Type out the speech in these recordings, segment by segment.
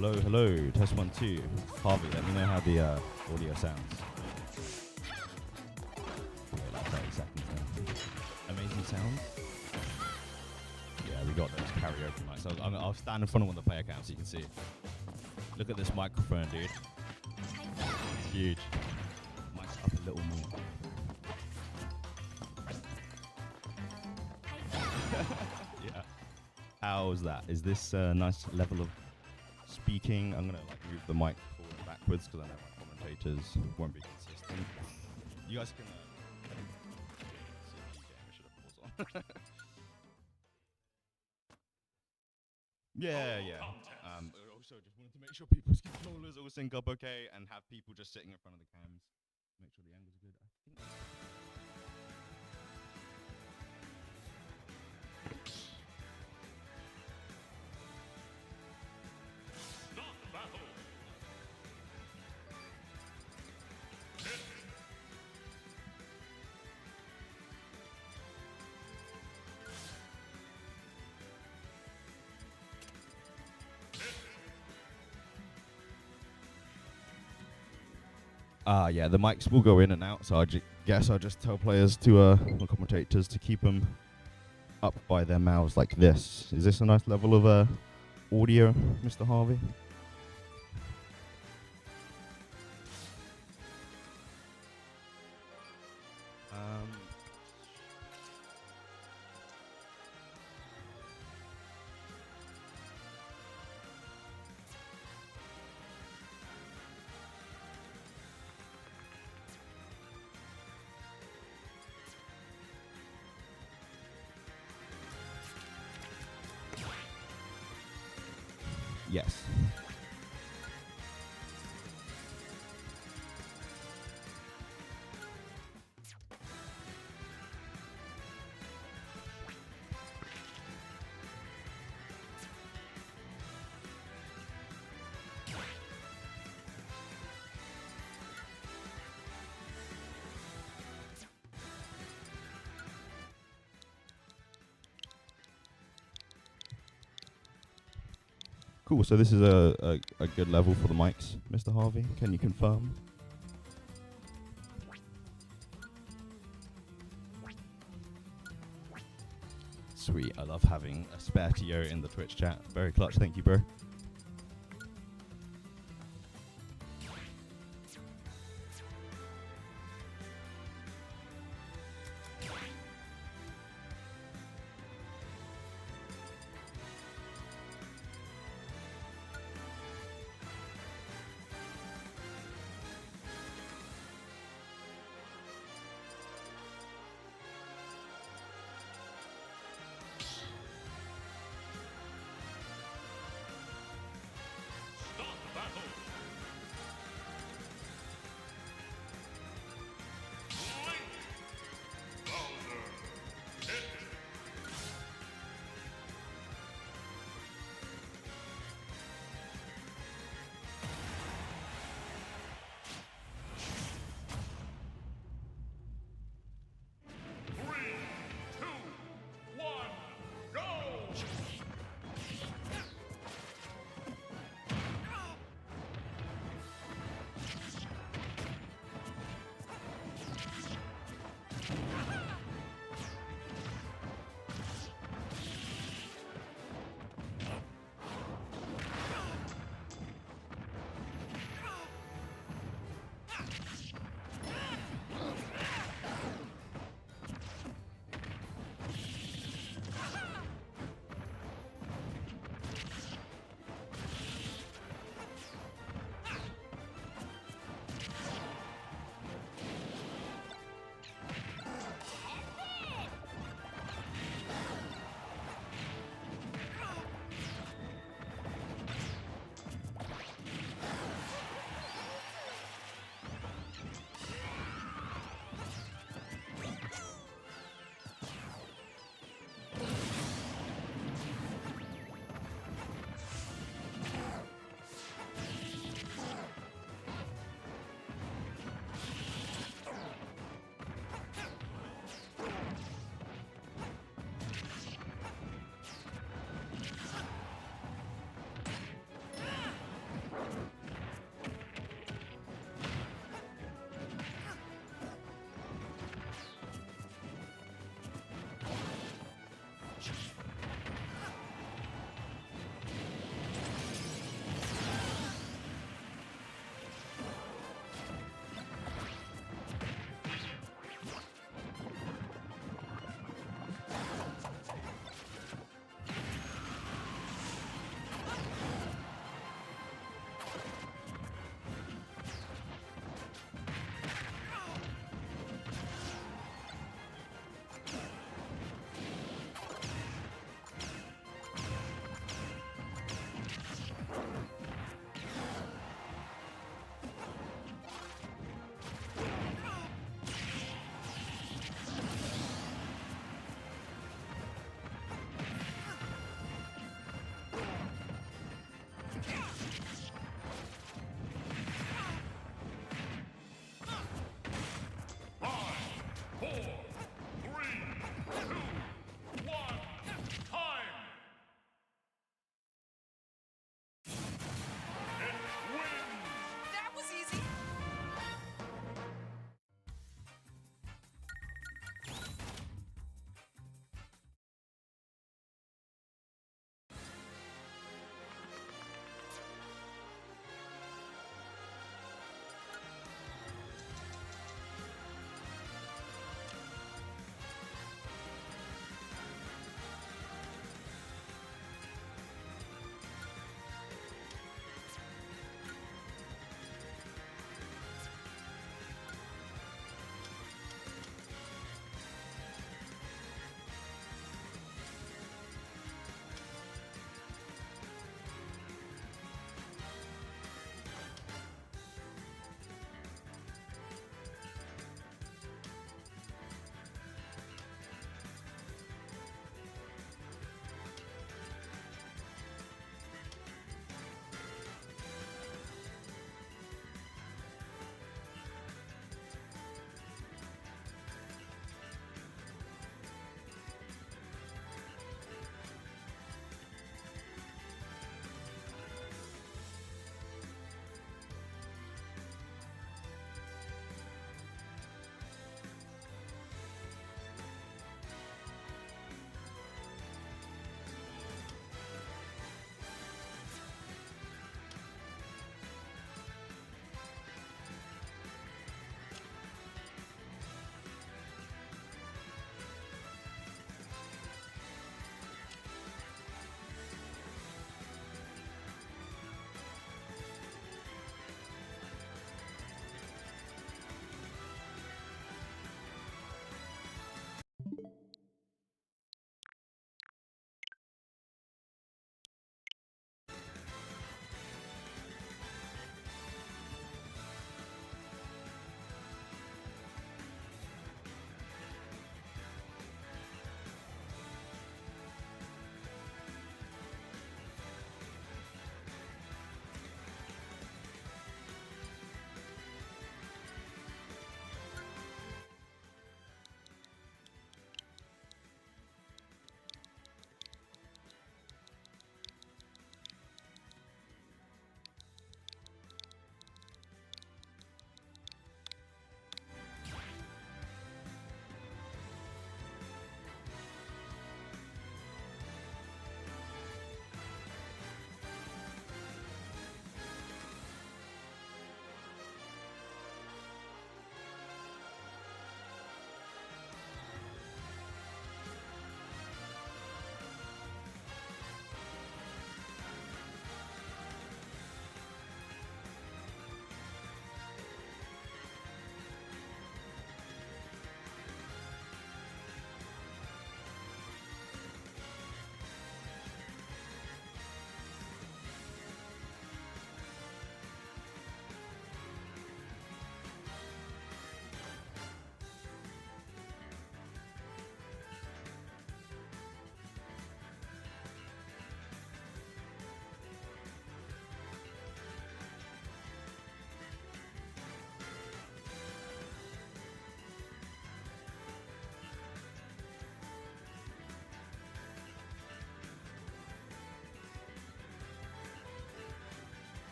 hello, hello. Test 1, 2. Harvey, let me know how the audio sounds. Wait, like 30 seconds now. Amazing sound. Yeah, we got those karaoke mics. I'll stand in front of one of the player cams so you can see it. Look at this microphone, dude. It's huge. Mic's up a little more. Yeah. How's that? Is this a nice level of speaking? I'm gonna like move the mic forward and backwards because I know my commentators won't be consistent. You guys can see the game. I should have paused on. Yeah. Also, just wanted to make sure people's controllers all sync up okay and have people just sitting in front of the cams. Make sure the angles are good. I think. Yeah, the mics will go in and out, so I guess I'll just tell players to, or commentators to keep them up by their mouths like this. Is this a nice level of audio, Mr. Harvey? Yes. Cool, so this is a good level for the mics, Mr. Harvey. Can you confirm? Sweet, I love having a spare TO in the Twitch chat. Very clutch, thank you, bro.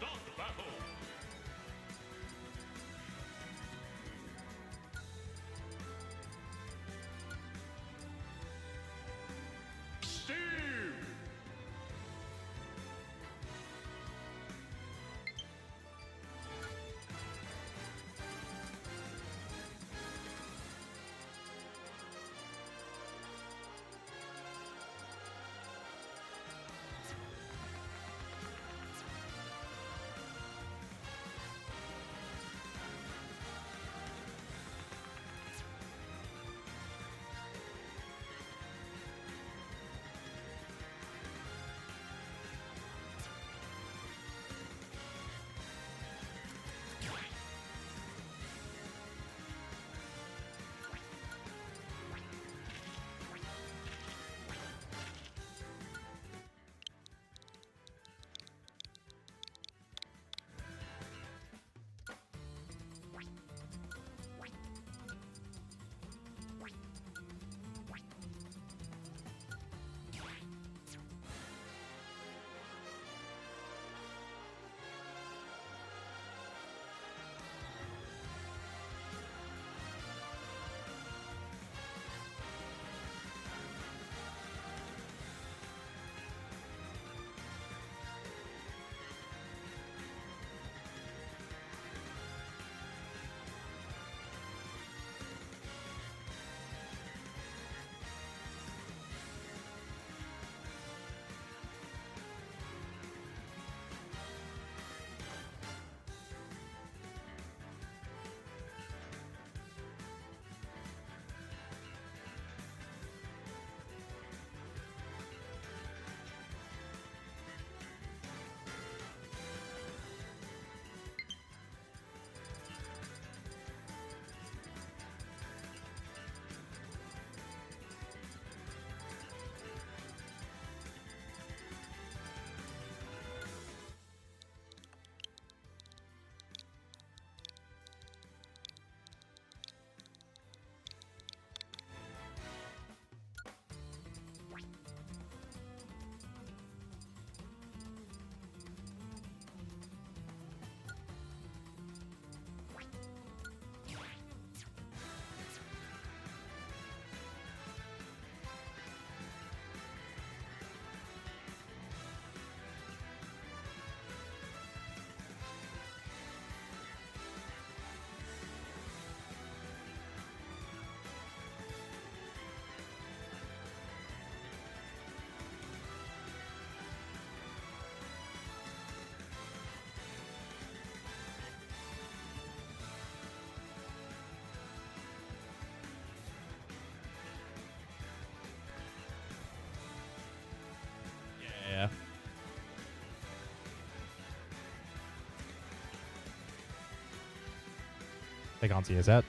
Start the battle! Steve! Yeah. They can't see his head.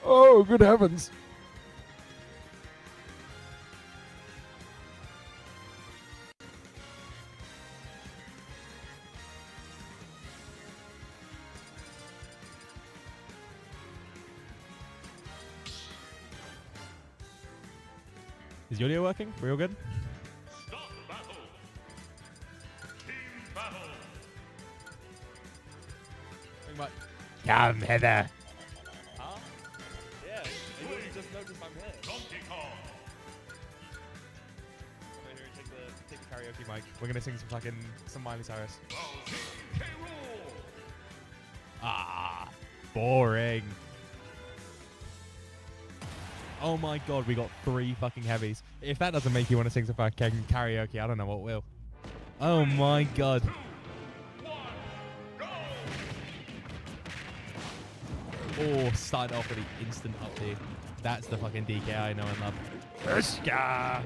Oh, good heavens. Is your audio working? We're all good? Start battle. Team battle. Come hither. Huh? Yeah, I literally just noticed I'm here. Donkey Kong. Come over here and take the karaoke mic. We're gonna sing some Miley Cyrus. Bowser K. Rool. Ah, boring. Oh my god, we got 3 fucking heavies. If that doesn't make you want to sing some fucking karaoke, I don't know what will. Oh my god. 2, 1, go. Oh, started off with the instant up D. That's the fucking DK I know and love. Urshka!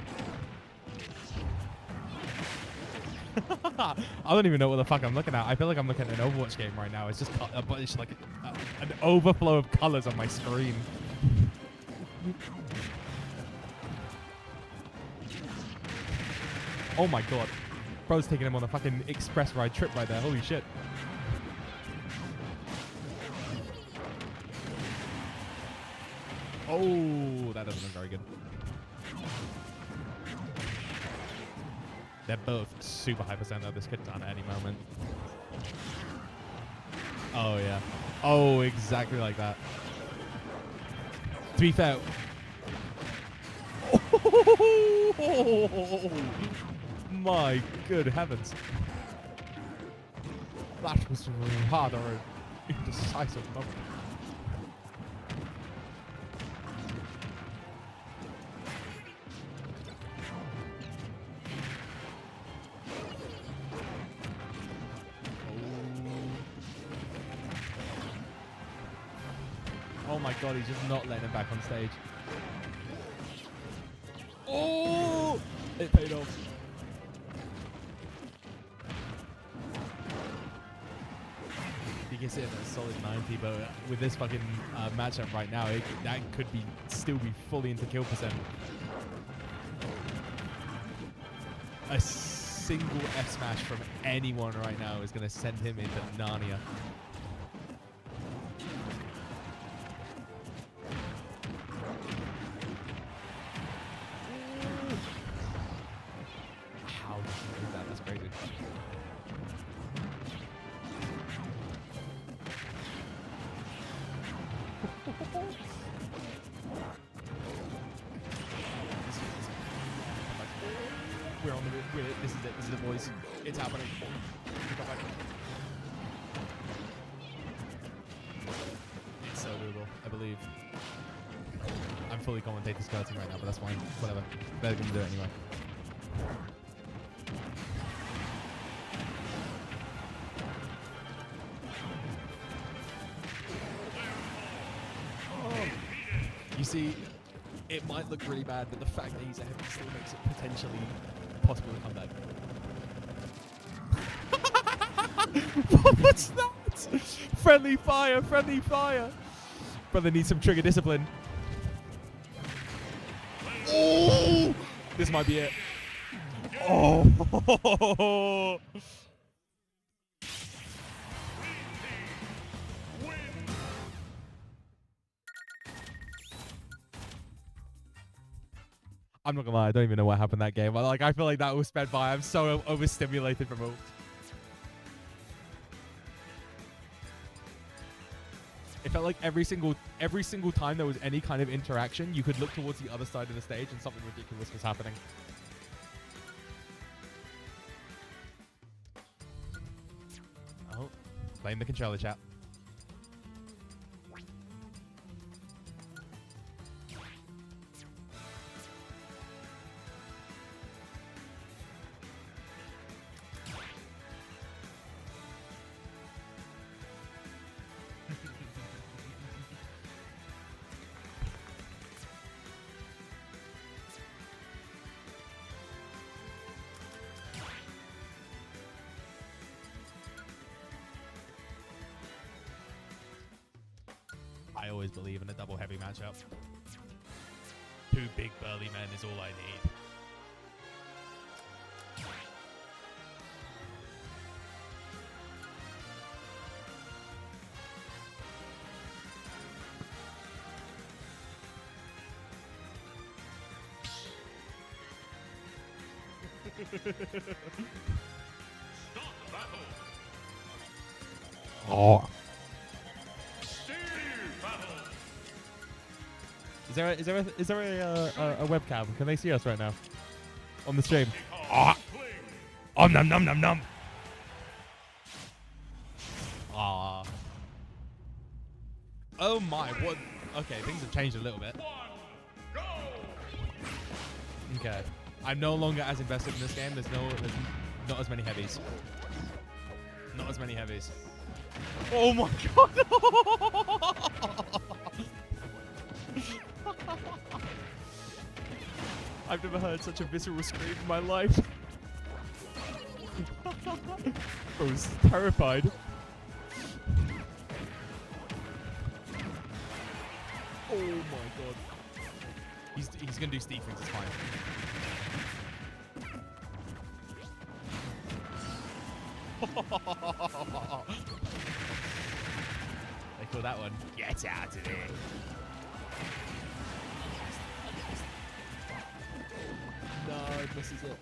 I don't even know what the fuck I'm looking at. I feel like I'm looking at an Overwatch game right now. It's just it's like an overflow of colors on my screen. Oh my god. Bro's taking him on a fucking express ride trip right there. Holy shit. Oh, that doesn't look very good. They're both super high percent though. This could done at any moment. Oh yeah. Oh, exactly like that. To be fair. Oh, my good heavens. That was a rather indecisive moment. Oh my god, he's just not letting him back on stage. Oh! It paid off. He gets it at a solid 90, but with this fucking matchup right now, that could still be fully into kill percent. A single F smash from anyone right now is going to send him into Narnia. How did he do that? That's crazy. We're on the this is it. This is it, boys. It's happening. It's so doable, I believe. I'm fully commentating skeleton right now, but that's fine. Whatever. They're gonna do it anyway. You see, it might look really bad, but the fact that he's a heavy still makes it potentially possible to come back. What's that? Friendly fire, friendly fire. Brother needs some trigger discipline. Oh! This might be it. Oh! I'm not gonna lie, I don't even know what happened that game. I feel like that was sped by. I'm so overstimulated from all. It felt like every single time there was any kind of interaction, you could look towards the other side of the stage and something ridiculous was happening. Oh, blame the controller, chat. always believe in a double heavy matchup. 2 big burly men is all I need. Stop battle. Oh. Steve battle. Is there a webcam? Can they see us right now on the stream? Ah. Cling. Oh, num num num num. Ah. Oh my, what? Okay, things have changed a little bit. 1. Go. Okay. I'm no longer as invested in this game. There's not as many heavies. Not as many heavies. Oh my god! I've never heard such a visceral scream in my life. I was terrified. Oh my god. He's gonna do Steve things, it's fine. They call that one, get out of here. No, it misses it.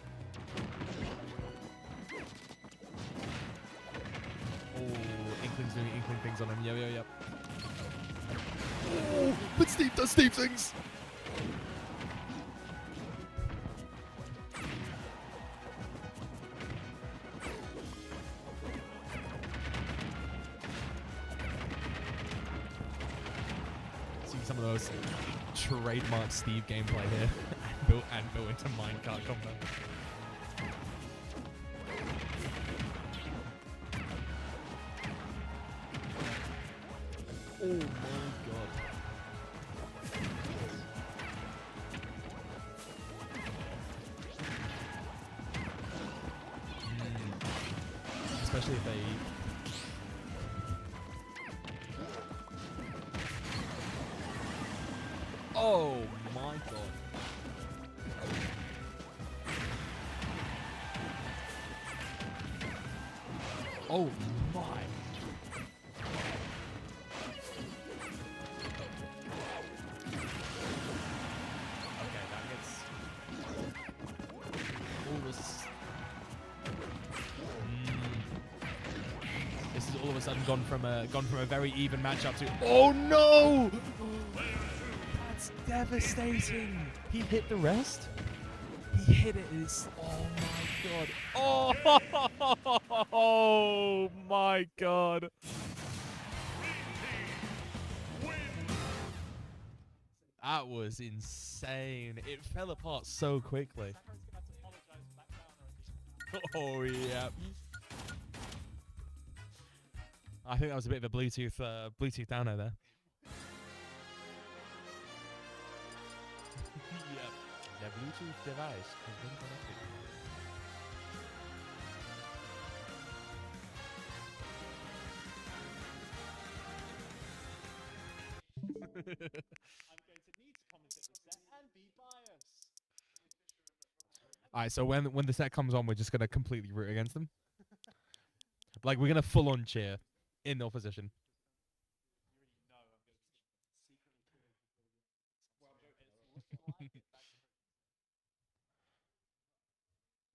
Oh, Inkling's doing Inkling things on him. Yep. Oh, but Steve does Steve things. See some of those trademark Steve gameplay here, and built into minecart combo. Oh my god. Especially if they... Oh my god. Oh my. Okay, that gets all this. This is all of a sudden gone from a very even matchup to. Oh no! That's devastating. He hit the rest. He hit it. It's, oh my god. Oh my god. That was insane. It fell apart so quickly. Oh yeah. I think that was a bit of a Bluetooth downer there. Yep. The Bluetooth device has been connected. I'm going to need to commentate this set and be biased. Alright, so when the set comes on, we're just gonna completely root against them. Like, we're gonna full on cheer in opposition. You already know I'm going to secretly kill you. Well, it's looking like it.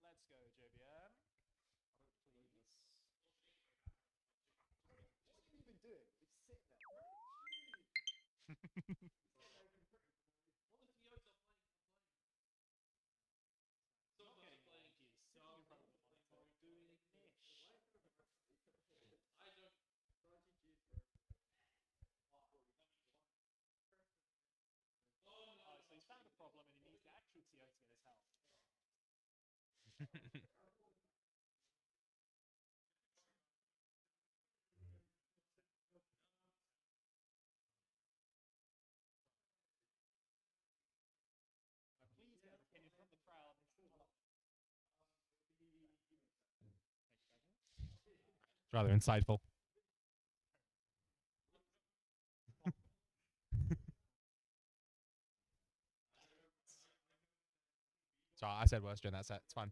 Let's go, JBM. Please. What are you even doing? It's sit there. Not getting monkeys. Sitting in front of the monitor doing niche. Oh, so he's found a problem and he needs the actual TO to get his health. Now please get an opinion from the crowd. It's rather insightful. So I said worse during that set. It's fine.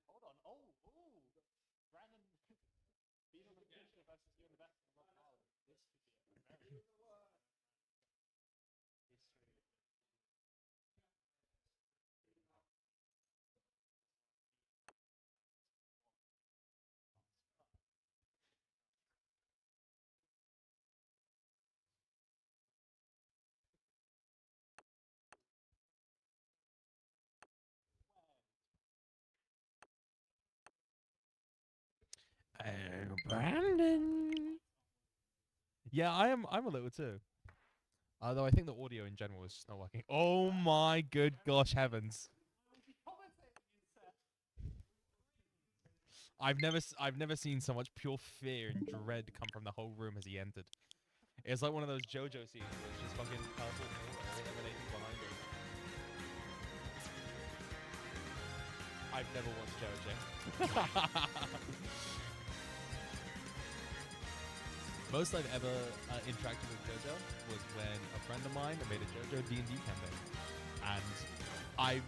Hold on. Oh, oh. Brandon beat on the Commissioner versus you in the best of Rock Island. This could be a very history. Oh, Brandon. Yeah, I'm a little too. Although I think the audio in general is just not working. Oh my good gosh heavens! I've never seen so much pure fear and dread come from the whole room as he entered. It's like one of those JoJo scenes where it's just fucking powerful water emanating behind him. I've never watched JoJo. Most I've ever interacted with JoJo was when a friend of mine made a JoJo D&D campaign, and I.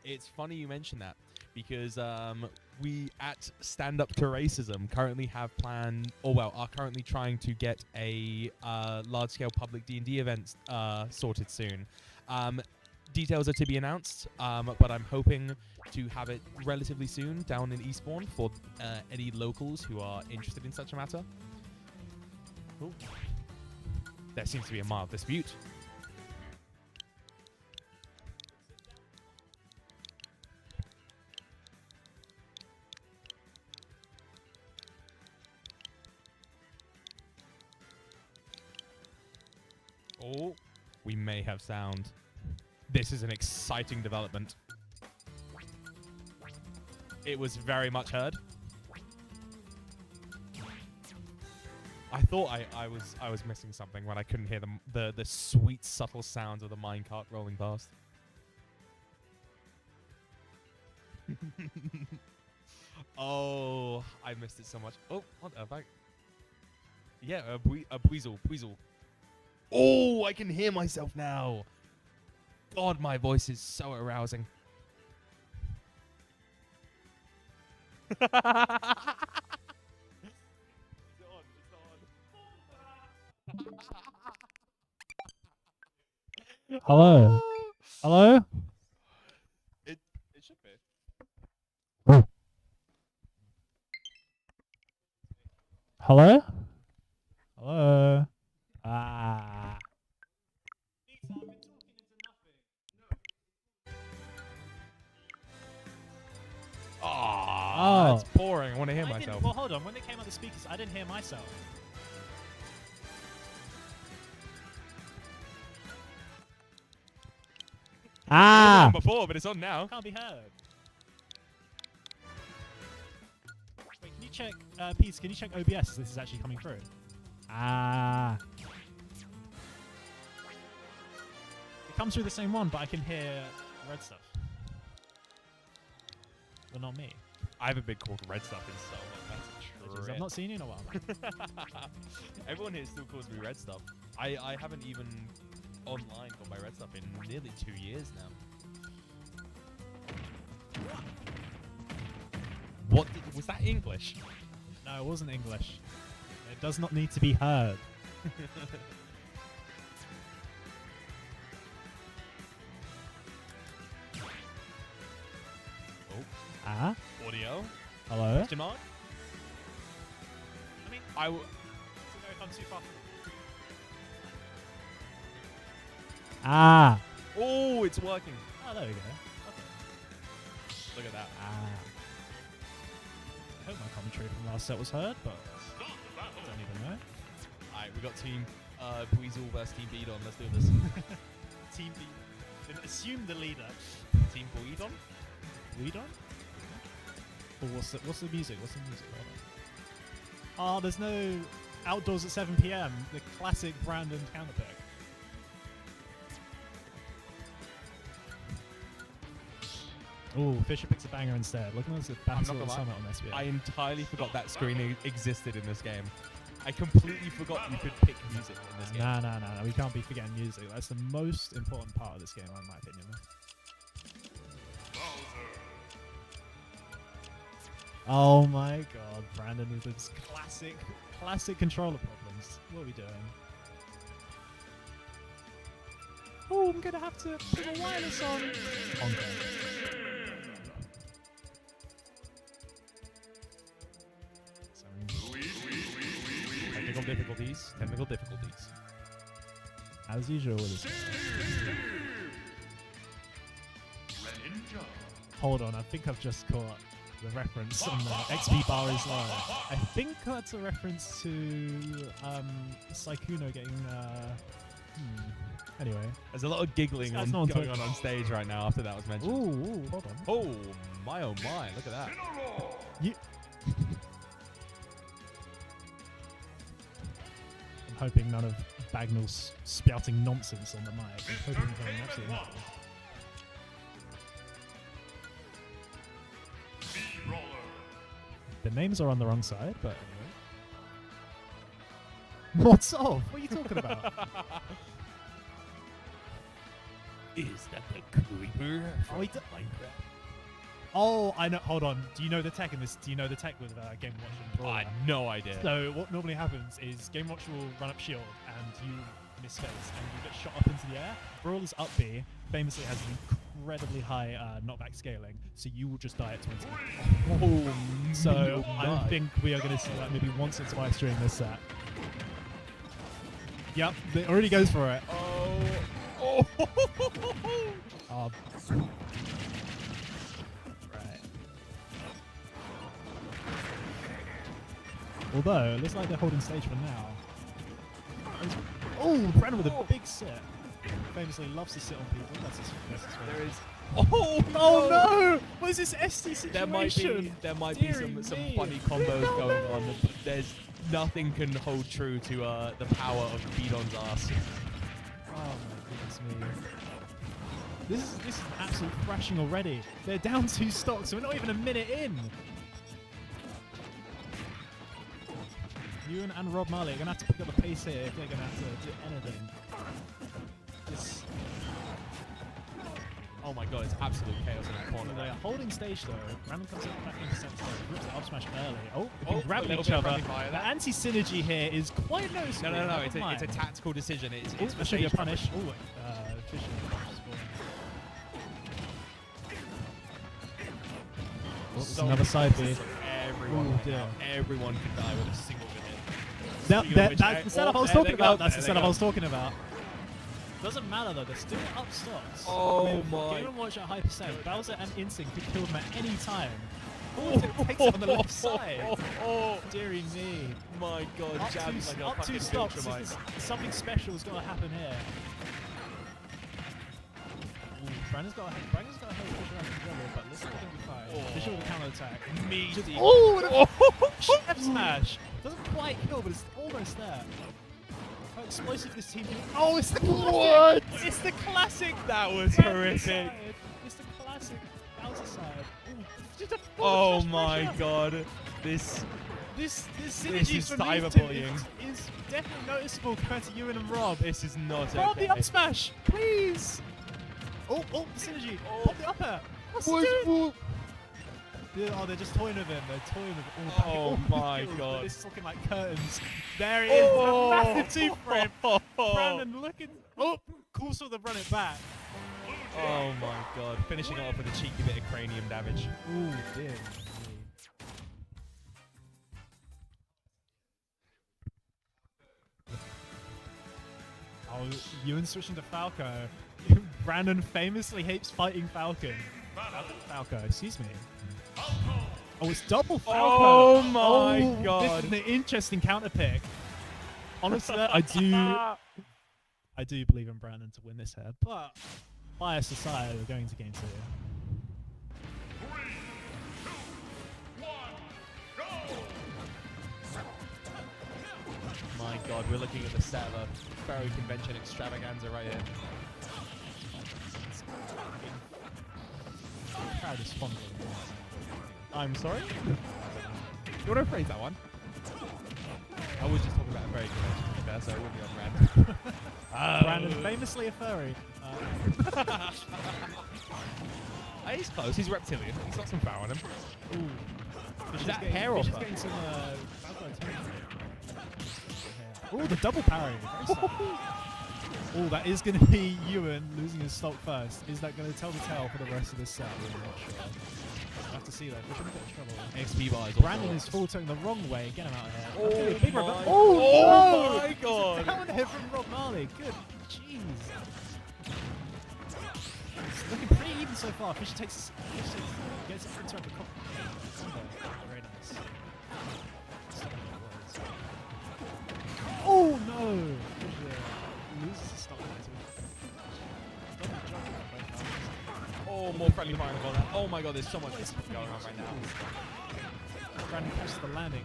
It's funny you mention that because we at Stand Up to Racism currently have planned, or well, are currently trying to get a large-scale public D&D event sorted soon. Details are to be announced, but I'm hoping to have it relatively soon down in Eastbourne for any locals who are interested in such a matter. Ooh. There seems to be a mild dispute. Oh, we may have sound. This is an exciting development. It was very much heard. I thought I was missing something when I couldn't hear the sweet subtle sounds of the minecart rolling past. Oh, I missed it so much. Oh, what the fuck? Yeah, a Buizel. Oh, I can hear myself now. God, my voice is so arousing. Hello. Hello? It should be. Hello? Hello? Ah. Lisa, I've been talking into nothing. Oh, it's boring. I want to hear I myself. didn't, well, hold on. When it came out the speakers, I didn't hear myself. It wasn't Ah! on before, but it's on now. Can't be heard. Wait, can you check, Peace, can you check OBS? This is actually coming through. Ah. It comes through the same one, but I can hear red stuff. But not me. I have a big called Red Stuff in Soul. That's a I've not seen you in a while. Everyone here still calls me Red Stuff. I haven't even online got my Red Stuff in nearly 2 years now. What was that English? No, it wasn't English. It does not need to be heard. Ah? Audio? Hello? Question mark? I mean, I to know if I'm too far. Ah! Oh, it's working. Oh, there we go. Okay. Look at that. Ah. I hope my commentary from last set was heard, but Start the I battle. don't even know. Alright, we got Team Buizel versus Team Beedon. Let's do this. Team B. Then assume the leader. Team Buedon? Weedon? Oh, what's the music? What's the music? Hold on. Oh, there's no outdoors at 7 p.m. The classic Brandon counterpick. Oh, Fisher picks a banger instead. Look at this Battle gonna lie, Summit on SBS. I entirely forgot that screen existed in this game. I completely forgot you could pick music in this game. Nah. We can't be forgetting music. That's the most important part of this game, in my opinion. Oh my god, Brandon with his classic controller problems. What are we doing? Oh, I'm gonna have to put a wireless on. Okay. Technical difficulties. As usual with this. Hold on, I think I've just caught the reference on the XP bar is low. I think that's a reference to Saikuno getting Anyway. There's a lot of giggling That's going not on stage right now after that was mentioned. Ooh, hold on. Oh my, look at that. You I'm hoping none of Bagnall's spouting nonsense on the mic. I'm hoping he's going absolutely nothing. The names are on the wrong side, but anyway. What's off? What are you talking about? Is that the creeper from Minecraft? Oh, I know. Hold on. Do you know the tech in this? Do you know the tech with Game Watch and Brawler? I had no idea. So what normally happens is Game Watch will run up shield and you miss space and you get shot up into the air. Brawler's up B famously has an incredibly high knockback scaling, so you will just die at 20. Oh, So I think we are going to see that maybe once or twice during this set. Yep, it already goes for it. Oh. Right. Although, it looks like they're holding stage for now. Oh, Brandon with a big sit. Famously loves to sit on people. That's his There is. Oh no! What is this ST situation? There might be some funny combos going on. There's nothing can hold true to the power of Bidon's ass. Oh my goodness me. This is an absolute thrashing already. They're down 2 stocks, so we're not even a minute in. Ewan and Rob Marley are going to have to pick up the pace here if they're going to have to do anything. Oh my god, it's absolute chaos in that corner. They're holding stage though. Brandon comes up back into center stage, rips the up smash early. Oh, they've been grabbing each other. The anti-synergy here is quite noticeable. No, it's a tactical decision. It's that should be a punish. Oh, Fisher. So another side B. Everyone can die with a single hit. That's the setup I was talking about. That's the setup I was talking about. Doesn't matter though, they're still up stocks. Oh my. Game & Watch at high percent. Bowser and Instinct could kill them at any time. Oh, takes it on the left side. Oh, dearie me. My god, up 2 stocks. Something special has got to happen here. Brandon's got a head Fisher out of the but listen to him be fine. Fisher with a counter attack. Chef smash! Doesn't quite kill, but it's almost there. How explosive this team is. Oh, it's the classic! What? It's the classic! That was horrific. It's the classic Bowser side. Oh my god. This synergy is from these cyberbullying. two is definitely noticeable compared to Ewan and Rob. This is not Rob okay. the up smash, please! Oh, the synergy. Pop the up air. What's he doing? Oh, they're just toying with him. They're toying with him. Oh my god. This is looking like curtains. There it is. A massive 2 frame. Brandon looking. Oh, cool saw them run it back. Oh my god. Finishing it off with a cheeky bit of cranium damage. Ooh, dear. Oh, Ewan switching to Falco. Brandon famously hates fighting Falcon. Falco, excuse me. Oh, it's double Falco. Oh my god. This is an interesting counter pick. Honestly, I do believe in Brandon to win this here, but bias aside, we're going to game 2. God, we're looking at the start of a furry convention extravaganza right here. Crowd is fondling him. I'm sorry? You want to praise that one? I was just talking about a furry convention, to be fair, so it would be on brand. Brandon, famously a furry. He's close. He's reptilian. He's got some fur on him. Ooh. Is that hair or Fish is fur? getting some Oh, the double parry. Very sad. Oh, that is going to be Ewan losing his stock first. Is that going to tell the tale for the rest of this set? We're not sure. We'll have to see that. Fish in a bit of trouble. XP bars. Brandon is full turning the wrong way. Get him out of here. Oh, Big my, rubber- oh no! my God. Down hit from Rob Marley. Good. Jeez. It's looking pretty even so far. Fisher gets it into the combo. Very nice. Oh no! Fisher loses his stock. Oh, more friendly fire on that. Oh my God, there's so much going on right now. Brandon catches the landing.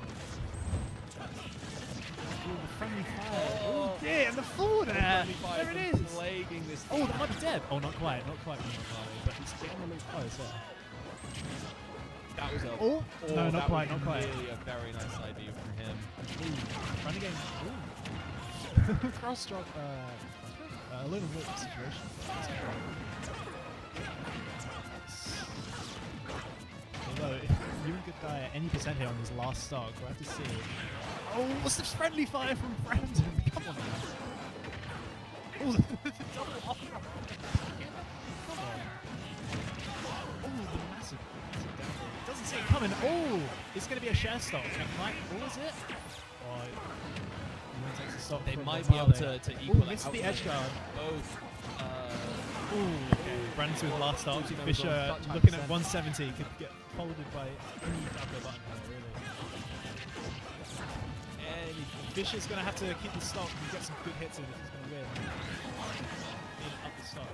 Oh, the friendly fire. Oh. Yeah, and the forward there. There it is. Plaguing this. Oh, that might be dead. Oh, not quite. Not quite. But it's getting a little close. Yeah. That was a. Oh, no, not that quite. was Not quite. Really a very nice side view from him. Running game. Ooh. Cross drop. A little bit of situation. Although, if you could die at any percent here on his last stock, we'll have to see. Oh, what's the friendly fire from Brandon? Come on, man. Oh, the double off. Come on. Oh, the massive downfall. Doesn't see it coming. Oh, it's going to be a share stock. It might. What is it? Oh, takes a stock They from might be able Marley. to Ooh, equal missed out the with edge guard. both. Ooh, okay. Brandon's with last stop. Two numbers Fisher on such high looking at percent. 170 could get folded by any upper button here, really. And Fisher's going to have to keep the stock and get some good hits in if he's going to win. In up the stock.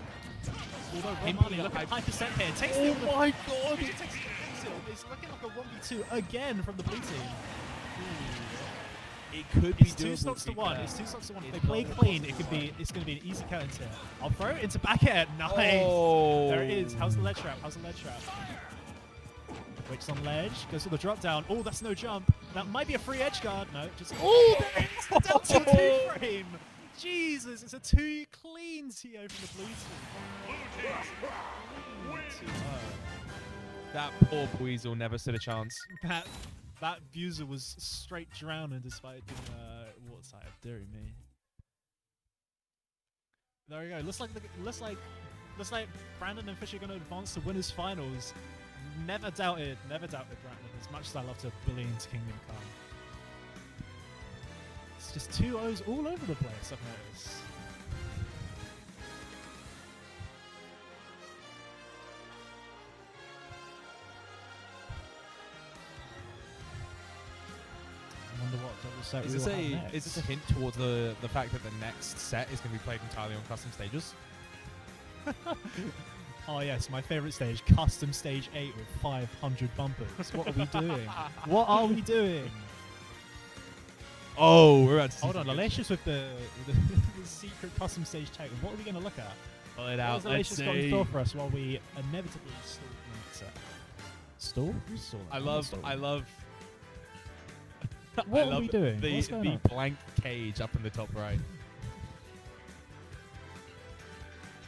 Although Rob Marley, look at high percent here. Takes Oh the my God! Fisher takes the It's looking like a 1v2 again from the blue team. It could be It's two doable, stocks to be one. fair. It's two stocks to one. If It's they play not clean, impossible. it's going to be an easy count here. I'll throw it into back air. Nice. Oh. There it is. How's the ledge trap? How's the ledge trap? Waits on ledge. Goes for the drop down. Oh, that's no jump. That might be a free edge guard. No, just. Oh, there it is. The down to two frame. Jesus, it's a two clean TO from the blue team. That poor Weasel never stood a chance. That Buser was straight drowning despite being waterside. Dear me. There we go. Looks like Brandon and Fisher are going to advance to winners finals. Never doubted Brandon. As much as I love to bully into Kingdom Come, it's just 2-0s all over the place. I've noticed. I wonder what double set Is we this will have a next. is this a hint towards the fact that the next set is going to be played entirely on custom stages? Oh yes, my favourite stage, custom stage 8 with 500 bumpers. What are we doing? What are we doing? Oh, we're about to see. Hold on, Alessius with the secret custom stage tag. What are we going to look at? Pull it What out. has Let's Alessius got in see. store for us while we inevitably stall the next set? Stall? Who's stalling? I I'm not love. stalling. I love. What I are love we doing? The, What's going the on? blank cage up in the top right.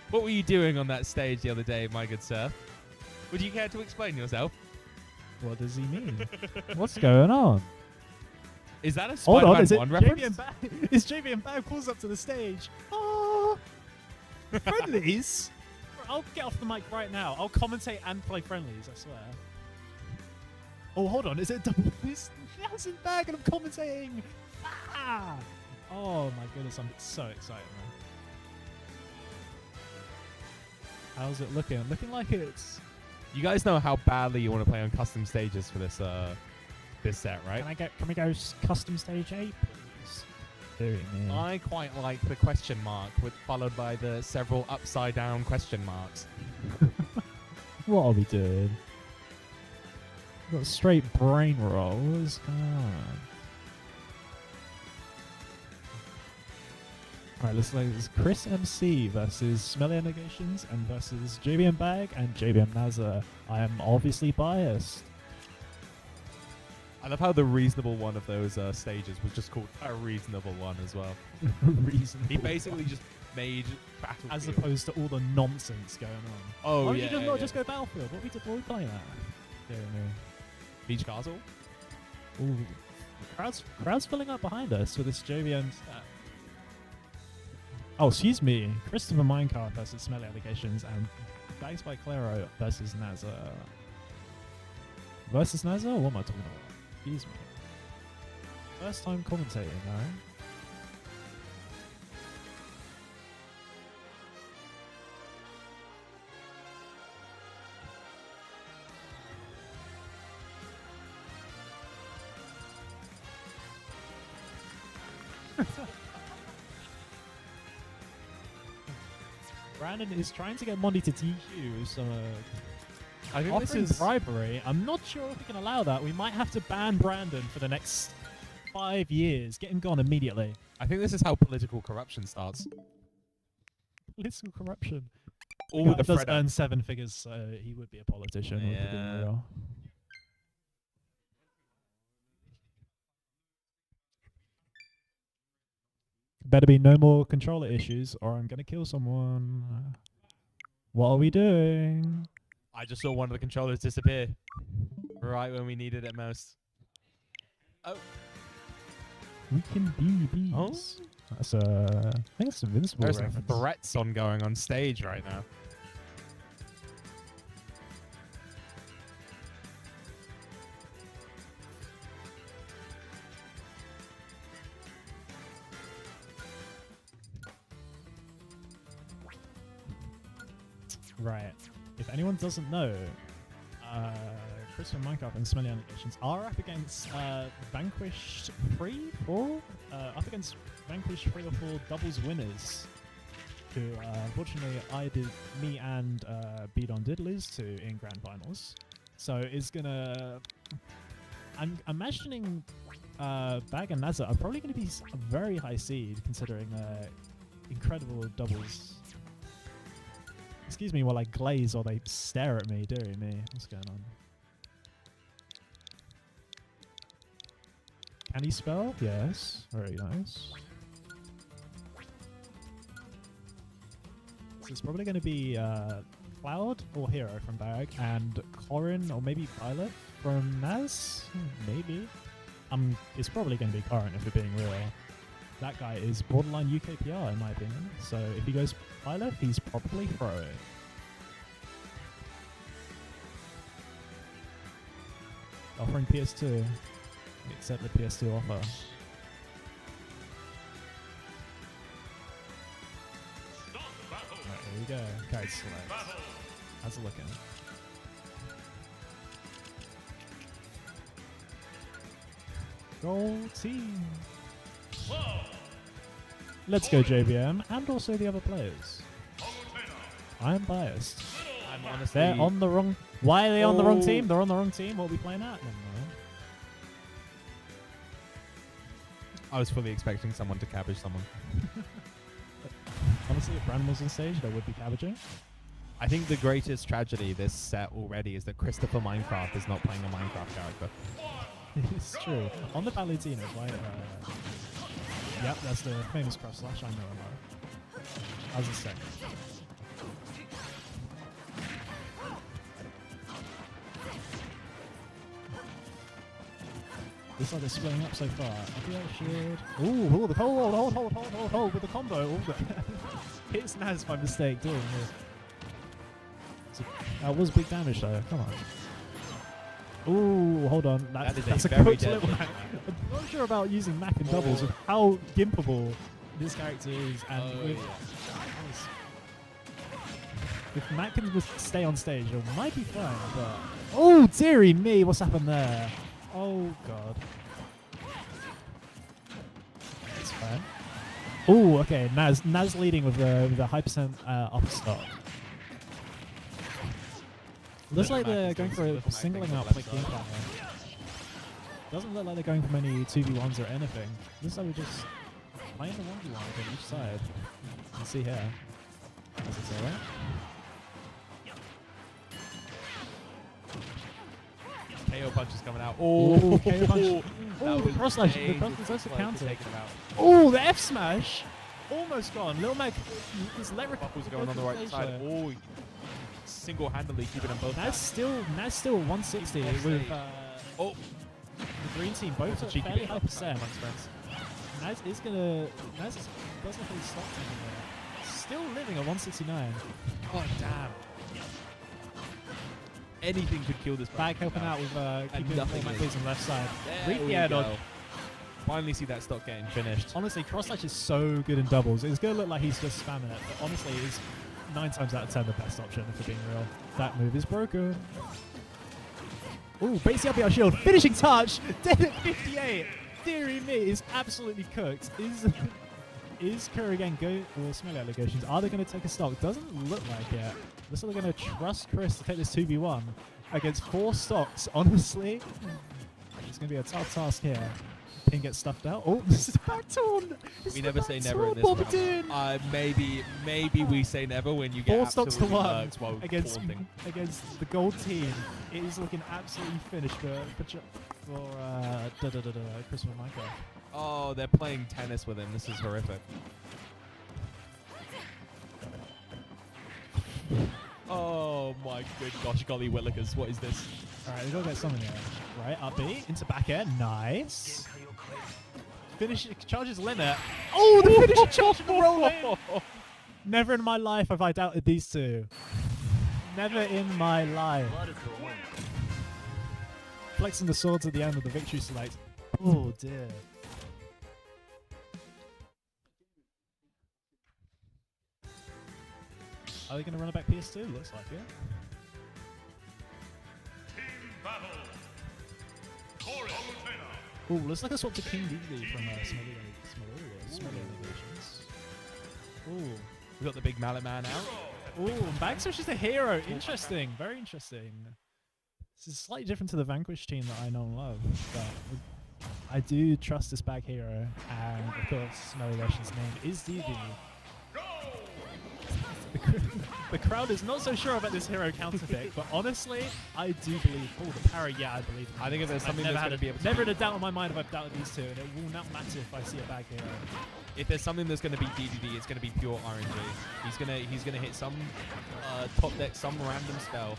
What were you doing on that stage the other day, my good sir? Would you care to explain yourself? What does he mean? What's going on? Is that a Hold on, Spider-Man is it 1 JB reference? and Bag? Is JB and Bag pulls up to the stage? Oh, friendlies? I'll get off the mic right now. I'll commentate and play friendlies, I swear. Oh, hold on. Is it double? It's Nelson Bag and I'm commentating. Ah! Oh my goodness, I'm so excited, man. How's it looking? Looking like it's. You guys know how badly you want to play on custom stages for this this set, right? Can we go custom stage 8, please? Doing it. I quite like the question mark, followed by the several upside down question marks. What are we doing? We've got a straight brain roll. What is going on? Alright, looks like it's Chris MC versus Smelly Negations and versus JBM Bag and JBM Nazar. I am obviously biased. I love how the reasonable one of those stages was just called a reasonable one as well. Reasonable. He basically just made Battlefield. As opposed to all the nonsense going on. Oh, Why don't yeah, you just yeah, not yeah. just go Battlefield? What are we playing at? Dear me. Beach Castle. Ooh. Crowd's filling up behind us for this JVM. Oh, excuse me. Christopher Minecart versus Smelly Allegations and Bags by Claro versus Nazar. Versus Nazar? What am I talking about? Excuse me. First time commentating, no? Brandon is trying to get Monty to TQ, so I think offering this is bribery. I'm not sure if we can allow that. We might have to ban Brandon for the next 5 years. Get him gone immediately. I think this is how political corruption starts. Political corruption. All The with guy the does Fred. earn 7 figures, so he would be a politician. if we're being Yeah. real. Better be no more controller issues, or I'm gonna kill someone. What are we doing? I just saw one of the controllers disappear right when we needed it most. Oh, We can be bees. Oh? That's I think it's Invincible there's some reference. threats ongoing on stage right now. Right. If anyone doesn't know, Chris from Minecraft and Smelly Allegations are up against Vanquished 3, 4? Up against Vanquished 3 or 4 doubles winners. Who, unfortunately, me and Bidon did lose to in Grand Finals. So it's gonna. I'm imagining Bag and Nazar are probably gonna be a very high seed considering incredible doubles. Excuse me while I glaze or they stare at me, dearie me. What's going on? Can he spell? Yes. Very nice. So it's probably going to be Cloud or Hero from Bag and Corin or maybe Violet from Naz? Maybe. It's probably going to be Corin if we're being real. That guy is borderline UK PR in my opinion. So if he goes Violet, he's probably pro. Offering PS2. Accept the PS2 offer. Start battle. Right, here we go. Card select. Battle. How's it looking? Gold team. Whoa. Let's go JBM and also the other players. Palutena. I'm biased. I'm honestly. They're on the wrong. Why are they on the wrong Oh. team? They're on the wrong team. What are we playing at? Never mind. I was fully expecting someone to cabbage someone. Honestly, if Brandon was on stage, there would be cabbaging. I think the greatest tragedy this set already is that Christopher Minecraft is not playing a Minecraft character. It's true. On the Palutena, right? Yep, that's the famous cross slash. I know about. How's it second? Looks like they're splitting up so far. I feel like should. Ooh, the hold with the combo. Ooh, hits Naz by mistake doing this. That was big damage though. Come on. Ooh, hold on. That's a very coach deadly little Mac. I'm not sure about using Mac in doubles with how gimpable this character is, and with if Mac can just stay on stage, it might be fine. But oh, dearie me, what's happened there? Oh god. It's fine. Oh, okay. Naz leading with the high percent upper stop. Looks like they're going for a singling out quick game plan here. Doesn't look like they're going for many 2v1s or anything. Looks like we're just playing the 1v1 on each side. You can see here. As it's all right. KO punch is coming out. Oh, KO punch. That Oh, the was cross slash. The dangerous cross slash play to counter. take him out. Oh, the F smash. Almost gone. Little Mac is let Buckles going on the right side. Oh, single-handedly keeping them both. That's still 160 with Oh, the green team both that's a at cheeky fairly bit high up percent. front, Spence. Naz doesn't really stop taking there. Still living at 169. Oh, damn. Anything could kill this. Back helping out with keeping nothing Mac is. Blaze on the left side. There Great we air go. dodge. Finally see that stock getting finished. Honestly, cross slash is so good in doubles. It's going to look like he's just spamming it, but honestly, it's 9 times out of 10 the best option if we're being real. That move is broken. Ooh, base up our shield. Finishing touch. Dead at 58. Deary me, is absolutely cooked. Is Kurigan go or Smelly allegations? Are they going to take a stock? Doesn't look like it. Looks like they're going to trust Chris to take this 2v1 against 4 stocks. Honestly, it's going to be a tough task here. Pin gets stuffed out. Oh, this is back torn. We never say never in this round. Maybe we say never when you get 4 stocks to 1 lurked while against taunting. the gold team. It is looking absolutely finished for Chris and Michael. Oh, they're playing tennis with him. This is horrific. Oh my good gosh, golly willikers, what is this? Alright, we gotta get someone here. Right, up B, into back air, nice. Finish, charges limit. Oh, the finishing charge and the roll in. Never in my life have I doubted these two. Never in my life. Flexing the swords at the end of the victory select. Oh dear. Are they going to run it back PS2? Looks like it. Team battle. Chorus. Oh, looks like a swap to King DD from Smelly Allegations. Ooh, we got the big mallet man out. Oh, Bagso's just a hero. Interesting. Very interesting. This is slightly different to the Vanquish team that I know and love, but I do trust this bag hero, and of course, Smelly Allegations' name is DD. The crowd is not so sure about this hero counter pick, but honestly, I do believe. Oh, the parry, yeah, I believe. I think if there's something I've that's never going to be able to never had a doubt in my mind if I've doubted these two, and it will not matter if I see a bag hero. If there's something that's going to be DDD, it's going to be pure RNG. He's gonna hit some top deck, some random spell,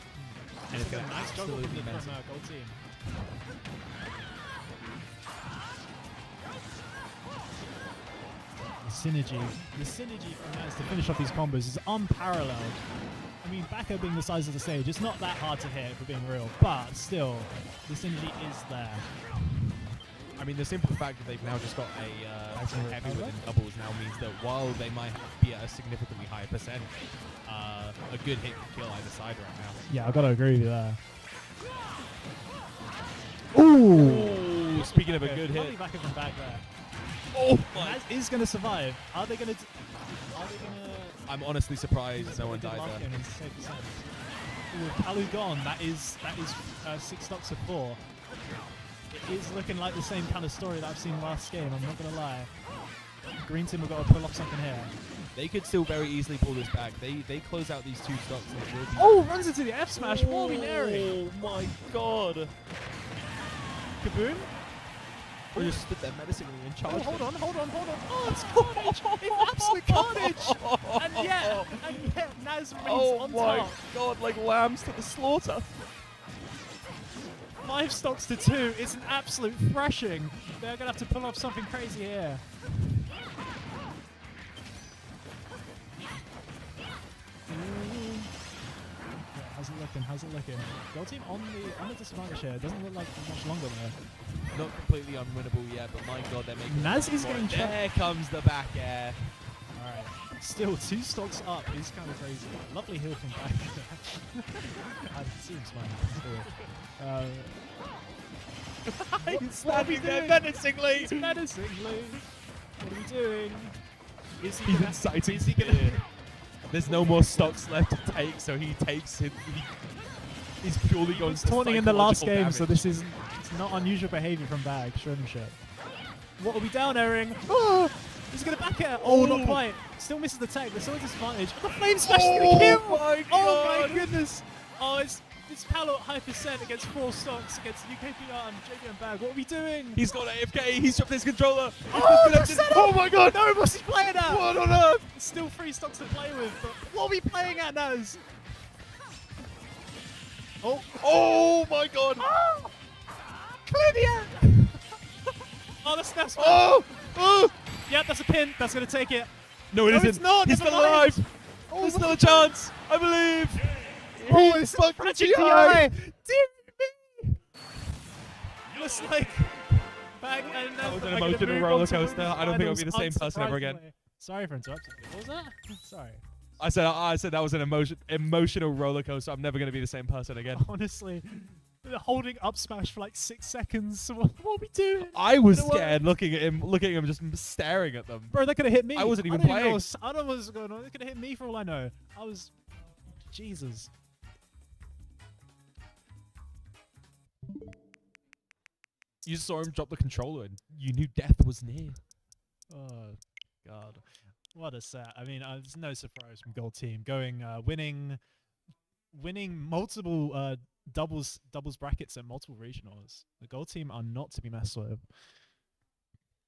and it's going to Nice juggle from absolutely mess. Gold Team. The synergy from Naz to finish off these combos is unparalleled. I mean, Bacco being the size of the stage, it's not that hard to hit if we're being real, but still, the synergy is there. I mean, the simple fact that they've now just got a heavy within doubles now means that while they might be at a significantly higher percent, a good hit can kill either side right now. Yeah, I've got to agree with you there. Ooh! Ooh, speaking of a good Lovely hit. Bacco from back there. Oh my! Naz is going to survive. Are they going to... I'm honestly surprised no one died there. With Palu gone, that is 6 stocks of 4. It is looking like the same kind of story that I've seen last game, I'm not going to lie. Green team have got to pull off something here. They could still very easily pull this back. They close out these 2 stocks and it will be... Oh, runs into the F smash, what are we naring? Oh my god! Kaboom? They just stood there menacingly and charged. Oh, hold on. Oh, it's carnage! It's absolute carnage! And yet, Naz remains on my top. god, like lambs to the slaughter. 5 stocks to 2, it's an absolute thrashing. They're going to have to pull off something crazy here. How's it looking? Gold team on the disadvantage here. Doesn't look like much longer there. Not completely unwinnable yet, but my god, they're making... Naz is getting There comes the back air. Alright. Still, 2 stocks up is kind of crazy. Lovely heal from back there. It seems fine. He's standing there menacingly. Menacingly. What are we doing? He's inciting fear. There's no more stocks left to take, so he takes it. He's purely going to taunting in the last psychological game, damage. so this is not unusual behavior from Bag. Showmanship. What are we down airing? Oh! He's going to back it. Oh, not quite. Still misses the tag. There's still a disadvantage. The flame smash is going to kill. Oh my goodness. Oh, it's Paolo at high percent against 4 stocks against UKPR and JBM Bag. What are we doing? He's got AFK. He's dropped his controller. Oh my god. No, what's he playing at? What on earth? Still 3 stocks to play with, but what are we playing at, Naz? Oh my god. Oh! Clear the air! Oh, that's Naz. Oh! Yep, that's a pin. That's going to take it. No, it No, isn't. it's not. He's Never still mind. alive. There's still a chance. I believe. Oh, it's fucked Magic the the eye. eye. Dear me. Looks like Bag and That was an are gonna emotional move roller on to coaster. women's I don't think I'll be the finals, same person ever again. unsurprisingly. Sorry for interrupting you. What was that? Sorry. I said that was an emotional roller coaster. I'm never going to be the same person again. Honestly, they're holding up smash for like 6 seconds. What are we doing? I was It worked. scared looking at him, just staring at them. Bro, they could have hit me. I wasn't even don't know playing. I don't know what was going on. They could have hit me for all I know. I was... Jesus. You saw him drop the controller and you knew death was near. Oh, God. What a set. I mean, it's no surprise from Gold Team. Going, winning multiple doubles brackets and multiple regionals. The Gold Team are not to be messed with.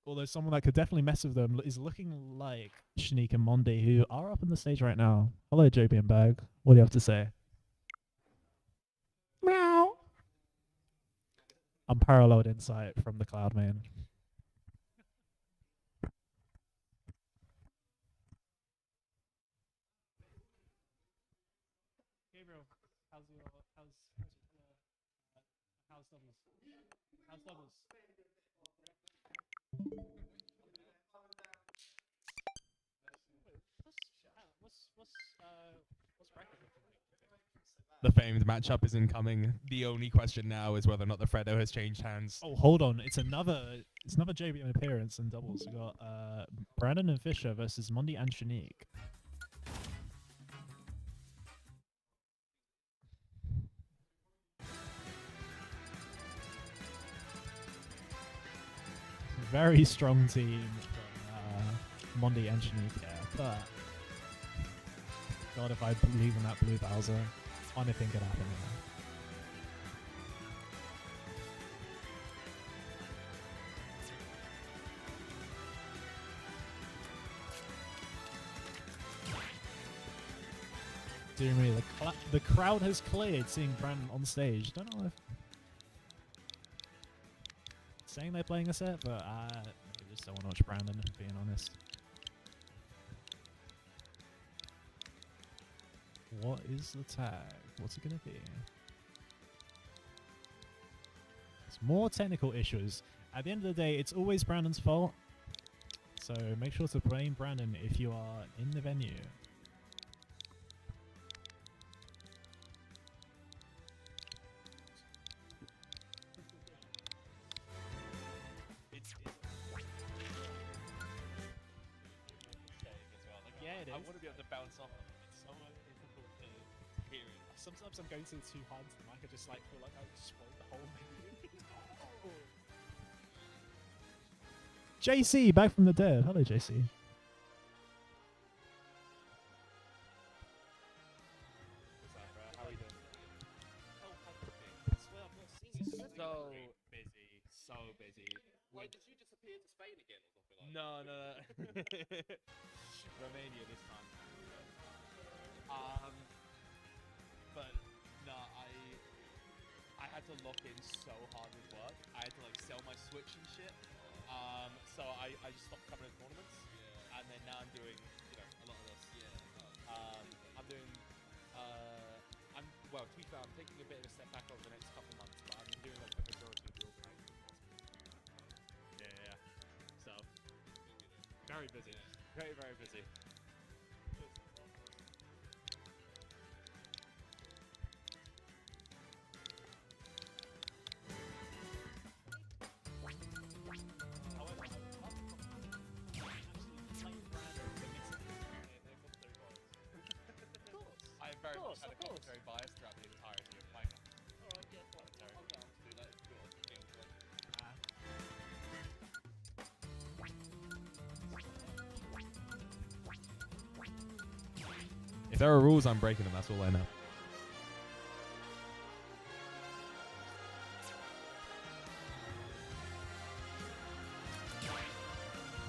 Although someone that could definitely mess with them is looking like Shanique and Mondi, who are up on the stage right now. Hello, JB and Bag. What do you have to say? Meow. Unparalleled insight from the Cloud Man. Gabriel, how's doubles? How's doubles? What's bracket looking like? The famed matchup is incoming. The only question now is whether or not the Freddo has changed hands. Oh, hold on. It's another JBM appearance in doubles. We got Brandon and Fisher versus Mondi and Shanique. Very strong team from Mondi and Shanique here, but God, if I believe in that blue Bowser, anything could happen here. Dear me, the crowd has cleared seeing Brandon on stage. Don't know if saying they're playing a set, but I just don't want to watch Brandon, being honest. What is the tag? What's it going to be? It's more technical issues. At the end of the day, it's always Brandon's fault. So make sure to blame Brandon if you are in the venue. Yeah, it is. I want to be able to bounce off them. It's so difficult to hear it. Sometimes I'm going too hard to the mic. I just like feel like I explode the whole menu. JC, back from the dead. Hello, JC. What's up, bro? How are you doing? I swear I've not seen you So busy. So busy. Wait, did you disappear to Spain again or something like No. Romania this time. But no, I had to lock in so hard with work. I had to like sell my Switch and shit. So I just stopped coming to tournaments. Yeah. And then now I'm doing, a lot of this. Yeah. I'm doing, well, to be fair, I'm taking a bit of a step back over the next couple months, but I'm doing like the majority of the organizing. Yeah. So, very busy. Very, very busy. I am very much had a commentary bias throughout the entirety of playing. there are rules, I'm breaking them. That's all I know.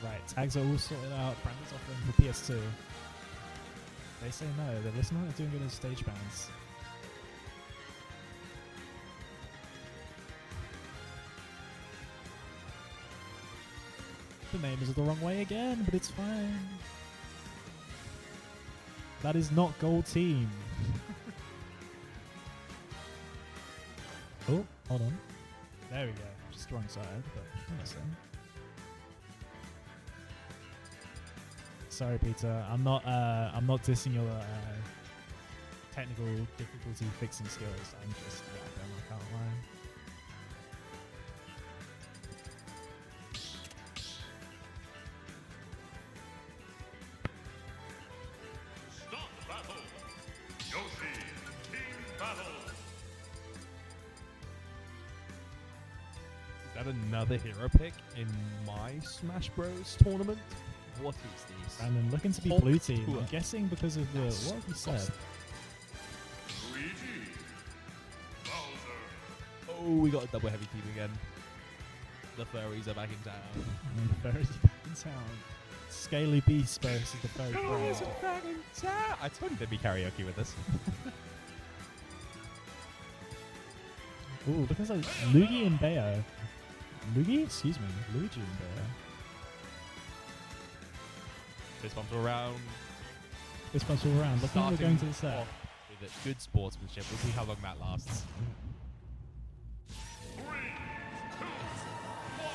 Right, tags are all sorted out. Brandon's offering for PS2. They say no. They're listening to doing good in stage bands. The name is the wrong way again, but it's fine. That is not Gold Team. Oh, hold on. There we go. Just wrong side, but listen. Sorry, Peter. I'm not dissing your technical difficulty fixing skills. I'm just I can't lie. Stop battle. Yoshi, team battle. Is that another hero pick in my Smash Bros tournament? What is this? Brandon looking to be Hulk blue team. tour. I'm guessing because of the what have you said? Luigi. Bowser. Oh, we got a double heavy team again. The furries are back in town. Fairies are back in town. Scaly Beast versus the Fairy Furries Friends. are back in town. I told you there'd be karaoke with us. Ooh, look at that. Luigi and Bayo. Luigi? Excuse me. Luigi and Bayo. Fist bumps around. This bunch all around. Look at we're going to the set. off with a good sportsmanship. We'll see how long that lasts. 3, 2, 1,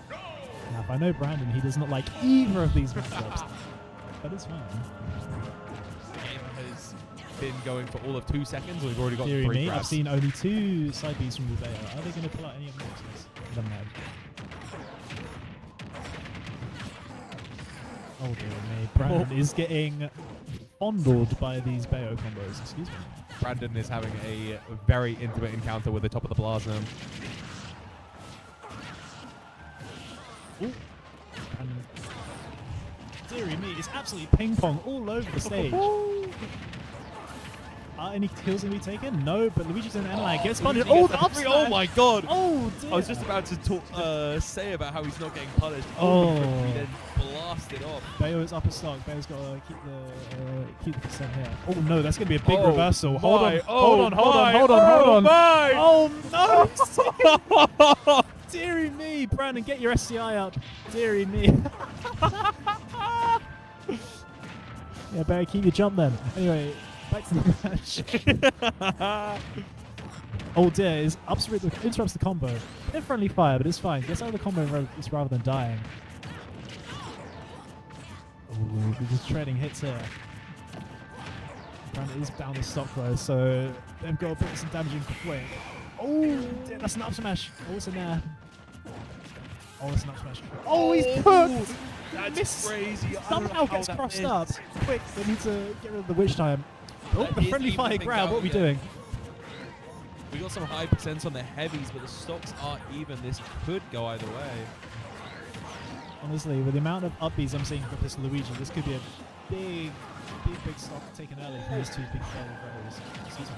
go. Now, if I know Brandon, he does not like either of these matchups. But it's fine. The game has been going for all of 2 seconds. We've already got Deary 3 me, I've grabs. seen only 2 side Bs from Bayo. Are they going to pull out any of those? Doesn't matter. Oh dear me. Brandon is getting fondled by these Bayo combos. Excuse me. Brandon is having a very intimate encounter with the top of the plaza. Ooh. Brandon. Deary me, it's absolutely ping pong all over the stage. Are any kills going to be taken? No, but Luigi's in the end line. Gets funded. Oh, the up Oh my god! Oh dear. I was just about to talk, say about how he's not getting punished. Oh. He then blasted off. Bayo is up a stock. Bayo's got to keep the percent here. Oh no, that's going to be a big Oh reversal. my, Hold on, oh hold on, hold on, my, hold on, hold oh on. my. Oh no! Deary me, Brandon, get your SCI up. Deary me. Yeah, better keep your jump then. Anyway, back to the match. Oh dear, interrupts the combo. Bit friendly fire, but it's fine. Gets out of the combo rather than dying. Ooh, we're just trading hits here. Brandon is down the stock though, so they've got to put some damage in quick. Oh, dear, that's an up smash. Oh, it's in there. Oh, it's an up smash. Oh, he's cooked! That's Missed. crazy. I don't know Somehow how gets that crossed missed. up. Quick, they need to get rid of the witch time. Oh, That the is friendly even fire the grab. What are we thing doing? We got some high percents on the heavies, but the stocks are even. This could go either way. Honestly, with the amount of upbeats I'm seeing for this Luigi, this could be a big stock taken early from these 2 big fairy brothers. Excuse me.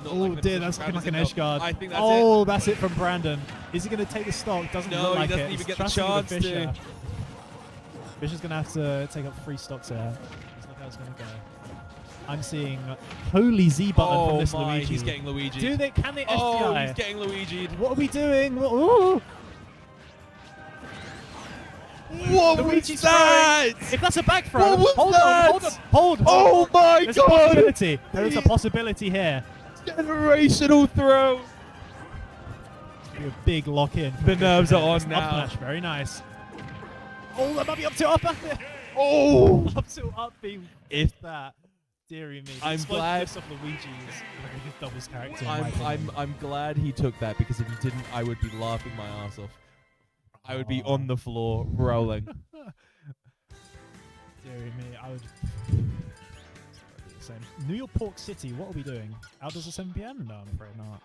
Not Oh like the dear, that's looking like position an Brandon's edge in. guard. I think that's oh, it. that's it from Brandon. Is he going to take the stock? Doesn't No, look he like doesn't it. even He's get the trusting chance to. Fisher. Fisher's going to have to take up 3 stocks here. That's not how it's going to go. I'm seeing holy Z button from this my, Luigi. he's getting Luigi. Can they SDI? Oh, he's getting Luigi. What are we doing? Ooh. What Luigi's was that? throwing. If that's a back throw, What was hold that? on. Hold Oh on. my There's a god! possibility. There is a possibility here. Generational throw. Be a big lock in. The nerves are That's on an up now. smash. Very nice. Oh, that might be up to up. Oh! Up to up B. If that. Deary me. I'm glad- Of Luigi's like a good doubles character. in my I'm opinion. I'm glad he took that, because if he didn't, I would be laughing my ass off. I would be on the floor rolling. Deary me. I would. The same. New York Pork City. What are we doing? Outdoors at 7 p.m. No, I'm afraid not.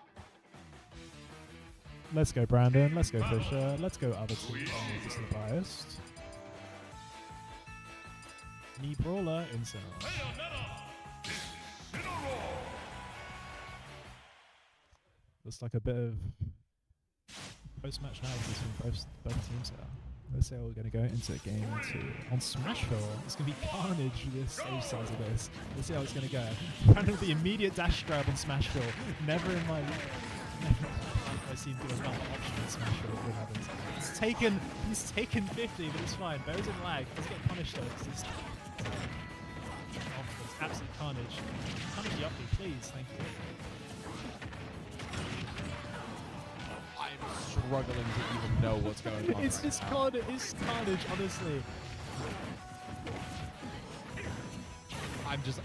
Let's go, Brandon. Let's go, Fisher. Let's go, other team. Just the biased. Knee brawler in center. Bayonetta, Looks like a bit of post-match analysis from both teams here. Let's say we're going to go into game 2 on Smashville. It's going to be carnage with the stage size of this. Let's see how it's going to go. Brandon with the immediate dash grab on Smashville. Never in my life I've seen do another option in Smashville with Evans. He's taken 50, but it's fine. Bear's in lag. Doesn't get punished though. It's absolute carnage. Punish the up B, please. Thank you. I'm struggling to even know what's going on. It's just carnage. It's carnage, honestly.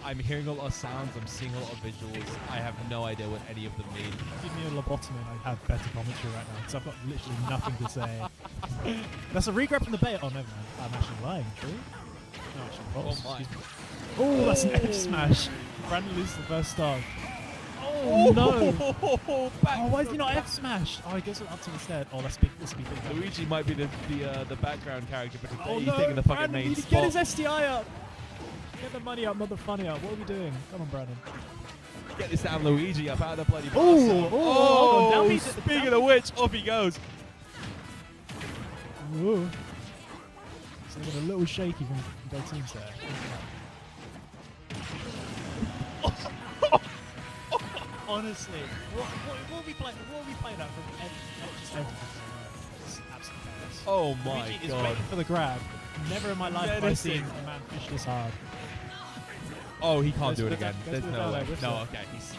I'm hearing a lot of sounds, I'm seeing a lot of visuals. I have no idea what any of them mean. Give me a lobotomy and I have better commentary right now because I've got literally nothing to say. That's a regrab from the bait. Oh, never mind. I'm actually lying. True? No, actually false. Oh my. Oh, that's an F smash. Brandon loses the first stock. Oh, no. Oh, why is he not F smashed? Oh, he goes up to instead. Oh, that's big. This would be big. Luigi might be the background character, but today Oh, he's no. taking the fucking Brandon, main you need to spot. get his STI up. Get the money up, not the funny up. What are we doing? Come on, Brandon. Get this damn Luigi up out of the bloody Oh, box. hold on. Now we- Speaking now of which, off he goes. Ooh. So a little shaky from both teams there. Honestly, what are we playing? What are we playing at from just everything? It's absolute chaos. Oh my Luigi is god. waiting for the grab. Never in my life have I Menacing. seen a man fish this hard. Oh, he can't Goes do for it the again. down- goes There's for the no down way. low, whiffs No, it. okay. He's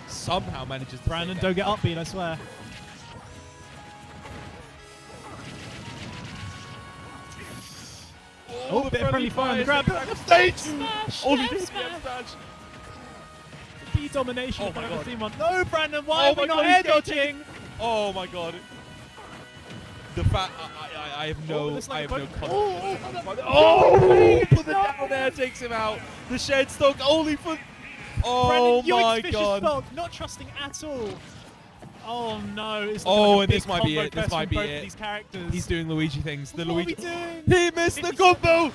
somehow manages to Brandon, stay don't get upbeat, I swear. Oh, a bit of friendly fire on the grab. Stage! Smash! All he F did was smash! get smash. B domination Oh if my I've ever God. seen one. No, Brandon, why Oh are we my not God, air he's gonna dodging? Oh my god. The fact I have Oh, no looks like I have a no bug- confidence. Oh, put the down air takes him out. The shed stock only for. Oh Brandon, my Yoink's god. Stock, not trusting at all. Oh no! It's Oh, like a and this big might be combo it, this fest might from be both it. of these characters. He's doing Luigi things. The What Luigi. are we doing? He missed the 50 combo.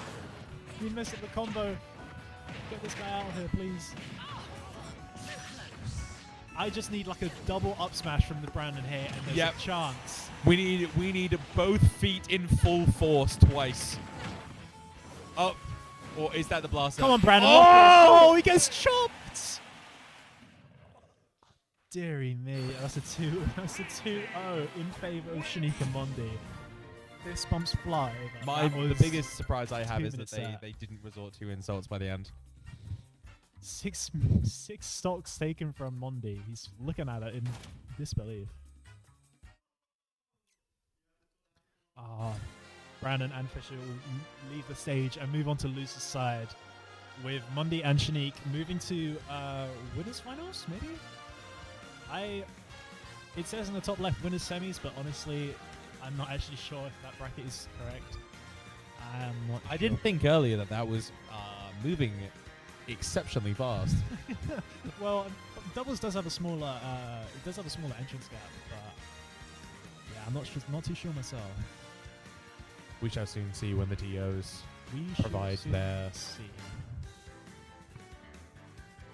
We messed up the combo. Get this guy out of here, please. I just need like a double up smash from the Brandon here, and there's Yep. a chance. We need both feet in full force twice. Up. Or is that the blaster? Come on, Brandon. Oh! Oh, he gets chopped. Deary me, that's a 2. That's a 2-0 in favor of Shanika Mondi. This bumps fly. The biggest surprise I have 2 is that minutes set. they didn't resort to insults by the end. Six stocks taken from Mondi. He's looking at it in disbelief. Brandon and Fisher will leave the stage and move on to loser's side, with Mondi and Shanique moving to winners finals. Maybe. It says in the top left winners semis, but honestly, I'm not actually sure if that bracket is correct. I am not. I didn't think earlier that was moving exceptionally fast. Well, doubles does have a smaller. It does have a smaller entrance gap, but yeah, I'm not too sure myself. We shall soon see when the TOs We shall provide soon their. see.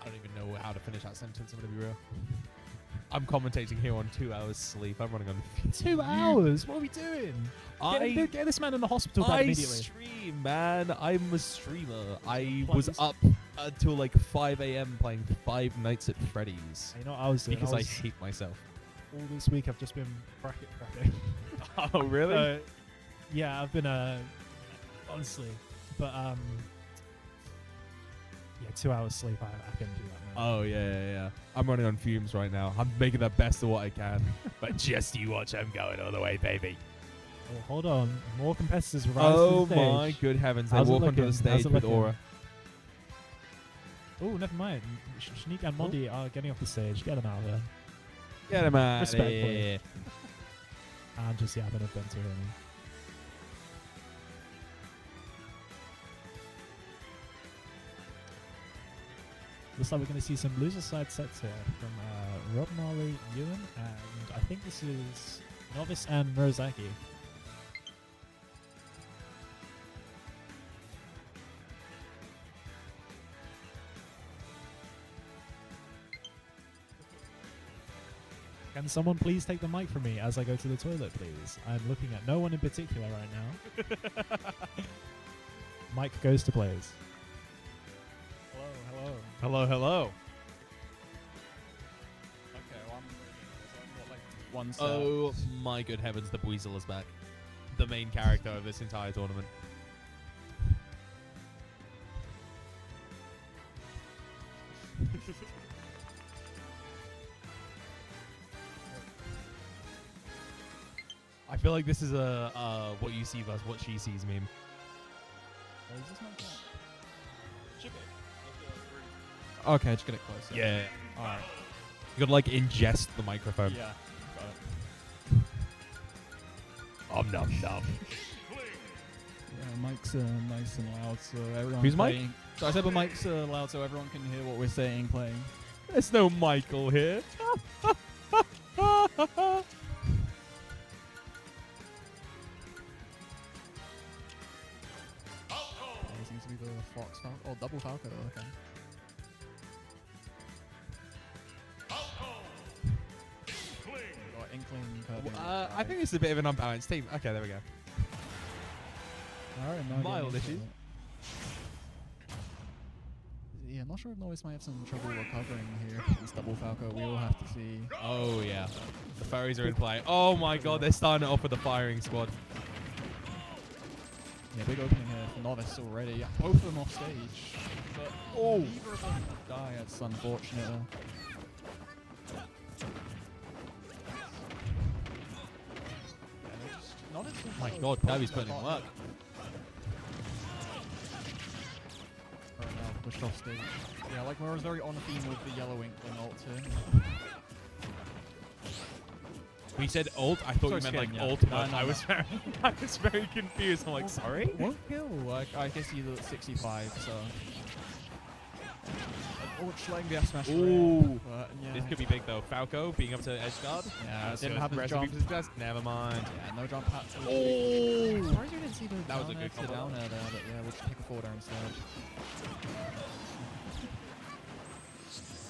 I don't even know how to finish that sentence. I'm gonna be real. I'm commentating here on 2 hours sleep. I'm running on 2 hours. What are we doing? Get this man in the hospital bed I immediately. stream, man. I'm a streamer. I Plug was this- up until like 5 a.m. playing 5 Nights at Freddy's You know what I was doing? because I hate myself. all this week I've just been bracket prepping. Oh, really? Yeah, I've been honestly, but yeah, 2 hours sleep. I can do that now. Oh, yeah. I'm running on fumes right now. I'm making the best of what I can. But just you watch, I'm going all the way, baby. Oh, hold on, more competitors rise Oh, to the stage. my good heavens. They How's it walk onto looking? the stage How's it with looking? aura. Oh, never mind. Shanique and Mondi are getting off the stage. Get them out of here. Get him out of Respectfully. here. I'm just yapping a bit too early. Looks like we're going to see some loser side sets here from Rob Marley, Ewan, and I think this is Novice and Murasaki. Can someone please take the mic from me as I go to the toilet, please? I'm looking at no one in particular right now. Mic goes to players. Hello, hello. Hello, hello. Okay, well, I'm got like one set. Oh my good heavens, the Weasel is back. The main character of this entire tournament. I feel like this is a what you see versus what she sees meme. Oh, is this not that? Should be. Okay, just get it closer. Yeah. Alright. You gotta like ingest the microphone. Yeah. Got it. Nom nom. Yeah, mics are nice and loud, so everyone. Who's mic? playing. So I said the mics are loud, so everyone can hear what we're saying playing. There's no Michael here. It seems to be the Fox Falco. Oh, double Falco. Okay. Got Inkling. Kirby, I think it's a bit of an unbalanced team. Okay, there we go. Alright, now mild getting into issues. it. Yeah, I'm not sure if Noise might have some trouble recovering here. This double Falco, we will have to see. Oh yeah, the furries are in play. Oh my god, they're starting it off with the firing squad. Yeah, big opening here for Novice already. Yeah, both of them off stage. But neither of them die, that's unfortunate. Yeah, they're just Novice are My so god, close Kirby's to the putting in bottom. work. Right now, pushed off stage. Yeah, like Mura's very on theme with the yellow Inkling ult here. We said ult. I thought you Sorry, meant like skin, yeah. ultimate. No, no, I no. was very, I was very confused. I'm like, sorry. Won't kill. I guess he's at 65, so. Ult slaying the S smash. Ooh. But, yeah. This could be big though. Falco being up to edge guard. Yeah, So didn't have his recipe jump. for success. Never mind. Yeah, no jump hat. Oh. I'm surprised you didn't see the That was a down air good to combo. down air there, but yeah, we'll just take a forward air instead.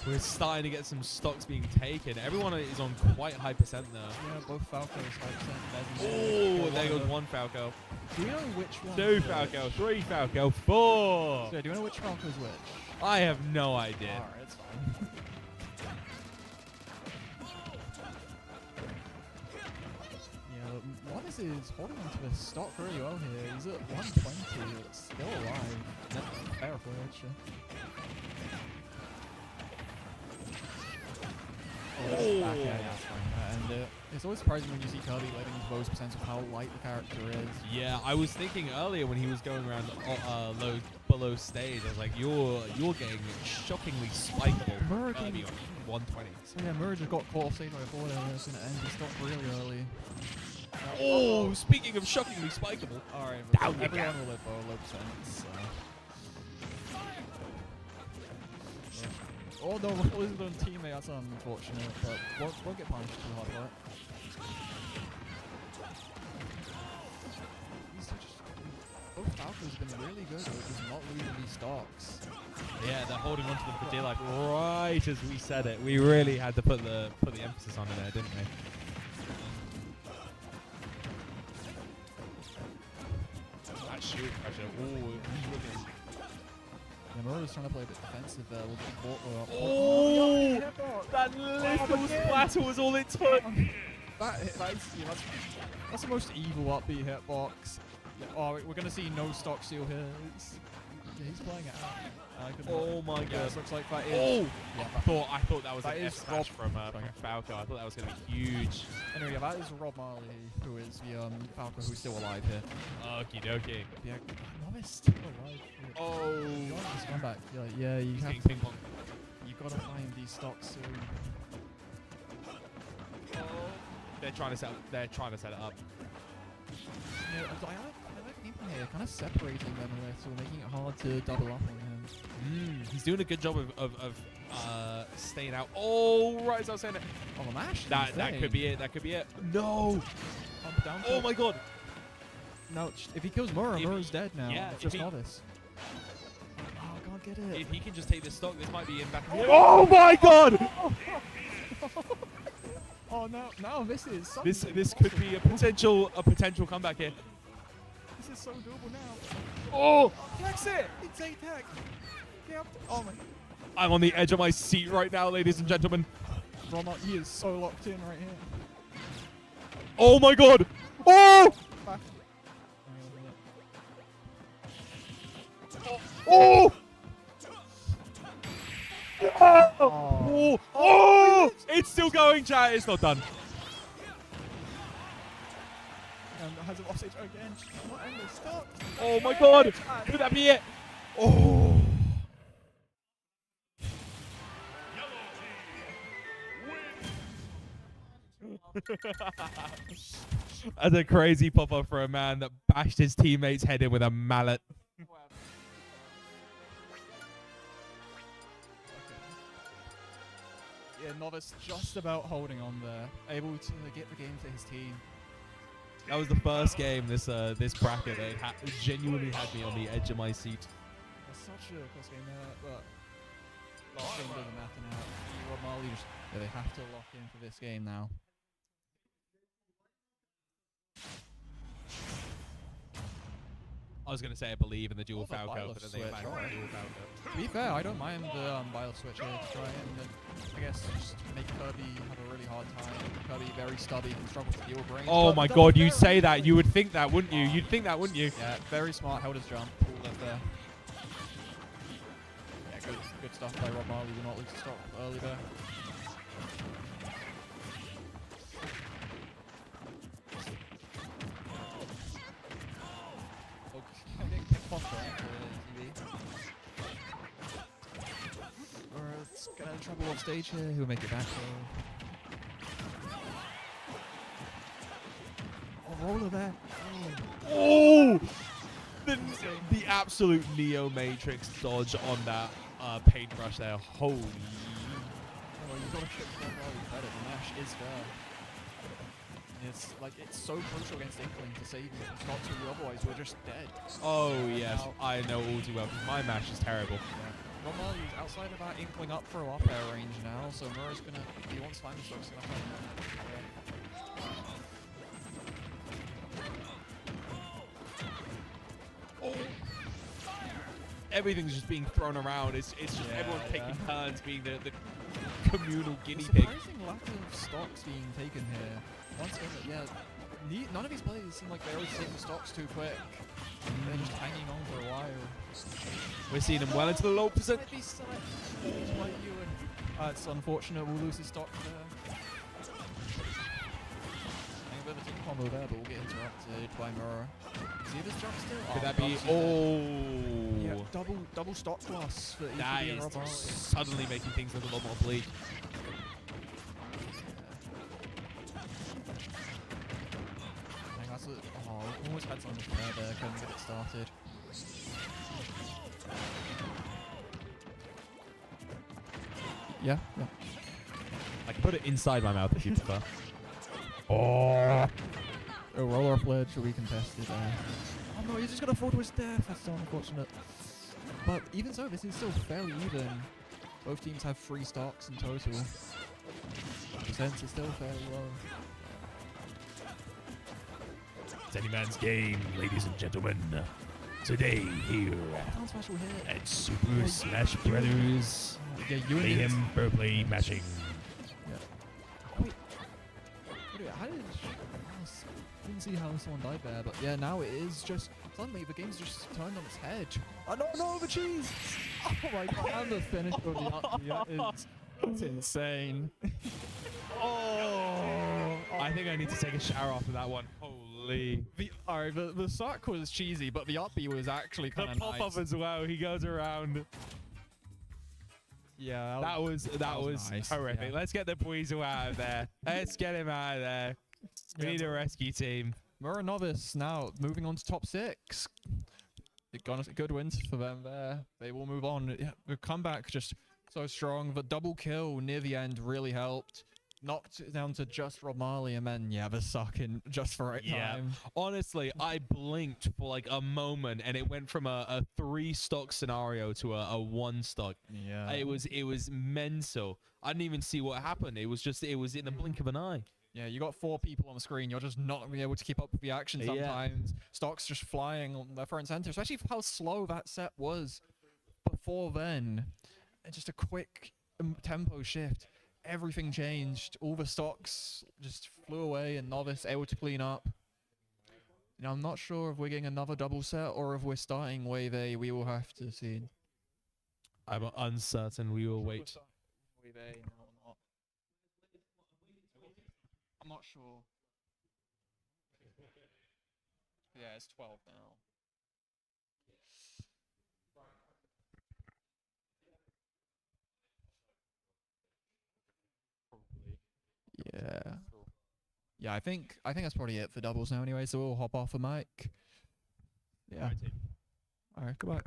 We're starting to get some stocks being taken. Everyone is on quite high percent now. Yeah, both Falcos 5%. Oh, there goes one Falco. Do you know which one? Two is Falco, which? three Falco, four. So, do you know which Falco's which? I have no idea. Alright, it's fine. Yeah, Wallace is holding on to his stock really well here. He's at 120, but still alive. That's fair for actually. Oh, back, yeah, that's fine. And it's always surprising when you see Kirby letting those percents of how light the character is. Yeah, I was thinking earlier when he was going around low below stage, I was like, you're getting shockingly spikeable. Mura Kirby can- on 120. So yeah, Mura just got caught off stage by a forward air. It's going to end his stock really early. Oh, speaking of shockingly spikeable. Alright, Down you everyone go. will live low percents. Oh no, Ruffle isn't on teammate, that's unfortunate, but won't get punished too hard for it. Both Falcons have been really good at just not losing these stocks. Yeah, they're holding on to them for dear life. Right as we said it, we really had to put the emphasis on it there, didn't we? That shoot pressure. Ooh, he's looking. Yeah, Mura's trying to play a bit defensive there with the bot. Oh, that little splatter was all it took. That's the most evil upbeat hitbox. Yeah, oh, we're going to see no stock steal here. Yeah, he's playing it out. Oh my Yeah, god. this looks like that is. Oh! Yeah, I thought that was that an is F smash from Sorry. Falco. I thought that was going to be huge. Anyway, yeah, that is Rob Marley, who is the Falco who's still alive here. Okie dokie. Yeah, Novice still alive. Oh. You want this comeback? Yeah, you He's have getting to, ping pong. you've got to find these stocks soon. They're trying to set it up. Yeah, I like Nathan here, kind of separating them a little, making it hard to double up on him. He's doing a good job of staying out. Oh, right as I was saying it. Oh, the mash. That could be it. That could be it. No. Up, down, Oh my god. No, if he kills Mura, If Mura's he- dead now. yeah, It's if just he- Novice. Oh, I can't get it. If he can just take this stock, this might be in back. Oh my god. Oh no! Now this is This something this could possible. be a potential comeback here. This is so doable now. Oh, That's it. It's a tag. Get up. Oh my. I'm on the edge of my seat right now, ladies and gentlemen. Roma, he is so locked in right here. Oh my god! Oh! Back. Oh! Oh. Oh! Oh! It's still going, chat. It's not done. And has an offstage again. What angle? Stop. Oh my god! Could that be it? Oh! That's a crazy pop-up for a man that bashed his teammate's head in with a mallet. Yeah, Novice just about holding on there, able to get the game for his team. That was the first game this bracket that genuinely had me on the edge of my seat. It's such a close game there, but last game doesn't matter now. Rob Marley just, they have to lock in for this game now. I was going to say I believe in the dual Oh, the Falco, Bile but then they switch, banned alright. the dual Falco. To be fair, I don't mind the Bile switch here to try and I guess just make Kirby have a really hard time. Kirby very stubby, can struggle to deal with range. Oh but my double god, you fair say range. that. You would think that, wouldn't you? You'd think that, wouldn't you? Yeah, very smart, held his jump, pull left there. Yeah, good stuff by Rob Marley, will not lose the stock early there. It's gonna have trouble on stage here. He'll make it back though. Oh, roller there. Oh! The absolute Neo Matrix dodge on that paintbrush there. Holy. Oh, you gotta ship Rob Marley credit. The mash is there. It's like it's so crucial against Inkling to save you from stocks with you, otherwise you're just dead. Oh, yes. I know all too well. My mash is terrible. Yeah. Rob Marley's outside of that Inkling up for a up air range now, so Mura's gonna, he wants time stocks enough. Oh. Everything's just being thrown around. It's just everyone's taking turns being the communal guinea pig. Surprising lack of stocks being taken here. Once again, yeah, none of these players seem like they're always taking stocks too quick. They're just hanging on for a while. We're seeing him well into the low percent. Might be select. Like you and it's unfortunate we'll lose his stock there. A bit of a team combo there, but we'll get interrupted by Mura. See if his jump still. Could that be? obviously Oh. there. Yeah, double stock loss for That ETB and is Rob Marley. suddenly making things look a lot more bleak. Almost had something there, couldn't get it started. Yeah. I can put it inside my mouth if you prefer. A roller off ledge will be contested there. Oh no, he's just gonna fall to his death. That's so unfortunate. But even so, this is still fairly even. Both teams have 3 stocks in total. Percents is still fairly low. It's any man's game, ladies and gentlemen. Today here Down special hit. at Super Smash Brothers, Yeah, you and Mayhem Fair Play matching. Wait, how did didn't see how someone died there, but yeah, now it is just suddenly the game's just turned on its head. Oh no, the cheese! Oh my god, and the finish of the up it's insane. I think I need to take a shower after that one. Holy. Alright, the suck was cheesy, but the up B was actually The kind of pop up nice. as well. He goes around. Yeah, That was nice, horrific. yeah. Let's get the Weasel out of there. Let's get him out of there. We Yeah, need a rescue team. Mura Novice now moving on to top 6. It got good wins for them there. They will move on. Yeah, the comeback just so strong. The double kill near the end really helped. knocked down to just Rob Marley, and then yeah, the suck in just for right Yeah. time. Honestly, I blinked for like a moment, and it went from a 3-stock scenario to a 1-stock. Yeah. It was mental. I didn't even see what happened. It was in the blink of an eye. Yeah, you got 4 people on the screen. You're just not gonna be able to keep up with the action Yeah. sometimes. Stocks just flying on left, right, and center, especially for how slow that set was before then. And just a quick tempo shift. Everything changed. All the stocks just flew away, and Novice able to clean up. Now, I'm not sure if we're getting another double set or if we're starting Wave A. We will have to see. I'm uncertain. We will wait. Wave A now or not. I'm not sure. Yeah, it's 12 now. Yeah. Yeah, I think that's probably it for doubles now anyway, so we'll hop off the mic. Yeah. Alright, goodbye.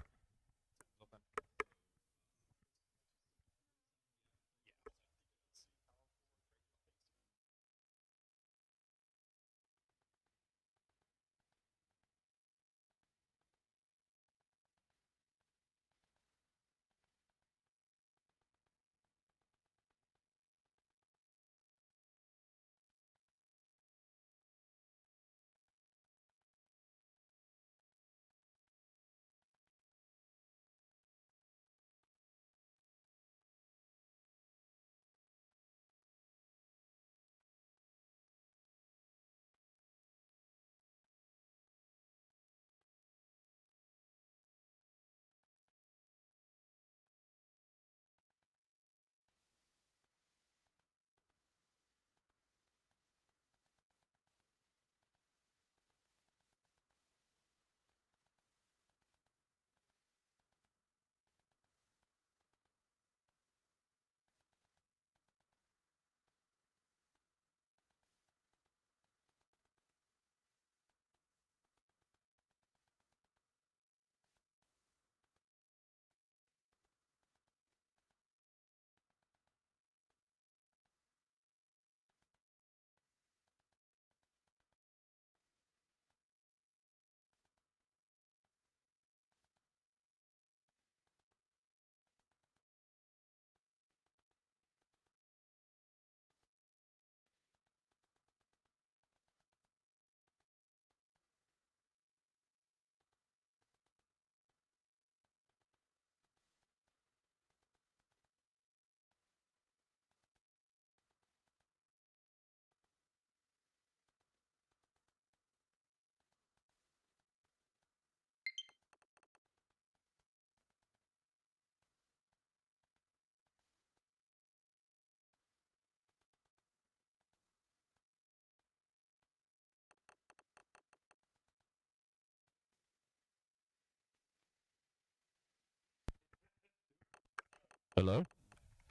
Hello?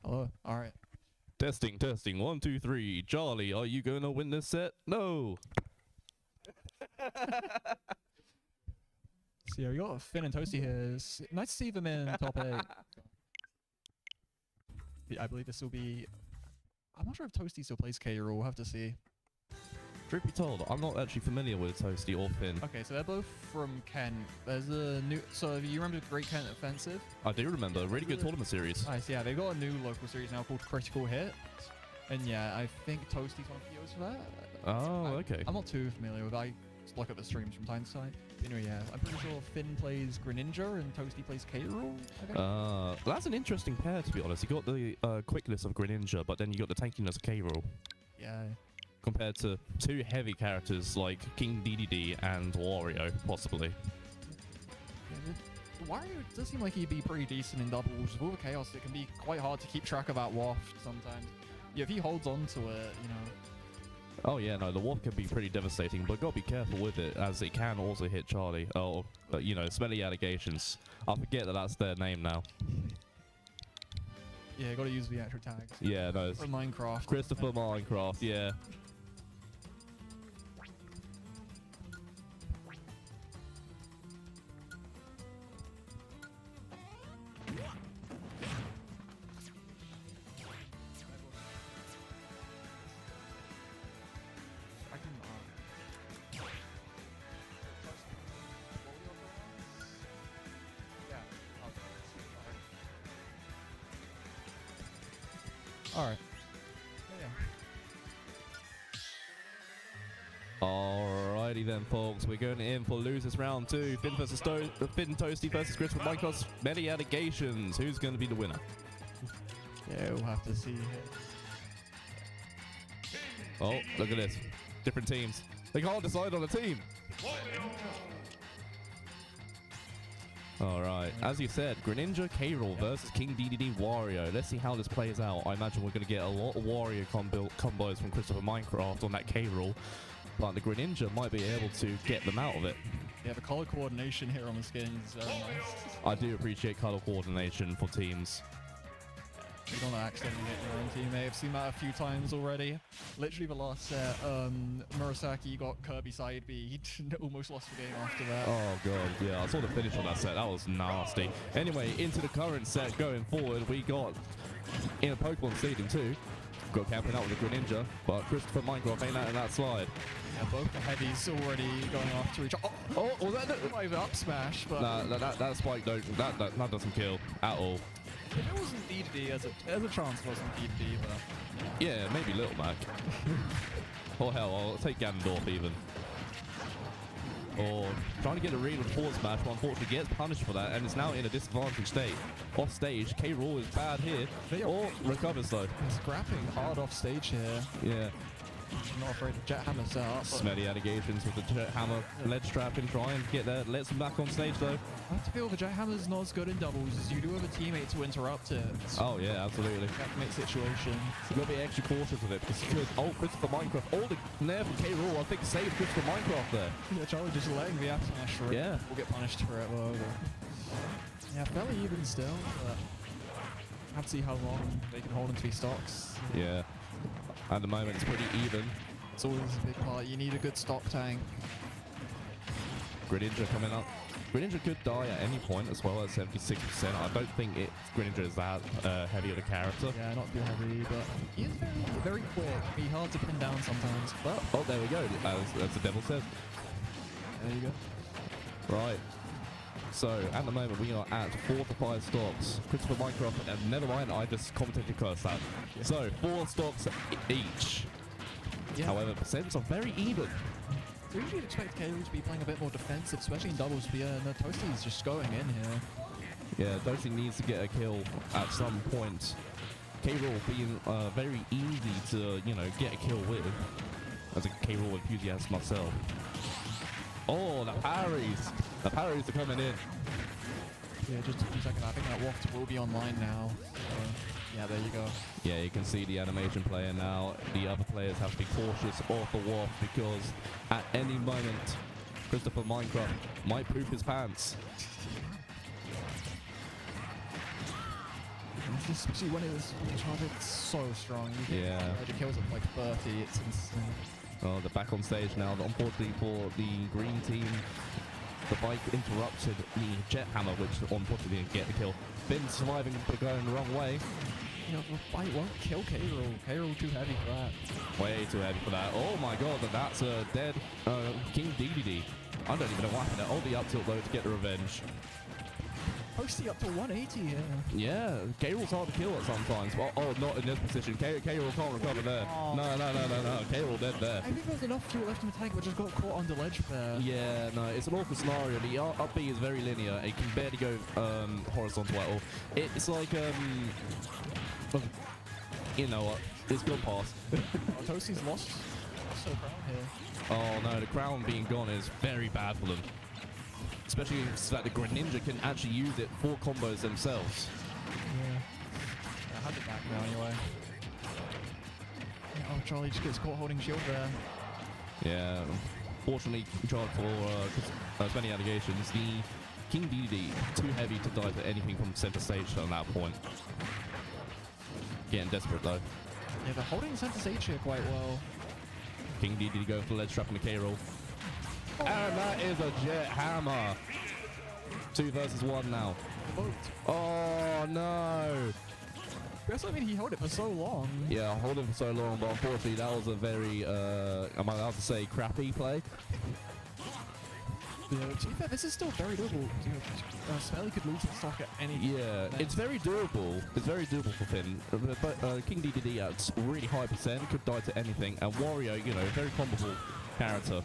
Hello. Alright. Testing, testing. 1, 2, 3. Charlie, are you going to win this set? No. So yeah, we got Finn and Toasty here. It's nice to see them in top 8. I believe this will be... I'm not sure if Toasty still plays K. We'll have to see. Truth be told, I'm not actually familiar with Toasty or Finn. Okay, so they're both from Kent. There's a new... So if you remember the Great Kent Offensive? I do remember. Really good tournament series. Nice, yeah. They've got a new local series now called Critical Hit. And yeah, I think Toasty's one of the POs for that. Oh, okay. I'm not too familiar with it. I just look at the streams from time to time. But anyway, yeah, I'm pretty sure Finn plays Greninja and Toasty plays K-Rool, I think. That's an interesting pair, to be honest. You got the quickness of Greninja, but then you got the tankiness of K-Rool. Yeah. Compared to 2 heavy characters like King DDD and Wario, possibly. Yeah, Wario does seem like he'd be pretty decent in doubles. With all the chaos, it can be quite hard to keep track of that waft sometimes. Yeah, if he holds on to it, you know. Oh yeah, no, the warp can be pretty devastating, but gotta be careful with it, as it can also hit Charlie. Oh, you know, smelly allegations. I forget that that's their name now. Yeah, gotta use the actual tags. Yeah, no. From Minecraft. Christopher Minecraft, yeah. All right. Yeah. Alrighty then, folks. We're going in for losers round 2. Finn versus Finn Toasty versus Chris with Minecraft's many allegations. Who's going to be the winner? Yeah, we'll have to see here. Oh, look at this. Different teams. They can't decide on a team. Alright, as you said, Greninja K-Roll versus King DDD Wario. Let's see how this plays out. I imagine we're going to get a lot of Wario combos from Christopher Minecraft on that K-Roll, but the Greninja might be able to get them out of it. Yeah, the color coordination here on this game is very nice. I do appreciate color coordination for teams. You don't accidentally hit your own teammate. I've seen that a few times already. Literally the last set, Murasaki got Kirby side B. He almost lost the game after that. Oh god, yeah, I saw the finish on that set. That was nasty. Anyway, into the current set going forward, we got in a Pokemon Stadium 2. Got camping out with the Greninja, but Christopher Minecraft ain't out in that slide. Yeah, both the heavies already going after each other. Oh, was that the... Might have up smash, but Nah, that spike that doesn't kill at all. if it wasn't DDD, as a chance it wasn't DDD, but Yeah, maybe Little Mac. Or hell, I'll take Ganondorf even. Or trying to get a read with forward smash, but unfortunately gets punished for that and is now in a disadvantaged state. Off stage, K-Rool is bad here. Or recovers though. scrapping hard off stage here. Yeah. Not afraid to jet hammer set up. Smelly allegations with the jet hammer ledge trap and try and get there. Lets him back on stage though. I have to feel the jet hammer's not as good in doubles as you do have a teammate to interrupt it. Oh yeah, absolutely. Checkmate situation. So you've got to be extra cautious with it because Christopher Minecraft, all the nair from K-Rool, I think saved Christopher Minecraft there. Yeah, Charlie just letting the up smash for it. Yeah. We'll get punished for it though. Yeah, fairly even still, but I have to see how long they can hold into these stocks. Yeah. At the moment, it's pretty even. It's always a big part. You need a good stock tank. Greninja coming up. Greninja could die at any point as well at 76%. I don't think Greninja is that heavy of a character. Yeah, not too heavy, but he is very, very quick. Be hard to pin down sometimes. But Oh, there we go, as the devil says. there you go. Right. So, at the moment, we are at 4 to 5 stocks. Christopher Minecraft, and never mind, I just commented curse that. So, 4 stocks each. Yeah. However, percents are very even. So usually you'd expect Kaylor to be playing a bit more defensive, especially in doubles, but yeah, no, Toasty's just going in here. Yeah, Doty needs to get a kill at some point. K-Roll being very easy to, get a kill with. As a K-Roll enthusiast myself. Oh, the parries! The parries are coming in. Yeah, just a second. I think that waft will be online now. So, yeah, there you go. Yeah, you can see the animation player now. The other players have to be cautious of the waft because at any moment, Christopher Minecraft might poop his pants. Especially when it was charged, it's so strong. Yeah. Magic kills at like 30, it's insane. Oh, they're back on stage now. Unfortunately for the green team, the bike interrupted the jet hammer, which unfortunately didn't get the kill. Finn surviving but going the wrong way. You know, the fight won't kill K-Roll. K-Roll too heavy for that. Way too heavy for that. Oh my god, that's a dead King DDD. I don't even know what happened there. Oh, the up tilt though to get the revenge. Toasty up to 180 here. Yeah, K-Roll's hard to kill at sometimes. Oh, not in this position. K-Roll can't recover there. Oh. No. K-Roll dead there. I think there's enough fuel left in the tank, but just got caught on the ledge there. Yeah, no, it's an awful scenario. The up B is very linear. It can barely go horizontal at all. It's like, you know what? It's gone past. Oh, Toasty's lost the crown here. Oh no, the crown being gone is very bad for them. Especially so that the Greninja can actually use it for combos themselves. Yeah. I had it back now anyway. Oh, Charlie just gets caught holding shield there. Yeah, fortunately, charged for as many allegations, the King DD too heavy to die to anything from center stage at that point. Getting desperate though. Yeah, they're holding center stage here quite well. King DD go for the ledge trap and the K-Roll. Oh, and that is a jet hammer. 2 versus 1 now. Boat. Oh no. That's what I mean, he held it for so long. Yeah, hold him for so long, but unfortunately that was a very, am I allowed to say crappy play? You know, to be fair, this is still very doable. You know, Smelly could lose the stock at any Yeah, it's very doable. It's very doable for Finn. But King DDD at really high percent could die to anything, and Wario, you know, very comparable character.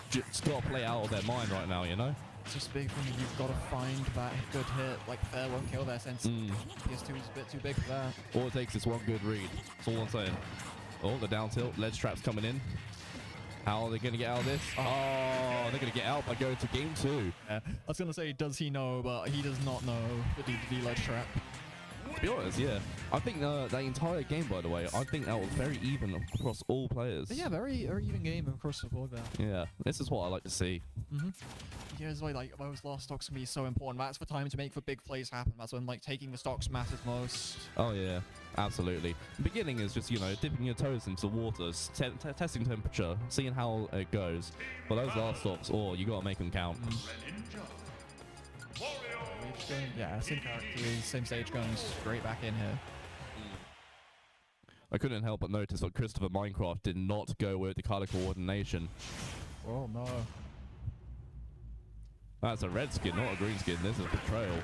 Just gotta play out of their mind right now, you know. It's just big thing. You've got to find that good hit. Like Fair won't kill there since PS2 is a bit too big for that. All it takes is one good read. That's all I'm saying. Oh, the down tilt, ledge trap's coming in. How are they going to get out of this? Oh, they're going to get out by going to game 2. Yeah. I was gonna say, does he know? But he does not know the DDD ledge trap. To be honest, yeah. I think that entire game, by the way, I think that was very even across all players. But yeah, very even game across the board there. Yeah, this is what I like to see. Yeah, it's why like those last stocks can be so important. That's the time to make the big plays happen. That's when like taking the stocks matters most. Oh yeah, absolutely. The beginning is just, you know, dipping your toes into the waters, testing temperature, seeing how it goes. But those last stocks, oh, you gotta make them count. Yeah, same characters, same stage going straight back in here. I couldn't help but notice that Christopher Minecraft did not go with the color coordination. Oh no. That's a red skin, not a green skin. This is a betrayal.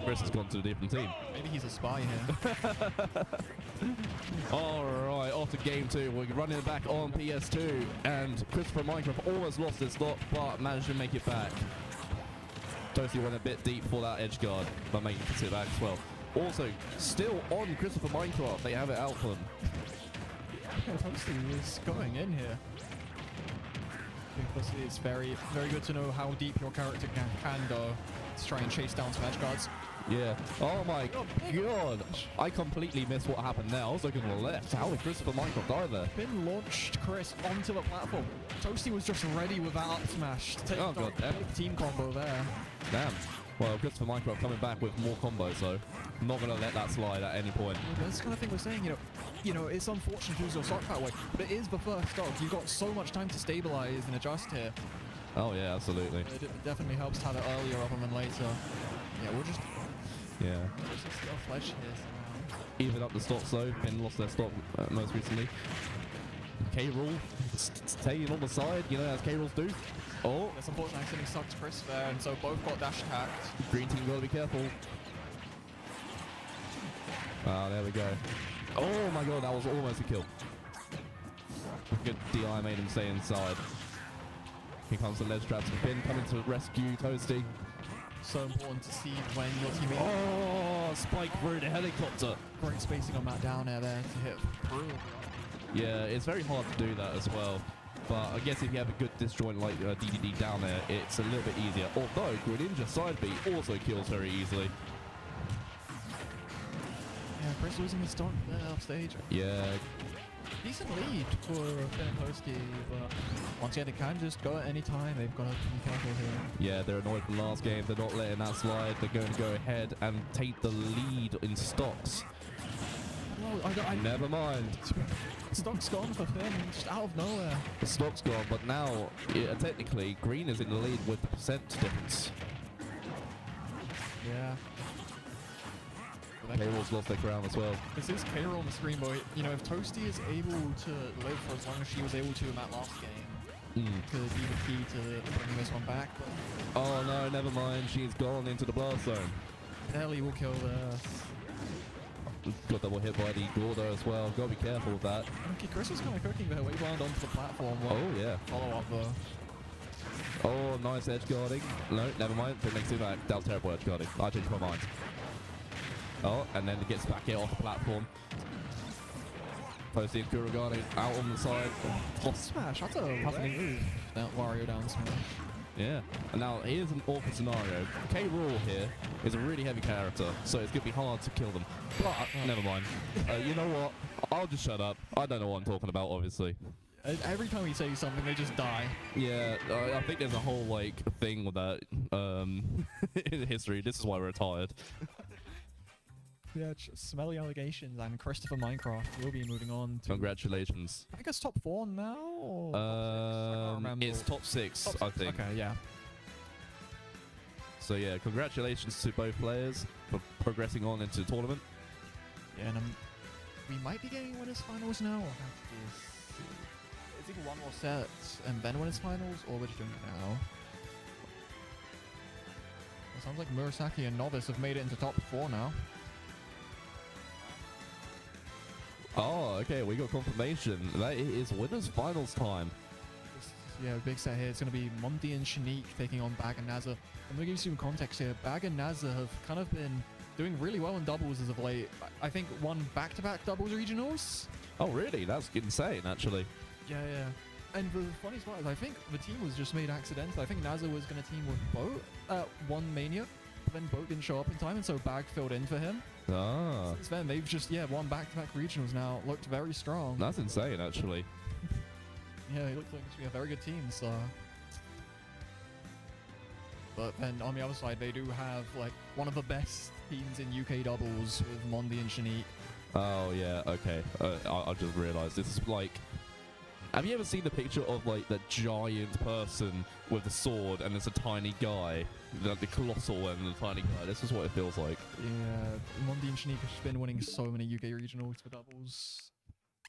Chris has gone to a different team. Maybe he's a spy here. Alright, off to game 2. We're running it back on PS2. And Christopher Minecraft almost lost his slot, but managed to make it back. Toasty went a bit deep for that edge guard, but making it sit back as well. Also, still on Christopher Minecraft, they have it out for them. Yeah, Toasty is going in here. Because it's very good to know how deep your character can go to try and chase down some edge guards. Yeah. Oh my god. I completely missed what happened there. I was looking to the left. How did Christopher Minecraft die there? Finn launched Chris onto the platform. Toasty was just ready with that up smash to take the team combo there. Damn. Well, Christopher Minecraft coming back with more combos, so I'm not going to let that slide at any point. Yeah, that's the kind of thing we're saying, you know, it's unfortunate to lose your stock that way, but it is the first stock. You've got so much time to stabilize and adjust here. Oh yeah, absolutely. It definitely helps to have it earlier rather than later. Yeah, we'll just... Yeah. Let's just go fledge here somehow. Even up the stocks though. Finn lost their stock most recently. K-Rool staying on the side, you know, as K-Rools do. Oh, that's unfortunate accidentally sucked Chris there, and so both got dash attacked. Green team gotta be careful. Ah, there we go. Oh my god, that was almost a kill. Good DI made him stay inside. Here comes the ledge traps and Finn coming to rescue Toasty. So important to see when your teammate... Oh, spike through the helicopter. Great spacing on that down air there to hit through. Yeah, it's very hard to do that as well. But I guess if you have a good disjoint like DDD down there, it's a little bit easier. Although Greninja side B also kills very easily. Yeah, Chris losing his stock there off stage. Yeah. Decent lead for Finn and Toasty, but once again, it can just go at any time. They've got to be careful here. Yeah, they're annoyed from last game. They're not letting that slide. They're going to go ahead and take the lead in stocks. No, Never mind. Stock's gone for Finn, just out of nowhere. The stock's gone, but now, technically, Green is in the lead with the percent difference. Yeah. K-Rool's lost their crown as well. This is K-Rool on the screen, but you know, if Toasty is able to live for as long as she was able to in that last game, could be the key to bringing this one back. But oh no, never mind. She's gone into the blast zone. Ellie will kill this. Got double hit by the Gordo as well. Gotta be careful with that. Okay, Chris was kind of cooking there. Wave round onto the platform. Oh yeah. Follow up though. Oh, nice edge guarding. No, never mind. It makes it back. That was terrible edge guarding. I changed my mind. Oh, and then it gets back here off the platform. Toasty and Kurogane out on the side. Oh, smash. That's a happening move. That Wario down smash. Yeah. And now here's an awkward scenario. K-Rool here is a really heavy character, so it's going to be hard to kill them. But, never mind. You know what? I'll just shut up. I don't know what I'm talking about, obviously. Every time we say something, they just die. Yeah, I think there's a whole, like, thing with that in history. This is why we're retired. Yeah, smelly allegations, and Christopher Minecraft will be moving on to... Congratulations. I guess top 4 now? Or top 6? It's top 6, I think. Okay, yeah. So yeah, congratulations to both players for progressing on into the tournament. Yeah, and we might be getting winners finals now. We'll have to see. It's either one more set and then winners finals, or we're just doing it now. Sounds like Murasaki and Novice have made it into top 4 now. Oh, okay, we got confirmation that it is winners finals time. Yeah, big set here. It's going to be Mondi and Shanique taking on Bag and Nazza. I'm going to give you some context here. Bag and Nazza have kind of been doing really well in doubles as of late. I think won back-to-back doubles regionals. Oh, really? That's insane, actually. Yeah. And the funniest part is I think the team was just made accidental. I think Nazza was going to team with Boat at one Mania, but then Boat didn't show up in time, and so Bag filled in for him. Ah. Since then, they've just, won back-to-back regionals now. Looked very strong. That's insane, actually. Yeah, it looks like it's going to be a very good team, so... But then on the other side, they do have, like, one of the best teams in UK doubles with Mondi and Shanique. Oh, yeah, okay. I just realized this is like... Have you ever seen the picture of, like, the giant person with the sword and there's a tiny guy? The colossal and the tiny guy. This is what it feels like. Yeah, Mondi and Shanique have been winning so many UK regionals for doubles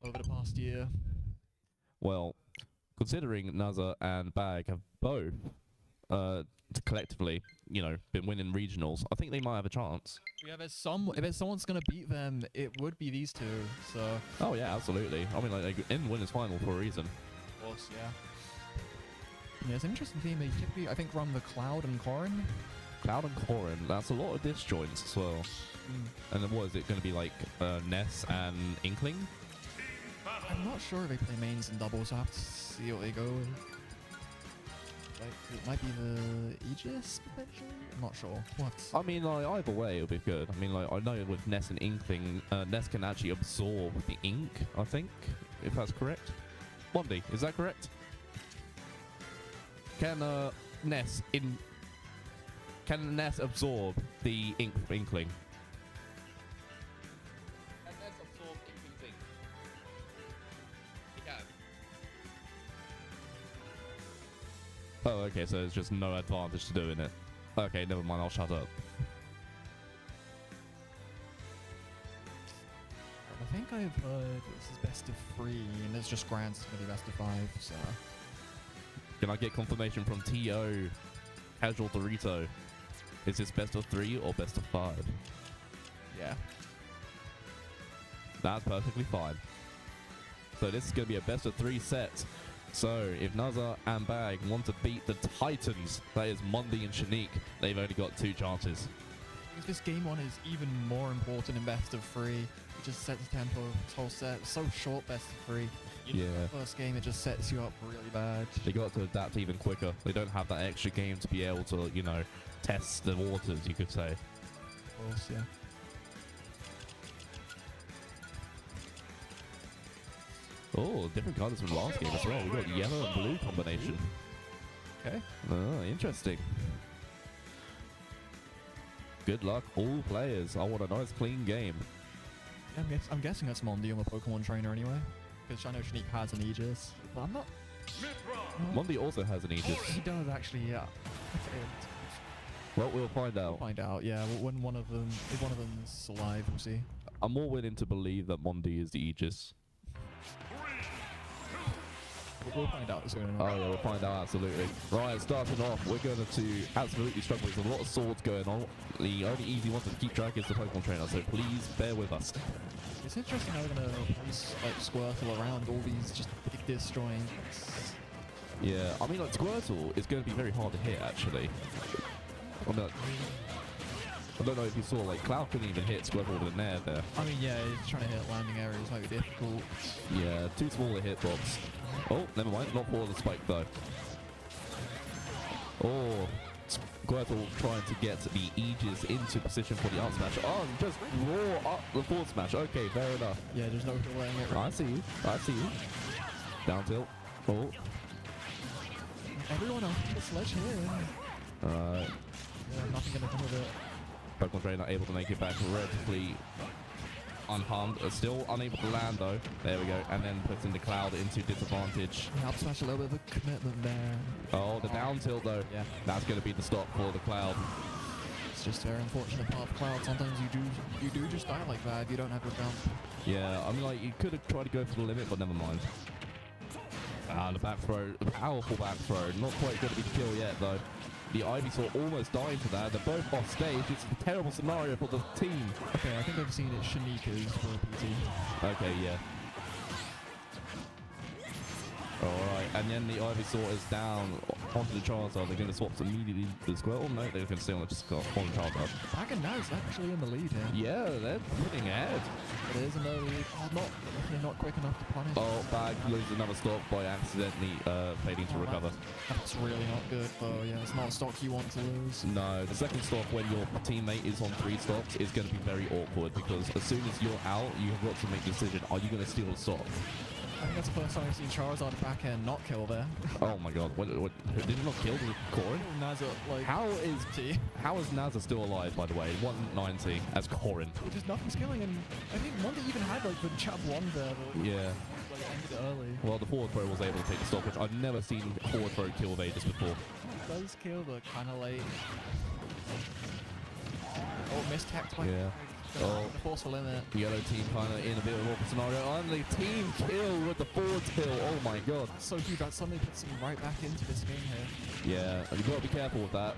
over the past year. Well, considering Nazza and Bag have both collectively, been winning regionals, I think they might have a chance. Yeah, if there's someone's gonna beat them, it would be these two. So. Oh yeah, absolutely. I mean, like, they're in winners final for a reason. Of course, yeah. Yeah, it's an interesting team. They typically, I think, run the Cloud and Corin. Cloud and Corin. That's a lot of disjoints as well. And then what is it going to be like? Ness and Inkling? I'm not sure if they play mains and doubles. I'll have to see what they go with. Like, it might be the Aegis, potentially? I'm not sure. We'll have to see. I mean, like, either way, it'll be good. I mean, like, I know with Ness and Inkling, Ness can actually absorb the ink, I think, if that's correct. Mondi, is that correct? Can Ness absorb the Inkling? Can Ness absorb Inkling's ink? He can. Oh, okay, so there's just no advantage to doing it. Okay, never mind, I'll shut up. I think I've heard this is best of 3, and it's just grants going to be best of 5, so... Can I get confirmation from T.O. Casual Dorito? Is this best of 3 or best of 5? Yeah. That's perfectly fine. So this is going to be a best of 3 set. So if Nazza and Bag want to beat the Titans, that is Mondi and Shanique, they've only got 2 chances. Because this game 1 is even more important in best of 3. It just sets the tempo, this whole set. It's so short, best of 3. Yeah. First game, it just sets you up really bad. They got to adapt even quicker. They don't have that extra game to be able to, test the waters, you could say. Of course, yeah. Oh, different colors from last game as well. We got yellow and blue combination. Okay. Oh, interesting. Good luck, all players. I want a nice, clean game. Yeah, I'm guessing that's Mondi. I'm a Pokemon trainer anyway. Because I know Shanique has an Aegis. But I'm not... Mondi also has an Aegis. He does actually, yeah. Well, we'll find out. We'll find out, yeah. If one of them's alive, we'll see. I'm more willing to believe that Mondi is the Aegis. We'll find out soon. Oh yeah, we'll find out, absolutely. Right, starting off, we're going to absolutely struggle. There's a lot of swords going on. The only easy one to keep track is the Pokemon trainer, so please bear with us. It's interesting how they're going to place like Squirtle around all these just big disjoints. Yeah, I mean, like, Squirtle is going to be very hard to hit, actually. I don't know if you saw, like, Cloud couldn't even hit Squirtle with a nair there. I mean, yeah, trying to hit landing areas might be difficult. Yeah, too small a hitbox. Oh, never mind, not for the spike, though. Oh, Squirtle trying to get the Aegis into position for the up smash. Oh, just roar up the forward smash. Okay, fair enough. Yeah, there's no delaying it. I see you. I see you. Down tilt. Oh. Everyone on the sledge here. Alright. Yeah, nothing gonna come with it. Pokemon trainer able to make it back relatively unharmed. Still unable to land though. There we go. And then puts in the Cloud into disadvantage. Yeah, up smash a little bit of a commitment there. Oh, the down tilt though. Yeah. That's going to be the stop for the Cloud. It's just a very unfortunate part of Cloud. Sometimes you do just die like that if you don't have your jump. Yeah, I mean, like, you could have tried to go for the limit, but never mind. Ah, the back throw, the powerful back throw. Not quite going to be the kill yet though. The Ivysaur almost dying to that. They're both off stage. It's a terrible scenario for the team. Okay, I think I've seen it Shanika's for a PT. Okay, yeah. Alright, and then the Ivysaur is down onto the Charizard. They're going to swap immediately to the Squirtle. No, they're going to stay on the Charizard. Back and Naz actually in the lead here. Yeah, they're putting ahead. It is another lead. Oh, not quick enough to punish. Oh, Bag loses another stock by accidentally failing to recover. That's really not good, though. Yeah, it's not a stock you want to lose. No, the second stock when your teammate is on 3 stocks is going to be very awkward because as soon as you're out, you've got to make a decision. Are you going to steal a stock? I think that's the first time I've seen Charizard back end not kill there. Oh my god, what did he not kill the Corrin? Naza, like, How is Naza still alive, by the way? 190 as Corrin. just nothing's killing, and I think Monday even had like the jab 1 there, but Yeah. like ended it early. Well, the forward throw was able to take the stock, which I've never seen forward throw kill Vegas before. Does kill, but kind of late. Oh, missed tech by Yeah. Oh. the forceful limit. Yellow team kind of in a bit of an awkward scenario. And the team kill with the forward kill. Oh my god. So huge, that suddenly puts him right back into this game here. Yeah, you've got to be careful with that.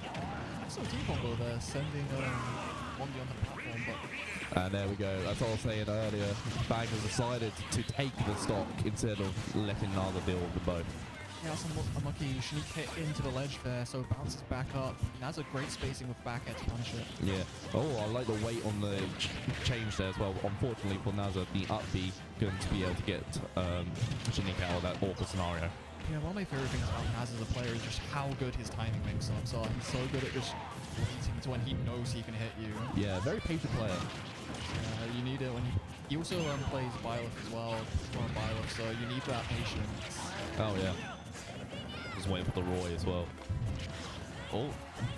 So team combo there, sending Monday on the platform, but And there we go. That's what I was saying earlier. Bag has decided to take the stock instead of letting Naza deal with them both. yeah, some unlucky Shanique hit into the ledge there, so bounces back up. That's a great spacing with back air to punish it. Yeah. Oh, I like the weight on the change there as well. Unfortunately for Naza, the up B going to be able to get Shanique out of that awkward scenario. Yeah, one of my favorite things about Naz as a player is just how good his timing mix-ups are. He's so good at just waiting to when he knows he can hit you. Yeah, very patient player. You need it when he also plays Byleth as well, on Byleth, so you need that patience. Oh, yeah. Just waiting for the Roy as well. Oh,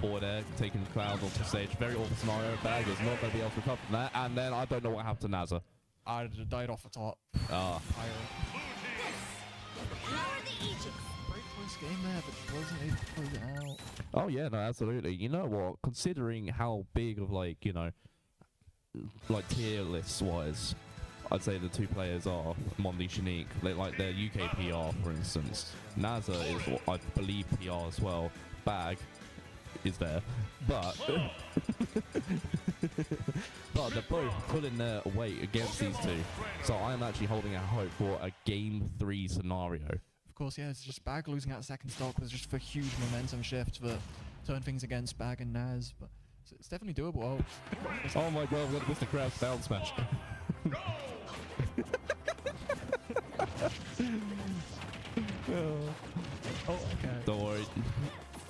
forward air, taking Cloud onto stage. Very awkward scenario. Bag is not going to be able to recover from that. And then I don't know what happened to Naza. I died off the top. Ah. Great first game there, but wasn't able to close it out. Oh, yeah, no, absolutely. You know what? Considering how big of, like, you know, like tier lists wise, I'd say the 2 players are Mondi, Shanique, like their UK PR, for instance. Naza is, I believe, PR as well. Bag is there, but but they're both pulling their weight against these 2. So I am actually holding out hope for a Game 3 scenario. Of course, yeah, it's just Bag losing out the second stock was just for huge momentum shift that turned things against Bag and Naz, but it's definitely doable. Oh my god, I'm gonna miss the crowd's down smash. Oh, okay. Don't worry.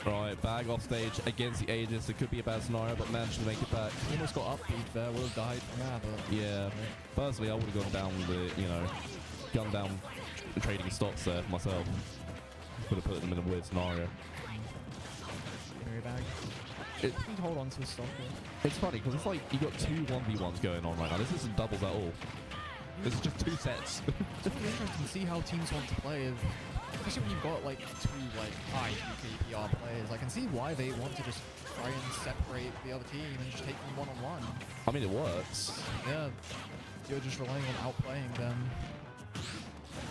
Right, Bag off stage against the Aegis. It could be a bad scenario, but managed to make it back. Almost got upbeat there, would have died from that, but Yeah. Personally, I would have gone down with the, you know, gone down trading stocks there for myself. Would have put them in a weird scenario. very Bag. It, You can hold on to the stock here. it's funny because it's like you got 2 1v1s going on right now. This isn't doubles at all. This is just 2 sets. It's really interesting to see how teams want to play. Especially when you've got like 2 like high UK PR players. I can see why they want to just try and separate the other team and just take them one-on-one. I mean, it works. Yeah, you're just relying on outplaying them.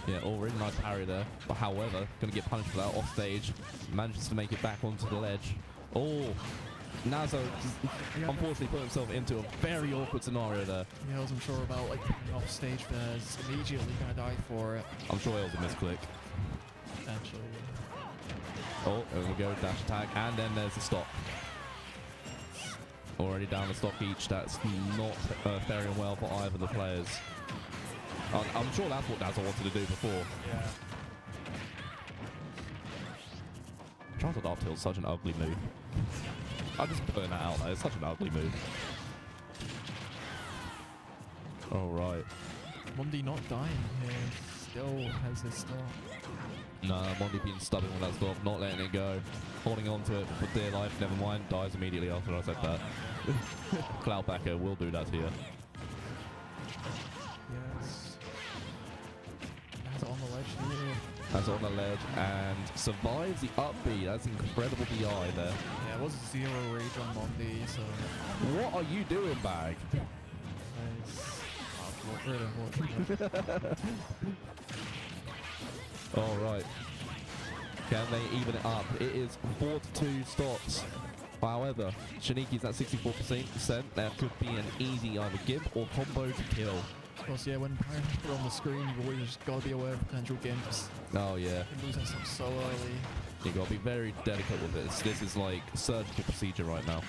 Yeah, already nice parry there. But however, gonna get punished for that off stage. Manages to make it back onto the ledge. Oh, Naza unfortunately put himself into a very awkward scenario there. Yeah, I wasn't sure about like picking off stage there. Is immediately gonna die for it. I'm sure it was a misclick. Potentially. Oh, there we go, dash attack, and then there's the stop. Already down the stock each. That's not faring well for either of the players. I'm sure that's what Naza wanted to do before. Yeah. Charizard up tilt is such an ugly move. I'm just putting that out there. It's such an ugly move. Alright. Mundi not dying here. Still has his stop. Nah, Mondi being stubborn with that stop, not letting it go. Holding on to it for dear life, never mind. Dies immediately after I said that. Cloudbacker will do that to you. Yes. That's on the ledge here. That's on the ledge and survives the up B. That's incredible DI there. Yeah, it was 0 rage on Mundi, so What are you doing, Bag? nice. Really unfortunate. All right. Can they even it up? It is 4-2 stocks. However, Shiniki's at 64%. That could be an easy either gimp or combo to kill. Of course, yeah, when Pyre on the screen, you've always just got to be aware of potential gimps. Oh yeah. You're losing some so early. You gotta be very delicate with this. This is like surgical procedure right now.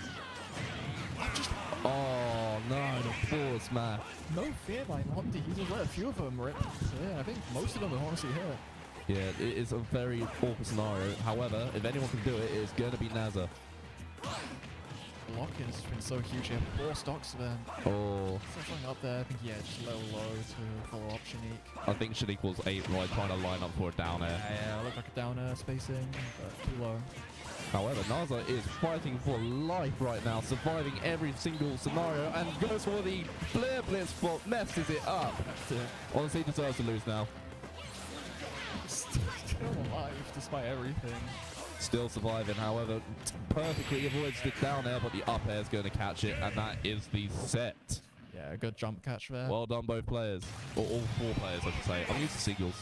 Oh no, the force man. No fear by Monty. He just let a few of them rip. So yeah, I think most of them are honestly hit. Yeah, it is a very awful scenario. However, if anyone can do it, it's gonna be Naza. Lock-in has been so huge here. 4 stocks then. Oh, Something up there. I think, yeah, just a little low to follow up Shanique. I think Shanique was right trying to line up for a down air. Yeah, looked like a down air spacing, but too low. However, Naza is fighting for life right now, surviving every single scenario, and goes for the Flare Blitz spot, messes it up. That's it. Honestly, deserves to lose now. Still alive despite everything. Still surviving, however, perfectly avoids the down air, but the up air is going to catch it, and that is the set. Yeah, good jump catch there. Well done, both players. Or all 4 players, I should say. I'm used to singles.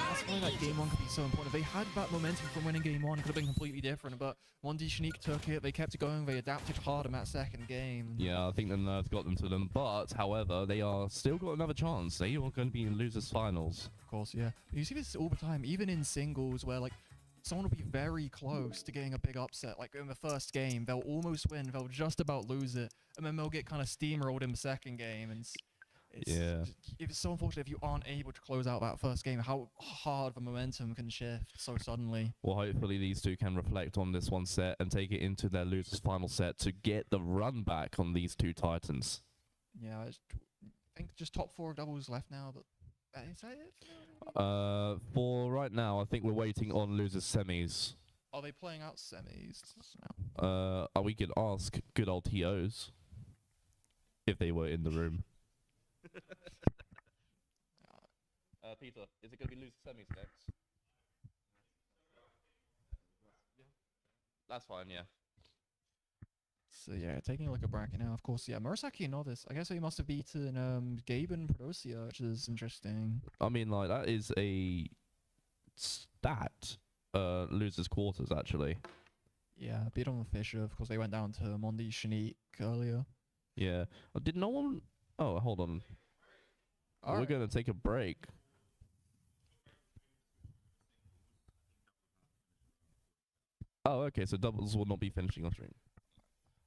That's why that game 1 could be so important. If they had that momentum from winning game 1, it could have been completely different. But 1D Shanique took it, they kept it going, they adapted hard in that second game. Yeah, I think the nerves got them to them. But, however, they are still got another chance. They are going to be in losers finals. Of course, yeah. You see this all the time, even in singles, where like someone will be very close to getting a big upset. Like in the first game, they'll almost win, they'll just about lose it, and then they'll get kind of steamrolled in the second game. And it's so unfortunate if you aren't able to close out that first game, how hard the momentum can shift so suddenly. Well, hopefully these two can reflect on this one set and take it into their losers final set to get the run back on these two titans. Yeah, I think just top 4 doubles left now, but is that it? For right now, I think we're waiting on losers semis. Are they playing out semis now? We could ask good old TOs if they were in the room. Peter, is it going to be loser semis next? That's fine, yeah. So yeah, taking a look at bracket now, of course, yeah, Murasaki and Novice. I guess he must have beaten Gabe and Prodosia, which is interesting. I mean, like, that is a stat, losers quarters, actually. Yeah, beat on Fisher, of course, they went down to Mondi Shanique earlier. Yeah. Did no one... Oh, hold on. We're Alright. going to take a break. Oh, okay, so doubles will not be finishing on stream.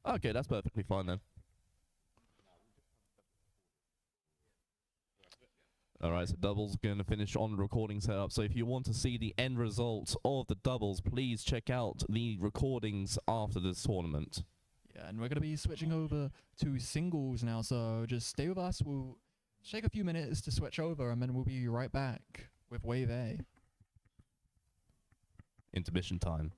Okay, that's perfectly fine then. Alright, so doubles going to finish on recording setup. So if you want to see the end result of the doubles, please check out the recordings after this tournament. Yeah, and we're going to be switching over to singles now, so just stay with us. We'll take a few minutes to switch over, and then we'll be right back with Wave A. Intermission time.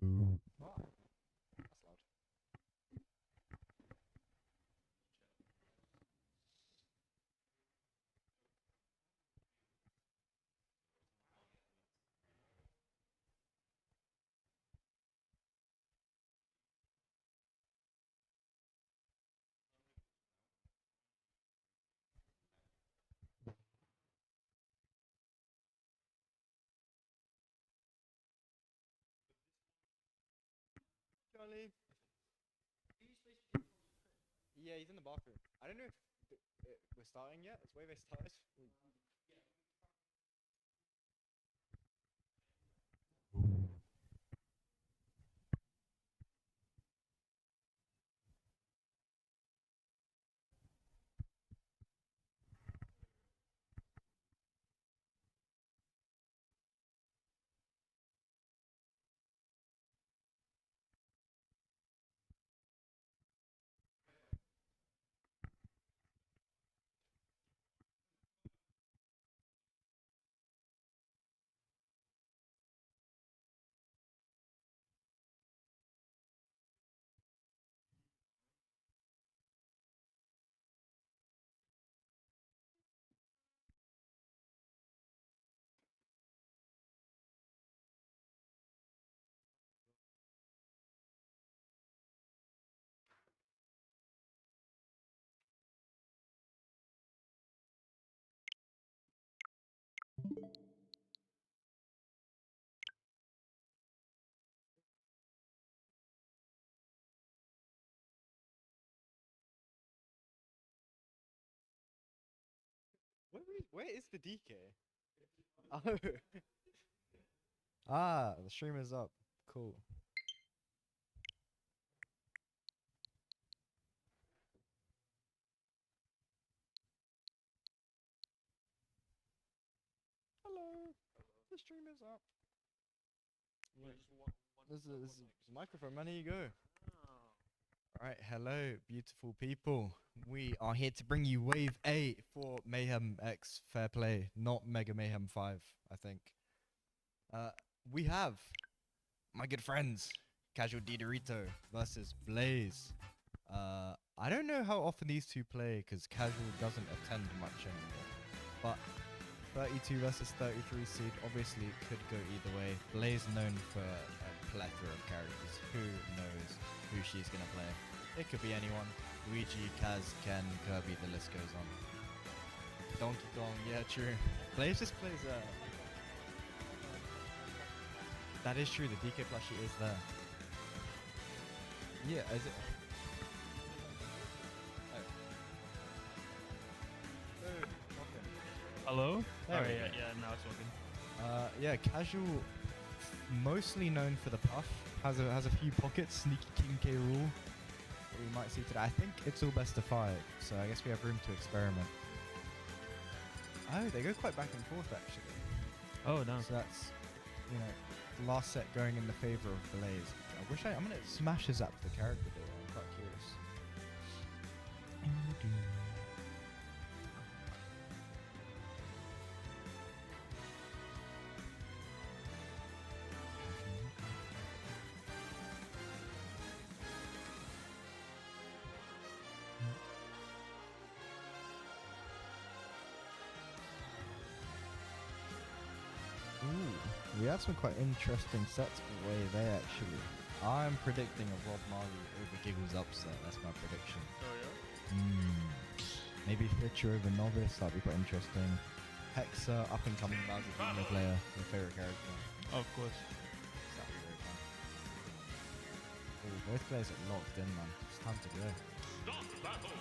Wow. That's loud. Can't leave. Yeah, he's in the bathroom. I don't know if we're starting yet. It's way started. Where is the DK? Oh. Ah, the stream is up. Cool. Hello. The stream is up. This is microphone, man. Here you go. Alright, hello, beautiful people. We are here to bring you Wave 8 for Mayhem X Fair Play, not Mega Mayhem 5, I think. We have my good friends, Casual Didorito versus Blaze. I don't know how often these two play, because Casual doesn't attend much anymore. But 32 versus 33 seed, obviously it could go either way. Blaze known for a plethora of characters. Who knows who she's going to play? It could be anyone. Luigi, Kaz, Ken, Kirby, the list goes on. Donkey Kong, yeah, true. Blaze just plays that is true, the DK plushie is there. Yeah, is it? Hello? There we Alright, go. yeah, now it's working. Yeah, Casual, mostly known for the puff, has a few pockets. Sneaky King K. Rool, we might see today. I think it's all best of 5, so I guess we have room to experiment. Oh, they go quite back and forth actually. Oh, no. So that's, you know, the last set going in the favor of Blaze. I'm gonna smash his up the character though. I'm quite curious. Ooh, we have some quite interesting sets away there actually. I'm predicting a Rob Marley over Giggles upset. That's my prediction. Oh yeah. Maybe Fitcher over Novice. That'd be quite interesting. Hexa, up and coming Bowser Jr. player, your favorite character. Oh, of course. That'd be very fun. Ooh, both players are locked in, man. It's time to go. Start battle.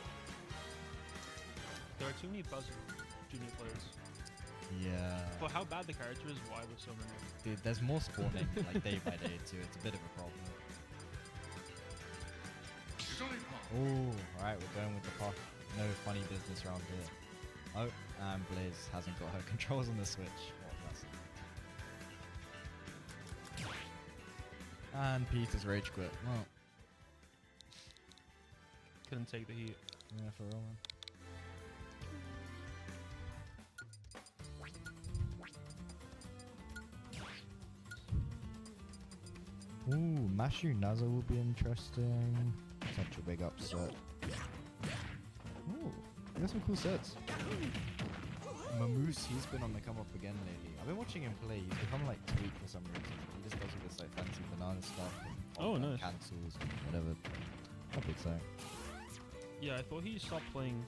There are too many Buzz Junior players. Yeah. For how bad the character is, why there's so many? Dude, there's more spawning like day by day too. It's a bit of a problem. Oh, alright, we're going with the puff. No funny business around here. Oh, and Blaze hasn't got her controls on the Switch. What a lesson. And Peter's rage quit. Well, Couldn't take the heat. yeah, for real, man. Ooh, Mashu Naza will be interesting. Such a big upset. Ooh, he got some cool sets. Mamoose, he's been on the come up again lately. I've been watching him play. He's become like tweak for some reason. He just does all this like fancy banana stuff. And Oh, nice. Cancels and whatever. Not big sight. Yeah, I thought he stopped playing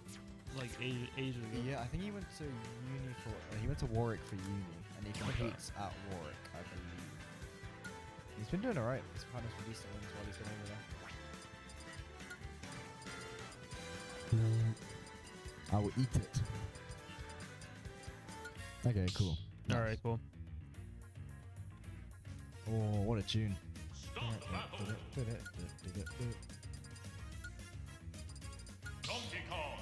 like ages ago. Yeah, I think he went to uni for. He went to Warwick for uni, and he competes at Warwick, I believe. He's been doing alright. He's kind of decent wins while he's been over there. I will eat it. Okay, cool. All right, cool. Oh, what a tune. Start the battle. Donkey Kong.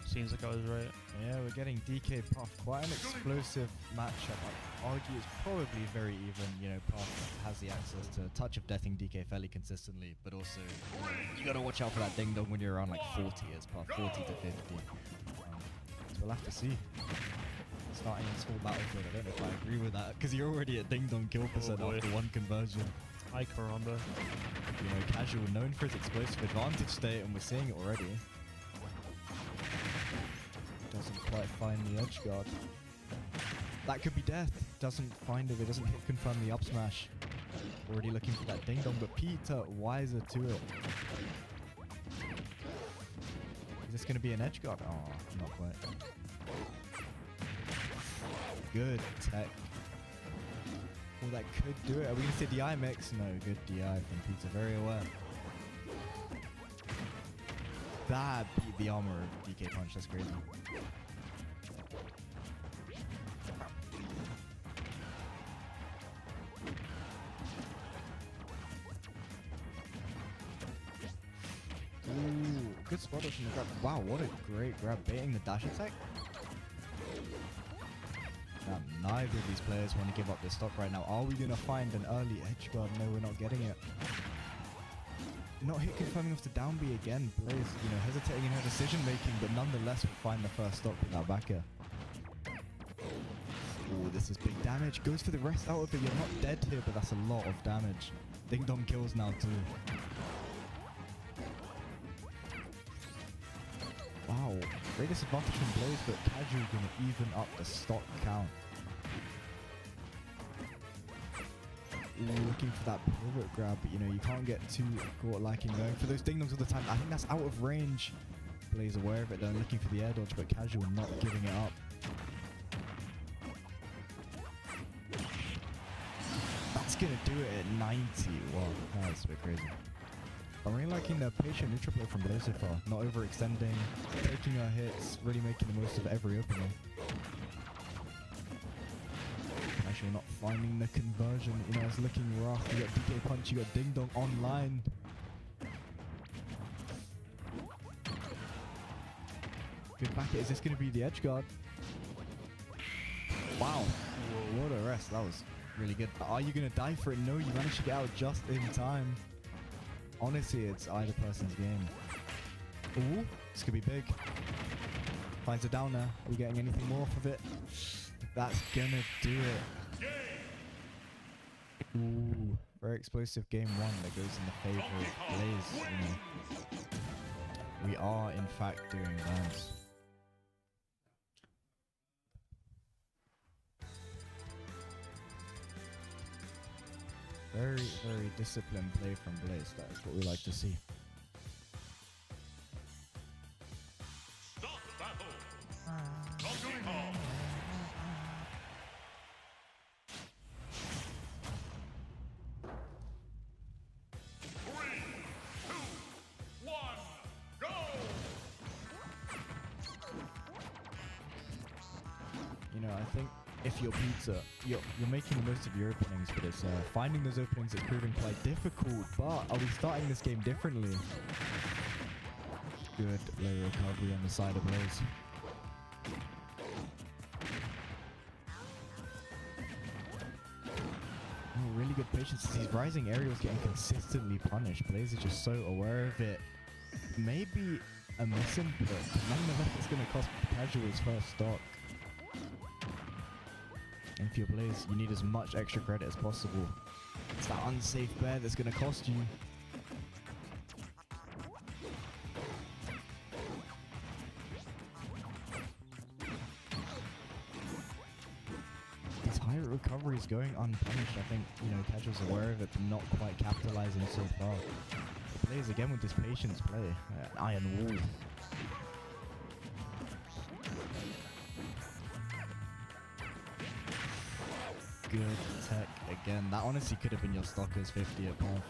Seems like I was right. Yeah, we're getting DK Puff. Quite an explosive matchup. I'd argue it's probably very even. You know, Puff has the access to touch of deathing DK fairly consistently, but also you gotta watch out for that ding dong when you're around like 40 as Puff, 40 to 50. So we'll have to see. Starting in full battlefield, I don't know if I agree with that, because you're already at ding dong kill percent boy. after one conversion. Hi, Karamba. You know, Casual known for his explosive advantage state, and we're seeing it already. Doesn't quite find the edge guard. That could be death. Doesn't find it. It doesn't hit confirm the up smash. Already looking for that ding dong, but Peter wiser to it. Is this going to be an edge guard? Oh, not quite. Good tech. Well, that could do it. Are we going to see DI mix? No, good DI from Peter. Very aware. That beat the armor of DK Punch. That's crazy. Ooh, good spot up from the grab. Wow, what a great grab. Baiting the dash attack. Neither of these players want to give up their stock right now. Are we going to find an early edge guard? No, we're not getting it. Not hit confirming off the down B again. Blaze, you know, hesitating in her decision making, but nonetheless will find the first stock with that backer. Oh, this is big damage. Goes for the rest out of it. You're not dead here, but that's a lot of damage. Ding dong kills now too. Wow, great disadvantage from Blaze, but Casual gonna even up the stock count. Ooh, looking for that pivot grab, but you know, you can't get too caught liking going for those ding dongs all the time. I think that's out of range. Blaze aware of it though, looking for the air dodge, but Casual not giving it up. That's gonna do it at 90. Wow, that's a bit crazy. I'm really liking the patient neutral play from Blaze so far. Not overextending, taking her hits, really making the most of every opening. Actually not finding the conversion, you know, it's looking rough. You got DK Punch, you got Ding Dong online. Good back hit. Is this going to be the edge guard? Wow. Whoa, what a rest. That was really good. Are you going to die for it? No, you managed to get out just in time. Honestly, it's either person's game. Ooh, this could be big. Finds a down there. Are we getting anything more off of it? That's gonna do it. Ooh, very explosive game one that goes in the favor of Blaze. You know. We are, in fact, doing dance. Very, very disciplined play from Blaze. That is what we like to see. Start the battle. Donkey Kong. Three, two, one, go! You know, I think if you're Pizza, you're making the most of your openings, but it's finding those openings is proving quite difficult. But are we starting this game differently? Good low recovery on the side of Blaze. Oh, really good patience. These rising aerials getting consistently punished. Blaze is just so aware of it. Maybe a misinput, but nonetheless it's going to cost Casual his first stock. And for your players, you need as much extra credit as possible. It's that unsafe bear that's going to cost you. These high recoveries going unpunished, I think, you know, casuals are aware of it, but not quite capitalizing so far. The players again with this patience play. An iron wall. Good tech again. That honestly could have been your Stalker's 50 at path.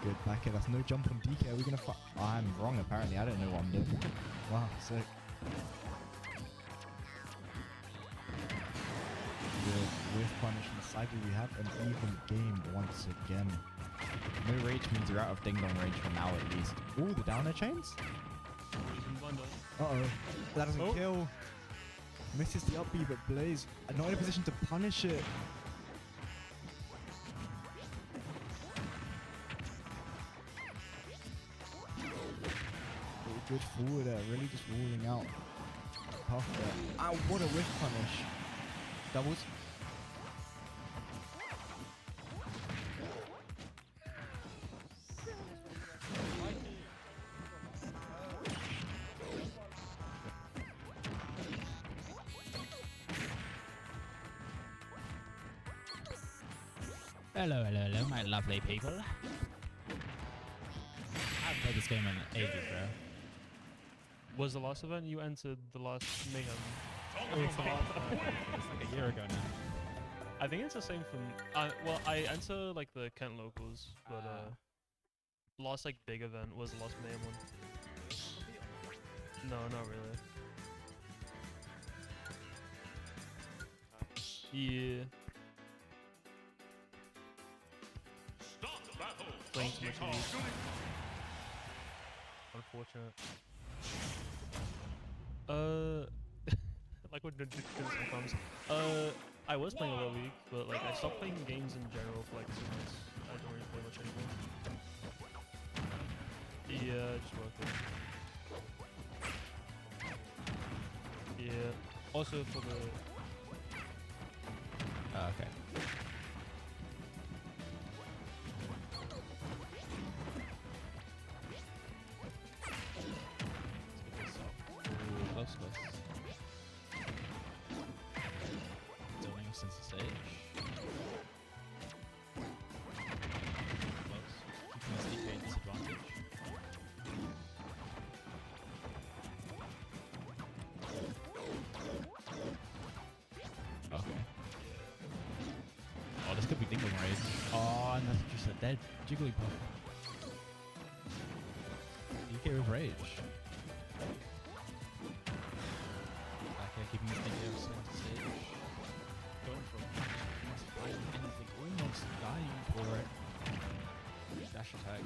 Good back air. That's no jump on DK. Are we gonna fuck? Oh, I'm wrong apparently. I don't know what I'm doing. Wow, sick. Good whiff punish on the side. We have an even game once again. No rage means you're out of ding dong range for now at least. Ooh, the downer chains? Uh-oh. That doesn't kill. Misses the up B, but Blaze not in a position to punish it. Oh, good forward there, really just ruling out. Puff there. Ow, what a whiff punish. Doubles. Hello, hello, hello, my lovely people. I've played this game in ages, bro. Was the last event you entered the last Mayhem? It's like a year ago now. I think it's the same from. Well, I enter like the Kent locals, but last like big event was the last Mayhem one. No, not really. Yeah. Playing too much of these. Unfortunate. Like what did sometimes. I was playing a lot of League, but like I stopped playing games in general for like 2 months. I don't really play much anymore. Yeah, just working. Yeah. Also for the. Okay. Close. Zoning us since the stage. Close. Keeping us DK at disadvantage. Okay. Oh, this could be Dingle Raid. Oh, and that's just a dead Jigglypuff. DK with Rage. Keeping this thing there, center stage. Going for almost finding anything, almost dying for it. Dash attack.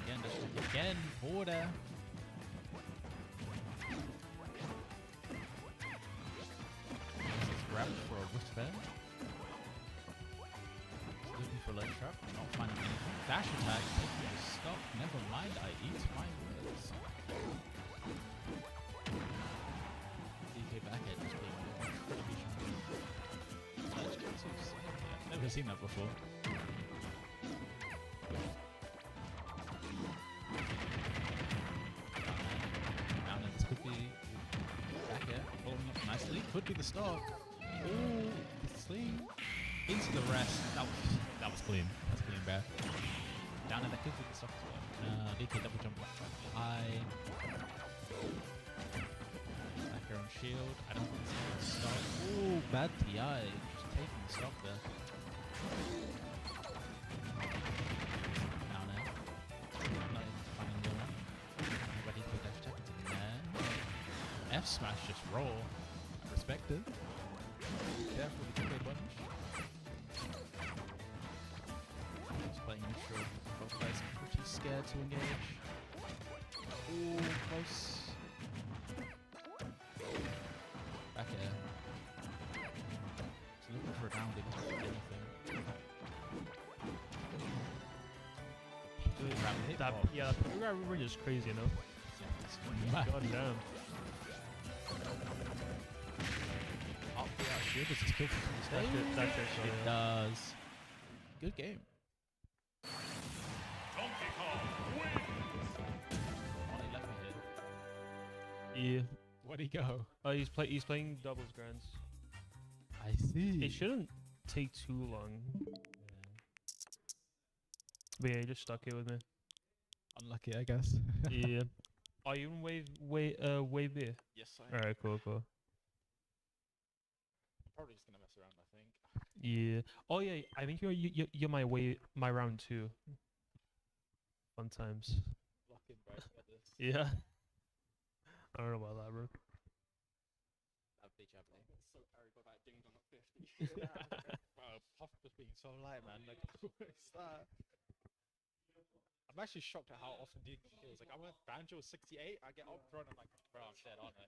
Again, dash attack again, forward air. It's grabbed for a whiff there. Looking for a leg trap, not finding anything. Dash attack, taking a stop, never mind, I eat my words. Back end just being incredibly challenging. I've never seen that before. Down in, this could be back air, pulling up nicely. Could be the stock. Ooh, the sling. Into the rest. That was clean. That's clean, bro. Down in, that could be the stock as well. DK double jump left high. Shield. I don't think it's going to stop. Ooh, bad PI. Just taking the stop there. Down there. Not able to find another one. Ready for dash attack into there. F smash just raw. I respect it. Careful with the DK bunch. Just playing neutral. Both guys pretty scared to engage. Ooh, close. Back air. Just looking for a down dig for anything. That, yeah, that ring is crazy enough. Mad. God damn. shield does this kill for 20 seconds? That shit It does. Good game. Donkey Kong wins. Oh, he left me here. Yeah. Where'd he go? Oh, he's playing doubles grands. I see. It shouldn't take too long. But yeah, he just stuck here with me. Unlucky, I guess. Yeah. Are you in wave B? Yes, I am. Alright, cool. I'm probably just gonna mess around, I think. Yeah. Oh yeah, I think you're my round 2. Fun times. Lucky, bro. Get this. Yeah. I don't know about that, bro. That'd be jubbly. So carried by that ding dong at 50. Bro, Puff was being so light, man. Like, what's that? I'm actually shocked at how often Ding kills. Like, I went Banjo 68, I get up thrown, I'm like, bro, I'm dead, aren't I?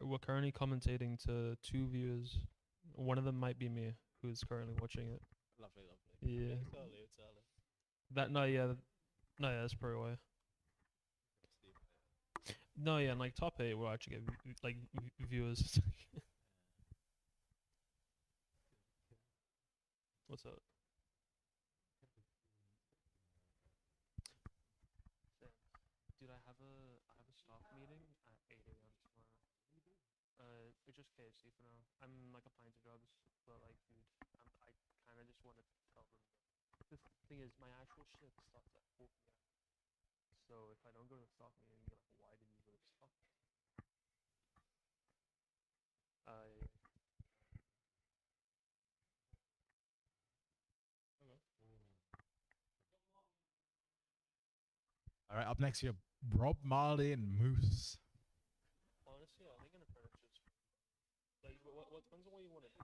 We're currently commentating to 2 viewers. One of them might be me, who's currently watching it. Lovely, lovely. Yeah. It's early, it's early. That's probably why. No, yeah, and like top 8 will actually get viewers. What's up? Dude, I have a staff meeting at 8 a.m. tomorrow. It's just KFC for now. I'm like applying to jobs, but like, dude, I kind of just want to tell them. The thing is, my actual shift starts at 4 p.m. So if I don't go to the staff meeting, you're like, why didn't you go to the staff meeting? All right, up next we have Rob Marley and Moose. Honestly, I think an apprenticeship's like what depends on what you want to do.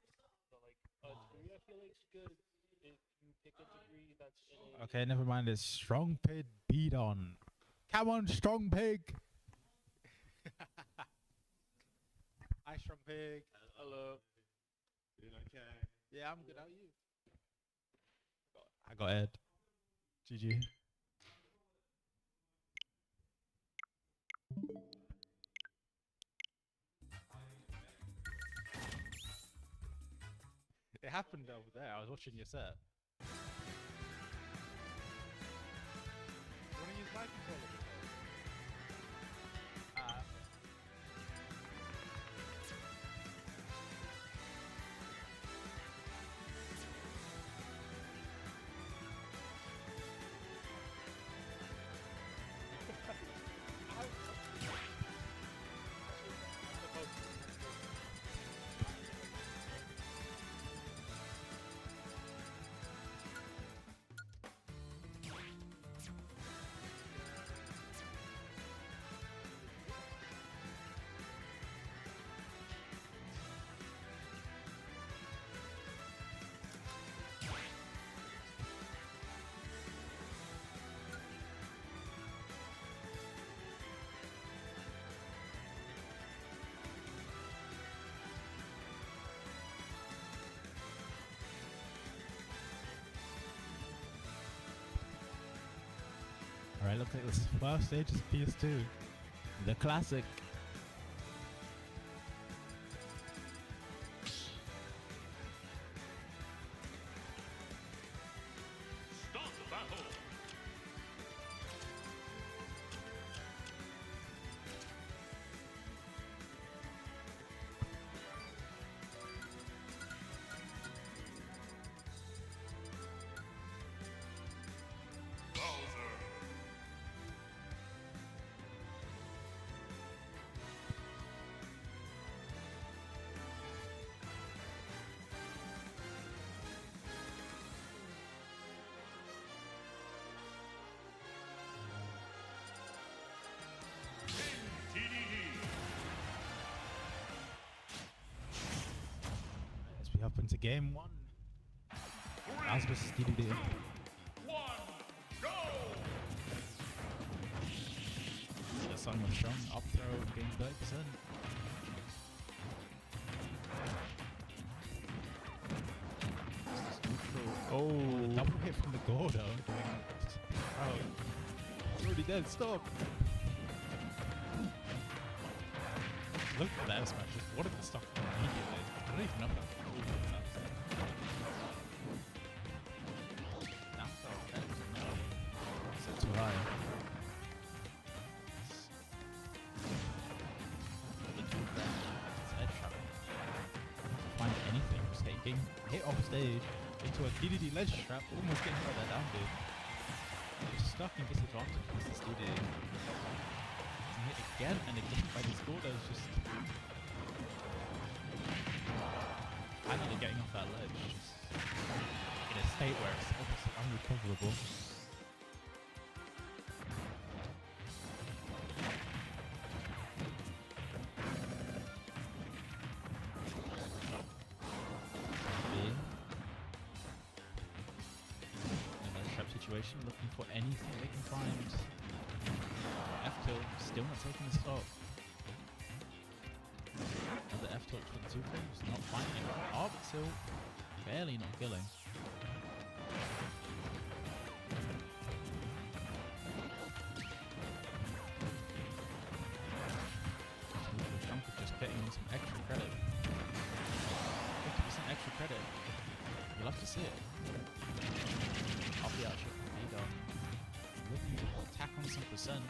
So like a degree, I feel like it's good if you pick a degree that's in a. Okay, never mind. It's Strong Pig Beat On. Come on, Strong Pig. Hi, Strong Pig. Hello. Doing okay. Yeah, I'm good. How are you? I got Ed. GG. It happened over there. I was watching your set. You want to use my controller? Alright, looks like this first stage is PS2. The classic. Start the battle. Bowser. TDD. As we hop into game 1. Bowser versus DDD. 1, go! The song was strong. Up throw gains 30%. Oh, Double hit from the Gordo. Oh, it's already dead. Stop. Look at that smash. Just wanted to stop immediately. I don't even know if that's cool. Down throw. No. Set too high. Edge trap. Find anything. Just getting hit off stage into a DDD ledge trap. Almost getting hit by that down dude. Just stuck in disadvantage against this DDD. Hit again and again by this Gordo is just finally getting off that ledge just in a state where it's almost unrecoverable. In a trap situation, looking for anything they can find. F-tilt, still not taking the stock. Another F-tilt for the 2 frames, not finding it. Up tilt, barely not killing. Junker just getting some extra credit. 50% extra credit. You'll have to see it. Off the archer, there you go. Looking to attack on some percent.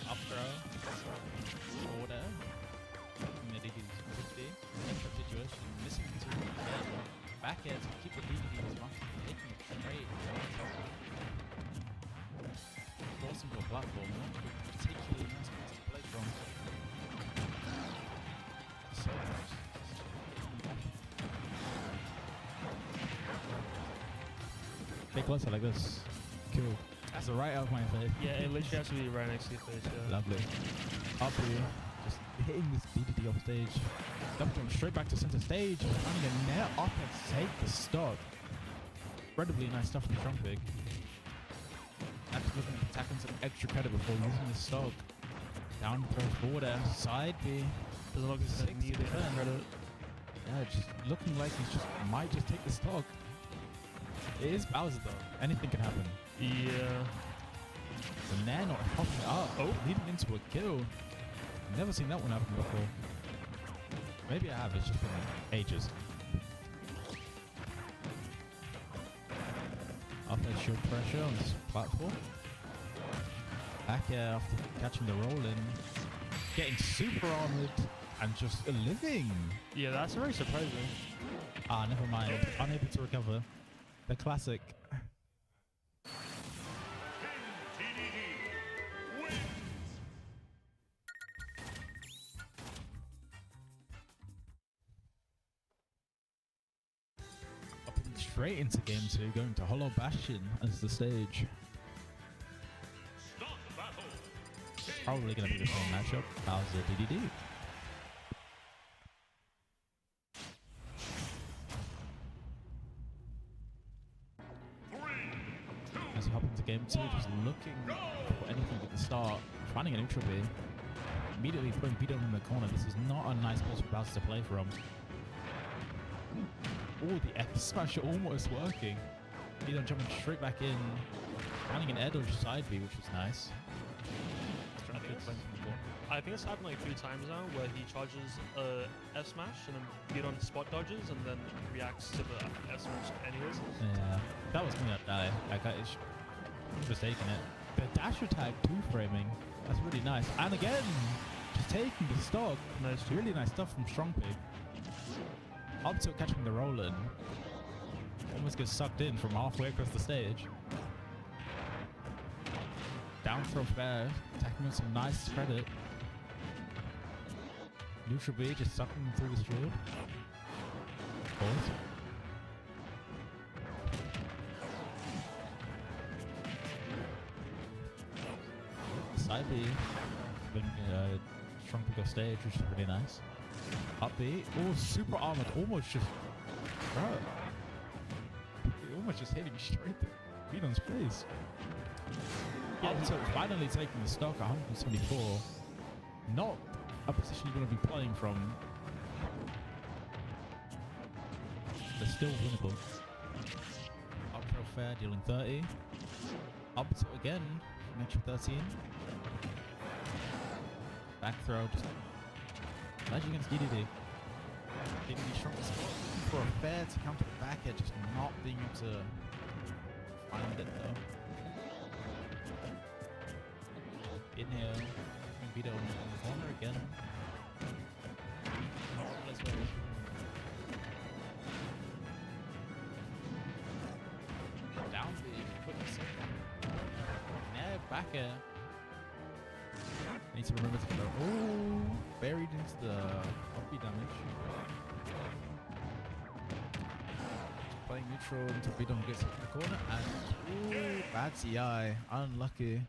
Up throw, forward air, looking at DD's 50, extra situation, missing the 2 again, back air to keep the DDD as much as taking it straight, forcing to a platform, not particularly nice place to play from. So big cluster like this, cool. That's right out of my face. Yeah, it literally has to be right next to your face, yeah. Lovely. Up here, just hitting this DDD off stage. Double jump straight back to center stage. Finding a net up and take the stock. Incredibly nice stuff from Trumpig. Actually looking to attack on some extra credit before using the stock. Down throw forward air, side B. Doesn't look as if needed credit. Yeah, just looking like he's just might just take the stock. It is Bowser though. Anything can happen. Yeah. The Nair not popping up. Oh, leading into a kill. Never seen that one happen before. Maybe I have, it's just been ages. Up there, shield pressure on this platform. Back air after catching the roll in. Getting super armored and just living. Yeah, that's very surprising. Ah, never mind. Unable to recover. The classic. TDD wins. Up and straight into game 2, going to Hollow Bastion as the stage. Start the battle. Probably going to be the same matchup. Bowser DDD. As we hop into game 2, just looking for anything at the start, finding a neutral B. Immediately putting Vito in the corner. This is not a nice place for Bowser to play from. Oh, the F smash almost working. Vito jumping straight back in, finding an air dodge side B, which was nice. I think it's happened like a few times now where he charges F smash and then Vito spot dodges and then reacts to the F smash anyways. Yeah, that was me that die. I got mistaken it. The dash attack 2-framing, that's really nice. And again, just taking the stock. Nice, really nice stuff from Strong Pig. Up till catching the roll in. Almost gets sucked in from halfway across the stage. Down throw fair, attacking with some nice credit. Neutral B just sucking through the shield. Pause. Side B, Strong Pig off stage, which is really nice. Up B, oh, super armored, almost just, bro. It almost just hitting straight to Vito's face. Yeah, so finally taking the stock, 174. Not a position you're going to be playing from. But still winnable. Up throw fair, dealing 30. Up tilt again, an extra 13. Back throw, just ledge against DDD. DDD strong spot for a fair to come to the back edge, just not being able to find it though. Inhale, Vito in the corner again. Let's wait. Down B, put this in. Now back air. Need to remember to go. Oh, buried into the copy damage. Playing neutral until Vito gets hit in the corner. And ooh, bad CI. Unlucky.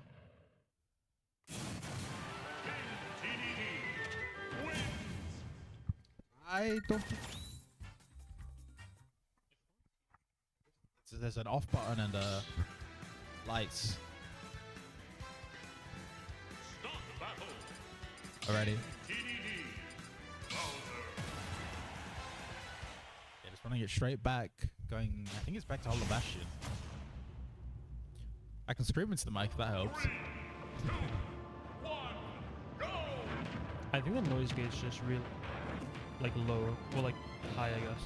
I don't think so. There's an off button and lights. Start the battle. Already. TDD. Bowser. Yeah, just running it straight back. Going, I think it's back to Hollow Bastion. I can scream into the mic if that helps. 3, 2, 1, go! I think the noise gate is just real, like low or like high, I guess.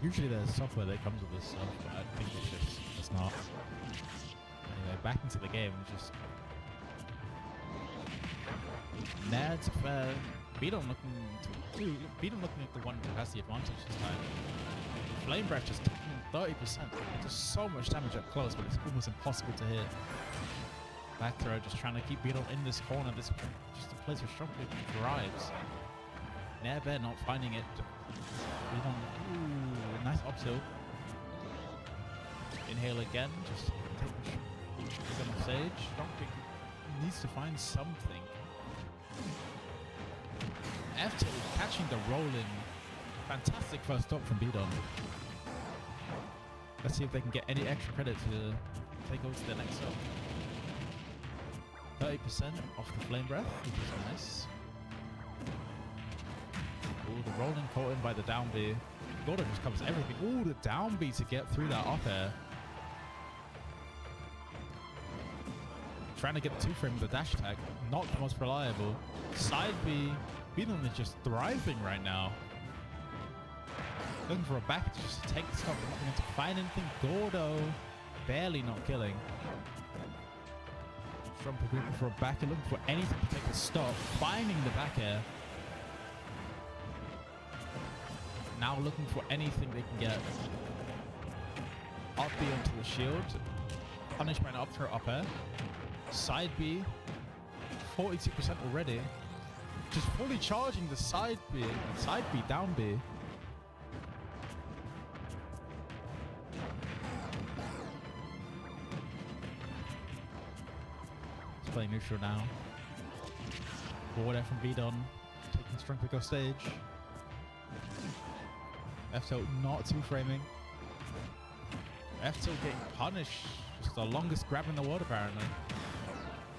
Usually there's software that comes with this stuff, but I think it's not. Anyway, back into the game. Just Nair to fair. Beaton looking at the one who has the advantage this time. Flame Breath just taking 30%. It does so much damage up close, but it's almost impossible to hit. Back throw, just trying to keep Beaton in this corner. This just a place where strong drives. Nair Bear not finding it. Beaton, ooh, nice up tilt. Inhale again, just take on stage. Strong Kick needs to find something. F2 catching the roll in. Fantastic first stop from Bidon. Let's see if they can get any extra credit to take over to the next stop. 30% off the Flame Breath, which is nice. Ooh, the rolling caught in by the down B. Gordo just covers everything. Ooh, the down B to get through that up air. Trying to get the 2-frame with the dash attack. Not the most reliable. Side B. Bidon is just thriving right now. Looking for a back to just take the stop, but not going to find anything. Gordo barely not killing. Trump looking for a back air, looking for anything to take the stop. Finding the back air. Now looking for anything they can get. Up B onto the shield. Punished by an up throw up air. Side B. 42% already. Just fully charging the side B down B. He's playing neutral now. Forward air from Vidon. Taking strong pick off stage. F-tilt not 2-framing. F-tilt getting punished. Just the longest grab in the world apparently.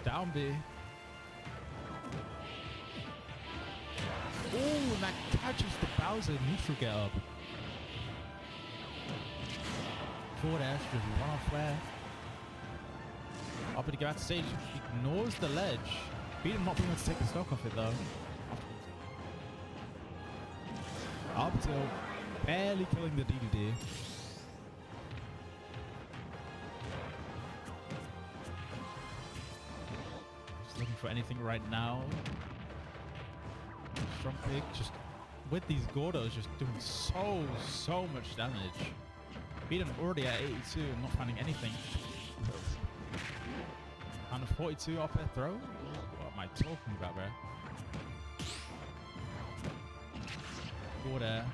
Down B. Oh, and that catches the Bowser neutral get up. Forward air, just run off flare. Up to go out to stage, ignores the ledge. Beaton not being able to take the stock off it though. Up till barely killing the DDD. Just looking for anything right now. Strong pick, just with these Gordos just doing so much damage. Beaton already at 82 and not finding anything. And a 42 off their throw? What am I talking about, bro? Forward air.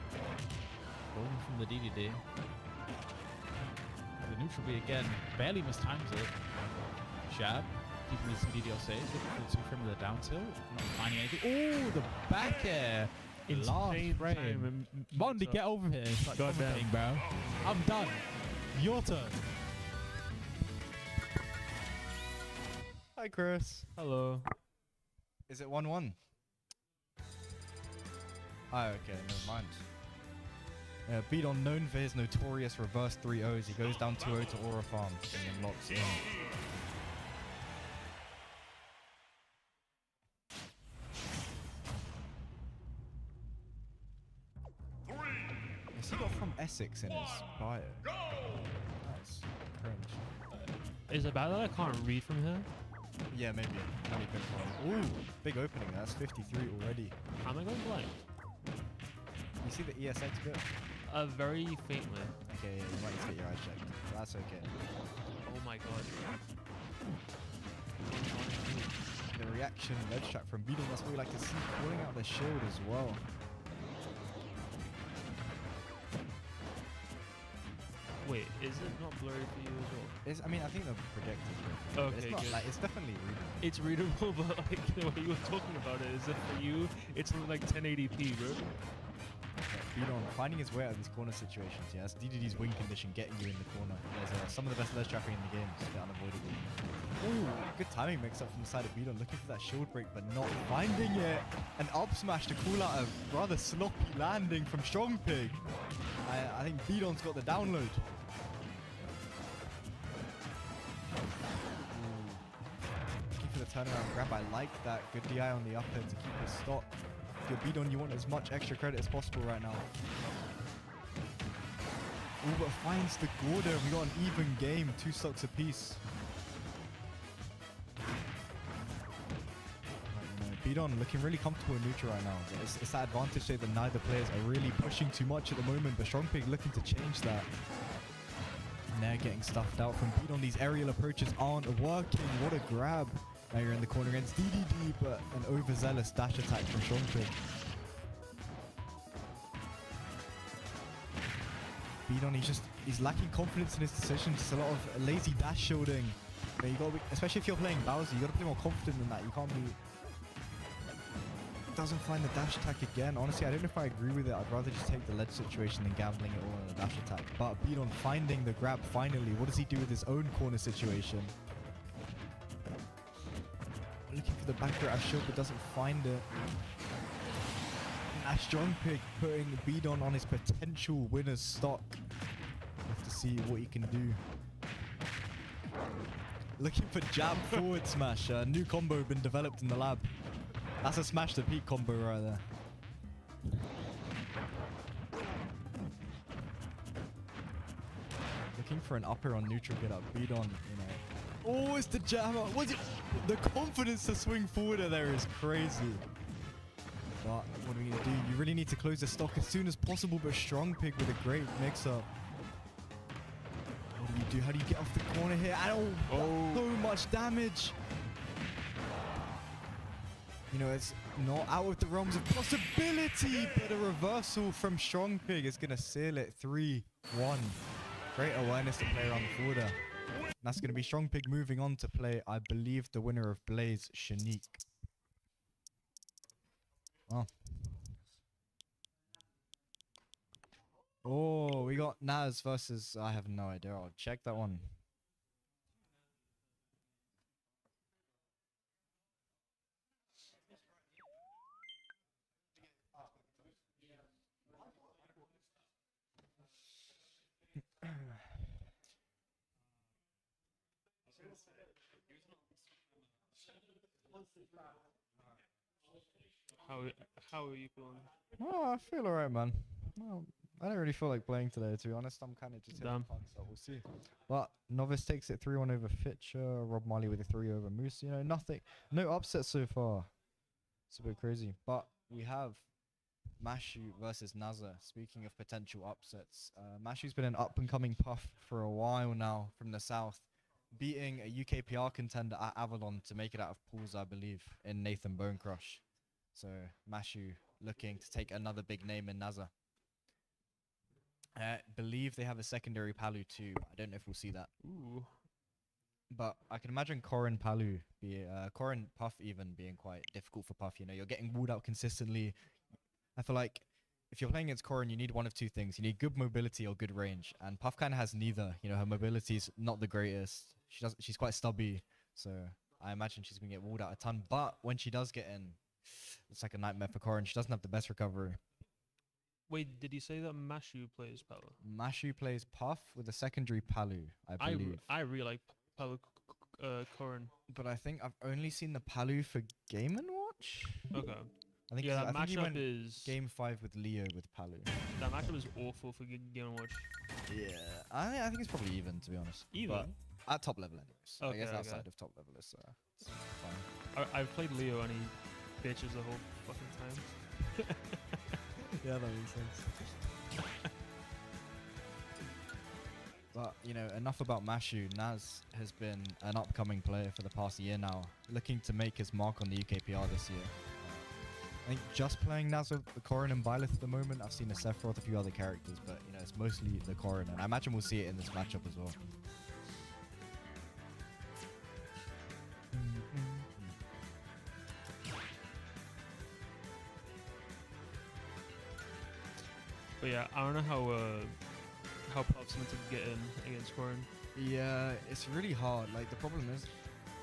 Rolling from the DDD. The neutral B again. Barely mistimes it. Jab. Keeping his DDL safe. Looking for the 2-frame with a down tilt. Not finding anything. Oh, the back air. Last frame. Mondi, get over here. Start commentating, bro. I'm done. Your turn. Hi, Chris. Hello. Is it 1-1? Oh, okay, never mind. Bidon, known for his notorious reverse 3-0s. He goes down 2-0 to Aura Farm and then locks in. Has he got from Essex in his bio? That's cringe. Is it bad that I can't read from here? Yeah, maybe. Ooh, big opening. That's 53 already. How am I going blank? You see the ESX bit? Very faintly. Okay, yeah, you might need to get your eyes checked. But that's okay. Oh my god. The reaction ledge track from Beetle, that's what we like to see. Calling out the shield as well. Wait, is it not blurry for you as well? I mean, I think the projected. Okay, it's not good. like, it's definitely readable. It's readable, but like the way you were talking about it, is it for you? It's like 1080p, bro. Bidon finding his way out of these corner situations. Yeah, that's DDD's wing condition getting you in the corner. There's some of the best ledge trapping in the game. It's a bit unavoidable. Ooh, good timing mix up from the side of Bidon, looking for that shield break, but not finding it. An up smash to call out a rather sloppy landing from Strong Pig. I think Bidon's got the download. Looking for the turnaround grab. I like that. Good DI on the up end to keep his stock. If you're Bidon, you want as much extra credit as possible right now. Ooh, but finds the Gorda. We got an even game. 2 stocks apiece. Bidon looking really comfortable in neutral right now. It's that advantage that neither players are really pushing too much at the moment, but Strong Pig looking to change that. And they're getting stuffed out from Bidon. These aerial approaches aren't working. What a grab. Now you're in the corner against DDD, but an overzealous dash attack from Strong Pig. Bidon, he's lacking confidence in his decisions. Just a lot of lazy dash shielding. You know, you gotta be, especially if you're playing Bowser, you gotta play more confident than that. You can't be. Doesn't find the dash attack again. Honestly, I don't know if I agree with it. I'd rather just take the ledge situation than gambling it all on a dash attack. But Bidon finding the grab finally. What does he do with his own corner situation? Looking for the back row shield, but doesn't find it. Now Strong Pig putting Bidon on his potential winner's stock. We'll have to see what he can do. Looking for jab forward smash. New combo been developed in the lab. That's a smash to peak combo right there. Looking for an upper on neutral get up. Bidon, you know. Oh, it's the jab. What's it? The confidence to swing forward there is crazy. But what are we gonna do? You really need to close the stock as soon as possible. But Strong Pig with a great mix-up. What do you do? How do you get off the corner here? Oh, so much damage. You know, it's not out of the realms of possibility, but a reversal from Strong Pig is going to seal it 3-1. Great awareness to play around the border. And that's going to be Strong Pig moving on to play, I believe, the winner of Blaze, Shanique. Oh. Oh, we got Naz versus... I have no idea. I'll check that one. How are you feeling? Oh, I feel alright, man. Well, I don't really feel like playing today, to be honest. I'm kind of just having fun, so we'll see. But Novice takes it 3-1 over Fitcher. Rob Marley with a 3 over Moose. You know, nothing. No upset so far. It's a bit crazy. But we have Mashu versus Nazar. Speaking of potential upsets, Mashu's been an up-and-coming puff for a while now from the south, beating a UK PR contender at Avalon to make it out of pools, I believe, in Nathan Bone Crush. So Mashu looking to take another big name in Nazar. I believe they have a secondary Palu too. I don't know if we'll see that. Ooh. But I can imagine Corin Palu Corin Puff even being quite difficult for Puff. You know, you're getting walled out consistently. I feel like if you're playing against Corin, you need one of two things. You need good mobility or good range. And Puff kind of has neither. You know, her mobility is not the greatest. She's quite stubby. So I imagine she's going to get walled out a ton. But when she does get in, it's like a nightmare for Corin. She doesn't have the best recovery. Wait, did you say that Mashu plays Palu? Mashu plays Puff with a secondary Palu, I believe. I really like Palu Korin. But I think I've only seen the Palu for Game & Watch. Okay. I think Yeah, that I think he matchup went is Game 5 with Leo with Palu. that matchup is awful for Game & Watch. Yeah, I think it's probably even, to be honest. Even? But at top level anyways. I Okay, guess okay. outside of top level is it's fine. I've played Leo and he bitches the whole fucking time. Yeah, that makes sense. But, you know, enough about Mashu. Naz has been an upcoming player for the past year now, looking to make his mark on the UKPR this year. I think just playing Naz with the Korin and Byleth at the moment. I've seen a Sephiroth, a few other characters, but, you know, it's mostly the Korin, and I imagine we'll see it in this matchup as well. But yeah, I don't know how Puff's meant to get in against Korin. Yeah, it's really hard. Like, the problem is,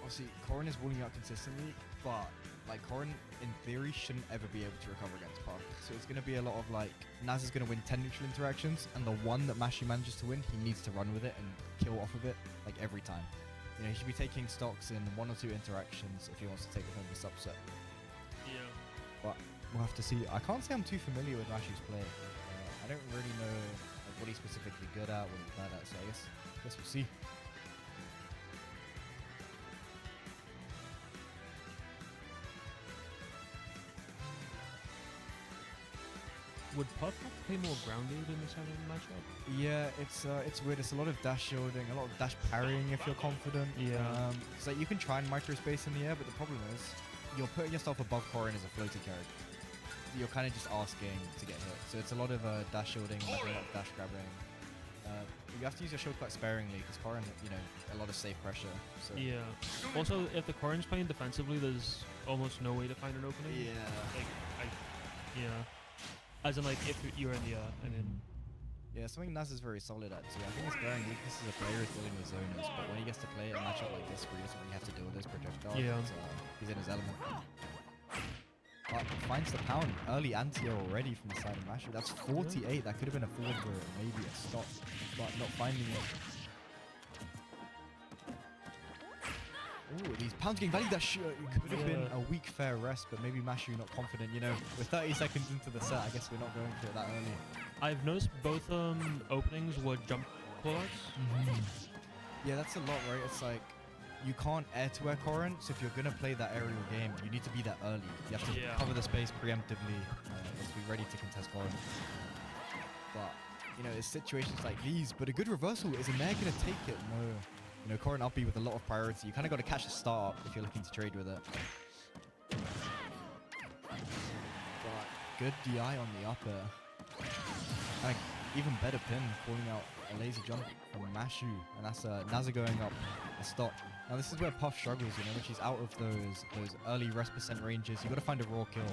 obviously, Korin is walling out consistently, but, like, Korin, in theory, shouldn't ever be able to recover against Puff. So it's going to be a lot of, like, Naz is going to win 10 neutral interactions, and the one that Mashu manages to win, he needs to run with it and kill off of it, like, every time. You know, he should be taking stocks in 1 or 2 interactions if he wants to take home this upset. Yeah. But we'll have to see. I can't say I'm too familiar with Mashu's play. I don't really know like, what he's specifically good at, what he's bad at, so I guess we'll see. Would Puff have to play more grounded in this kind of matchup? Yeah, it's weird. It's a lot of dash shielding, a lot of dash parrying if you're confident. Yeah. So like, you can try and microspace in the air, but the problem is you're putting yourself above Korin as a floaty character. You're kind of just asking to get hit. So it's a lot of dash shielding, a lot of dash grabbing. You have to use your shield quite sparingly because Korin, you know, a lot of safe pressure. So Yeah. Also, if the Korin's playing defensively, there's almost no way to find an opening. yeah. Yeah. As in, like, if you're in the and then. Yeah, something Naz is very solid at too. I think his glaring weakness as a player is dealing with zoners, but when he gets to play a matchup like this where he doesn't really have to deal with those projectiles, Yeah. he's in his element. But finds the pound early anti-air already from the side of Mashu. That's 48. That could have been a forward for maybe a stop, but not finding it. Ooh, these pounds getting valued. That could have been a weak fair rest, but maybe Mashu not confident. You know, we're 30 seconds into the set. I guess we're not going for it that early. I've noticed both openings were jump callouts. Yeah, that's a lot, right? It's like you can't air-to-air Korin, so if you're going to play that aerial game, you need to be that early. You have to cover the space preemptively to be ready to contest Korin. But, you know, it's situations like these, but a good reversal, is Nair going to take it? No. You know, Korin up B with a lot of priority. You kind of got to catch a start up if you're looking to trade with it. But good DI on the up air. And even better pin, calling out a lazy jump from Mashu. And that's Naza going up a stop. Now this is where Puff struggles, you know, when she's out of those early rest percent ranges. You got to find a raw kill.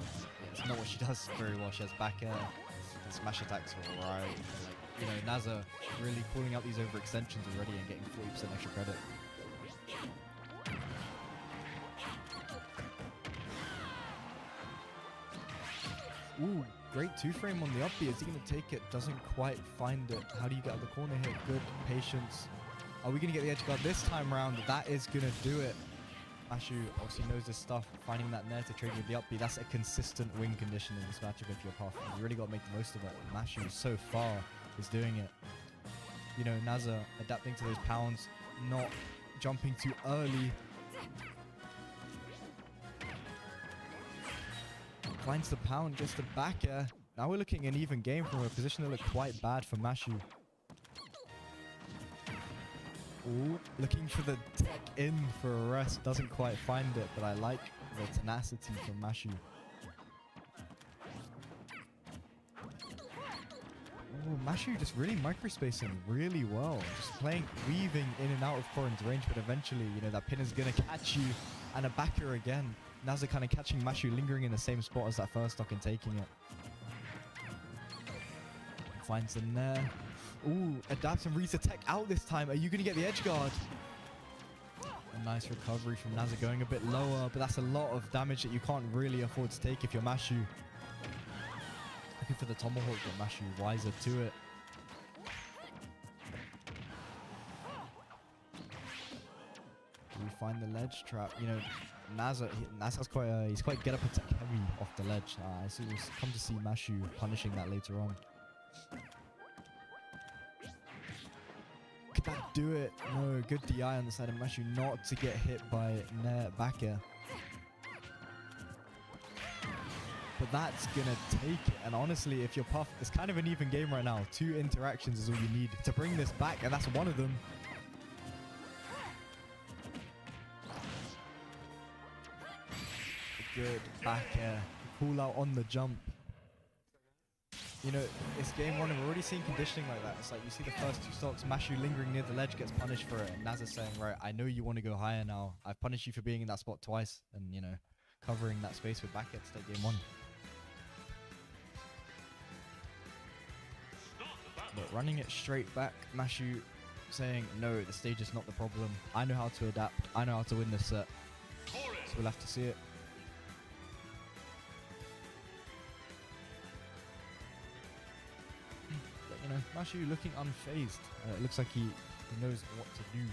It's not what she does very well. She has back air and smash attacks right. Like, you know, Naza really calling out these overextensions already and getting 40% extra credit. Ooh, great 2-frame on the up B. Is he going to take it? Doesn't quite find it. How do you get out of the corner here? Good patience. Are we going to get the edge guard this time around? That is going to do it. Mashu obviously knows this stuff. Finding that Nair to trade with the up B. That's a consistent win condition in this matchup if you're Puff. You really got to make the most of it. Mashu so far is doing it. You know, Naza adapting to those pounds, not jumping too early. Finds the pound, gets the back air. Now we're looking at an even game from a position that looked quite bad for Mashu. Ooh, looking for the tech in for a rest. Doesn't quite find it, but I like the tenacity from Mashu. Ooh, Mashu just really microspacing really well. Just weaving in and out of Korin's range, but eventually, you know, that pin is going to catch you. And a backer again. Naza kind of catching Mashu, lingering in the same spot as that first stock and taking it. Finds the Nair. Ooh, adapts and reads the tech out this time. Are you going to get the edge guard? A nice recovery from Naza, going a bit lower, but that's a lot of damage that you can't really afford to take if you're Mashu. Looking for the tomahawk, but Mashu wiser to it. We find the ledge trap. You know, Naza's quite he's quite get up attack heavy off the ledge. So we'll come to see Mashu punishing that later on. Could that do it? No, good DI on the side of Mashu not to get hit by Nair back air. But that's gonna take it. And honestly, if you're Puff, it's kind of an even game right now. 2 interactions is all you need to bring this back, and that's one of them. Good back air. Cool out on the jump. You know, it's game 1 and we're already seeing conditioning like that. It's like you see the first 2 stocks, Mashu lingering near the ledge gets punished for it. And Naz is saying, right, I know you want to go higher now. I've punished you for being in that spot twice. And, you know, covering that space with back air to take game 1. But running it straight back, Mashu saying, no, the stage is not the problem. I know how to adapt. I know how to win this set. So we'll have to see it. But, you know, Mashu looking unfazed. It looks like he knows what to do.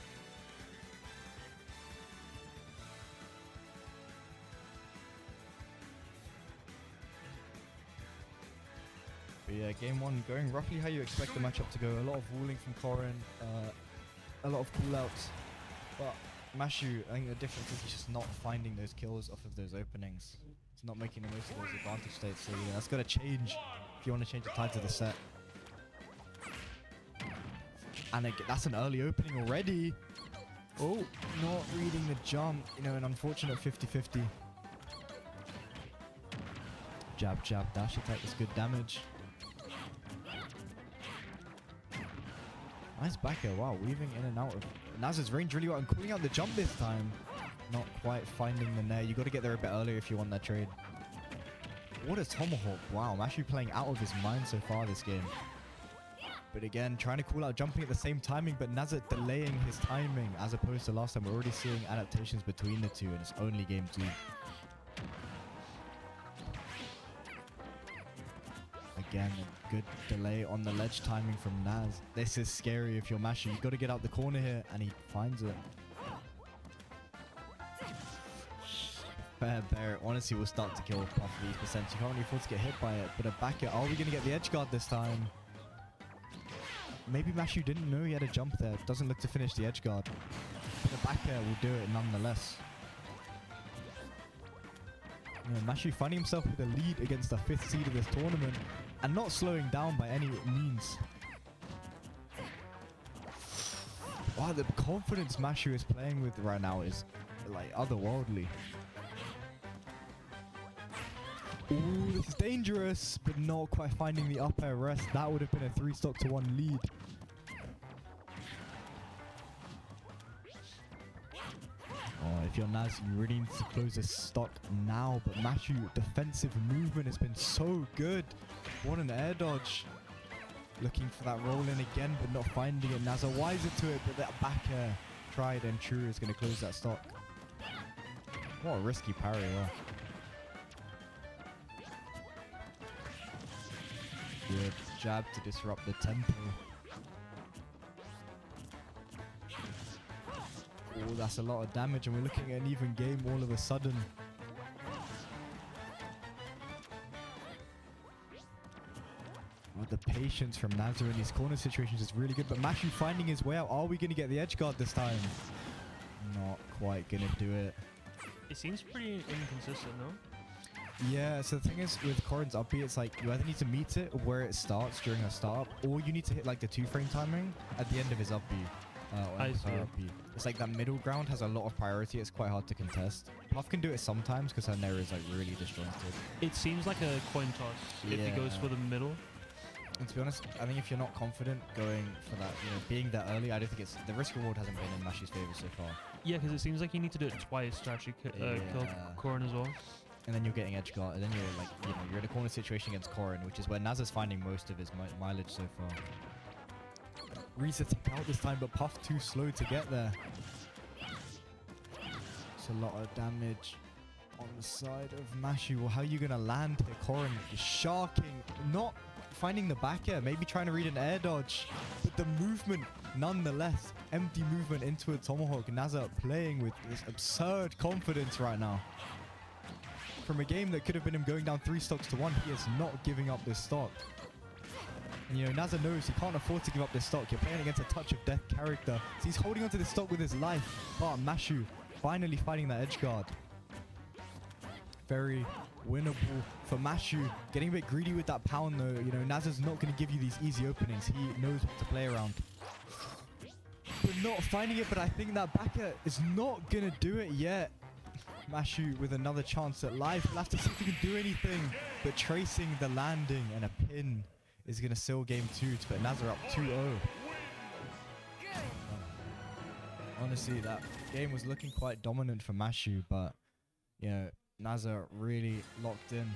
But yeah, game 1 going roughly how you expect the matchup to go. A lot of walling from Corrin, a lot of coolouts. But Mashu, I think the difference is he's just not finding those kills off of those openings. He's not making the most of those advantage states. So yeah, that's got to change if you want to change the tides of the set. And again, that's an early opening already. Oh, not reading the jump. You know, an unfortunate 50-50. Jab, jab, dash attack is good damage. Nice back air, wow, weaving in and out of Naz's range really well and calling out the jump this time. Not quite finding the nair. You got to get there a bit earlier if you want that trade. What a tomahawk, wow, I'm actually playing out of his mind so far this game. But again, trying to call out jumping at the same timing, but Nazar delaying his timing as opposed to last time. We're already seeing adaptations between the two and it's only game 2. Again, a good delay on the ledge timing from Naz. This is scary if you're Mashu. You've got to get out the corner here, and he finds it. Fair bear. Honestly, will start to kill Puff these percents. You can't really afford to get hit by it. But a back air. Are we going to get the edge guard this time? Maybe Mashu didn't know he had a jump there. Doesn't look to finish the edge guard. But the back air will do it nonetheless. Yeah, Mashu finding himself with a lead against the 5th seed of this tournament and not slowing down by any means. Wow, the confidence Mashu is playing with right now is like otherworldly. Ooh, this is dangerous, but not quite finding the up air rest. That would have been a 3-stock to 1 lead. Oh, if you're Naz, you really need to close this stock now. But Mashu, defensive movement has been so good. What an air dodge. Looking for that roll in again, but not finding it. Naz are wiser to it, but that back air, tried and true, is going to close that stock. What a risky parry. Good jab to disrupt the tempo. Oh, that's a lot of damage, and we're looking at an even game all of a sudden. Oh, the patience from Nazar in these corner situations is really good, but Mashu finding his way out. Are we going to get the edge guard this time? Not quite going to do it. It seems pretty inconsistent, no? Yeah, so the thing is with Corrin's up B, it's like you either need to meet it where it starts during her startup, or you need to hit like the 2-frame timing at the end of his up B. I see. It's like that middle ground has a lot of priority. It's quite hard to contest. Puff can do it sometimes because her nair is like really disjointed. It seems like a coin toss if he goes for the middle. And to be honest, I think if you're not confident going for that, you know, being that early, I don't think it's the risk reward hasn't been in Mashu's favor so far. Yeah, because it seems like you need to do it twice to actually kill Corrin as well. And then you're getting edge guard, and then you're like, you know, you're in a corner situation against Corrin, which is where Naz is finding most of his mileage so far. Resetting out this time, but Puff too slow to get there. It's a lot of damage on the side of Mashu. Well, how are you going to land here? Corrin just sharking, not finding the back air, maybe trying to read an air dodge, but the movement nonetheless, empty movement into a tomahawk. Naza playing with this absurd confidence right now. From a game that could have been him going down 3 stocks to 1, he is not giving up this stock. And you know, Naza knows he can't afford to give up this stock. You're playing against a touch of death character, so he's holding onto this stock with his life. But Mashu finally finding that edge guard. Very winnable for Mashu. Getting a bit greedy with that pound though. You know, Naza's not going to give you these easy openings. He knows what to play around. But not finding it, but I think that backer is not going to do it yet. Mashu with another chance at life. He'll have to see if he can do anything. But tracing the landing and a pin is going to seal game 2 to put Naza up 2-0. Honestly, that game was looking quite dominant for Mashu, but, you know, Naza really locked in.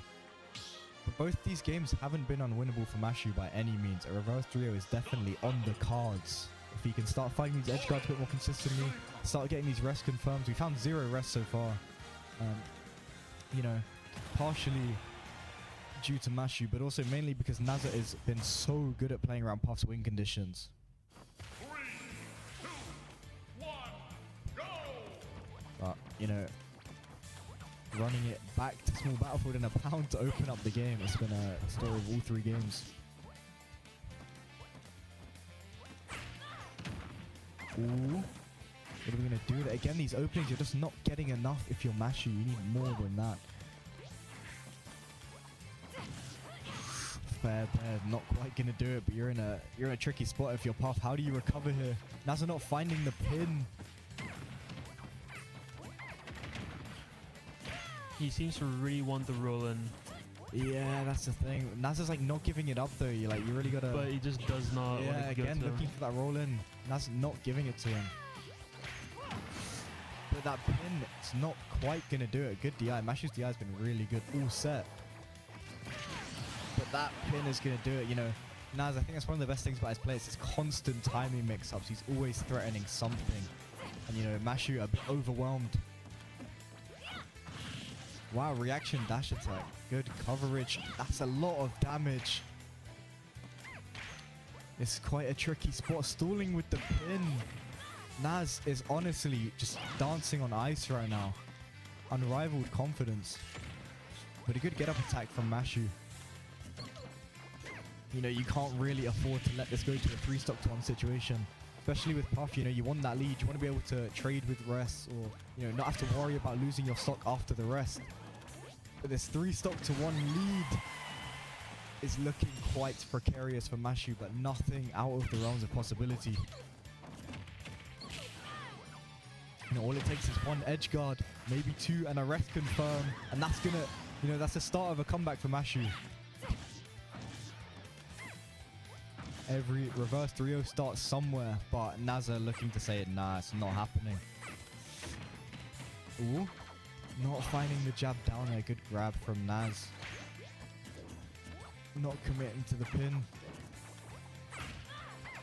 But both these games haven't been unwinnable for Mashu by any means. A reverse 3-0 is definitely on the cards. If he can start fighting these edge guards a bit more consistently, start getting these rests confirmed. We found 0 rests so far. You know, partially due to Mashu, but also mainly because Naza has been so good at playing around Puff's win conditions. 3, 2, 1, go! But, you know, running it back to small battlefield and a pound to open up the game. It's been a story of all 3 games. Ooh. What are we going to do? Again, these openings, you're just not getting enough if you're Mashu. You need more than that. Fair bad, not quite going to do it, but you're in a tricky spot if you're Puff. How do you recover here? Naza not finding the pin. He seems to really want the roll in. Yeah, that's the thing. Naza's like not giving it up though. You really gotta. But he just does not. Yeah, want to again go to looking for that roll in. Naza's not giving it to him. But that pin, it's not quite gonna do it. Good DI. Mashu's DI has been really good all set. But that pin is gonna do it. You know, Naz, I think that's one of the best things about his play. It's his constant timing mix-ups. He's always threatening something. And you know, Mashu a bit overwhelmed. Wow, reaction dash attack. Good coverage. That's a lot of damage. It's quite a tricky spot. Stalling with the pin. Naz is honestly just dancing on ice right now. Unrivaled confidence. But a good get-up attack from Mashu. You know, you can't really afford to let this go to a 3-stock to 1 situation. Especially with Puff, you know, you want that lead. You want to be able to trade with rests or, you know, not have to worry about losing your stock after the rest. But this 3-stock to 1 lead is looking quite precarious for Mashu, but nothing out of the realms of possibility. You know, all it takes is 1 edge guard, maybe 2, and a rest confirm, and that's gonna, you know, that's the start of a comeback for Mashu. Every reverse 3-0 starts somewhere, but Naza looking to say, nah, it's not happening. Ooh, not finding the jab down there. Good grab from Naz. Not committing to the pin.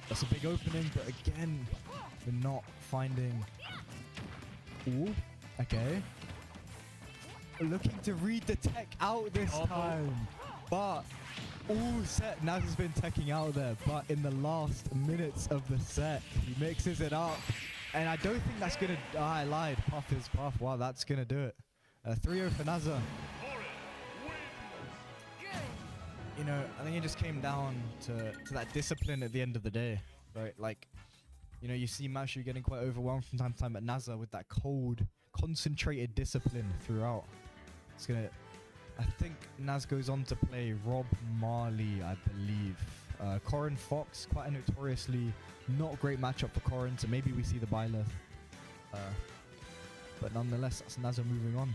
That's a big opening, but again, we're not finding... Ooh, okay. Looking to read the tech out this time, but... all set. Naz has been teching out there, but in the last minutes of the set, he mixes it up. And I don't think that's going to... I lied. Puff is Puff. Wow, that's going to do it. 3-0 for Naza. You know, I think it just came down to that discipline at the end of the day, right? Like, you know, you see Mashu getting quite overwhelmed from time to time, but Naza with that cold, concentrated discipline throughout. It's going to... I think Naz goes on to play Rob Marley, I believe. Corrin Fox, quite a notoriously not great matchup for Corrin, so maybe we see the Byleth. But nonetheless, that's Naza moving on.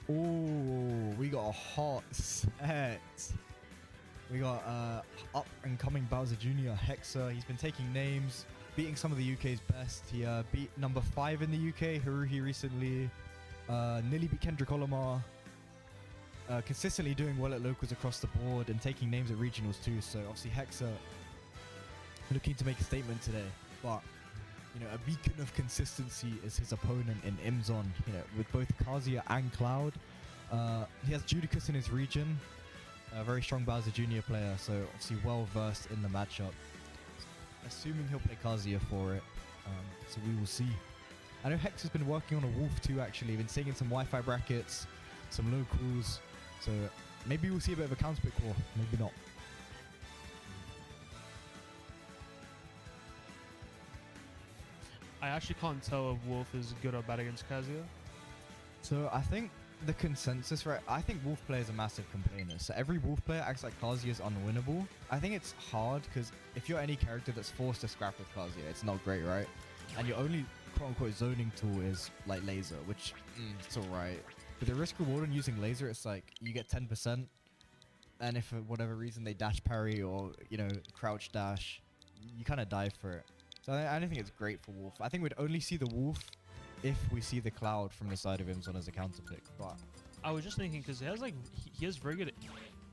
Oh, we got a hot set. We got up and coming Bowser Jr. Hexa. He's been taking names, beating some of the UK's best. He beat number 5 in the UK, Haruhi, recently. Nearly beat Kendrick Olamar. Consistently doing well at locals across the board and taking names at regionals too. So obviously Hexa looking to make a statement today. But You know, a beacon of consistency is his opponent in Imzon. You know, with both Kazuya and Cloud. He has Judicus in his region. A very strong Bowser Jr. player, so obviously well versed in the matchup. Assuming he'll play Kazuya for it, so we will see. I know Hex has been working on a Wolf too, actually. Been seeing some Wi-Fi brackets, some locals, so maybe we'll see a bit of a counter pick war, maybe not. I actually can't tell if Wolf is good or bad against Kazuya. So I think the consensus, right? I think Wolf players are massive complainers. So every Wolf player acts like Kazuya is unwinnable. I think it's hard because if you're any character that's forced to scrap with Kazuya, it's not great, right? And your only quote-unquote zoning tool is like laser, which it's alright. But the risk reward on using laser, it's like you get 10%, and if for whatever reason they dash parry or, you know, crouch dash, you kind of die for it. So I don't think it's great for Wolf. I think we'd only see the Wolf if we see the Cloud from the side of Imzon as a counter pick. But I was just thinking because he has like he has very good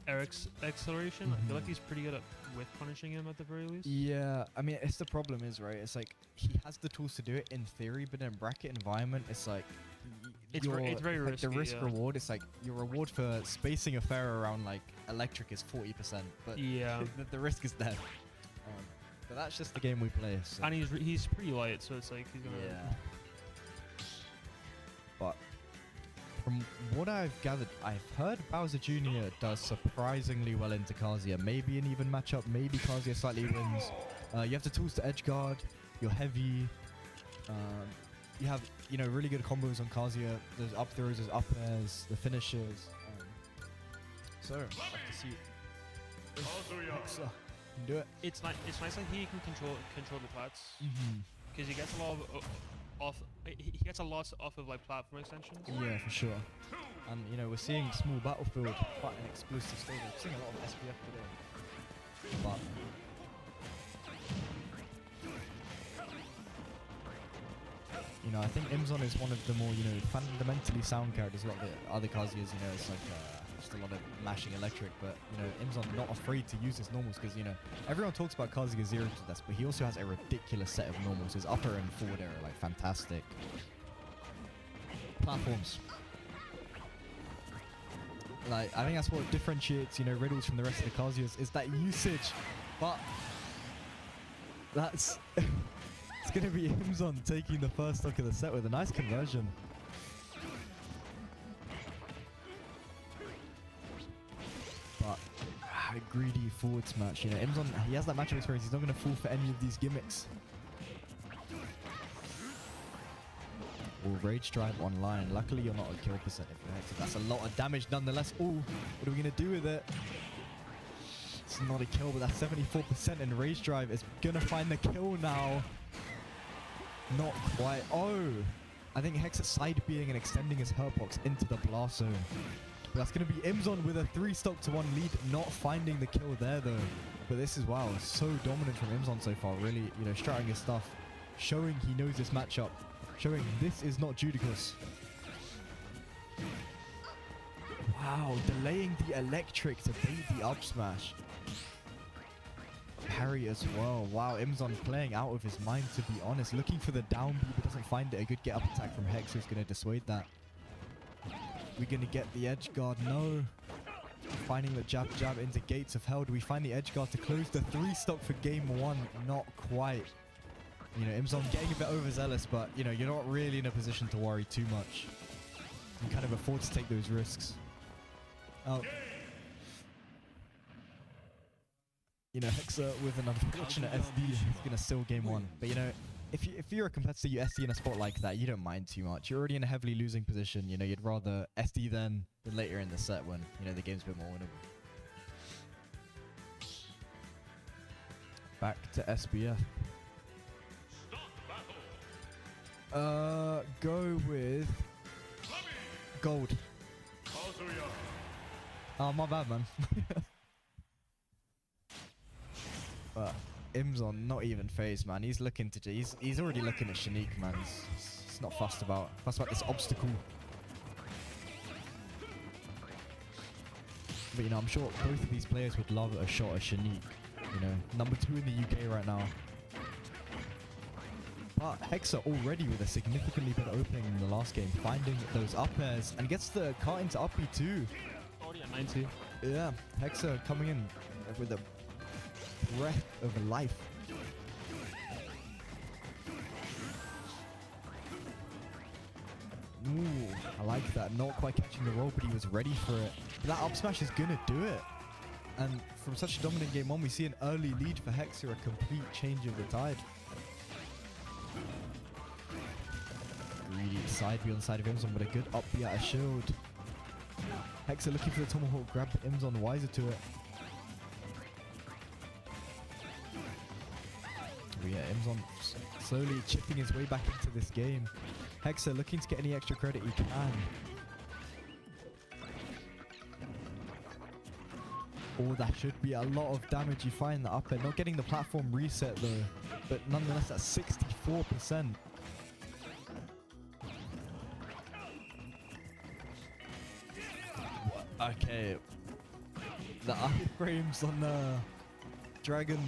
air acceleration. I feel like he's pretty good at with punishing him at the very least. yeah, I mean, it's the problem is, right? It's like he has the tools to do it in theory, but in bracket environment, it's like It's very like risky. the risk yeah. reward. It's like your reward for spacing a fair around like electric is 40%, but Yeah. the risk is there. But that's just the game we play. So. And he's pretty light, so it's like he's gonna. Yeah. But from what I've gathered, I've heard Bowser Jr. does surprisingly well into Kazuya. Maybe an even matchup, maybe Kazuya slightly wins. You have the tools to edge guard, you're heavy. You have, you know, really good combos on Kazuya. There's up throws, there's up airs, the finishes. So, I'll have to see if Hexa can do it. It's nice that he can control the plats because he gets a lot of he gets a lot off of like platform extensions. Yeah, for sure. And you know, we're seeing small battlefield, quite an explosive stage. We're seeing a lot of SBF today. But you know, I think Imzon is one of the more, you know, fundamentally sound characters. A lot of the other Kazuyas, you know, it's like just a lot of mashing electric. But you know, Imzon not afraid to use his normals because, you know, everyone talks about Kazuya zero to death, but he also has a ridiculous set of normals. His upper and forward air are like fantastic. Platforms. Like, I think that's what differentiates, you know, Riddles from the rest of the Kazuyas is that usage. But that's it's gonna be Imzon taking the first stock of the set with a nice conversion. But a greedy forward smash, you know, Imzon, he has that matchup experience. He's not gonna fall for any of these gimmicks. Rage Drive online. Luckily, you're not a kill percent if you're Hector. That's a lot of damage nonetheless. Oh, what are we going to do with it? It's not a kill, but that's 74%, and Rage Drive is going to find the kill now. Not quite. Oh, I think Hex side being and extending his hurt box into the blast zone. But that's going to be Imzon with a 3-stock to 1 lead, not finding the kill there though. But this is, wow, so dominant from Imzon so far. Really, you know, strutting his stuff, showing he knows this matchup. Showing this is not Judicus. Wow, delaying the electric to bait the up smash. Parry as well. Wow, Imzon playing out of his mind, to be honest. Looking for the down B, but doesn't find it. A good get up attack from Hex is going to dissuade that. We're going to get the edge guard. No. Finding the jab into Gates of Hell. Do we find the edge guard to close the 3-stock for game 1? Not quite. You know, Imzon getting a bit overzealous, but, you know, you're not really in a position to worry too much. You kind of afford to take those risks. Oh. You know, Hexa with an unfortunate SD is going to steal game 1. But, you know, if you're a competitor, you SD in a spot like that, you don't mind too much. You're already in a heavily losing position. You know, you'd rather SD then than later in the set when, you know, the game's a bit more winnable. Back to SBF. Go with gold. Oh, my bad, man. But Imzon not even phased, man. He's looking to he's already looking at Shanique, man. He's not fussed about this obstacle. But you know, I'm sure both of these players would love a shot at Shanique. You know, number 2 in the UK right now. But Hexa already with a significantly better opening in the last game, finding those up airs and gets the cart into up B too. Already at 90. Yeah, Hexa coming in with a breath of life. Ooh, I like that. Not quite catching the roll, but he was ready for it. But that up smash is gonna do it. And from such a dominant game one, we see an early lead for Hexa, a complete change of the tide. Greedy side B on the side of Imzon, but a good up B out of shield. Hexa looking for the tomahawk grab, but Imzon wiser to it. But yeah, Imzon slowly chipping his way back into this game. Hexa looking to get any extra credit he can. Oh, that should be a lot of damage. You find that up air. Not getting the platform reset though, but nonetheless that's 64%. Okay. The iframes on the Dragon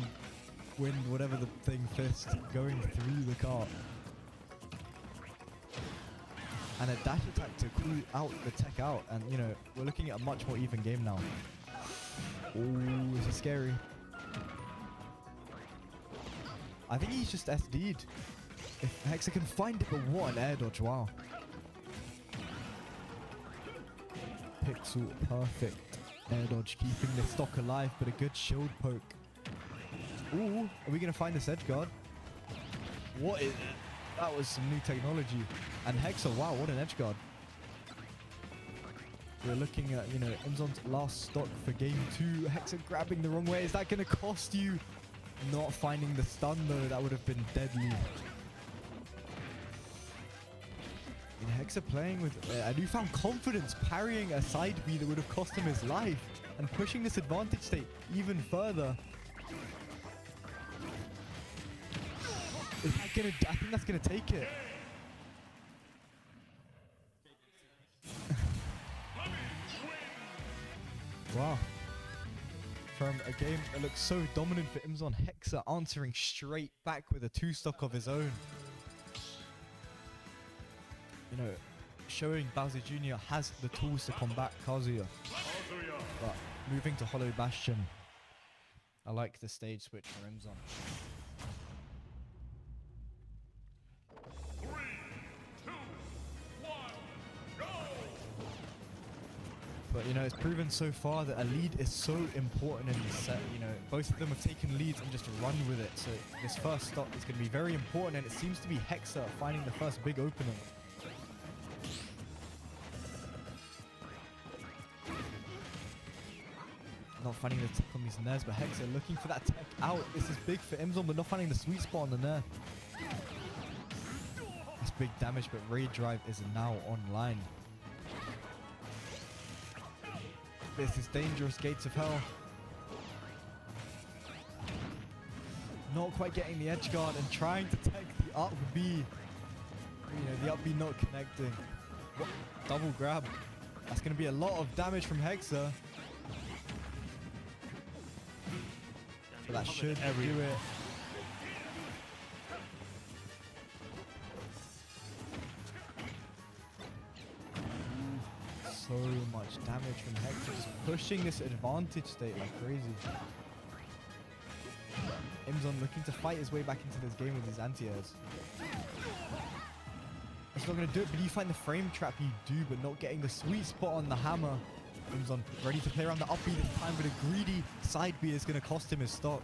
Wind, whatever the thing, fist going through the cart. And a dash attack to cool out the tech out. And, you know, we're looking at a much more even game now. Oh, this is scary. I think he's just SD'd. If Hexa can find it, but what an air dodge, wow. Pixel, perfect air dodge, keeping the stock alive, but a good shield poke. Ooh, are we going to find this edge guard? What is it? That was some new technology. And Hexa, wow, what an edge guard. We're looking at, you know, Imzon's last stock for game 2. Hexa grabbing the wrong way. Is that going to cost you? Not finding the stun though, that would have been deadly. Hexa playing with a newfound confidence, parrying a side B that would have cost him his life and pushing this advantage state even further. Is that gonna, I think that's gonna take it. Wow. From a game that looks so dominant for Imzon, Hexa answering straight back with a 2-stock of his own. You know, showing Bowser Jr. has the tools to combat Kazuya. But moving to Hollow Bastion, I like the stage switch for Imzon. 3, 2, 1, go! But you know, it's proven so far that a lead is so important in this set. You know, both of them have taken leads and just run with it. So this first stock is going to be very important, and it seems to be Hexa finding the first big opening. Not finding the tech on these nairs, but Hexa looking for that tech out. This is big for Imzon, but not finding the sweet spot on the nair. That's big damage, but Raid Drive is now online. This is dangerous, Gates of Hell. Not quite getting the edge guard and trying to tech the up B. You know, the up B not connecting. What? Double grab. That's going to be a lot of damage from Hexa. But that should do it. So much damage from Hexa, just pushing this advantage state like crazy. Imzon looking to fight his way back into this game with his anti-airs. It's not going to do it, but you find the frame trap, you do, but not getting the sweet spot on the hammer. Imzon ready to play around the up B this time, but a greedy side B is going to cost him his stock.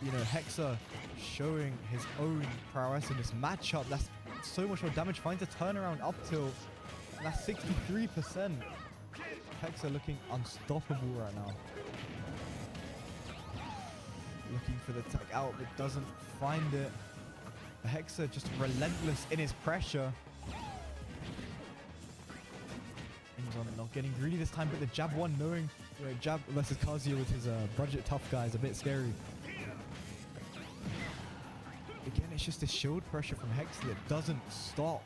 You know, Hexa showing his own prowess in this matchup. That's so much more damage. Finds a turnaround up tilt. And that's 63%. Hexa looking unstoppable right now. Looking for the tech out, but doesn't find it. Hexa just relentless in his pressure. Imzon not getting greedy this time, but the jab one, knowing, you know, jab versus Kazuya with his budget tough guy is a bit scary. Again, it's just a shield pressure from Hexa that doesn't stop.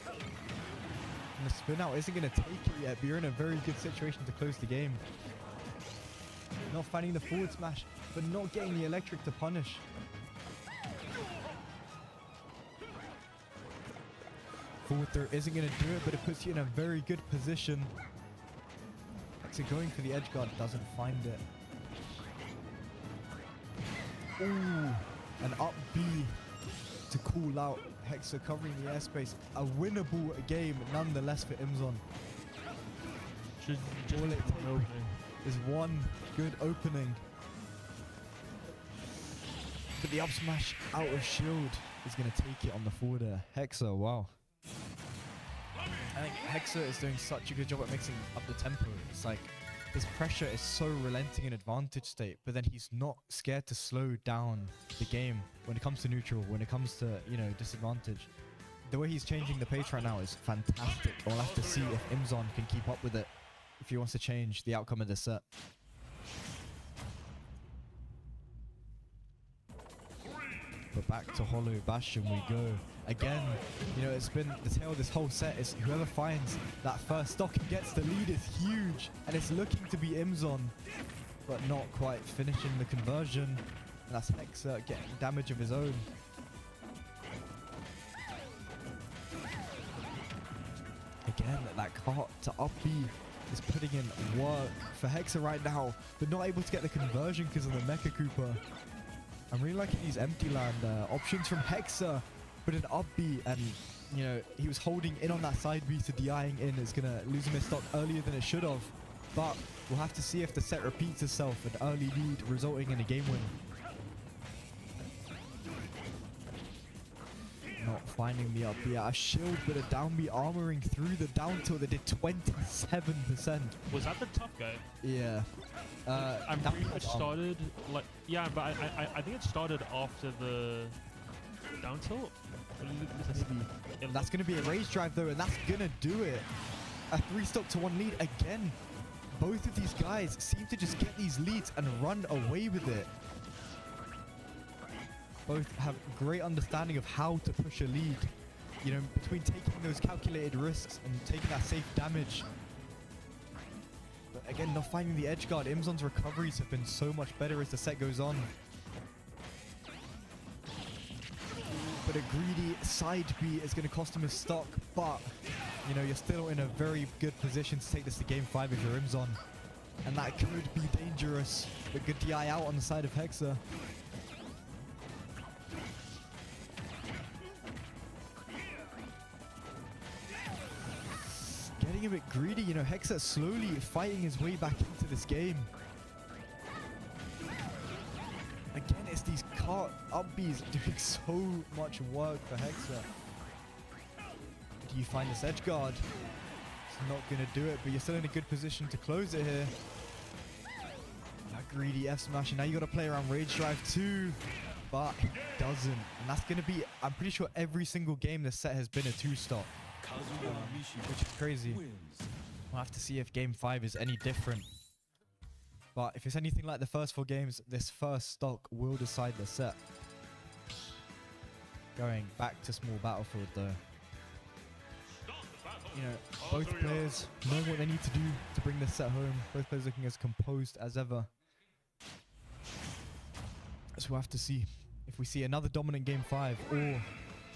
And the spin out isn't going to take it yet, but you're in a very good situation to close the game. Not finding the forward smash. but not getting the electric to punish. Forward throw isn't going to do it, but it puts you in a very good position. So going for the edge guard, doesn't find it. Ooh, an up B to cool out. Hexa covering the airspace. A winnable game nonetheless for Imzon. All it takes is one good opening. But the up smash out of shield is going to take it on the forward air. Hexa, wow. I think Hexa is doing such a good job at mixing up the tempo. It's like his pressure is so relenting in advantage state, but then he's not scared to slow down the game when it comes to neutral, when it comes to, you know, disadvantage. The way he's changing the pace right now is fantastic. We'll have to see if Imzon can keep up with it if he wants to change the outcome of this set. But back to Hollow Bastion we go. Again, you know, it's been the tale of this whole set is whoever finds that first stock and gets the lead is huge. And it's looking to be Imzon, but not quite finishing the conversion. And that's Hexa getting damage of his own. Again, that cart to up B is putting in work for Hexa right now, but not able to get the conversion because of the Mecha Cooper. I'm really liking these empty land options from Hexa, but an up B, and you know, he was holding in on that side B to DIing in is going to lose him his stock earlier than it should have. But we'll have to see if the set repeats itself, an early lead resulting in a game win. Not finding the up B, a shield, but a down B armoring through the down tilt that did 27%. Was that the tough guy? Yeah. I'm pretty much started like, yeah, but I think it started after the down tilt. Maybe. That's going to be a rage drive though, and that's going to do it. A 3-stock to 1 lead again. Both of these guys seem to just get these leads and run away with it. Both have great understanding of how to push a lead. You know, between taking those calculated risks and taking that safe damage. But again, not finding the edge guard. Imzon's recoveries have been so much better as the set goes on. But a greedy side B is going to cost him his stock. But, you know, you're still in a very good position to take this to game 5 if you're Imzon. And that could be dangerous. But good DI out on the side of Hexa. Getting a bit greedy, you know, Hexa slowly fighting his way back into this game. Again, it's these cart up Bs doing so much work for Hexa. Do you find this edge guard? It's not going to do it, but you're still in a good position to close it here. A greedy F smash, and now you got to play around Rage Drive too, but he doesn't. And that's going to be, I'm pretty sure every single game this set has been a 2-stock. Which is crazy. We'll have to see if game 5 is any different. But if it's anything like the first 4 games, this first stock will decide the set. Going back to small battlefield though. You know, both players know what they need to do to bring this set home. Both players looking as composed as ever. So we'll have to see if we see another dominant game 5, or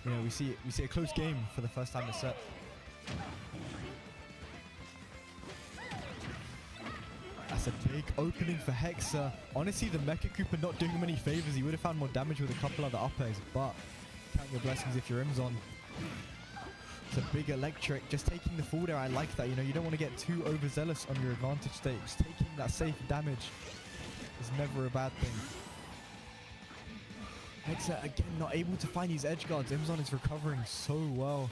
you know, we see a close game for the first time this set. That's a big opening for Hexa. Honestly, the Mecha Cooper not doing him any favors. He would have found more damage with a couple other up airs, but count your blessings if you're Imzon. It's a big electric. Just taking the forward air, I like that. You know, you don't want to get too overzealous on your advantage state. Just taking that safe damage is never a bad thing. Hexa again not able to find these edge guards. Imzon is recovering so well.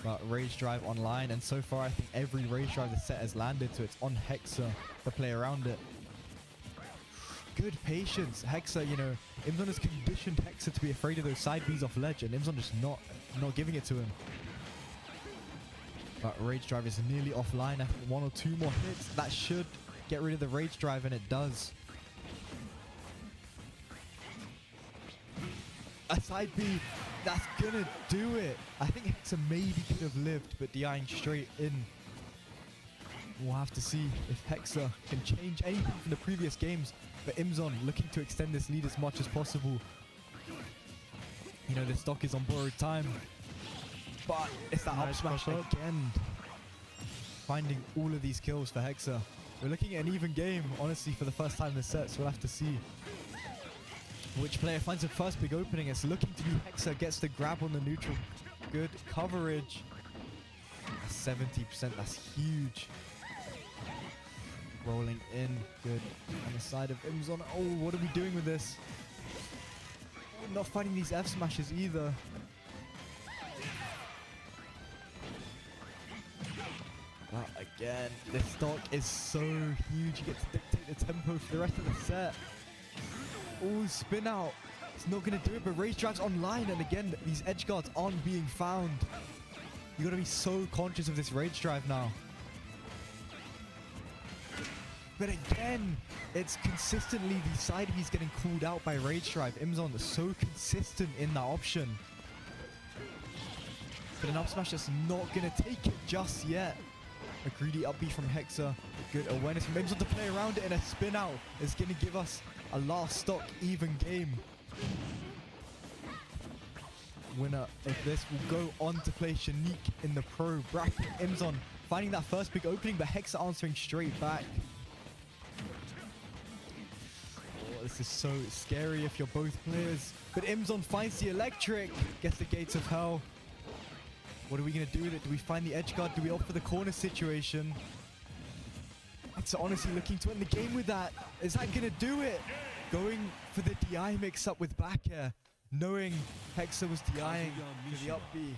But Rage Drive online, and so far I think every Rage Drive the set has landed, so it's on Hexa to play around it. Good patience. Hexa, you know, Imzon has conditioned Hexa to be afraid of those side Bs off ledge, and Imzon just not giving it to him. But Rage Drive is nearly offline. I think 1 or 2 more hits. That should get rid of the Rage Drive, and it does. A side B, that's gonna do it. I think Hexa maybe could have lived, but DIing straight in. We'll have to see if Hexa can change anything from the previous games. But Imzon looking to extend this lead as much as possible. You know, the stock is on borrowed time. But it's that up Nice smash cross up. again. Finding all of these kills for Hexa. We're looking at an even game, honestly, for the first time in the set. So we'll have to see which player finds the first big opening. It's looking to be Hexa, gets the grab on the neutral. Good coverage. 70%, that's huge. Rolling in, good. On the side of Imzon. Oh, what are we doing with this? Oh, not finding these F smashes either. But again, this stock is so huge. You get to dictate the tempo for the rest of the set. Oh, spin out. It's not going to do it, but Rage Drive's online. And again, these edge guards aren't being found. You got to be so conscious of this Rage Drive now. But again, it's consistently the side B's getting called out by Rage Drive. Imzon is so consistent in that option. But an up smash that's not going to take it just yet. A greedy up B from Hexa. Good awareness from Imzon to play around it, and a spin out is going to give us a last stock even game. Winner of this will go on to play Shanique in the pro bracket. Imzon finding that first big opening, but Hexa answering straight back. Oh, this is so scary if you're both players. But Imzon finds the electric, gets the gates of hell. What are we going to do with it? Do we find the edge guard? Do we opt for the corner situation? It's honestly looking to end the game with that. Is that going to do it? Going for the DI mix-up with back air. Knowing Hexa was DIing to the up B.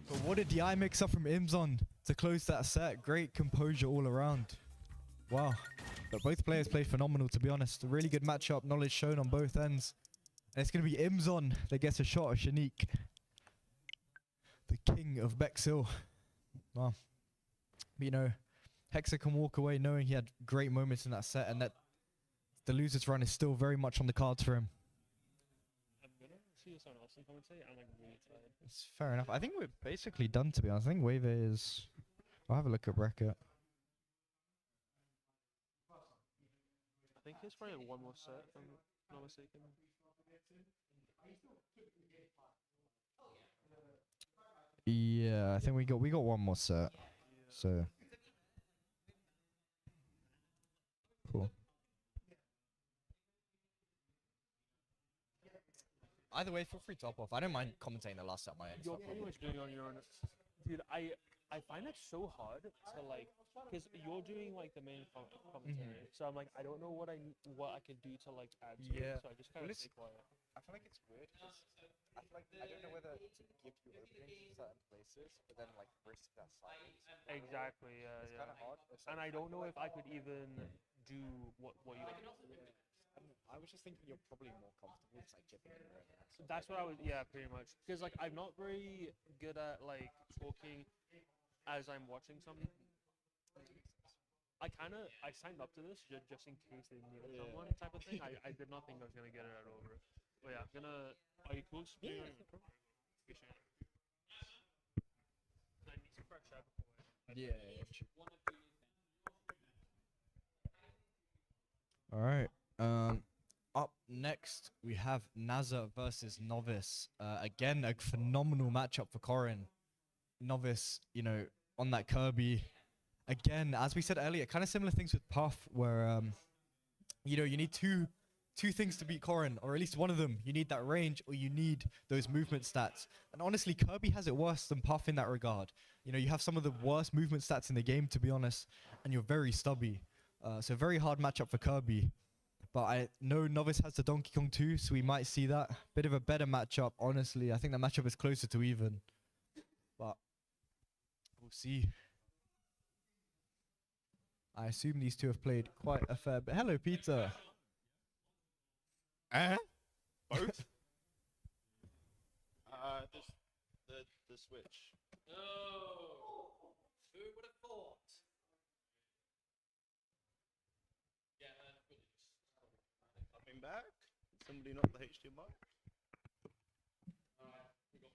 But what a DI mix-up from Imzon to close that set. Great composure all around. Wow. But both players played phenomenal, to be honest. A really good matchup, knowledge shown on both ends. And it's going to be Imzon that gets a shot of Shanique. The king of Bexhill. Wow. But, you know, Hexa can walk away knowing he had great moments in that set, and that the loser's run is still very much on the cards for him. I'm gonna see someone else in commentate. I'm like really tired. It's fair enough. I think we're basically done, to be honest. I think Wave is... I'll have a look at bracket. I think it's probably one more set, if I'm not mistaken. Yeah, I think we got one more set. So cool. Either way, feel free to hop off. I don't mind commentating the last set my end. You're pretty much doing on your own. Dude, I find it so hard to like, because you're doing like the main commentary. So I'm like, I don't know what I can do to like add to it. So I just kind of stay quiet. I feel like it's weird because I feel like I don't know whether to give you openings in certain places, but then like risk that silence. Exactly. Yeah. It's kind of hard. And I don't know if I could even do what you. I was just thinking you're probably more comfortable just like giving your own answer. That's what I was. Yeah, pretty much. Because like I'm not very good at like talking as I'm watching something. I signed up to this just in case they needed someone type of thing. I did not think I was gonna get it over. But yeah, I'm gonna. Are you cool? Yeah. I need some fresh air before. All right. Up next we have Naza versus Novice. Again, a phenomenal matchup for Corin. Novice, you know, on that Kirby. Again, as we said earlier, kind of similar things with Puff, where you know, you need two things to beat Corin, or at least one of them. You need that range, or you need those movement stats. And honestly, Kirby has it worse than Puff in that regard. You know, you have some of the worst movement stats in the game, to be honest, and you're very stubby. So very hard matchup for Kirby. But I know Novice has the Donkey Kong too, so we might see that. Bit of a better matchup, honestly. I think the matchup is closer to even. But we'll see. I assume these two have played quite a fair bit. Hello, Peter. Both? The Switch. No! Who would have thought? Yeah, footage. Coming back. Somebody knock the HDMI. We got footage.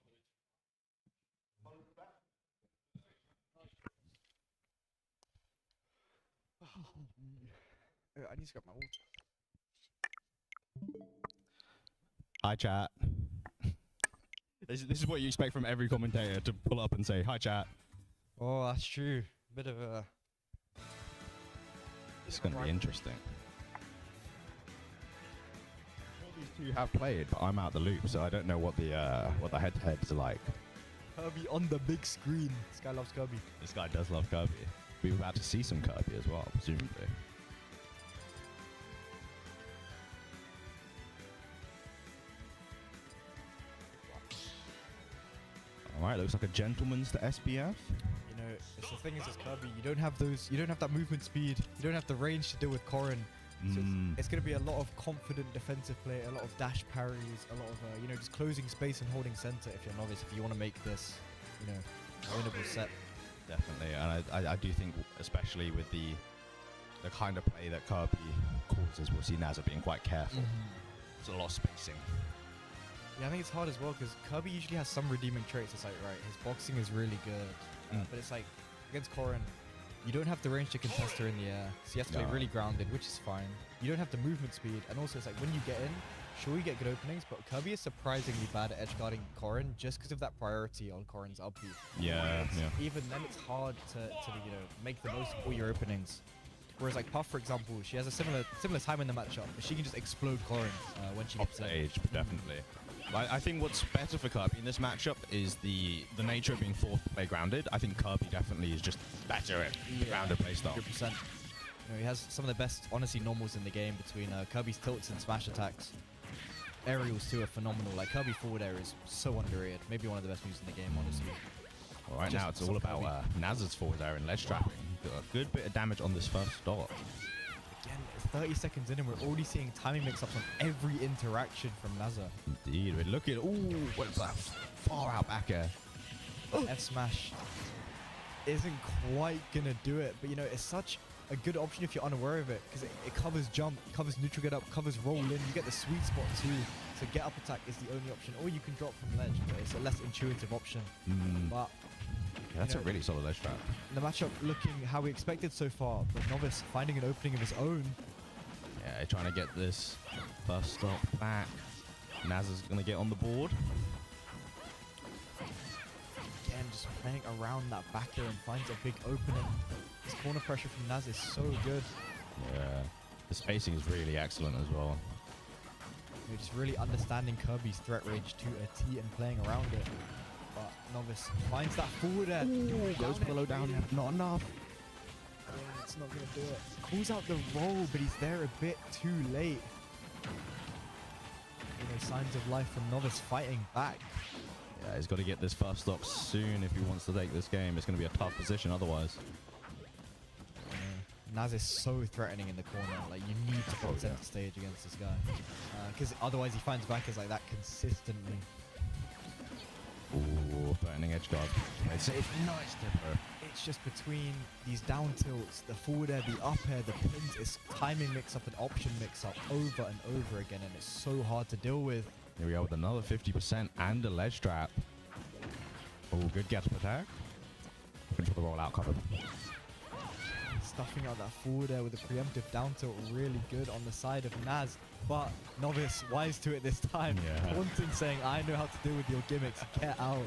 I need to grab my water. Hi, chat. This is what you expect from every commentator, to pull up and say, hi, chat. Oh, that's true. Bit of a... It's going to be interesting. All these two have played, but I'm out the loop, so I don't know what the head-to-heads are like. Kirby on the big screen. This guy loves Kirby. This guy does love Kirby. We're about to see some Kirby as well, presumably. Alright, looks like a gentleman's to SBF. You know, it's the thing is, as Kirby, you don't have that movement speed, you don't have the range to deal with Corrin. So it's going to be a lot of confident defensive play, a lot of dash parries, a lot of, you know, just closing space and holding center if you're novice, if you want to make this, you know, a winnable set. Definitely, and I do think, especially with the kind of play that Kirby causes, we'll see Naza being quite careful. It's a lot of spacing. Yeah, I think it's hard as well because Kirby usually has some redeeming traits. It's like, right, his boxing is really good, but it's like against Corrin, you don't have the range to contest her in the air, so you have to play really grounded, which is fine. You don't have the movement speed, and also it's like when you get in, sure you get good openings, but Kirby is surprisingly bad at edge guarding Corrin just because of that priority on Corrin's up B. Yeah. Even then, it's hard to you know, make the most of all your openings. Whereas like Puff, for example, she has a similar time in the matchup, but she can just explode Corrin when she gets stage, definitely. I think what's better for Kirby in this matchup is the nature of being forced to play grounded. I think Kirby definitely is just better at the grounded playstyle. 100%. You know, he has some of the best, honestly, normals in the game between Kirby's tilts and smash attacks. Aerials too are phenomenal. Like Kirby forward air is so underrated. Maybe one of the best moves in the game, honestly. All right, now it's all about Naz's forward air and ledge trapping. Got a good bit of damage on this first stop. Again, it's 30 seconds in and we're already seeing timing mix-ups on every interaction from Naza. Indeed. We're looking... Ooh, what's that? Far out back air. F-smash isn't quite going to do it, but you know, it's such a good option if you're unaware of it, because it covers jump, covers neutral get up, covers roll in. You get the sweet spot too. So get up attack is the only option, or you can drop from ledge, but it's a less intuitive option. But yeah, that's a really solid ledge trap. The matchup looking how we expected so far, but Novice finding an opening of his own. Yeah, trying to get this first stop back. Naz is going to get on the board. Again, just playing around that back air and finds a big opening. This corner pressure from Naz is so good. Yeah, the spacing is really excellent as well. You're just really understanding Kirby's threat range to a T and playing around it. But Novice finds that forward air. Goes below down, not enough. Yeah, it's not going to do it. Calls out the roll, but he's there a bit too late. You know, signs of life from Novice fighting back. Yeah, he's got to get this first stop soon if he wants to take this game. It's going to be a tough position otherwise. Naz is so threatening in the corner. Like, you need to hold center stage against this guy. Because otherwise he finds backers like that consistently. Ooh, threatening edge guard. It's nice tipper. It's just between these down tilts, the forward air, the up air, the pins. It's timing mix-up and option mix-up over and over again, and it's so hard to deal with. Here we are with another 50% and a ledge trap. Oh, good get up attack. Looking for the rollout cover. Stuffing out that forward air with a preemptive down tilt, really good on the side of Naz. But Novice, wise to it this time. Yeah. Wanton saying, I know how to deal with your gimmicks, get out.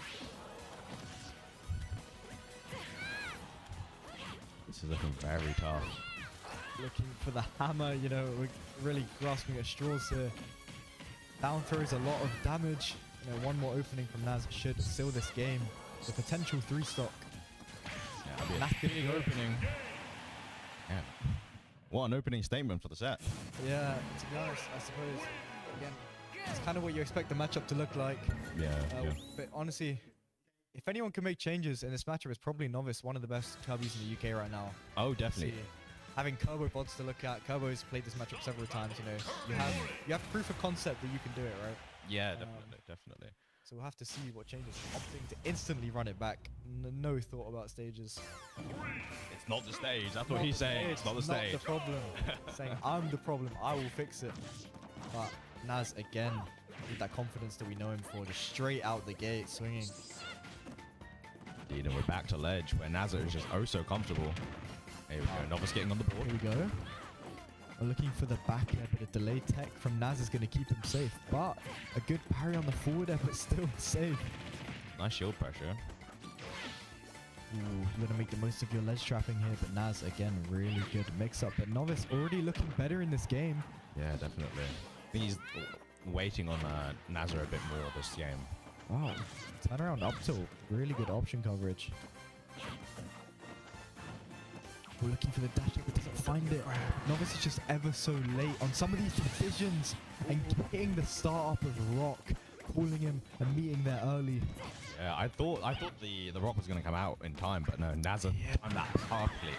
This is looking very tough. Looking for the hammer, you know, we're really grasping at straws here. Down throws a lot of damage. You know, one more opening from Naz should seal this game. The potential 3-stock. Yeah, that'd be a big opening. Yeah. What an opening statement for the set. Yeah, to be honest, I suppose, again, it's kind of what you expect the matchup to look like. Yeah. But honestly, if anyone can make changes in this matchup, it's probably Novice, one of the best Kirbys in the UK right now. Oh, definitely. See, having Kerbo bots to look at, Kerbo's played this matchup several times, you know. You have proof of concept that you can do it, right? Yeah, definitely. So we'll have to see what changes. Opting to instantly run it back. No thought about stages. It's not the stage. That's what he's saying. It's not the stage. Not the problem. Saying, I'm the problem. I will fix it. But Naz, again, with that confidence that we know him for, just straight out the gate, swinging. Indeed, and we're back to ledge, where Nazza is just oh so comfortable. There we go. Novice getting on the board. Here we go. We're looking for the back air, but a delayed tech from Naz is going to keep him safe. But a good parry on the forward air, but still safe. Nice shield pressure. Ooh, you got to make the most of your ledge trapping here, but Naz, again, really good mix-up. But Novice already looking better in this game. Yeah, definitely. I think he's waiting on Nazar a bit more this game. Wow. Turnaround up tilt. Really good option coverage. We're looking for the dash, but doesn't find it. Novice is just ever so late on some of these decisions and getting the start up of Rock, calling him and meeting there early. Yeah, I thought the rock was going to come out in time, but no, Nazar timed that perfectly.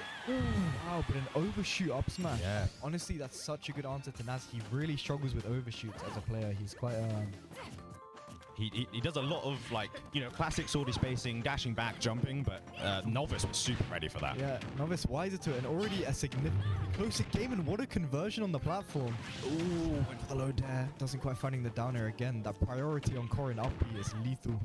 Wow, but an overshoot up smash. Yeah. Honestly, that's such a good answer to Naz. He really struggles with overshoots as a player. He's quite He does a lot of, like, you know, classic swordy spacing, dashing back, jumping, but Novice was super ready for that. yeah, Novice wiser to it, and already a significantly closer game, and what a conversion on the platform. Ooh, went for the low dare. Doesn't quite finding the down air again. That priority on Corin up B is lethal.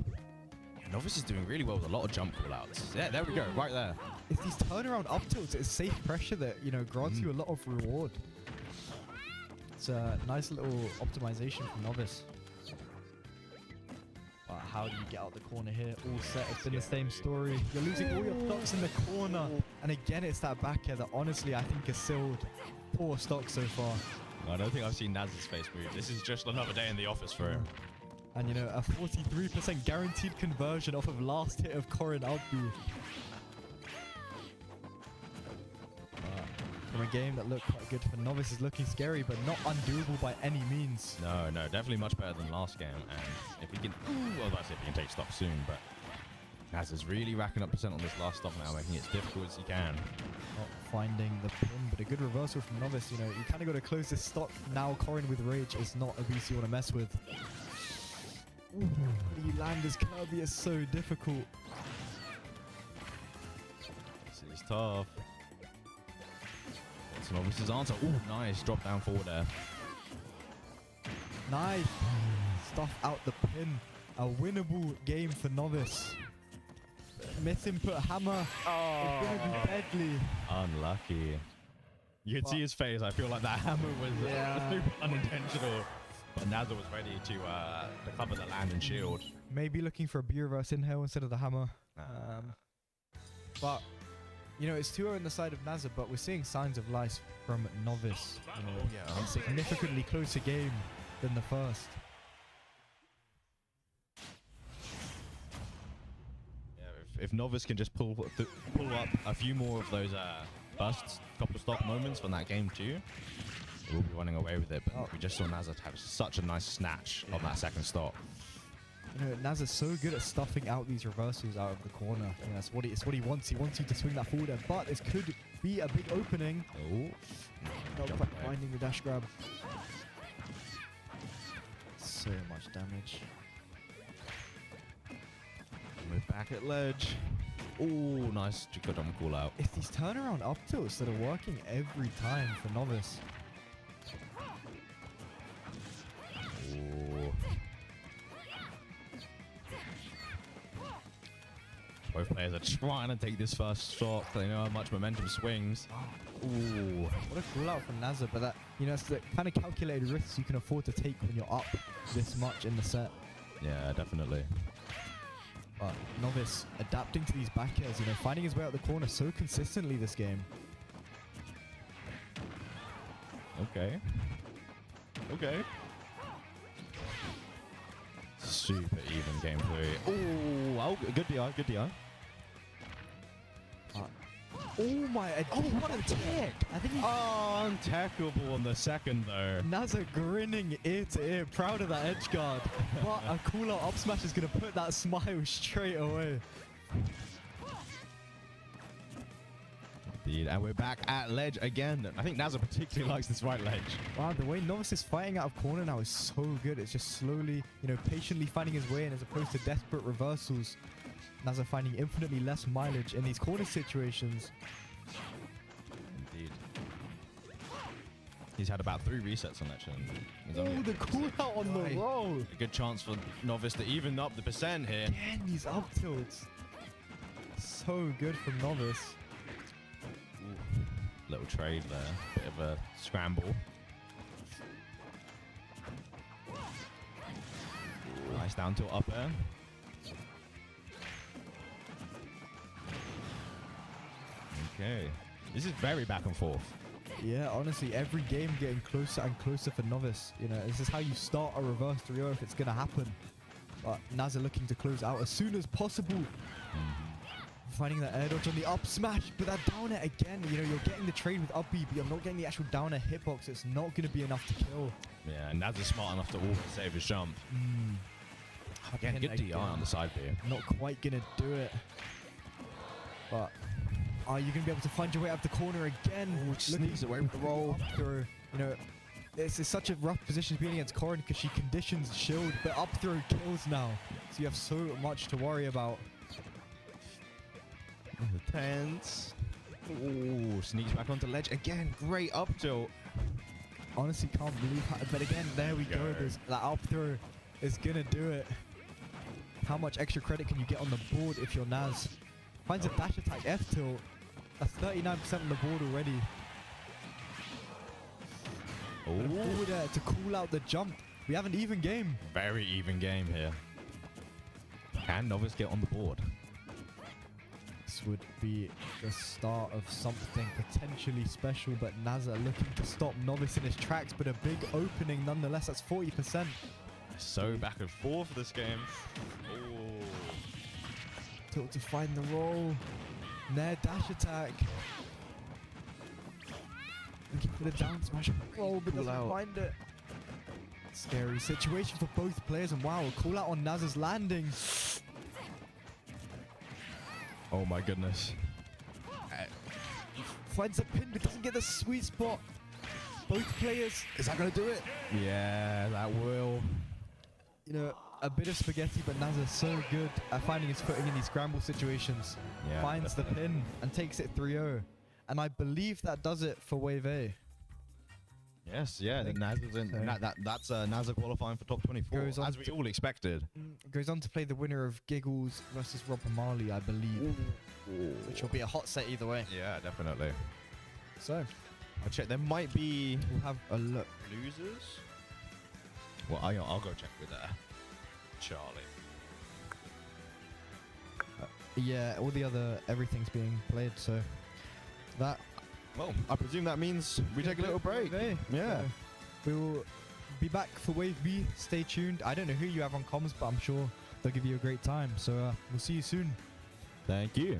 Novice is doing really well with a lot of jump callouts. Yeah, there we go, right there. It's these turnaround up tilts. It's safe pressure that, you know, grants you a lot of reward. It's a nice little optimization from Novice. But how do you get out the corner here? All set. It's been the same story. You're losing all your stocks in the corner. And again, it's that back air that honestly I think is sealed. Poor stock so far. I don't think I've seen Naz's face move. This is just another day in the office for him. And you know, a 43% guaranteed conversion off of last hit of Corin Outby. From a game that looked quite good for Novice is looking scary, but not undoable by any means. No, definitely much better than last game. And if he can, well, that's if he can take stock soon. But Naz is really racking up percent on this last stock now, making it as difficult as he can. Not finding the pin, but a good reversal from Novice. You know, you kind of got to close this stock now. Corin with rage is not a beast you want to mess with. Ooh, you land as Kirby is so difficult. This is tough. That's Novice's answer. Ooh, nice. Drop down forward there. Nice. Stuff out the pin. A winnable game for Novice. Miss input hammer. It's going to be deadly. Unlucky. You could see his face. I feel like that hammer was super unintentional. But Nazar was ready to cover the land and shield. Maybe looking for a B reverse inhale instead of the hammer. But, you know, it's 2-0 on the side of Nazar, but we're seeing signs of life from Novice. You know, a significantly closer game than the first. Yeah, if Novice can just pull up a few more of those bursts, couple stock moments from that game too, we'll be running away with it. But we just saw Nazar have such a nice snatch on that second stock. You know, Nazar's so good at stuffing out these reversals out of the corner. You know, it's what he wants. He wants you to swing that forward air, but this could be a big opening. Oh, not quite finding the dash grab. So much damage. Move back at ledge. Oh, nice Chico jump call out. It's these turnaround up tilts that are working every time for Novice. Ooh. Both players are trying to take this first shot. They know how much momentum swings. Ooh, what a call out from Nazar, but that, you know, it's the kind of calculated risks you can afford to take when you're up this much in the set. Yeah, definitely. But Novice adapting to these back airs, you know, finding his way out the corner so consistently this game. Okay. Okay. Super even gameplay. Oh, good DI, good DI. Oh my, what a tech! I think he's untackable on the second though. Nazar grinning ear to ear, proud of that edge guard. But a cool out up smash is going to put that smile straight away. Indeed, and we're back at ledge again. I think Nazar particularly likes this right ledge. Wow, the way Novice is fighting out of corner now is so good. It's just slowly, you know, patiently finding his way in as opposed to desperate reversals. Nazar finding infinitely less mileage in these corner situations. Indeed. He's had about 3 resets on that chin. Oh, the cool out on the roll. A good chance for Novice to even up the percent here. Again, these up tilts. So good from Novice. Ooh. trade there. Bit of a scramble. Nice down tilt up air. Okay. This is very back and forth. Yeah, honestly, every game getting closer and closer for Novice. You know, this is how you start a reverse 3-0 if it's going to happen. But Naza looking to close out as soon as possible. Finding that air dodge on the up smash, but that down air again. You know, you're getting the trade with up B, but you're not getting the actual down air hitbox. It's not going to be enough to kill. Yeah, and Naza's smart enough to auto save his jump. Again, good DI on the side B. Not quite going to do it. But are you going to be able to find your way out of the corner again? Sneaks away with the roll. Through, you know, it's such a rough position to be in against Corin because she conditions shield, but up throw kills now. So you have so much to worry about. The tens. Ooh, sneaks back onto ledge again. Great up tilt. Honestly, can't believe how, but again, there we go. There's that up throw is gonna do it. How much extra credit can you get on the board if you're Naz? Finds a dash attack F tilt. That's 39% on the board already. Forward there to call out the jump. We have an even game. Very even game here. Can Novice get on the board? This would be the start of something potentially special, but Naza looking to stop Novice in his tracks, but a big opening nonetheless. That's 40%. So back and forth this game. Oh. Tilt to find the roll. Nair dash attack. Looking for the down smash roll, but doesn't find it. Scary situation for both players, and wow, a call out on Naza's landing. Oh my goodness. Finds a pin, but doesn't get the sweet spot. Both players. Is that going to do it? Yeah, that will. You know, a bit of spaghetti, but Naza's so good at finding his footing in these scramble situations. Yeah, finds the pin and takes it 3-0. And I believe that does it for Wave A. Yes, yeah, Naza's in. That's Naza qualifying for top 24, as we all expected. Goes on to play the winner of Giggles versus Rob Marley, I believe. Which will be a hot set either way. Yeah, definitely. So, I'll check. There might be. We'll have a look. Losers? Well, I'll go check with Charlie. Yeah, all the other, everything's being played, so that. Well, I presume that means we take a little break. Yeah. We will be back for Wave B. Stay tuned. I don't know who you have on comms, but I'm sure they'll give you a great time. So we'll see you soon. Thank you.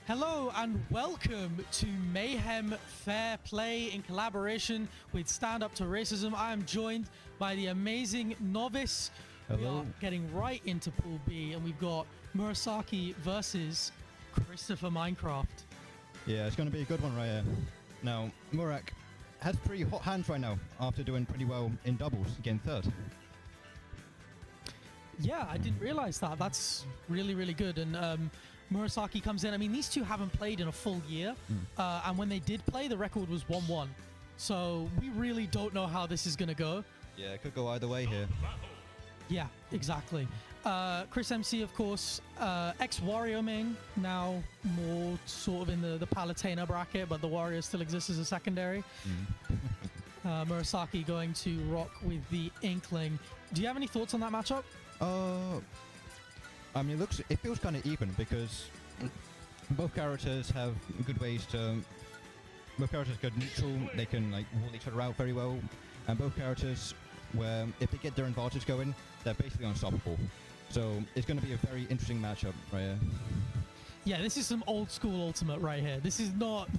Hello and welcome to Mayhem Fair Play in collaboration with Stand Up to Racism. I am joined by the amazing Novice. We Hello. are getting right into Pool B, and we've got Murasaki versus Christopher Minecraft. Yeah, it's going to be a good one right here. Now, Murak has pretty hot hands right now after doing pretty well in doubles, getting third. Yeah, I didn't realize that. That's really, really good. And Murasaki comes in. I mean, these two haven't played in a full year. And when they did play, the record was 1-1. So we really don't know how this is going to go. Yeah, it could go either way here. Yeah, exactly. Chris MC, of course, ex-Wario main, now more sort of in the Palutena bracket, but the Wario still exists as a secondary. Murasaki going to rock with the Inkling. Do you have any thoughts on that matchup? I mean, it feels kind of even because both characters have good ways to. Both characters go neutral. They can like wall each other out very well, and both characters, where if they get their advantage going, they're basically unstoppable. So it's going to be a very interesting matchup right here. Yeah, this is some old school Ultimate right here. This is not.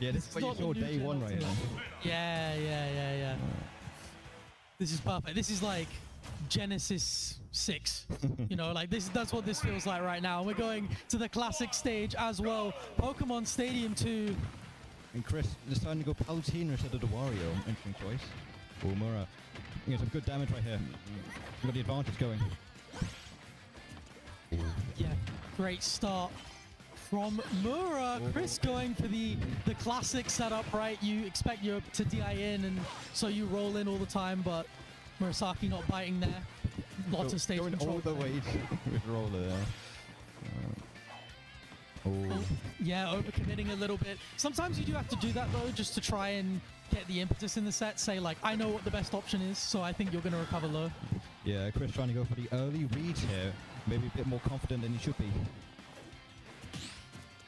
Yeah, this is what you saw day one right here. Yeah. This is perfect. This is like Genesis 6. You know, like that's what this feels like right now. We're going to the classic stage as well. Pokemon Stadium 2. And Chris deciding to go Palutena instead of the Wario. Interesting choice. Mura. You get some good damage right here. Got the advantage going. Yeah, great start from Mura. Chris going for the classic setup, right? You expect you to DI in, and so you roll in all the time, but Murasaki not biting there. Lots of stage going control. all the way with roller there. Yeah, overcommitting a little bit. Sometimes you do have to do that though, just to try and get the impetus in the set. Say like, I know what the best option is, so I think you're going to recover low. Yeah, Chris trying to go for the early reads here. Maybe a bit more confident than he should be.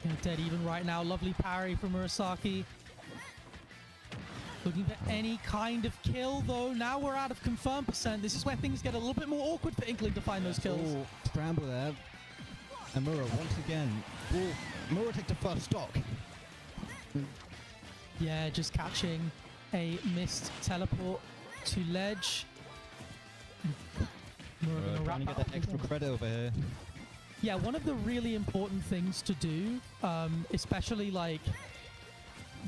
Yeah, dead even right now. Lovely parry from Murasaki. Looking for any kind of kill though. Now we're out of confirm percent. This is where things get a little bit more awkward for Inkling to find those kills. Scramble there. And Mura once again. Mura takes the first stock. Yeah, just catching a missed teleport to ledge. Mura gonna Trying wrap to get that that extra credit over here. Yeah, one of the really important things to do, especially like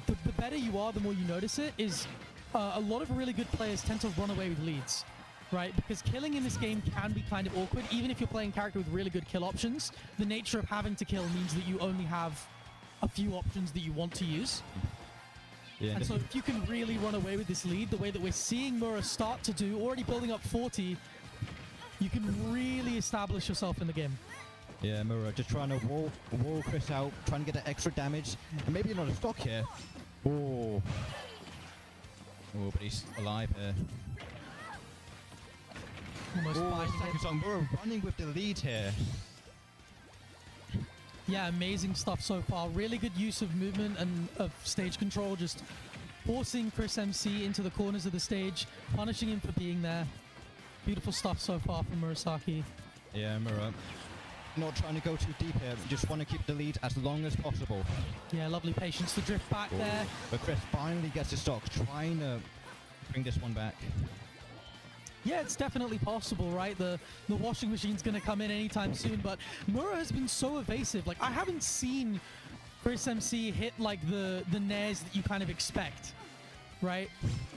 the better you are, the more you notice it, is a lot of really good players tend to run away with leads, right? Because killing in this game can be kind of awkward, even if you're playing a character with really good kill options. The nature of having to kill means that you only have a few options that you want to use. Yeah, and so if you can really run away with this lead, the way that we're seeing Mura start to do, already building up 40, you can really establish yourself in the game. Yeah, Mura just trying to wall Chris out, trying to get that extra damage. And maybe not a stock here. Oh. Oh, but he's alive here. Almost seconds on. Mura running with the lead here. Yeah, amazing stuff so far. Really good use of movement and of stage control, just forcing Chris MC into the corners of the stage, punishing him for being there. Beautiful stuff so far from Murasaki. Yeah, Mura. Not trying to go too deep here, just want to keep the lead as long as possible. Yeah, lovely patience to drift back there. But Chris finally gets the stock, trying to bring this one back. Yeah, it's definitely possible, right? The washing machine's going to come in anytime soon, but Mura has been so evasive. Like, I haven't seen Chris MC hit, like, the nairs that you kind of expect, right?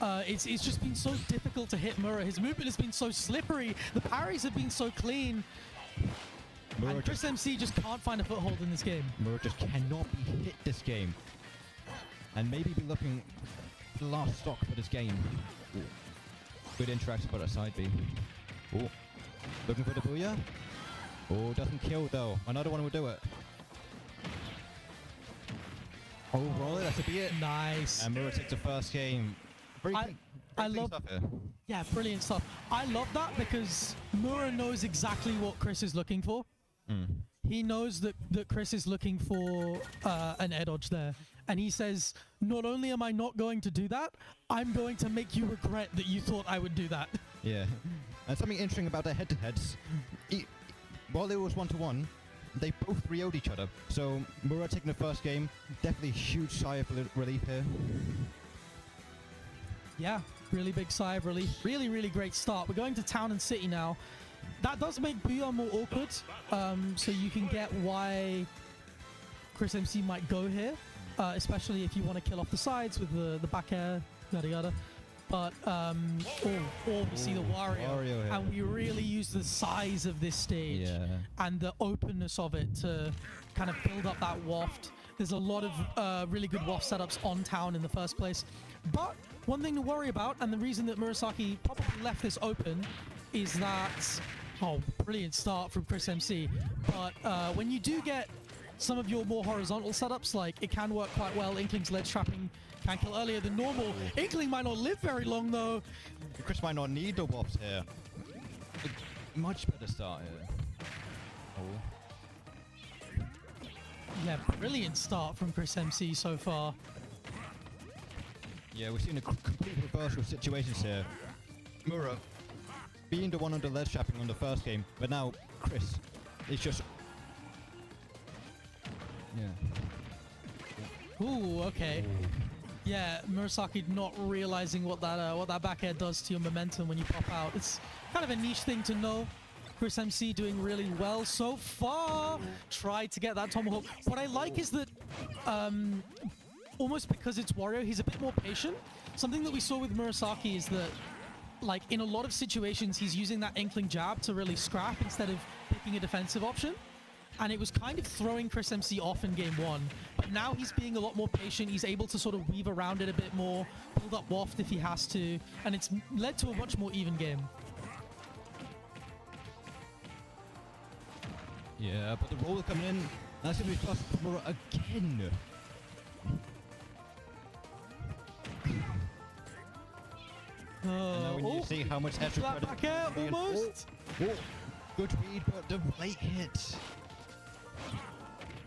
It's just been so difficult to hit Mura. His movement has been so slippery. The parries have been so clean. Mura and Chris MC just can't find a foothold in this game. Mura just cannot be hit this game. And maybe be looking for the last stock for this game. Ooh. Good interaction for that side B. Oh, looking for the booyah. Oh, doesn't kill though. Another one will do it. Oh, roll it. That's a be it. Nice. And Mura takes the first game. I love stuff here. Yeah, brilliant stuff. I love that because Mura knows exactly what Chris is looking for. He knows that Chris is looking for an air dodge there. And he says, not only am I not going to do that, I'm going to make you regret that you thought I would do that. Yeah. And something interesting about their head-to-heads, while they was 1-to-1, they both 3-0'd each other. So Mura taking the first game, definitely a huge sigh of relief here. Yeah, really big sigh of relief. Really, really great start. We're going to Town and City now. That does make Booyah more awkward, so you can get why Chris MC might go here, especially if you want to kill off the sides with the back air, yada yada. But, we see the Wario and we really use the size of this stage and the openness of it to kind of build up that waft. There's a lot of really good waft setups on Town in the first place. But one thing to worry about, and the reason that Murasaki probably left this open, is that, brilliant start from Chris MC. But when you do get some of your more horizontal setups, like it can work quite well. Inkling's ledge trapping can kill earlier than normal. Inkling might not live very long though. Chris might not need the wops here. Much better start here. Oh. Yeah, brilliant start from Chris MC so far. Yeah, we're seeing a complete reversal of situations here. Mura being the one on the ledge trapping on the first game, but now Chris is just... Yeah. Ooh, okay. Yeah, Murasaki not realizing what that back air does to your momentum when you pop out. It's kind of a niche thing to know. Chris MC doing really well so far. Tried to get that tomahawk. What I like is that almost because it's Wario, he's a bit more patient. Something that we saw with Murasaki is that, like, in a lot of situations, he's using that Inkling jab to really scrap instead of picking a defensive option. And it was kind of throwing Chris MC off in game one. But now he's being a lot more patient. He's able to sort of weave around it a bit more, build up waft if he has to. And it's led to a much more even game. Yeah, but the roll coming in. That's going to be tough for Mura again. And now we need to see how much extra credit. Back air, almost. Good read, but the late hit.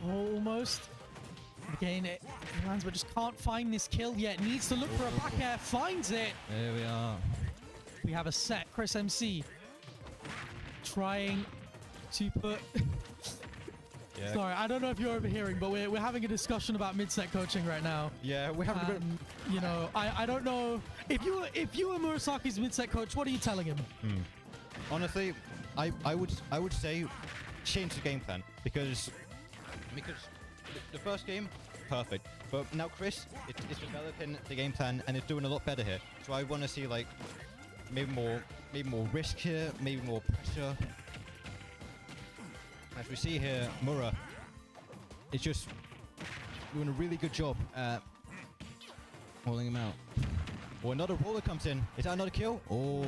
Almost. Again, it lands, but just can't find this kill yet. Needs to look for a back air. Finds it. There we are. We have a set. Chris MC trying to put... Yeah. Sorry, I don't know if you're overhearing, but we're having a discussion about mid-set coaching right now. Yeah, we're having a bit... You know, I don't know... If you were Murasaki's mid-set coach, what are you telling him? Honestly, I would say changed the game plan because the first game, perfect. But now Chris is developing the game plan and is doing a lot better here. So I want to see like maybe more risk here, maybe more pressure. As we see here, Mura is just doing a really good job at holding him out. Oh, another roller comes in. Is that another kill? Oh.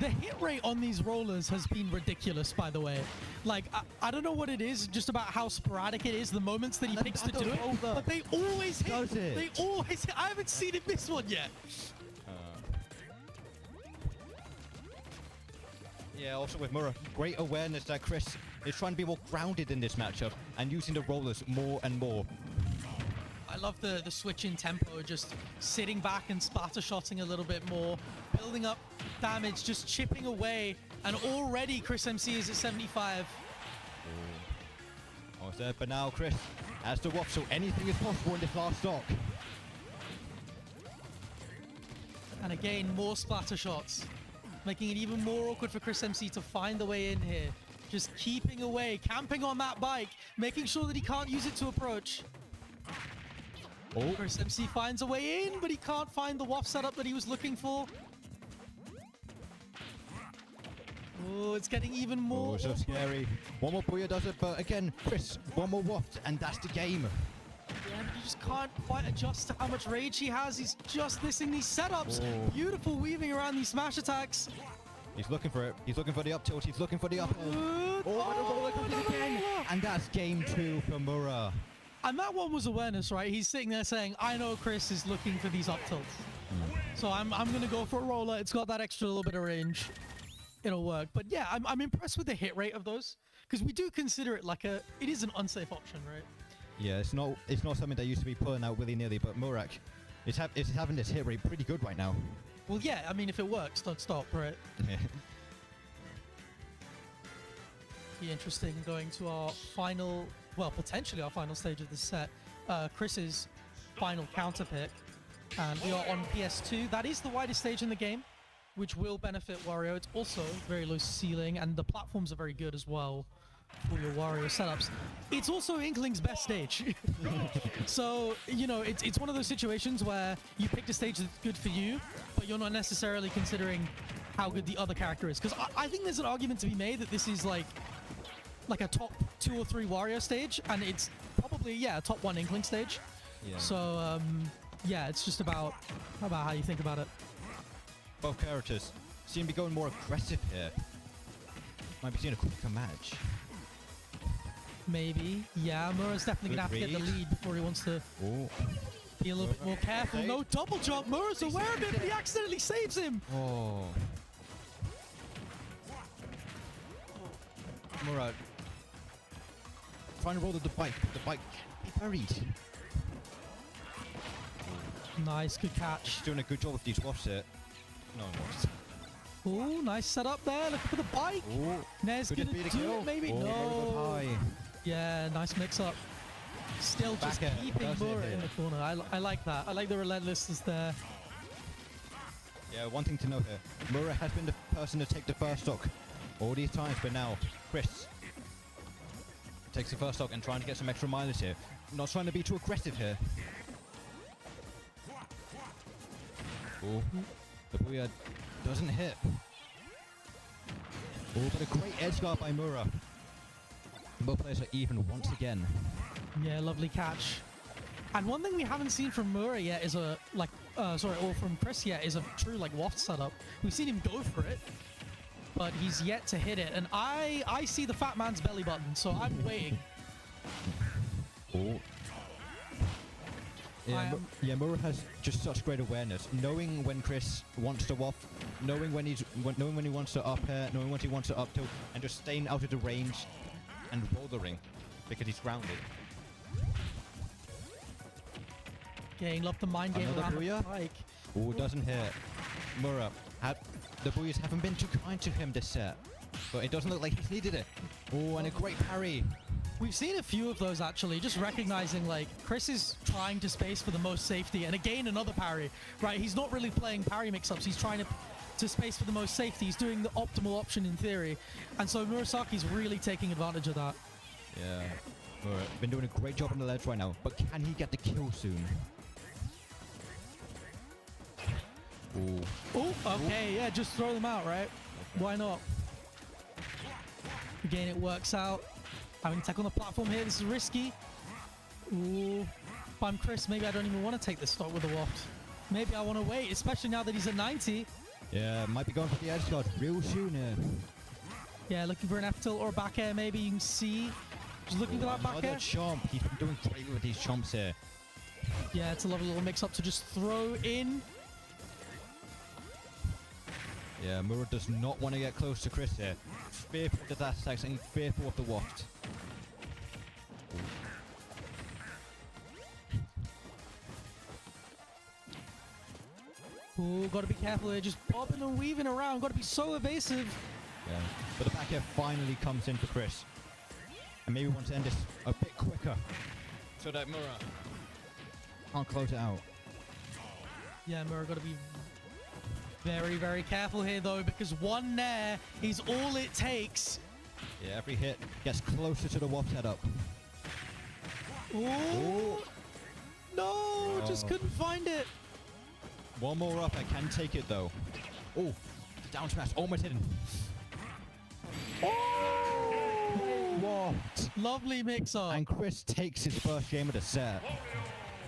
The hit rate on these rollers has been ridiculous, by the way. Like, I don't know what it is, just about how sporadic it is, the moments that he picks to do it, but they always hit. They always hit. I haven't seen him miss one yet. Yeah, also with Mura, great awareness that Chris is trying to be more grounded in this matchup and using the rollers more and more. I love the switch in tempo, just sitting back and splatter shotting a little bit more, building up damage, just chipping away, and already Chris MC is at 75. Almost there, but now Chris has the waft, so anything is possible in this last stock. And again, more splatter shots, making it even more awkward for Chris MC to find the way in here. Just keeping away, camping on that bike, making sure that he can't use it to approach. Oh. Chris MC finds a way in, but he can't find the waft setup that he was looking for. Oh, it's getting even more. Oh, so scary. One more Booyah does it, but again, Chris, one more waft, and that's the game. Yeah, but you just can't quite adjust to how much rage he has. He's just missing these setups. Oh. Beautiful weaving around these smash attacks. He's looking for it. He's looking for the up tilt. He's looking for the up tilt. Oh, but the roller comes in again. And that's game 2 for Mura. And that one was awareness, right? He's sitting there saying, I know Chris is looking for these up tilts. So I'm going to go for a roller. It's got that extra little bit of range. It'll work. But yeah, I'm impressed with the hit rate of those. Because we do consider it like it is an unsafe option, right? Yeah, it's not something that used to be pulling out willy-nilly, but Murak is having this hit rate pretty good right now. Well, yeah, I mean, if it works, don't stop, right? Be interesting going to our final, well, potentially our final stage of this set. Chris's final counter pick. And we are on PS2. That is the widest stage in the game, which will benefit Wario. It's also very low ceiling, and the platforms are very good as well for your Wario setups. It's also Inkling's best stage. So, you know, it's one of those situations where you picked a stage that's good for you, but you're not necessarily considering how good the other character is. Because I think there's an argument to be made that this is like a top 2 or 3 Wario stage, and it's probably, yeah, a top 1 Inkling stage. Yeah. So, yeah, it's just about how you think about it. Both characters seem to be going more aggressive here. Might be seeing a quicker match. Maybe. Yeah, Mura's definitely going to have to get the lead before he wants to be a little bit more careful. Okay. No double jump. Mura's aware of it, but he accidentally saves him. Oh. Mura trying to roll the bike. The bike he buried. Nice, good catch. He's doing a good job with these wafts here. No one was. Oh, nice setup there. Looking for the bike. Nez Could gonna it be the do kill? it, maybe. Oh, No. high. Yeah, nice mix-up. Still just Back air, keeping does it Mura here? in the corner. I like that. I like the relentlessness there. Yeah, one thing to note here. Mura has been the person to take the first stock all these times, but now Chris takes the first stock and trying to get some extra mileage here. Not trying to be too aggressive here. Oh, the Booyah doesn't hit. Oh, but a great edge guard by Mura. Both players are even once again. Yeah, lovely catch. And one thing we haven't seen from Mura yet is or from Chris yet is a true waft setup. We've seen him go for it, but he's yet to hit it. And I see the fat man's belly button, so I'm waiting. Oh. Yeah, Mura has just such great awareness, knowing when Chris wants to waft, knowing when he wants to up air, knowing when he wants to up tilt, and just staying out of the range and rollering because he's grounded. Getting love the mind game Another around the Booyah? bike. Oh, doesn't hit. Mura, the Booyahs haven't been too kind to him this set, but it doesn't look like he's needed it. Oh, and a great parry. We've seen a few of those actually, just recognizing Chris is trying to space for the most safety, and again another parry, right? He's not really playing parry mix-ups, he's trying to to space for the most safety. He's doing the optimal option in theory. And so Murasaki's really taking advantage of that. Yeah. Mura been doing a great job on the ledge right now, but can he get the kill soon? Ooh. Oh, okay, yeah, just throw them out, right? Why not? Again, it works out. Having to attack on the platform here, this is risky. Ooh. If I'm Chris, maybe I don't even want to take the stock with the waft. Maybe I want to wait, especially now that he's at 90. Yeah, might be going for the edge guard real soon here. Yeah, looking for an F tilt or a back air, maybe. You can see. Just looking for that back Another air. chomp. He's been doing great with these chomps here. Yeah, it's a lovely little mix-up to just throw in. Yeah, Mura does not want to get close to Chris here. Fearful of the dash attacks and fearful of the waft. Ooh, gotta be careful here. Just bobbing and weaving around. Gotta be so evasive. Yeah, but the back air finally comes in for Chris. And maybe want to end this a bit quicker so that Mura can't close it out. Yeah, Mura gotta be very, very careful here though, because one nair is all it takes. Yeah, every hit gets closer to the waft setup. Ooh. No, just couldn't find it. One more up, I can take it though. Oh, down smash, almost hidden. Waft. Lovely mix-up. And Chris takes his first game of the set.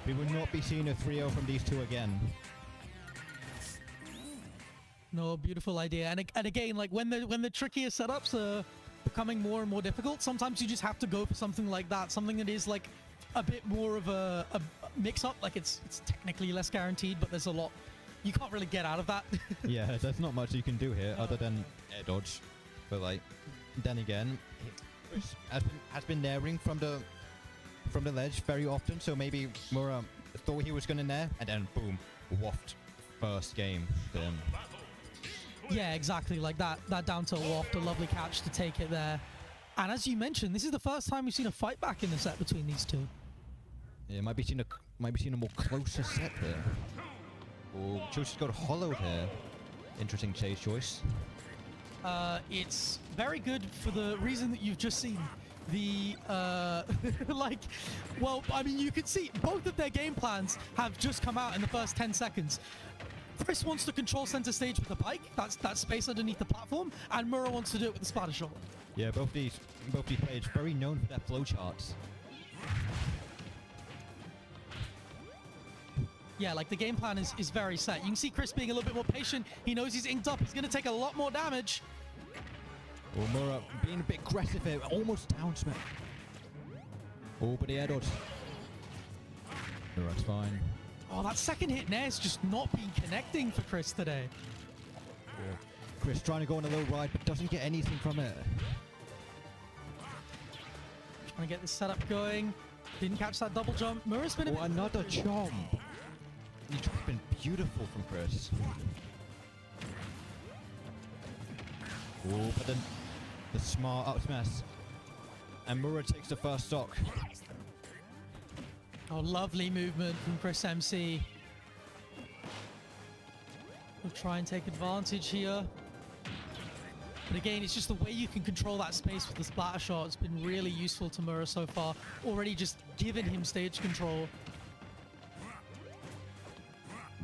We will not be seeing a 3-0 from these two again. No, beautiful idea. And again, like when the trickier setups are becoming more and more difficult, sometimes you just have to go for something like that, something that is like a bit more of a mix-up. Like it's technically less guaranteed, but there's a lot you can't really get out of that. Yeah, there's not much you can do here other than air dodge. But like, then again, Chris has been nairing from the ledge very often. So maybe Mura thought he was gonna nair, and then boom, waft first game for him. Yeah, exactly. Like that down tilt waft, a lovely catch to take it there. And as you mentioned, this is the first time we've seen a fight back in the set between these two. Yeah, might be seeing a more closer set here. Oh, chose to go to hollow here. Interesting chase choice. It's very good for the reason that you've just seen. The like, well, I mean, you can see both of their game plans have just come out in the first 10 seconds. Chris wants to control center stage with the bike. That's that space underneath the platform, and Mura wants to do it with the splatter shot. Yeah, both these players very known for their flowcharts. Yeah, like the game plan is very set. You can see Chris being a little bit more patient. He knows he's inked up. He's going to take a lot more damage. Oh, Mura being a bit aggressive here, almost down smash. Oh, but the air dodge. Mura's fine. Oh, that second hit Nair's just not been connecting for Chris today. Yeah. Chris trying to go on a low ride, but doesn't get anything from it. Trying to get the setup going. Didn't catch that double jump. Mura's been another chomp. It's been beautiful from Chris. Oh, but then the smart up smash. And Mura takes the first stock. Oh, lovely movement from Chris MC. We'll try and take advantage here. But again, it's just the way you can control that space with the splatter shot. It's been really useful to Mura so far. Already just given him stage control.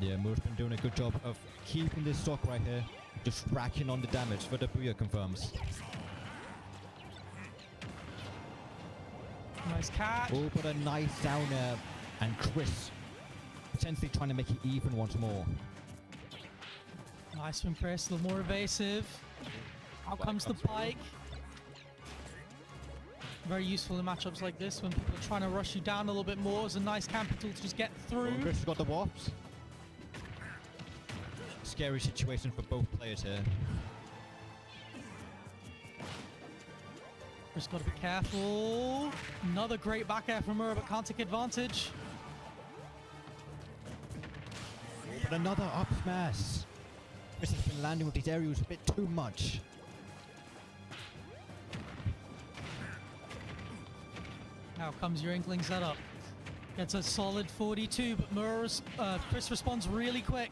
Yeah, Mura's been doing a good job of keeping this stock right here. Just racking on the damage for the Booyah confirms. Nice catch. Oh, but a nice down air. And Chris potentially trying to make it even once more. Nice from Chris, a little more evasive. Out comes the bike. Very useful in matchups like this when people are trying to rush you down a little bit more. It's a nice camping tool to just get through. Oh, Chris has got the wafts. Scary situation for both players here. Chris got to be careful. Another great back air from Mura, but can't take advantage. But another up smash. Chris has been landing with these aerials a bit too much. Now comes your Inkling setup. Gets a solid 42, but Chris responds really quick.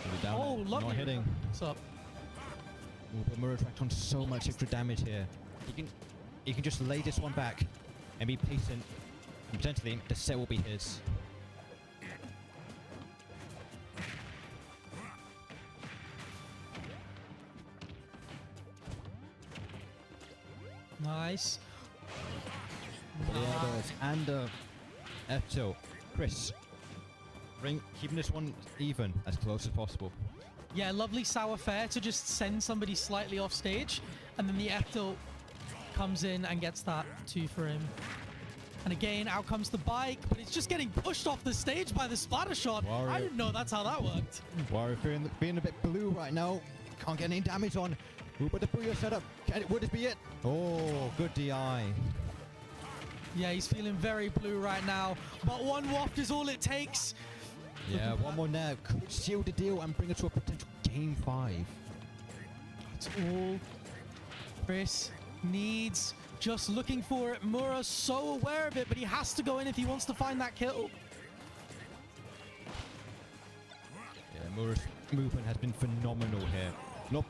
Is it down? Oh, lovely. Not hitting. What's up? Ooh, but Mura tracked on so much extra damage here. He can just lay this one back and be patient. And potentially the set will be his. Nice. Nice. And F tilt. Chris, keeping this one even as close as possible. Yeah, lovely sour fair to just send somebody slightly off stage, and then the F tilt comes in and gets that 2 for him. And again, out comes the bike, but it's just getting pushed off the stage by the splatter shot. Wario. I didn't know that's how that worked. Wario feeling a bit blue right now. Can't get any damage on. Ooh, but the Booyah setup. Would this be it? Oh, good DI. Yeah, he's feeling very blue right now, but one waft is all it takes. Yeah, one more now could seal the deal and bring us to a potential game 5. That's all Chris needs. Just looking for it. Mura's so aware of it, but he has to go in if he wants to find that kill. Yeah, Mura's movement has been phenomenal here. Not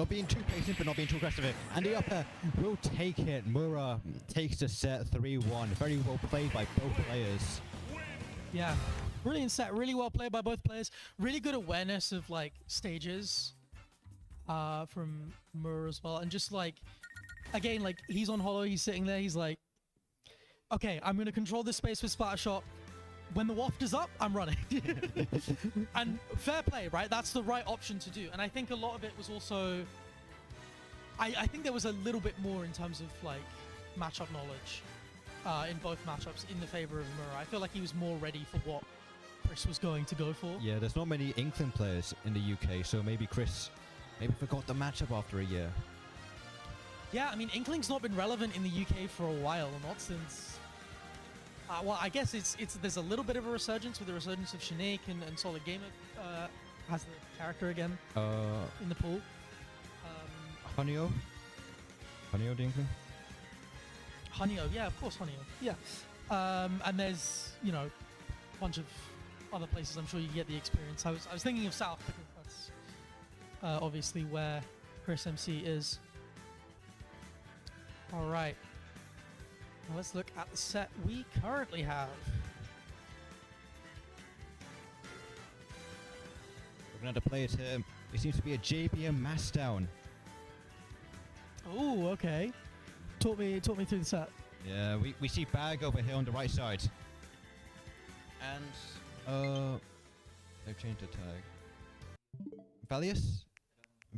being too patient, but not being too aggressive. And the upper will take it. Mura takes the set 3-1. Very well played by both players. Yeah, brilliant set. Really well played by both players. Really good awareness of like stages from Mura as well. And just like, again, like he's on hollow, he's sitting there, he's like, okay, I'm going to control this space with splatter shot. When the waft is up, I'm running. And fair play, right? That's the right option to do. And I think a lot of it was also, I think there was a little bit more in terms of like matchup knowledge in both matchups in the favor of Mura. I feel like he was more ready for what Chris was going to go for. Yeah, there's not many Inkling players in the UK, so maybe Chris forgot the matchup after a year. Yeah, I mean, Inkling's not been relevant in the UK for a while, not since... well, I guess there's a little bit of a resurgence with the resurgence of Shanique and Solid Gamer has the character again in the pool. Hanyo the Inkling? Hanyo, yeah, of course, Hanyo, yeah. And there's, you know, a bunch of other places I'm sure you get the experience. I was thinking of South because that's obviously where Chris MC is. All right. Now let's look at the set we currently have. Looking at the players here, it seems to be a JBM mass down. Oh, okay. Talk me through the set. Yeah, we see Bag over here on the right side. And they've changed the tag. Valius,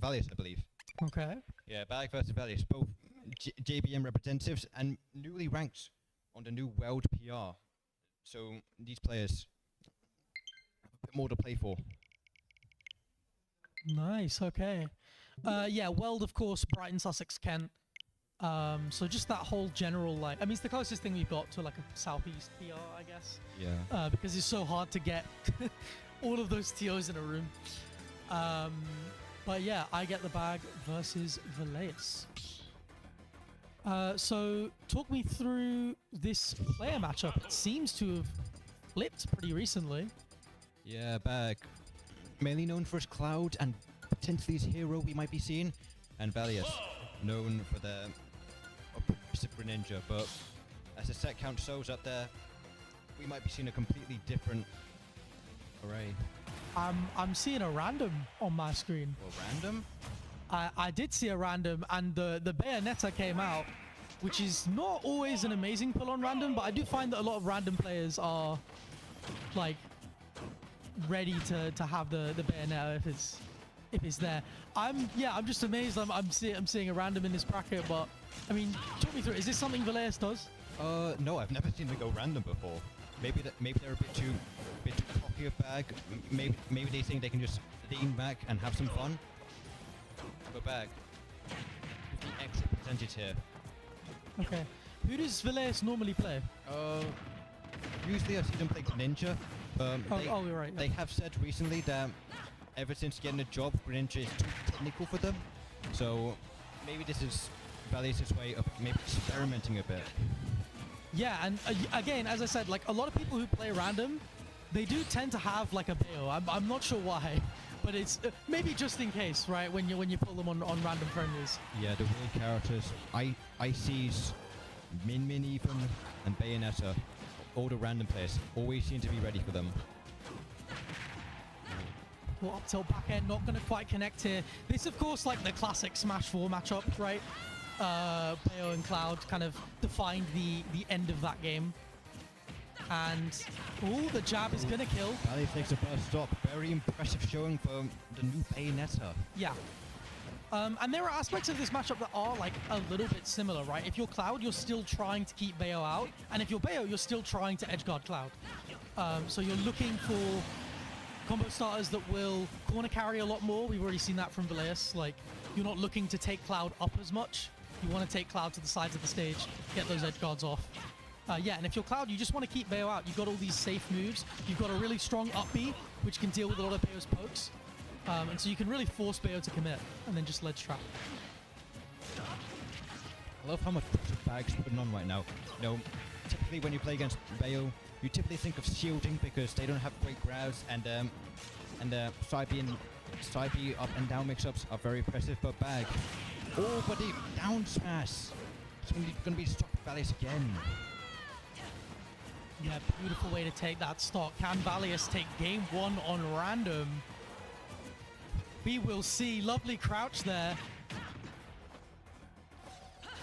I believe. Okay. Yeah, Bag versus Valius, both JBM representatives and newly ranked on the new World PR. So these players have a bit more to play for. Nice, okay. Yeah, Weld, of course, Brighton, Sussex, Kent. So just that whole general, like, I mean, it's the closest thing we've got to like a Southeast PR, I guess. Yeah. Because it's so hard to get all of those TOs in a room. But yeah, I get the Bag versus Valeus. So talk me through this player matchup. It seems to have flipped pretty recently. Yeah, Bag, mainly known for his Cloud and potentially his hero we might be seeing, and Valius, known for their Super Ninja. But as the set count shows up there, we might be seeing a completely different array. I'm seeing a random on my screen. Well, random? I did see a random, and the Bayonetta came out, which is not always an amazing pull on random, but I do find that a lot of random players are like ready to have the Bayonetta if it's there. I'm just amazed. I'm seeing a random in this bracket, but I mean, talk me through it. Is this something Valeus does? No, I've never seen them go random before. Maybe they're a bit too cocky of Bag. Maybe they think they can just lean back and have some fun. But Bag, the extra percentage here. Okay. Who does Valeus normally play? Usually I see them play Greninja. You're right. They have said recently that ever since getting a job, Greninja is too technical for them. So maybe this is Valius' way of maybe experimenting a bit. Yeah, and again, as I said, like a lot of people who play random they do tend to have like a Bayo. I'm not sure why, but it's maybe just in case, right? When you pull them on random friendlies. Yeah, the weird characters. ICs, Min even, and Bayonetta. All the random players always seem to be ready for them. Well, up tilt back end, not going to quite connect here. This, of course, like the classic Smash 4 matchup, right? Bayo and Cloud kind of defined the end of that game. And, oh, the jab is going to kill. Valley takes the first stock. Very impressive showing for the new Bayonetta. Yeah. And there are aspects of this matchup that are like a little bit similar, right? If you're Cloud, you're still trying to keep Bayo out. And if you're Bayo, you're still trying to edgeguard Cloud. So you're looking for combo starters that will corner carry a lot more. We've already seen that from Valeus. Like, you're not looking to take Cloud up as much. You want to take Cloud to the sides of the stage, get those edge guards off. Yeah, and if you're Cloud, you just want to keep Bayo out. You've got all these safe moves. You've got a really strong up B, which can deal with a lot of Bayo's pokes. And so you can really force Bayo to commit and then just ledge trap. I love how much pressure Bag's putting on right now. You know, typically when you play against Bayo, you typically think of shielding because they don't have great grabs, and side B up and down mix-ups are very impressive, but Bag. Oh, but the down smash. It's going to be stuck with Valius again. Yeah, beautiful way to take that stock. Can Valius take game one on random? We will see. Lovely crouch there.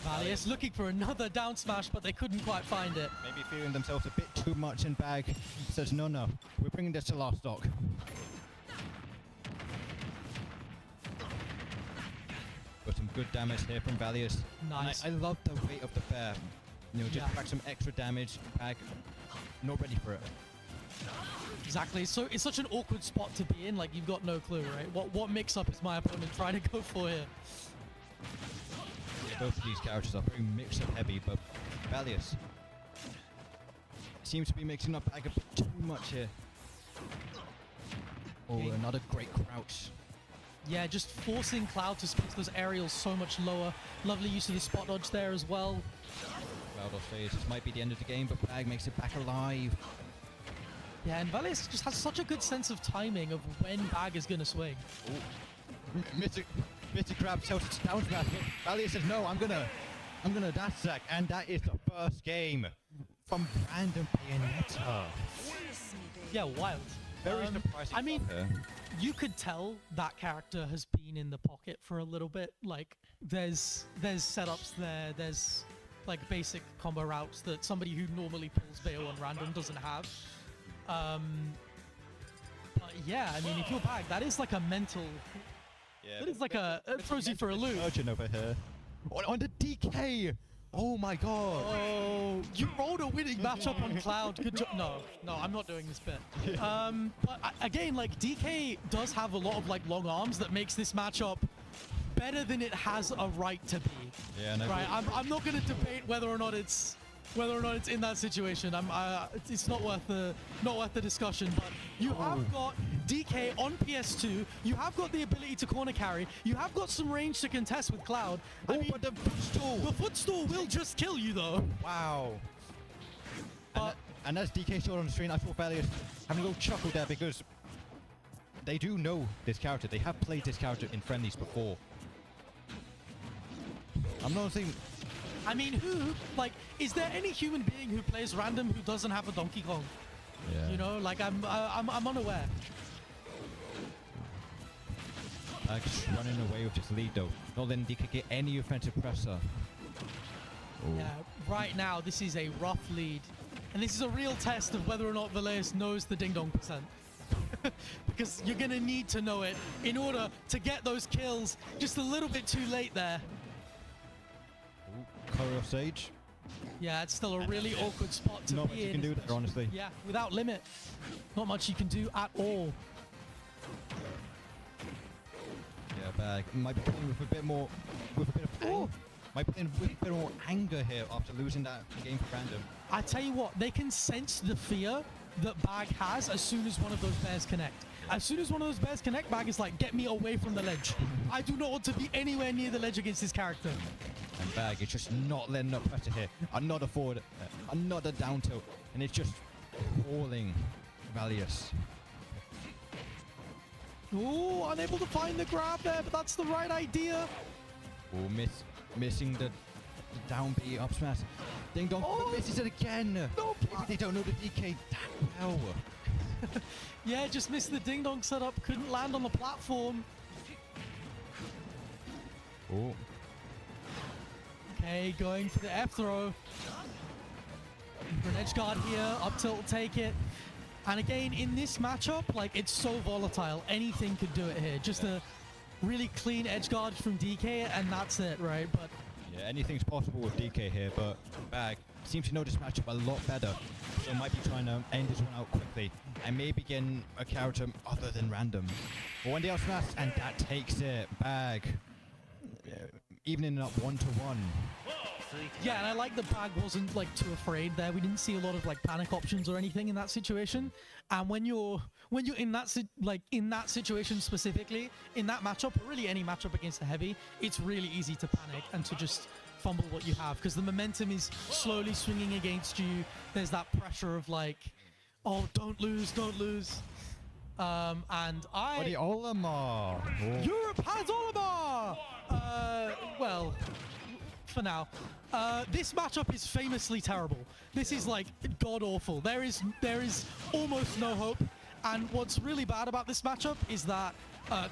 Valius looking for another down smash, but they couldn't quite find it. Maybe feeling themselves a bit too much, and Bag says, no, we're bringing this to last stock. Got some good damage here from Valius. Nice. I love the weight of the fair. You know, just crack some extra damage. Bag not ready for it. Exactly. So it's such an awkward spot to be in. Like, you've got no clue, right? What mix-up is my opponent trying to go for here? Yeah, both of these characters are very mix-up heavy, but Valius seems to be mixing up Bag a bit too much here. Oh, another great crouch. Yeah, just forcing Cloud to space those aerials so much lower. Lovely use of the spot dodge there as well. Cloud off stage. This might be the end of the game, but Bag makes it back alive. Yeah, and Valius just has such a good sense of timing of when Bag is going to swing. Mr. Crab tells us down smash. Valius says, no, I'm gonna dash sack, and that is the first game from random Bayonetta. Yeah, wild. Very surprising. I mean, you could tell that character has been in the pocket for a little bit. Like, there's setups there, there's like basic combo routes that somebody who normally pulls Bayo on random doesn't have. But yeah, I mean, if you're Bag, that is like a mental. Yeah, that is like it throws you for a loop. Urgent over here. On the DK. Oh my god. Oh, you rolled a winning matchup on Cloud. Good job. No, I'm not doing this bit. But again, like, DK does have a lot of like long arms that makes this matchup better than it has a right to be. Yeah, no. Right. I'm not going to debate whether or not it's in that situation. It's not worth the discussion. But you have got DK on PS2. You have got the ability to corner carry. You have got some range to contest with Cloud. I mean, but the footstool. The footstool will just kill you, though. Wow. And as DK showed on the screen, I thought Valius having a little chuckle there because they do know this character. They have played this character in friendlies before. I'm not saying. I mean, is there any human being who plays random who doesn't have a Donkey Kong? Yeah. You know, like, I'm unaware. Just running away with this lead though. Not letting DK get any offensive pressure. Ooh. Yeah, right now this is a rough lead. And this is a real test of whether or not Valeus knows the ding dong percent. Because you're gonna need to know it in order to get those kills just a little bit too late there. Curry off stage. Yeah, it's still a really awkward spot to not be much you in. can do there, honestly. Yeah, without limit. Not much you can do at all. Yeah, Bag might be playing with a bit of might be playing with a bit more anger here after losing that game for random. I tell you what, they can sense the fear that Bag has as soon as one of those bears connect. As soon as one of those bears connect, Bag is like, get me away from the ledge. I do not want to be anywhere near the ledge against this character. And Bag is just not letting up pressure here. Another forward, another down tilt, and it's just falling. Valius. Ooh, unable to find the grab there, but that's the right idea. Oh, missing the down B up smash. Ding dong, misses it again. No, maybe they don't know the DK that well. Yeah, just missed the ding dong setup. Couldn't land on the platform. Oh. Okay, going for the F throw. For an edge guard here, up tilt will take it. And again, in this matchup, like, it's so volatile. Anything could do it here. Just a really clean edge guard from DK, and that's it, right? But yeah, anything's possible with DK here, but Bag seems to know this matchup a lot better. So might be trying to end this one out quickly and maybe get a character other than random. But when they out smash, and that takes it. Bag evening it up 1-1. yeah, and I like the Bag wasn't like too afraid there. We didn't see a lot of like panic options or anything in that situation. And when you're in that situation specifically, in that matchup, or really any matchup against the heavy, it's really easy to panic and to just fumble what you have because the momentum is slowly swinging against you. There's that pressure of like, oh, don't lose, don't lose. And the Olimar. Europe has Olimar. Well, for now. This matchup is famously terrible. This is like god awful. There is almost no hope. And what's really bad about this matchup is that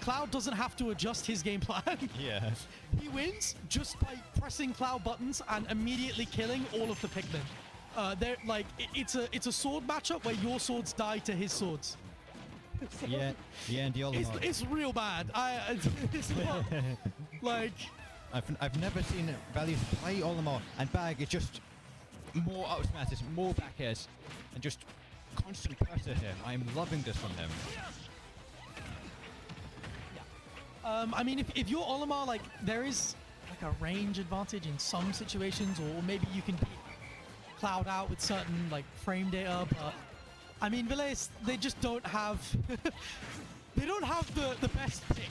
Cloud doesn't have to adjust his game plan. Yeah. He wins just by pressing Cloud buttons and immediately killing all of the Pikmin. They're like it's a sword matchup where your swords die to his swords. Yeah, and the Olimar. It's real bad. It's not, like. I've never seen Valius play Olimar, and Bag is just more up smashes, more back airs, and just constant pressure here. I'm loving this from him. Yeah. I mean, if you're Olimar, like, there is like a range advantage in some situations, or maybe you can beat Cloud out with certain like frame data, but I mean, Valius, they just don't have they don't have the best pick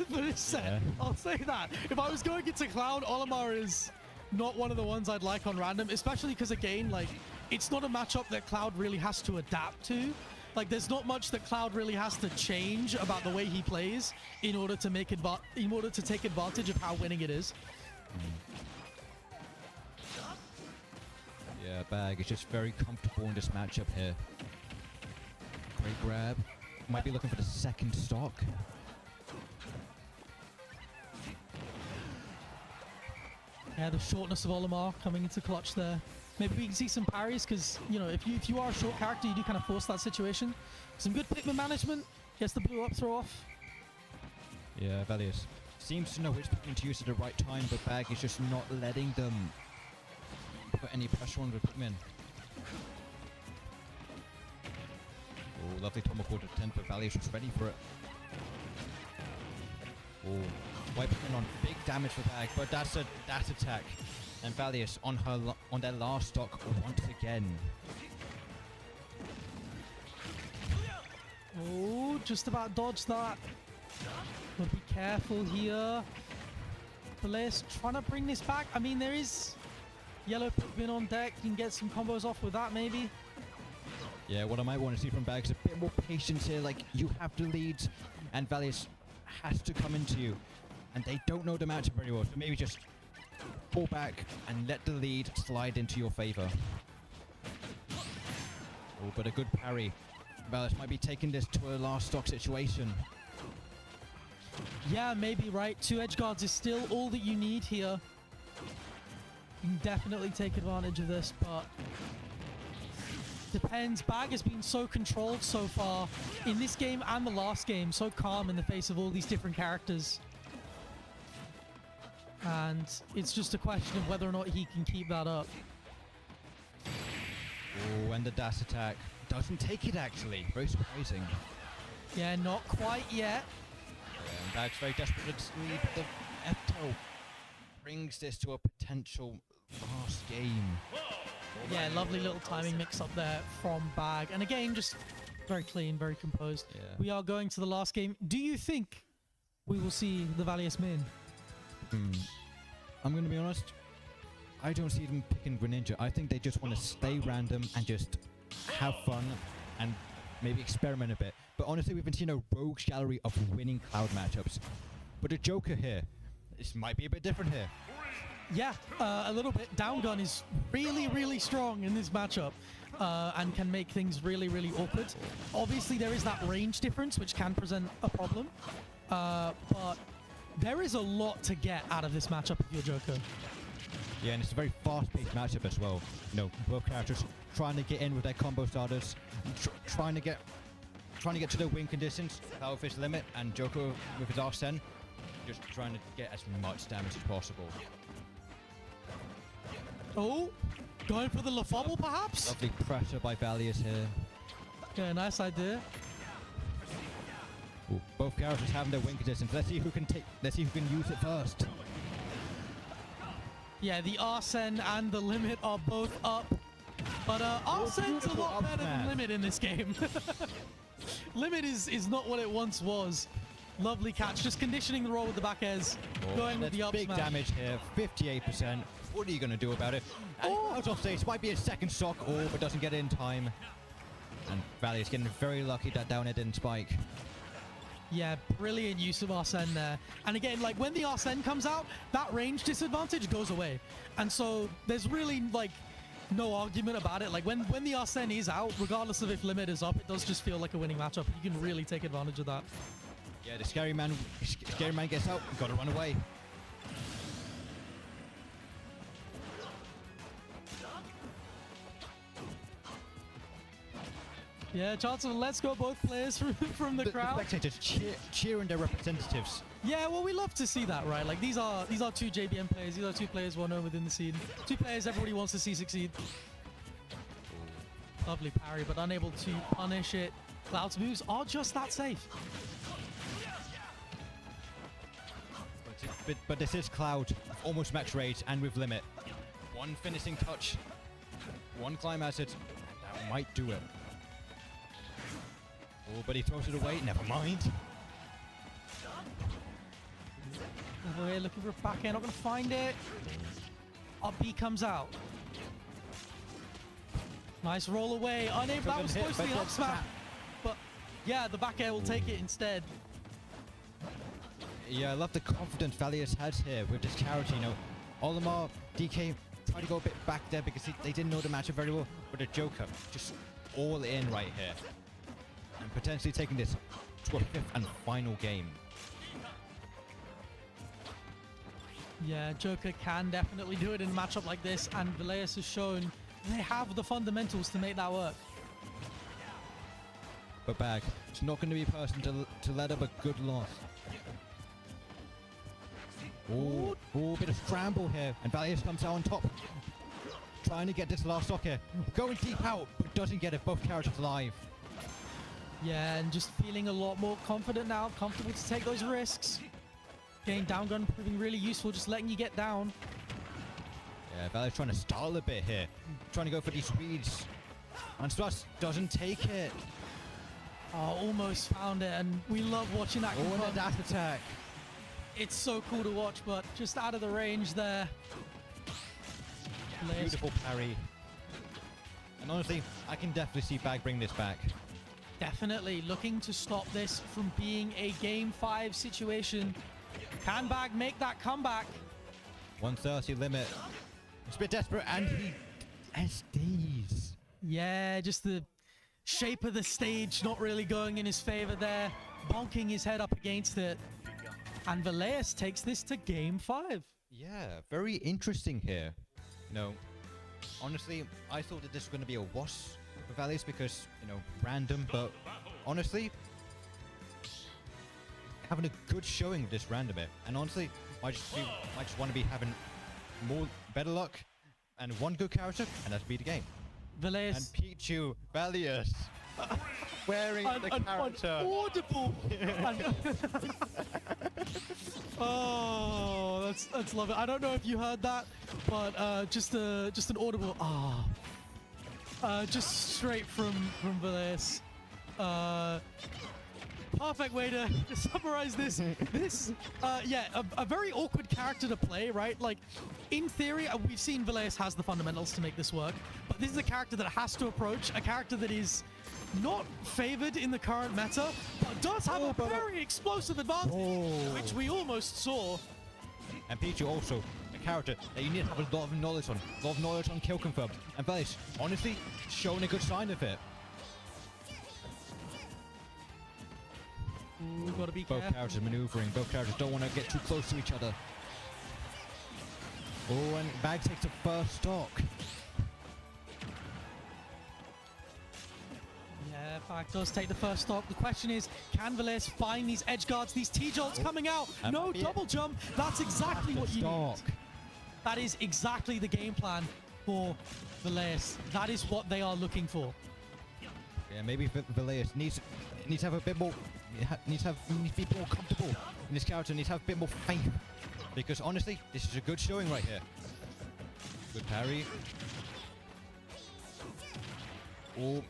for this set. Yeah. I'll say that. If I was going into Cloud, Olimar is not one of the ones I'd like on random, especially because, again, like, it's not a matchup that Cloud really has to adapt to. Like, there's not much that Cloud really has to change about the way he plays in order to take advantage of how winning it is. Yeah, Bag is just very comfortable in this matchup here. Great grab. Might be looking for the second stock. Yeah, the shortness of Olimar coming into clutch there. Maybe we can see some parries because, you know, if you are a short character, you do kind of force that situation. Some good Pikmin management. Gets the blue up throw off. Yeah, Valius seems to know which Pikmin to use at the right time, but Bag is just not letting them put any pressure on the Pikmin. Oh, lovely tomahawk to 10 for Valius was ready for it. Oh, white Pikmin on big damage for Bag, but that's attack. And Valius on their last stock once again. Oh, just about dodged that. Gotta be careful here. Valius trying to bring this back. I mean, there is yellow Pikmin on deck. You can get some combos off with that, maybe. Yeah, what I might want to see from Bag is a bit more patience here. Like, you have to lead, and Valius has to come into you. And they don't know the matchup very well, so maybe just pull back and let the lead slide into your favor. Oh, but a good parry. Valius might be taking this to a last stock situation. Yeah, maybe, right? 2 edge guards is still all that you need here. You can definitely take advantage of this, but depends. Bag has been so controlled so far in this game and the last game, so calm in the face of all these different characters. And it's just a question of whether or not he can keep that up. Oh, and the dash attack doesn't take it, actually. Very surprising. Yeah, not quite yet. Yeah, and Bag's very desperate to lead, but the F-Toe brings this to a potential last game. Yeah, lovely little timing mix up there from Bag. And again, just very clean, very composed. Yeah. We are going to the last game. Do you think we will see the Valius min? I'm going to be honest. I don't see them picking Greninja. I think they just want to stay random and just have fun and maybe experiment a bit. But honestly, we've been seeing a rogues gallery of winning Cloud matchups. But a Joker here, this might be a bit different here. Yeah, a little bit. Down gun is really, really strong in this matchup and can make things really, really awkward. Obviously, there is that range difference, which can present a problem. But there is a lot to get out of this matchup with your Joker. Yeah, and it's a very fast-paced matchup as well. You know, both characters trying to get in with their combo starters, trying to get to the win conditions, Cloud with his limit, and Joker with his Arsene, just trying to get as much damage as possible. Oh, going for the Lafobble perhaps? Lovely pressure by Valius here. Yeah, nice idea. Ooh, both characters having their win conditions. Let's see who can use it first. Yeah, the Arsene and the Limit are both up. But Arsene's a lot better than Limit in this game. Limit is not what it once was. Lovely catch, just conditioning the roll with the back airs, going with the up big smash. damage here, 58%. What are you going to do about it? And out of stage, might be a second stock, but doesn't get it in time. And Valley is getting very lucky that down air didn't spike. Yeah, brilliant use of Arsene there. And again, like when the Arsene comes out, that range disadvantage goes away. And so there's really like no argument about it. Like when the Arsene is out, regardless of if Limit is up, it does just feel like a winning matchup. You can really take advantage of that. Yeah, the scary man gets out, gotta run away. Yeah, chance of let's go both players from the crowd. The spectators cheering their representatives. Yeah, well, we love to see that, right? Like these are two JBM players. These are two players well known within the scene. Two players everybody wants to see succeed. Lovely parry, but unable to punish it. Cloud's moves are just that safe. But this is Cloud, almost max rage and with Limit. One finishing touch, one climb acid, and that might do it. Oh, but he throws it away, never mind. Over here looking for a back end, not gonna find it. Up B comes out. Nice roll away, unable, that was supposed to be an up smash. But yeah, the back air will take it instead. Yeah, I love the confidence Valius has here with this character, you know. Olimar, DK try to go a bit back there because they didn't know the matchup very well, but the Joker just all in right here. And potentially taking this to a fifth and final game. Yeah, Joker can definitely do it in a matchup like this, and Valius has shown they have the fundamentals to make that work. But Bag, it's not going to be a person to let up a good loss. Oh, bit of scramble here, and Valius comes out on top. Trying to get this last stock here. Going deep out, but doesn't get it. Both characters alive. Yeah, and just feeling a lot more confident now, comfortable to take those risks. Getting down gun proving really useful, just letting you get down. Yeah, Valius trying to stall a bit here. Trying to go for these reads. And Strauss doesn't take it. Oh, almost found it, and we love watching that. Oh, and a dash attack. It's so cool to watch, but just out of the range there. Beautiful parry. And honestly, I can definitely see Bag bring this back. Definitely looking to stop this from being a Game 5 situation. Can Bag make that comeback? 130 limit. It's a bit desperate, and he SDs. Yeah, just the shape of the stage not really going in his favor there. Bonking his head up against it. And Valius takes this to Game 5. Yeah, very interesting here. You know, honestly, I thought that this was going to be a wash for Valius because, you know, random, but honestly, having a good showing with this random here. And honestly, I just want to be having better luck and one good character, and that's beat the game. Valius. And Pichu, Valius. Wearing the character. Audible. Oh, that's lovely. I don't know if you heard that, but just an audible just straight from Valius. perfect way to summarize this. This, yeah, a very awkward character to play, right? Like, in theory, we've seen Veleus has the fundamentals to make this work, but this is a character that has to approach, a character that is not favored in the current meta, but does have a very explosive advantage, which we almost saw. And Pichu also, a character that you need to have a lot of knowledge on. A lot of knowledge on kill confirmed. And Veleus, honestly, showing a good sign of it. Ooh, gotta be Both careful. characters maneuvering. Both characters don't want to get too close to each other. Oh, and Bag takes the first stock. Yeah, Bag does take the first stock. The question is, can Veleus find these edge guards, these T-jolts coming out? And No double jump. That's exactly what you need. Stock. That is exactly the game plan for Veleus. That is what they are looking for. Yeah, maybe Veleus needs to have a bit more. Needs to be more comfortable in this character. Needs to have a bit more faith, because honestly, this is a good showing right here. Good parry. Oh,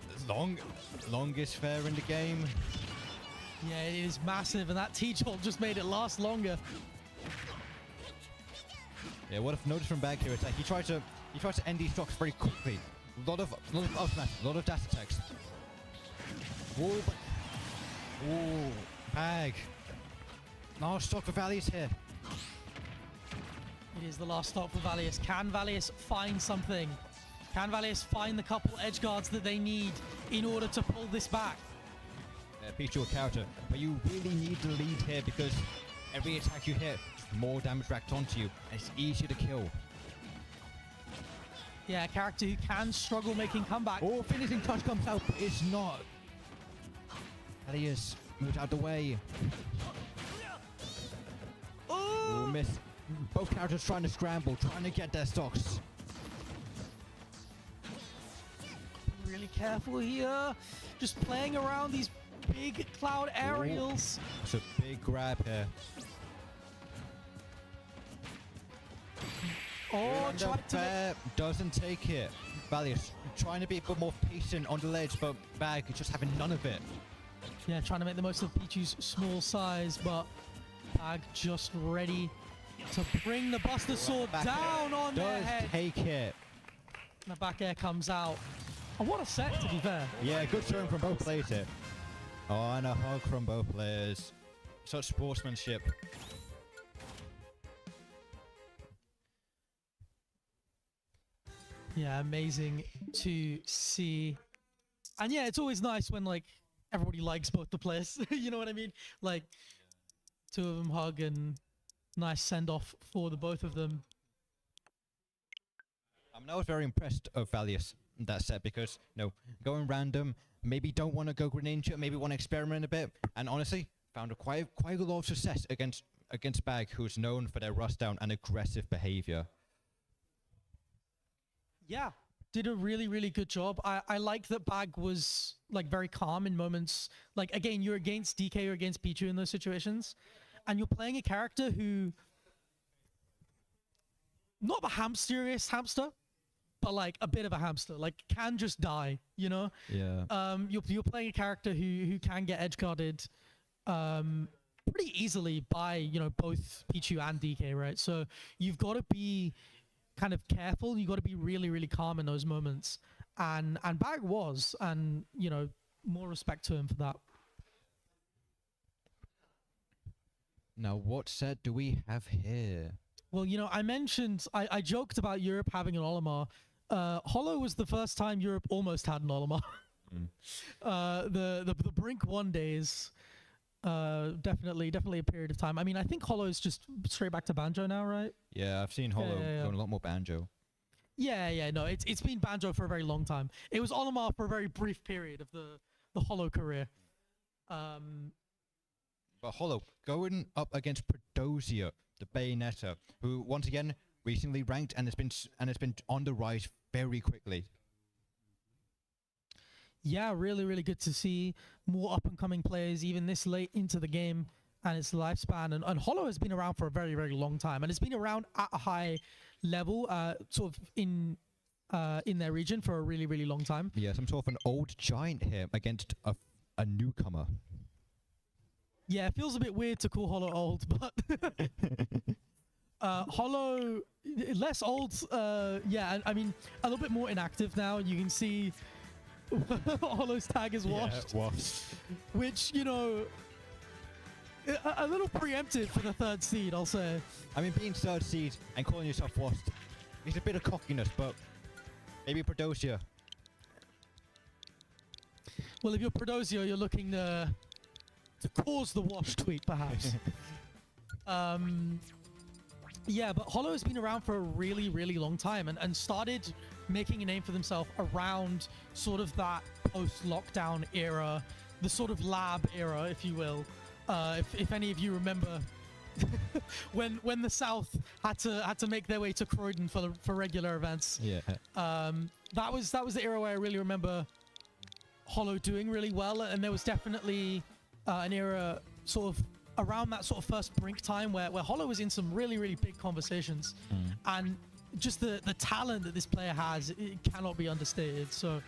longest fair in the game. Yeah, it is massive, and that T-jolt just made it last longer. Yeah, what I've noticed from Bag here is that he tries to end these stocks very quickly. A lot of ultimate, a lot of dash attacks. Oh, but Bag. Last stock for Veleus here. It is the last stop for Veleus. Can Veleus find something? Can Veleus find the couple edge guards that they need in order to pull this back? Pichu a character, but you really need to lead here because every attack you hit, more damage racked onto you, and it's easier to kill. Yeah, a character who can struggle making comeback. Oh, finishing touch comes out, but it's not. Veleus moved out the way. Oh, miss. Both characters trying to scramble, trying to get their stocks. Really careful here. Just playing around these big cloud aerials. It's a big grab here. Oh, tried to fair, doesn't take it. Veleus trying to be a bit more patient on the ledge, but Bag is just having none of it. Yeah, trying to make the most of Pichu's small size, but Bag just ready to bring the Buster Sword down on their head. Does take it. And the back air comes out. Oh, what a set, to be fair. Yeah, good showing from both players here. Oh, and a hug from both players. Such sportsmanship. Yeah, amazing to see. And yeah, it's always nice when like everybody likes both the players. You know what I mean? Like two of them hug and nice send off for the both of them. I was very impressed of Veleus in that set because, you know, going random, maybe don't want to go Greninja, maybe want to experiment a bit, and honestly, found quite a lot of success against Bag, who's known for their rust down and aggressive behavior. Yeah, did a really, really good job. I like that Bag was like very calm in moments. Like again, you're against DK or against Pichu in those situations, and you're playing a character who, not the hamsteriest hamster, but like a bit of a hamster, like can just die, you know? Yeah. You're playing a character who can get edge guarded pretty easily by, you know, both Pichu and DK, right? So you've got to be kind of careful. You got to be really, really calm in those moments. And Bag was, and you know, more respect to him for that. Now, what set do we have here? Well, you know, I mentioned, I joked about Europe having an Olimar. Hollow was the first time Europe almost had an Olimar. The Brink 1 days, definitely a period of time. I mean, I think Hollow is just straight back to Banjo now, right? Yeah, I've seen Hollow yeah. going a lot more Banjo. Yeah, no, it's been Banjo for a very long time. It was Olimar for a very brief period of the Hollow career. But Hollow going up against Predozia, the Bayonetta, who once again recently ranked and has been on the rise very quickly. Yeah, really, really good to see more up-and-coming players even this late into the game and its lifespan. And Hollow has been around for a very, very long time, and it's been around at a high level, sort of in their region for a really, really long time. Yeah, some sort of an old giant here against a newcomer. Yeah, it feels a bit weird to call Hollow old, but Hollow less old. Yeah, I mean a little bit more inactive now. You can see Hollow's tag is washed, which you know, a little preemptive for the 3rd seed, I'll say. I mean, being 3rd seed and calling yourself washed, it's a bit of cockiness, but maybe Pradosia. Well, if you're Prodosio, you're looking to cause the wash tweet, perhaps. Yeah, but Hollow has been around for a really, really long time and started making a name for themselves around sort of that post-lockdown era, the sort of lab era, if you will. If any of you remember when the South had to make their way to Croydon for regular events. Yeah. That was the era where I really remember Hollow doing really well, and there was definitely an era sort of around that sort of first Brink time where Hollow was in some really, really big conversations, and just the talent that this player has, it cannot be understated. So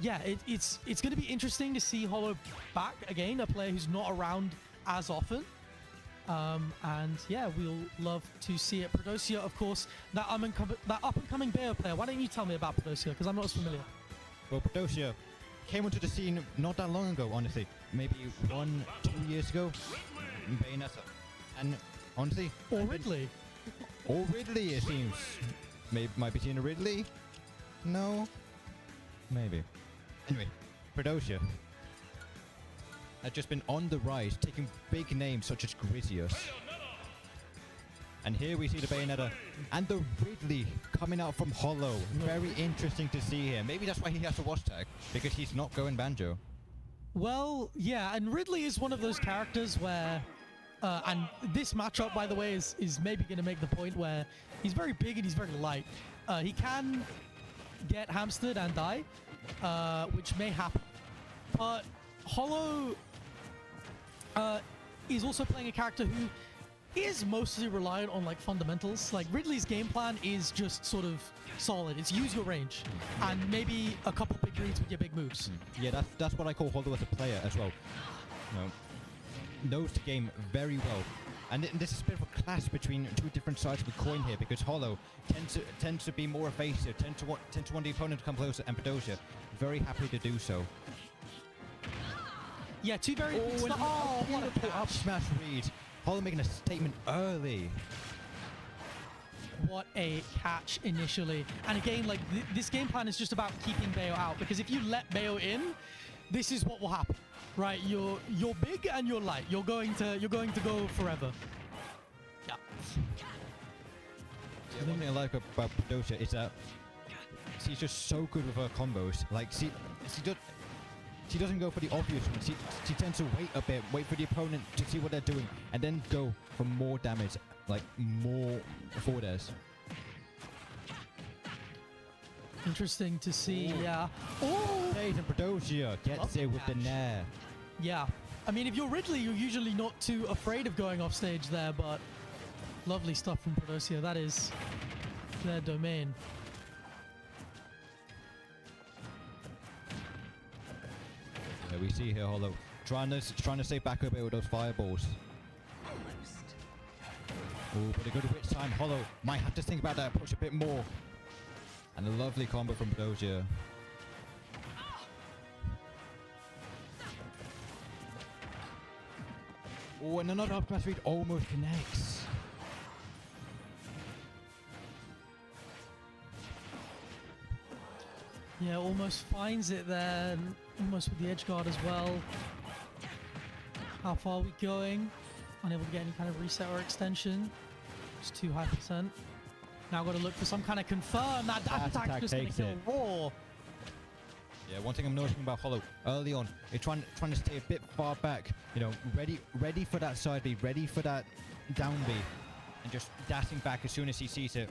yeah, it's going to be interesting to see Hollow back again, a player who's not around as often. And yeah, we'll love to see it. Pradosia, of course, that up-and-coming Bayo player. Why don't you tell me about Pradosia, because I'm not as familiar. Well, Pradosia came onto the scene not that long ago, honestly. Maybe 1-2 years ago in Bayonetta. And honestly... Or Ridley. Or Ridley, it seems. Might be seeing a Ridley? No? Maybe. Anyway, Pradosia had just been on the rise, taking big names such as Grizius. And here we see the Bayonetta and the Ridley coming out from Hollow. Very interesting to see here. Maybe that's why he has a watch tag, because he's not going Banjo. Well, yeah, and Ridley is one of those characters where, and this matchup, by the way, is maybe going to make the point where he's very big and he's very light. He can get hamstered and die, which may happen. But Hollow is also playing a character who is mostly reliant on like fundamentals. Like Ridley's game plan is just sort of solid. It's use your range and maybe a couple big reads with your big moves. Yeah, that's what I call Hollow as a player as well. You know, knows the game very well. And this is a bit of a clash between two different sides of the coin here, because Hollow tends to be more evasive, tend to want the opponent to come closer, and Pradosia very happy to do so. Yeah, two very big what a up smash read. Hollow making a statement early. What a catch initially. And again, like this game plan is just about keeping Bayo out, because if you let Bayo in, this is what will happen. Right, you're big and you're light. You're going to go forever. Yeah. Yeah, one thing I like about Pradosia is that she's just so good with her combos. Like she doesn't go for the obvious one. She tends to wait a bit, wait for the opponent to see what they're doing, and then go for more damage, like more forward airs. Interesting to see, yeah. Oh! Hayden Pradosia gets it with the nair. Yeah. I mean, if you're Ridley, you're usually not too afraid of going off stage there, but lovely stuff from Pradosia. That is their domain. Yeah, we see here Hollow trying to stay back a bit with those fireballs. Oh, but a good witch time. Hollow might have to think about that approach a bit more. And a lovely combo from Pradosia. Oh, and another up smash read almost connects. Yeah, almost finds it there, almost with the edge guard as well. How far are we going? Unable to get any kind of reset or extension. Just too high %. Now got to look for some kind of confirm. That attack's just going to kill Raw. Yeah, one thing I'm noticing about Hollow early on, is trying to stay a bit far back. You know, ready for that side B, ready for that down B, and just dashing back as soon as he sees it.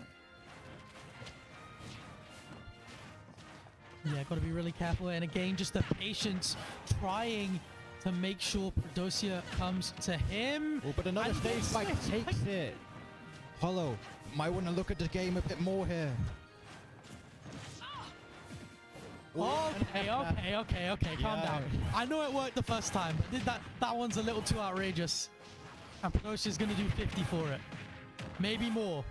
Yeah, got to be really careful. And again, just the patience, trying to make sure Pradosia comes to him. Oh, but another stage spike takes it. Hollow might want to look at the game a bit more here. Okay, calm down. I know it worked the first time, but that one's a little too outrageous. And Prodosia's gonna do 50 for it. Maybe more.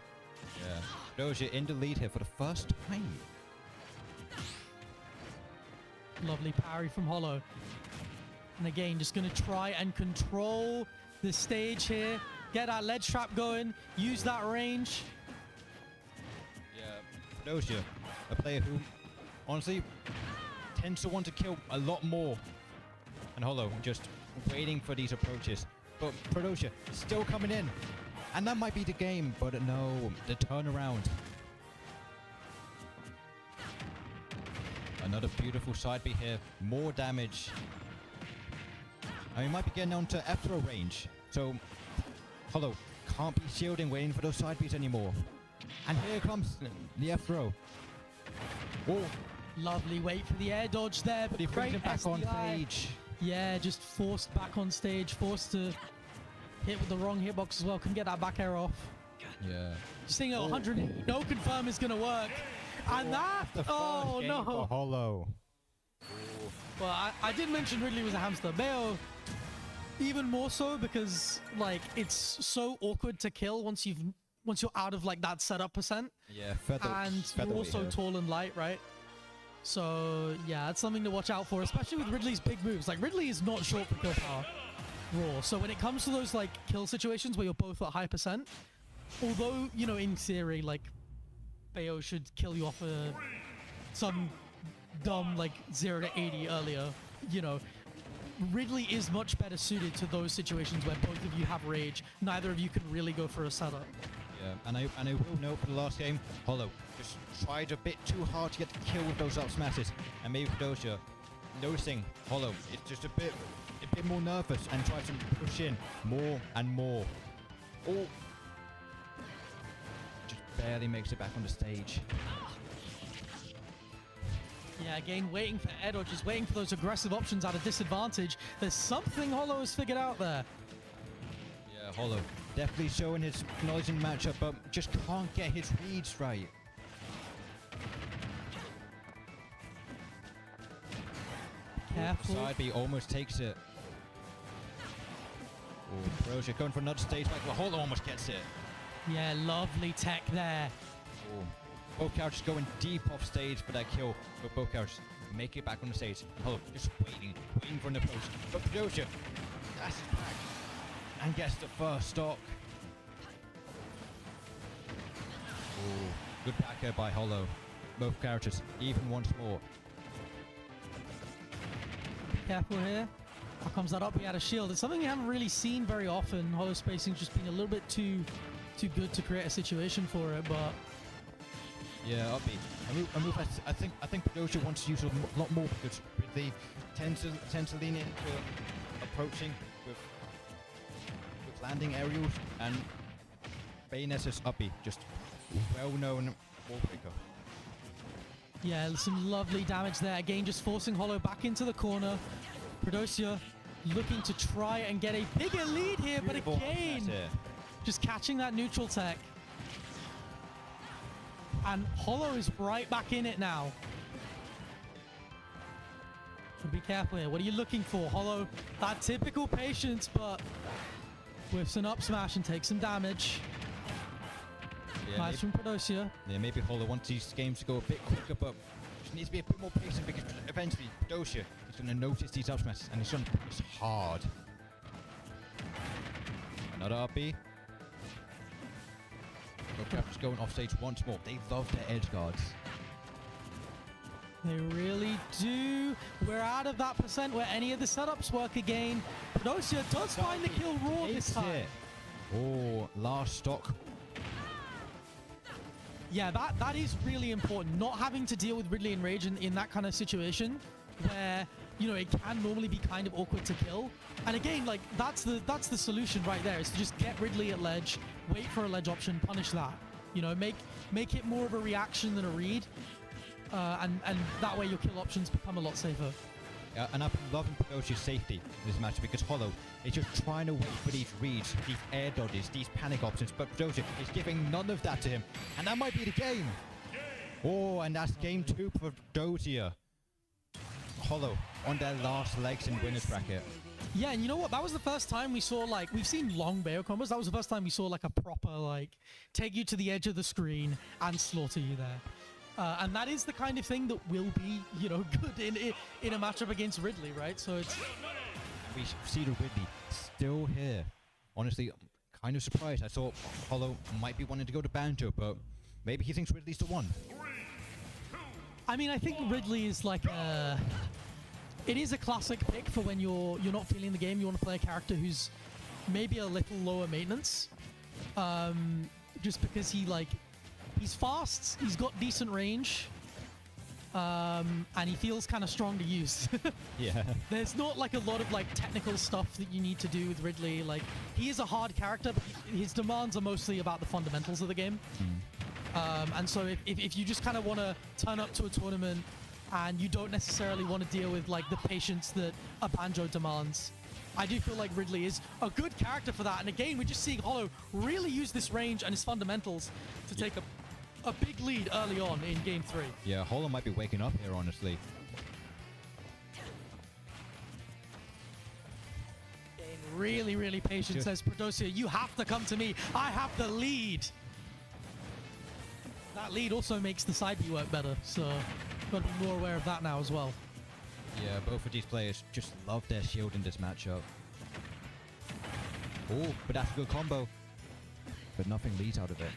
Yeah. Prodosia in the lead here for the first time. Lovely parry from Hollow. And again, just gonna try and control the stage here. Get that ledge trap going. Use that range. Yeah. Prodosia, a player who honestly tends to want to kill a lot more. And Hollow just waiting for these approaches. But Prodosia still coming in. And that might be the game, but no, the turnaround. Another beautiful side B here. More damage. And we might be getting onto F-throw range. So Hollow can't be shielding, waiting for those side Bs anymore. And here comes the F-throw. Oh, Lovely wait for the air dodge there, but he brings great him back on SDI. stage. Yeah, just forced back on stage, forced to hit with the wrong hitbox as well. Couldn't get that back air off. Yeah. Just seeing at 100, no confirm is going to work. And that, oh no. For Hollow. Well, I did mention Ridley was a hamster. Mayo, even more so because like it's so awkward to kill once you're out of like that setup percent. Yeah, and you're also tall and light, right? So yeah, that's something to watch out for, especially with Ridley's big moves. Like Ridley is not short for kill power, raw. So when it comes to those like kill situations where you're both at high percent, although you know in theory like Bayo should kill you off some dumb like 0 to 80 earlier, you know, Ridley is much better suited to those situations where both of you have rage. Neither of you can really go for a setup. Yeah, and I will note for the last game, Hollow just tried a bit too hard to get the kill with those up smashes, and maybe Prodosia noticing Hollow is just a bit more nervous and tries to push in more and more. Oh, just barely makes it back on the stage. Yeah, again, waiting for air dodges, waiting for those aggressive options at a disadvantage. There's something Hollow has figured out there. Yeah, Hollow definitely showing his knowledge in the matchup, but just can't get his reads right. Careful. Side B almost takes it. Oh, Prodosia going for another stage like, well, Hollow almost gets it. Yeah, lovely tech there. Oh. Both characters going deep off stage for that kill, but both characters make it back on the stage. Hollow just waiting for an approach. But Prodosia dashes back and gets the first stock. Oh, good back air by Hollow. Both characters even once more. Careful here. How comes that up? He had a shield. It's something you haven't really seen very often. Hollow spacing's just been a little bit too good to create a situation for it, but yeah, upbeat. A move I think Prodosia wants to use a lot more because they tend to lean into approaching with landing aerials, and Bayonessa's uppy, just well-known wall breaker. yeah, some lovely damage there. Again, just forcing Hollow back into the corner. Prodosia looking to try and get a bigger lead here, Beautiful. but again, just catching that neutral tech. And Hollow is right back in it now. So be careful here. What are you looking for? Hollow, that typical patience, but whiffs an up smash and takes some damage. Yeah, Nice from Prodosia. Yeah, maybe Hollow wants these games to go a bit quicker, but just needs to be a bit more patient because eventually Prodosia is going to notice these up smashes and he's going to push hard. Another RP. Cap's going off stage once more. They love their edge guards. They really do. We're out of that percent where any of the setups work again. Prodosia does find the kill raw this time. Oh, last stock. Yeah, that is really important. Not having to deal with Ridley and Rage in that kind of situation where, you know, it can normally be kind of awkward to kill. And again, like that's the solution right there, is to just get Ridley at ledge, wait for a ledge option, punish that. You know, make it more of a reaction than a read. And that way your kill options become a lot safer. And I've been loving Prodosia's safety in this match because Hollow is just trying to wait for these reads, these air dodges, these panic options, but Prodosia is giving none of that to him. And that might be the game. Oh, and that's game 2 for Prodosia. Hollow on their last legs in winner's bracket. Yeah, and you know what? That was the first time we saw, like, we've seen long Bayo combos. That was the first time we saw, like, a proper, like, take you to the edge of the screen and slaughter you there. And that is the kind of thing that will be, you know, good in a matchup against Ridley, right? So it's... We see the Ridley still here. Honestly, I'm kind of surprised. I thought Hollow might be wanting to go to Banjo, but maybe he thinks Ridley's the one. I mean, I think Ridley is like a... It is a classic pick for when you're not feeling the game. You want to play a character who's maybe a little lower maintenance. Just because he's fast, he's got decent range, and he feels kind of strong to use. Yeah. There's not like a lot of like technical stuff that you need to do with Ridley. Like, he is a hard character, but his demands are mostly about the fundamentals of the game. And so if you just kind of want to turn up to a tournament and you don't necessarily want to deal with like the patience that a Banjo demands, I do feel like Ridley is a good character for that. And again, we're just seeing Hollow really use this range and his fundamentals to take a big lead early on in Game 3. Yeah, Hollow might be waking up here, honestly. Really, really patient, says Prodosia. You have to come to me. I have the lead. That lead also makes the side B work better, so got to be more aware of that now as well. Yeah, both of these players just love their shield in this matchup. Oh, but that's a good combo. But nothing leads out of it.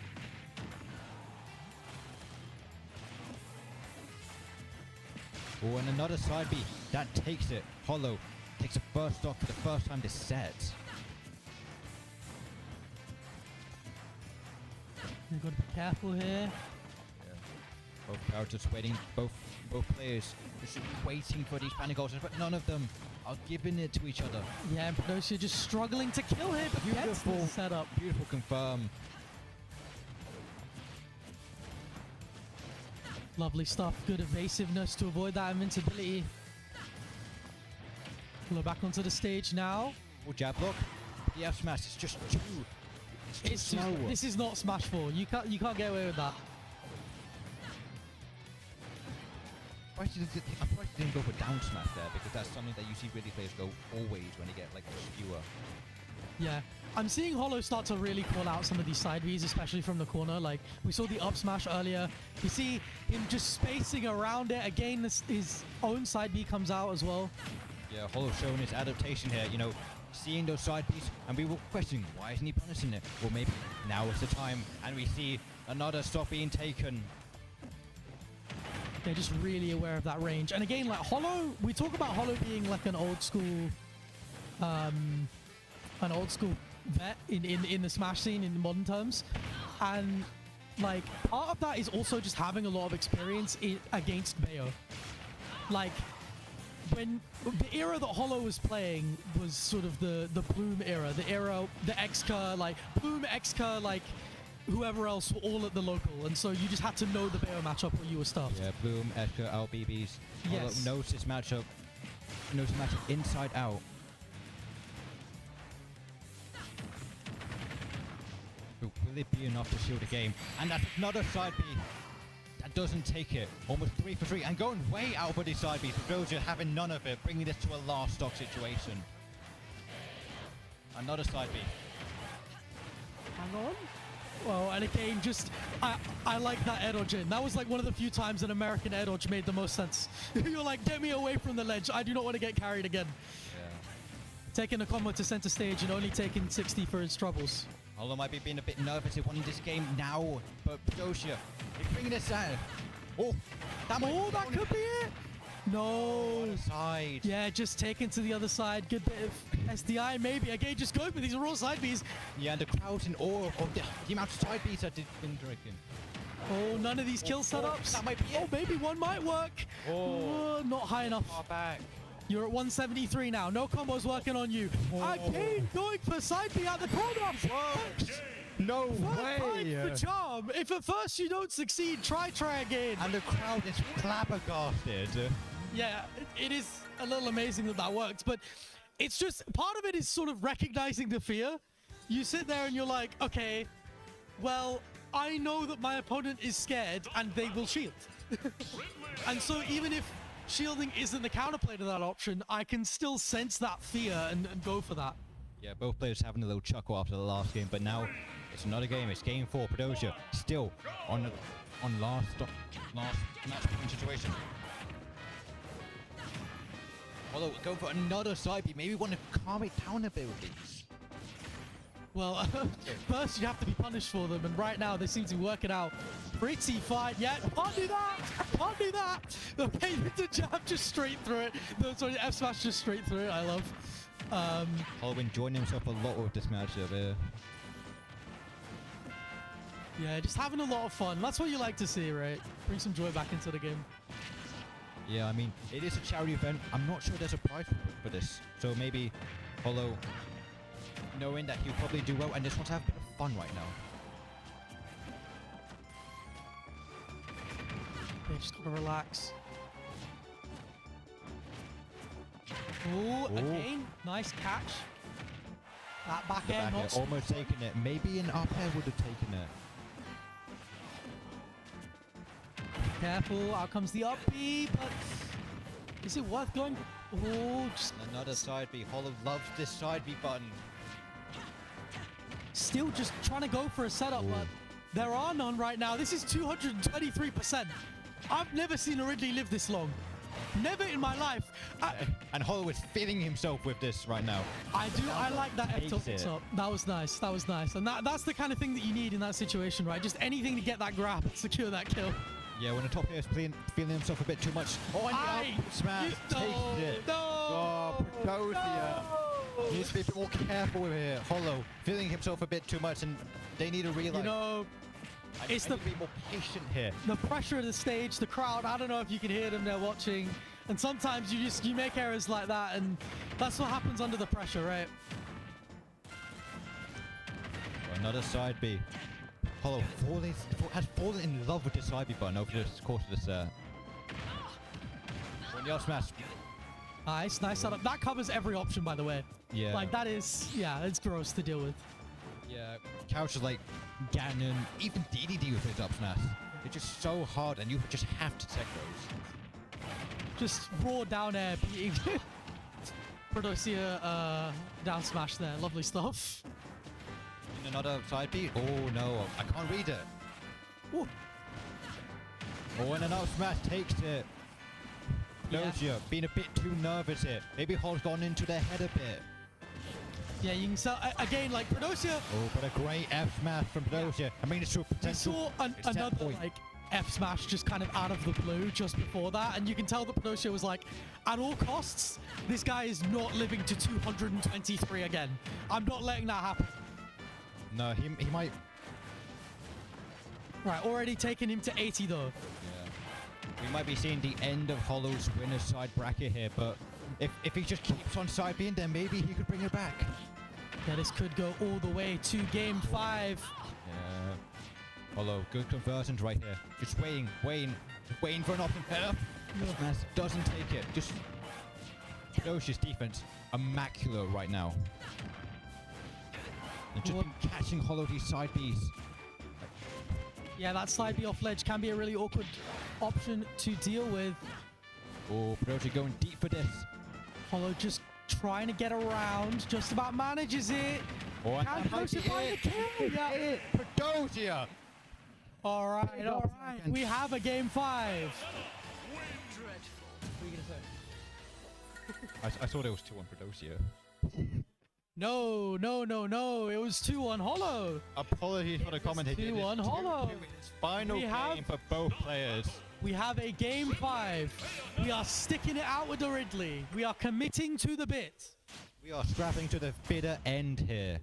Oh, and another side B. That takes it. Hollow takes the first stock for the first time this set. You've got to be careful here. Both characters waiting, both players just waiting for these panic ultras, but none of them are giving it to each other. Yeah, and Prodosia just struggling to kill him, but gets the setup. Beautiful confirm. Lovely stuff. Good evasiveness to avoid that invincibility. Pull back onto the stage now. Oh, jab block. Yeah, smash. It's just too. This is not Smash 4. You can't get away with that. I'm surprised he didn't go for down smash there, because that's something that you see really players go always when they get like a skewer. Yeah, I'm seeing Hollow start to really call out some of these side Vs, especially from the corner. Like, we saw the up smash earlier. You see him just spacing around it. Again, his own side B comes out as well. Yeah, Hollow showing his adaptation here, you know, seeing those side Bs, and we were questioning, why isn't he punishing it? Well, maybe now is the time, and we see another stop being taken. They're just really aware of that range. And again, like Hollow, we talk about Hollow being like an old school vet in the Smash scene in modern terms. And like part of that is also just having a lot of experience against Bayo. Like, when the era that Hollow was playing was sort of the Bloom era, the Xker, like Bloom, Xker, like whoever else were all at the local, and so you just had to know the Bayo matchup or you were stuffed. Yeah, Bloom, Xker, LBBs. Yes. Hollow knows this matchup. Knows the matchup inside out. But will it be enough to shield the game? And that's another side B. That doesn't take it. Almost 3 for 3 and going way out for these side Bs. Doja having none of it, bringing this to a last stock situation. Another side B. Hang on. Well, and again, just I like that air dodge in. That was like one of the few times an American air dodge made the most sense. You're like, get me away from the ledge. I do not want to get carried again. Yeah. Taking a combo to center stage and only taking 60 for his troubles. Hollow might be being a bit nervous. He wanting this game now, but Doja is bringing this out. Oh, that could be it. No. Side. Yeah, just taken to the other side. Good bit of SDI maybe. Again, just going for these raw side Bs. Yeah, and the crowd in awe of the amount of side Bs that did been drinking. Oh, none of these kill setups. That might be it. Oh, maybe one might work. Oh, not high enough. Far back. You're at 173 now. No combos working on you. Again, going for side B at the corner. No way. For charm. If at first you don't succeed, try again. And the crowd is flabbergasted. Yeah, it is a little amazing that worked, but it's just, part of it is sort of recognizing the fear. You sit there and you're like, okay, well, I know that my opponent is scared and they will shield. And so even if shielding isn't the counterplay to that option, I can still sense that fear and go for that. Yeah, both players having a little chuckle after the last game, but now it's another game. It's game 4. Predosia still on last match point situation. Although go for another side B. Maybe want to calm it down a bit with these. Well, first you have to be punished for them, and right now they seem to be working out pretty fine. Yeah, can't do that! Can't do that! Okay, the jab just straight through it. No, sorry, F smash just straight through it. I love. Hollow enjoying himself a lot with this matchup here. Yeah, just having a lot of fun. That's what you like to see, right? Bring some joy back into the game. Yeah, I mean, it is a charity event. I'm not sure there's a prize for this. So maybe Hollow, knowing that he'll probably do well and just wants to have a bit of fun right now. Okay, just gotta relax. Oh, again, nice catch. That back The air, back air, not almost taking it. Maybe an up air would have taken it. careful. Out comes the up B, but is it worth going? Oh, just Another side B. Hollow loves this side B button. still just trying to go for a setup, but there are none right now. This is 223%. I've never seen a Ridley live this long. Never in my life. And Hollow is feeling himself with this right now. I do. I like that F Takes tilt it. up. That was nice. That was nice. And that's the kind of thing that you need in that situation, right? Just anything to get that grab and secure that kill. Yeah, when the top player is feeling himself a bit too much. Oh, and the up smash takes it. Oh, Predosia. Needs to be a bit more careful with here. Hollow feeling himself a bit too much, and they need to realize. You know, it's I need to be more patient here. The pressure of the stage, the crowd. I don't know if you can hear them. They're watching, and sometimes you make errors like that, and that's what happens under the pressure, right? Another side B. Hollow has fallen in love with the side B button over the course of this. When the up smash. Nice setup. That covers every option, by the way. Yeah. Like that is, yeah, it's gross to deal with. Yeah, couches like Ganon, even DDD with his up smash. It's just so hard, and you just have to take those. Just raw down air beating Predosia down smash there. Lovely stuff. In another side B. Oh no, I can't read it. Ooh. Oh, and an up smash takes it. Predosia being a bit too nervous here. Maybe Hollow's gone into their head a bit. Yeah, you can sell again like Predosia. Oh, but a great F smash from Predosia. I mean, it's a potential. We saw another like F smash just kind of out of the blue just before that, and you can tell that Predosia was like, at all costs, this guy is not living to 223 again. I'm not letting that happen. No, he might. Right, already taking him to 80 though. Yeah. We might be seeing the end of Hollow's winner's side bracket here, but if he just keeps on side being, then maybe he could bring it back. Yeah, this could go all the way to game 5. Yeah. Hollow, good conversions right here. Just waiting for an option. Smash doesn't take it. Just Predosia's defense immaculate right now. And just been catching Hollow these side Bs. Yeah, that slide B off ledge can be a really awkward option to deal with. Oh, Predosia going deep for this. Hollow just trying to get around, just about manages it. Oh, and Can that might be Predosia find the kill? Yeah. Predosia! All right, all right. We have a game 5. Win dreadful. What are you gonna say? I thought it was 2-1 Predosia. No. It was 2-1 Hollow. Apologies for the commentator. 2-1 Hollow. Final game for both players. We have a game 5. We are sticking it out with the Ridley. We are committing to the bit. We are scrapping to the bitter end here.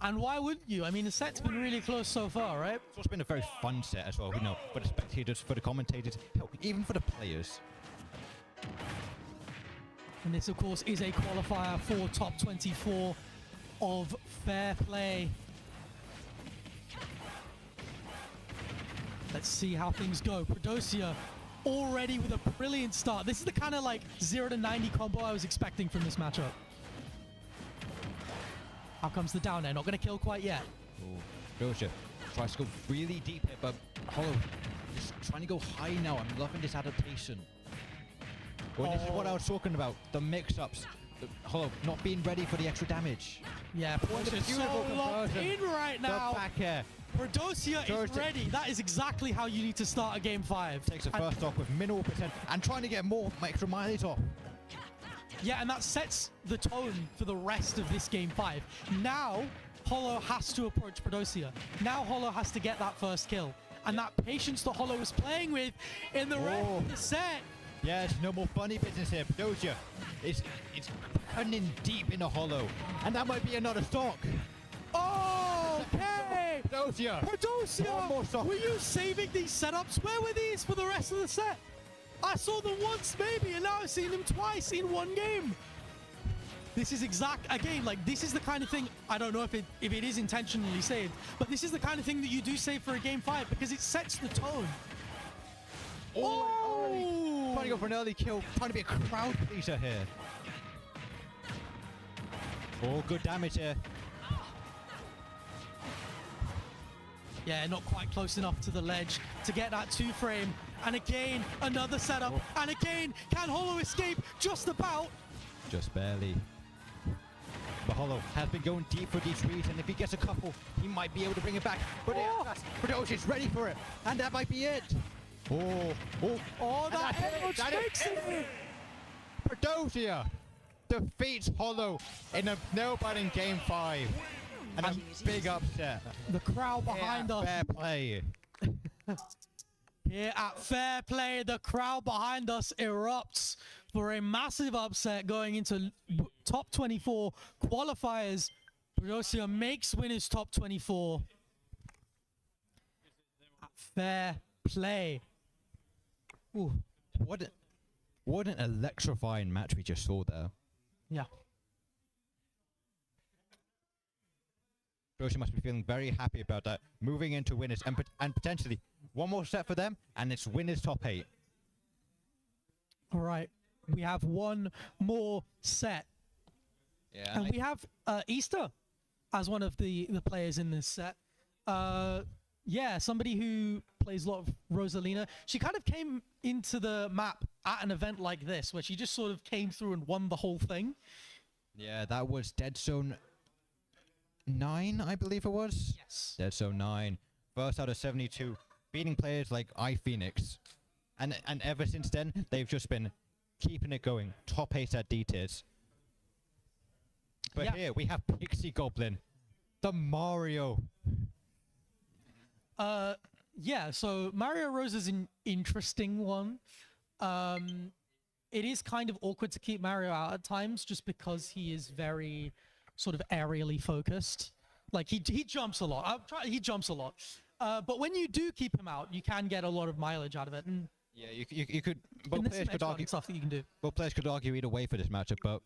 And why wouldn't you? I mean, the set's been really close so far, right? It's also been a very fun set as well, you know, for the spectators, for the commentators, hell, even for the players. And this, of course, is a qualifier for top 24 of Fair Play. Let's see how things go. Predosia already with a brilliant start. This is the kind of like 0 to 90 combo I was expecting from this matchup. How comes the down air? Not going to kill quite yet. Oh, Predosia tries to go really deep here, but Hollow just trying to go high now. I'm loving this adaptation. Well, this is what I was talking about. The mix-ups. Hollow not being ready for the extra damage. Yeah, What a Porsche so beautiful locked conversion. in right now. The back air. Prodosia is ready. That is exactly how you need to start a game 5. Takes the first off with minimal percent and trying to get more extra mileage off. Yeah, and that sets the tone for the rest of this game 5. Now, Hollow has to approach Prodosia. Now Hollow has to get that first kill. And that patience that Hollow is playing with in the rest of the set. Yes, no more funny business here. Doja it's cutting deep in the Hollow. And that might be another stock. Oh, okay. Prodosia. One more stock. Were you saving these setups? Where were these for the rest of the set? I saw them once maybe, and now I've seen them twice in one game. This is again, like, this is the kind of thing, I don't know if it is intentionally saved, but this is the kind of thing that you do save for a game 5 because it sets the tone. Oh! Trying to go for an early kill, trying to be a crowd pleaser here. Oh, good damage here. Yeah, not quite close enough to the ledge to get that 2-frame. And again, another setup. And again, can Hollow escape? Just about. Just barely. But Hollow has been going deep for these reads, and if he gets a couple, he might be able to bring it back. But Doj's ready for it, and that might be it. Oh, that arrow takes it. Prodosia defeats Hollow in a nail-biting game 5. And a big upset. The crowd behind us. Fair play. Here at Fair Play, the crowd behind us erupts for a massive upset going into top 24 qualifiers. Prodosia makes winners top 24. At Fair Play. Ooh, what an electrifying match we just saw there. Yeah. Prodosia must be feeling very happy about that. Moving into winners and potentially one more set for them, and it's winners top 8. All right, we have one more set. Yeah, and we have Easter as one of the players in this set. Yeah, somebody who plays a lot of Rosalina. She kind of came into the map at an event like this, where she just sort of came through and won the whole thing. Yeah, that was Dead Zone 9, I believe it was. Yes. Dead Zone 9. First out of 72, beating players like iPhoenix. And ever since then, they've just been keeping it going. Top 8 at D-tiers. But here we have Pixie Goblin, the Mario. Yeah, so Mario Rose is an interesting one. It is kind of awkward to keep Mario out at times just because he is very sort of aerially focused. Like he jumps a lot. He jumps a lot. But when you do keep him out, you can get a lot of mileage out of it. And yeah, you could. Both players could argue stuff that you can do. Both players could argue either way for this matchup, but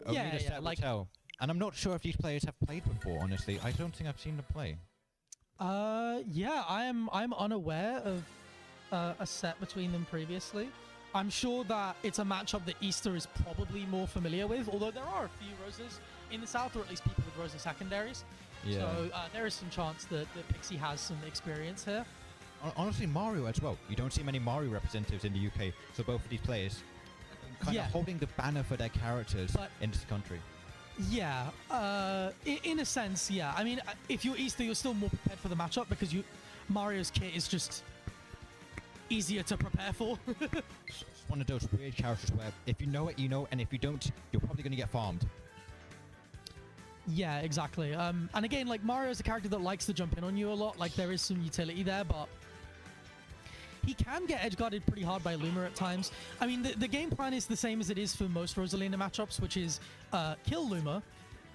only the set will tell. And I'm not sure if these players have played before. Honestly, I don't think I've seen them play. Yeah, I'm unaware of a set between them previously. I'm sure that it's a matchup that Easter is probably more familiar with, although there are a few Roses in the South, or at least people with Rosa secondaries. Yeah. So there is some chance that Pixie has some experience here. Honestly, Mario as well. You don't see many Mario representatives in the UK, so both of these players kind of holding the banner for their characters in this country. Yeah, in a sense, yeah. I mean, if you're Easter, you're still more prepared for the matchup because Mario's kit is just easier to prepare for. It's one of those weird characters where if you know it, you know, and if you don't, you're probably going to get farmed. Yeah, exactly. And again, like, Mario's a character that likes to jump in on you a lot. Like, there is some utility there, but he can get edge-guarded pretty hard by Luma at times. I mean, the game plan is the same as it is for most Rosalina matchups, which is kill Luma,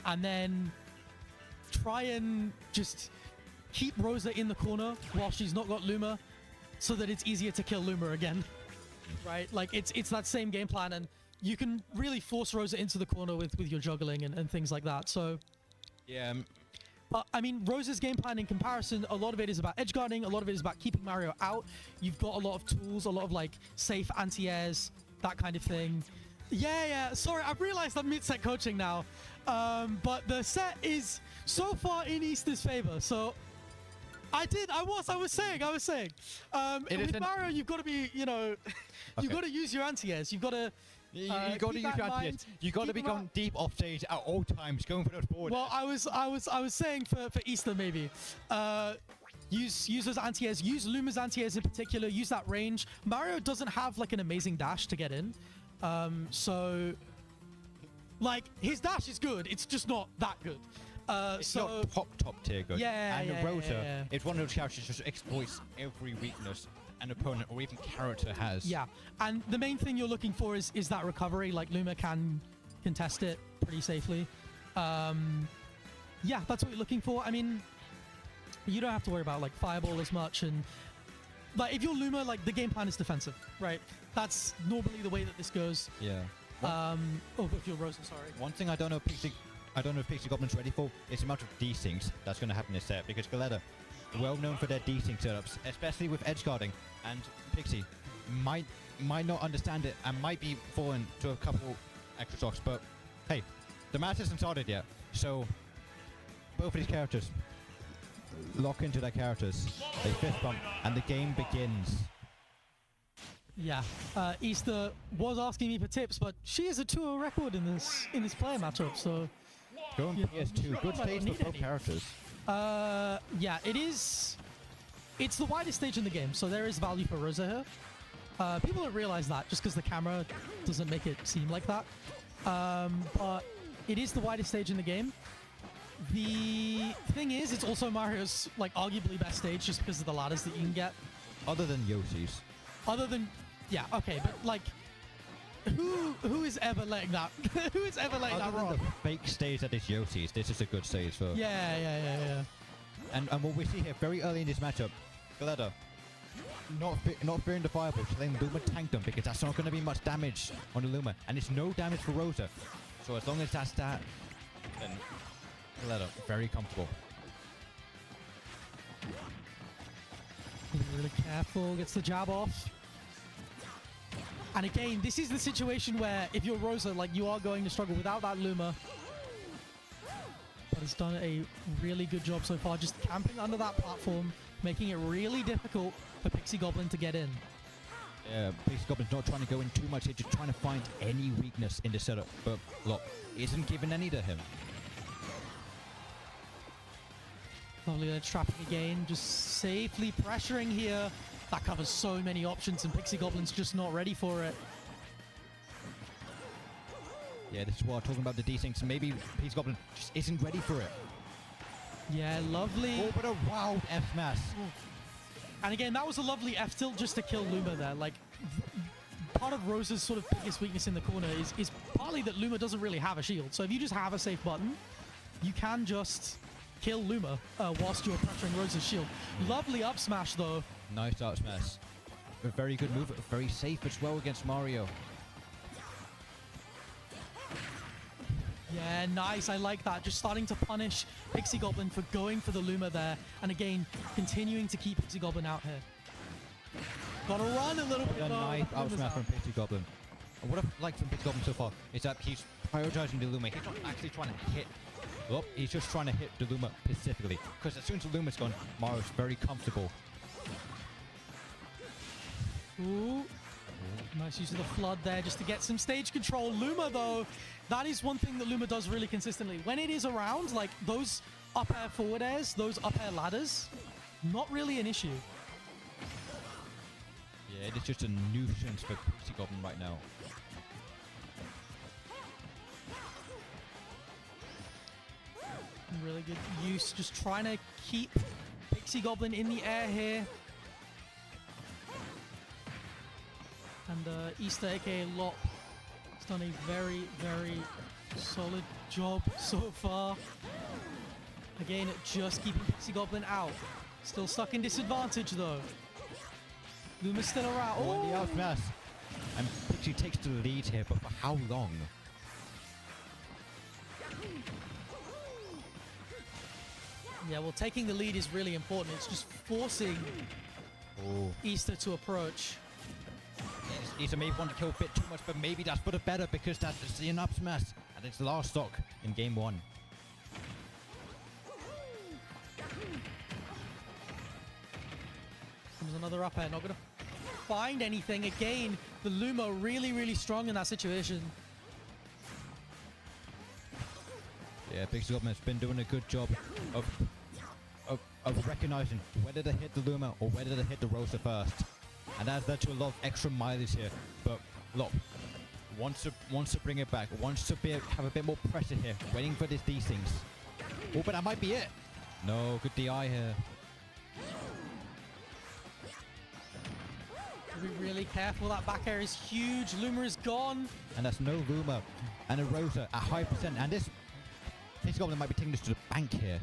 and then try and just keep Rosa in the corner while she's not got Luma, so that it's easier to kill Luma again. Right? Like, it's that same game plan, and you can really force Rosa into the corner with your juggling and things like that. So yeah. I mean, Rosa's game plan in comparison, a lot of it is about edge guarding, a lot of it is about keeping Mario out. You've got a lot of tools, a lot of like safe anti-airs, that kind of thing. Yeah. Sorry, I've realized I'm mid-set coaching now. But the set is so far in Easter's favor. So I did. I was saying. It With isn't- Mario, you've got to be, you've Okay. got to use your anti-airs. You've got to. You got to keep use that your in anti-airs. mind. You got to Keep be them going deep off stage at all times, going for those forward. Well, I was saying for Easter maybe. Use those anti-airs. Use Luma's anti-airs in particular. Use that range. Mario doesn't have like an amazing dash to get in, so like his dash is good. It's just not that good. It's So not top tier good. Yeah, And yeah, Rosa, yeah. it's one of those characters that just exploits every weakness an opponent or even character has. yeah, and the main thing you're looking for is that recovery. Like Luma can contest it pretty safely. Yeah, that's what you're looking for. I mean, you don't have to worry about like fireball as much, and like if you're Luma, like the game plan is defensive, right? That's normally the way that this goes. Yeah. Oh, if you're Rosa, sorry. One thing I don't know if Pixie Goblin's ready for is the amount of desyncs that's going to happen in this set, because Galetta, well known for their desync setups, especially with edge guarding, and Pixie might not understand it and might be falling to a couple extra stocks, but hey, the match hasn't started yet, so both of these characters lock into their characters, they fist bump, and the game begins. Yeah, Easter was asking me for tips, but she is a 2-0 record in this player matchup, so Going Yeah. PS2, good I don't stage need for both any. characters. yeah, it is. It's the widest stage in the game, so there is value for Rosa here. People don't realize that just because the camera doesn't make it seem like that. But it is the widest stage in the game. The thing is, it's also Mario's like arguably best stage just because of the ladders that you can get. Other than Yoshi's. Other than, yeah, okay, but like, who is ever letting that? Who is ever letting Other that than rock? the fake stage that is Yoshi's, this is a good stage for. Yeah. And what we see here very early in this matchup, Galetta not fearing the fireballs, letting Luma tank them because that's not going to be much damage on the Luma, and it's no damage for Rosa. So as long as that's that, then Galetta very comfortable. Really careful, gets the jab off. And again, this is the situation where if you're Rosa, like you are going to struggle without that Luma. But it's done a really good job so far, just camping under that platform, making it really difficult for Pixie Goblin to get in. Yeah, Pixie Goblin's not trying to go in too much, he's just trying to find any weakness in the setup, but look, isn't giving any to him. Lovely trapping again, just safely pressuring here. That covers so many options and Pixie Goblin's just not ready for it. Yeah, this is what I'm talking about, the desyncs. Maybe Pixie Goblin just isn't ready for it. Yeah, lovely. Oh, but a wild F smash. And again, that was a lovely F tilt just to kill Luma there. Like, part of Rosa's sort of biggest weakness in the corner is partly that Luma doesn't really have a shield. So if you just have a safe button, you can just kill Luma whilst you're pressuring Rosa's shield. Lovely up smash though. Nice out smash. A very good move, very safe as well against Mario. Yeah, nice. I like that. Just starting to punish Pixie Goblin for going for the Luma there. And again, continuing to keep Pixie Goblin out here. Gotta run a little bit A though. nice out Luma's smash out. from Pixie Goblin. And what I've liked from Pixie Goblin so far is that he's prioritizing the Luma. He's not actually trying to hit. Well, he's just trying to hit the Luma specifically. Because as soon as the Luma's gone, Mario's very comfortable. Ooh. Nice use of the flood there just to get some stage control. Luma, though, that is one thing that Luma does really consistently. When it is around, like those up air forward airs, those up air ladders, not really an issue. Yeah, it is just a nuisance for Pixie Goblin right now. Really good use, just trying to keep Pixie Goblin in the air here. And Easter, aka Lop, has done a very, very solid job so far. Again, just keeping Pixie Goblin out. Still stuck in disadvantage though. Luma's still around. Oh, and the Oh! out smash. And Pixie takes the lead here, but for how long? Yeah, well, taking the lead is really important. It's just forcing Easter to approach. Easter may want to kill a bit too much, but maybe that's for the better because that's the up smash. And it's the last stock in game one. Comes another up air. Not going to find anything. Again, the Luma really, really strong in that situation. Yeah, Pixie Goblin has been doing a good job of recognizing whether to hit the Luma or whether to hit the Rosa first. And that's led to a lot of extra mileage here. But look, wants to bring it back, wants to have a bit more pressure here, waiting for these things. Oh, but that might be it. No, good DI here. Be really careful. That back air is huge. Luma is gone. And that's no Luma. And a Rosa at high percent. And this Pixie Goblin might be taking this to the bank here.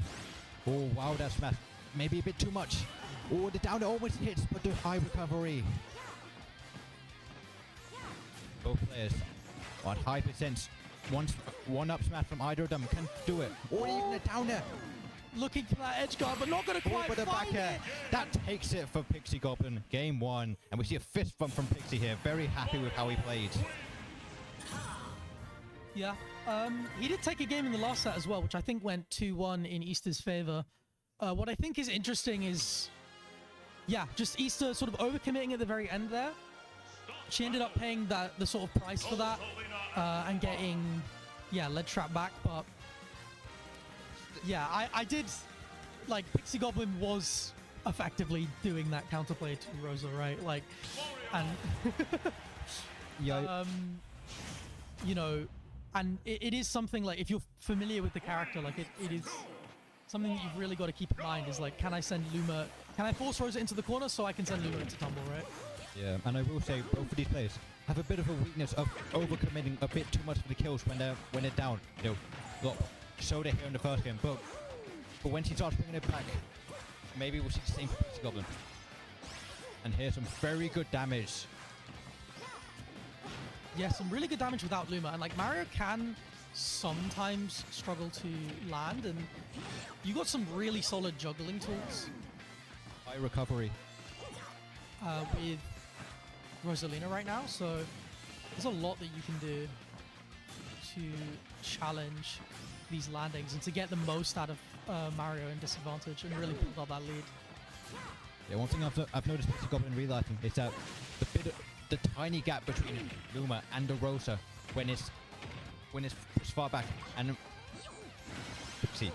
Oh, wow, that smash. Maybe a bit too much. Oh, the down almost hits, but the high recovery. Both players on high percent. One up smash from either of them can do it. Or even a down air. Looking for that edge guard, but not going to quite but the find back air. it. That takes it for Pixie Goblin. Game 1. And we see a fist bump from Pixie here. Very happy with how he played. Yeah. He did take a game in the last set as well, which I think went 2-1 in Easter's favor. What I think is interesting is, yeah, just Easter sort of overcommitting at the very end there. She ended up paying the sort of price for that and getting, yeah, lead trap back. But yeah, I did, like, Pixie Goblin was effectively doing that counterplay to Rosa, right? Like, and yeah. You know, and it is something like, if you're familiar with the character, like it is something that you've really got to keep in mind is like, can I force Rosa into the corner so I can send Luma into tumble, right? Yeah, and I will say both of these players have a bit of a weakness of overcommitting a bit too much for the kills when they're down. You know, look, showed it here in the first game, but when she starts bringing it back, maybe we'll see the same for Pixie Goblin. And here's some very good damage. Yeah, some really good damage without Luma, and like Mario can sometimes struggle to land, and you got some really solid juggling tools. High recovery. With Rosalina right now, so there's a lot that you can do to challenge these landings and to get the most out of Mario in disadvantage and really build up that lead. Yeah, one thing I've noticed Pixie Goblin realizing is that the tiny gap between Luma and the Rosa when it's pushed far back, and Pixie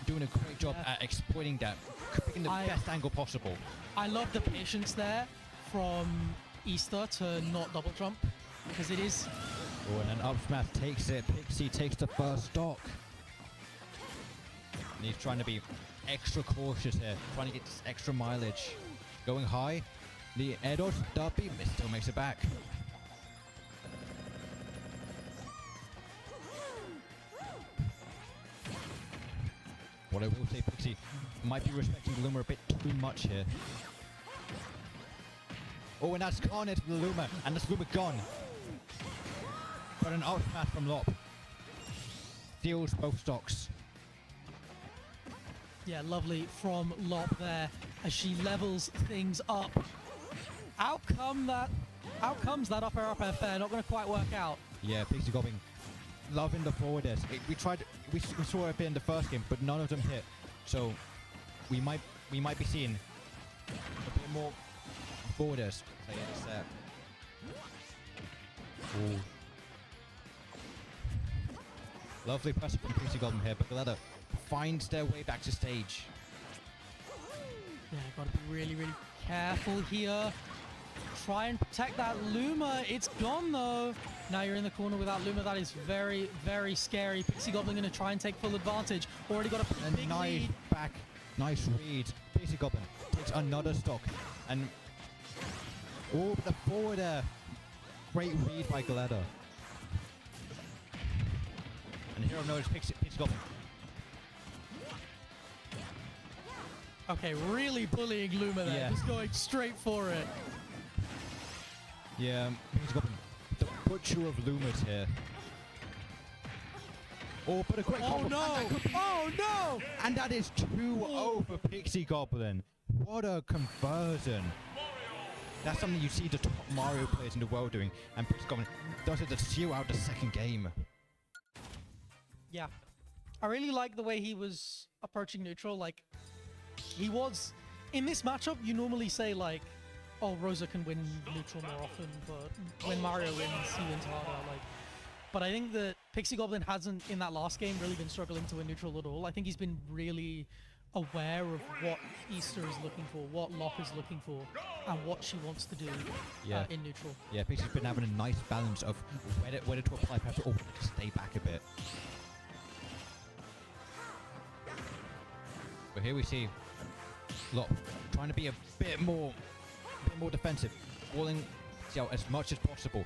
doing a great job at exploiting that, picking the best angle possible. I love the patience there from Easter to not double jump, because it is... Oh, and an up smash takes it. Pixie takes the first stock. And he's trying to be extra cautious here, trying to get this extra mileage. Going high. The air dodge, Derpy, still makes it back. What I will say, Pixie might be respecting the Luma a bit too much here. Oh, and that's Carnage for the Luma, and that's Luma gone. But an up smash from Lop steals both stocks. Yeah, lovely from Lop there as she levels things up. Out comes that up air fair, not going to quite work out. Yeah, Pixie Goblin loving the forwarders. We saw it a bit in the first game, but none of them hit. So we might be seeing a bit more forwarders. So yeah, it's there. Ooh. Lovely pressure from Pixie Goblin here, but Galetta finds their way back to stage. Yeah, got to be really, really careful here. Try and protect that Luma. It's gone though. Now you're in the corner without Luma. That is very, very scary. Pixie Goblin going to try and take full advantage. Already got a big nice lead. Back, nice read. Pixie Goblin takes another stock, and oh, the forwarder. Great read by Galetta. And here I've noticed Pixie Goblin. Okay, really bullying Luma there. Yeah. Just going straight for it. Yeah, Pixie Goblin, the butcher of Lumas here. Oh, but a great combo. No! Oh no! And that is 2-0 for Pixie Goblin. What a conversion. That's something you see the top Mario players in the world doing, and Pixie Goblin does it to seal out the second game. Yeah. I really like the way he was approaching neutral. Like, he was in this matchup, you normally say like, oh, Rosa can win neutral more often, but when Mario wins, he wins harder. Like, but I think that Pixie Goblin hasn't, in that last game, really been struggling to win neutral at all. I think he's been really aware of what Easter is looking for, what Locke is looking for, and what she wants to do in neutral. Yeah, Pixie's been having a nice balance of whether to apply pressure or whether to stay back a bit. But here we see Locke trying to be a bit more defensive, walling out as much as possible.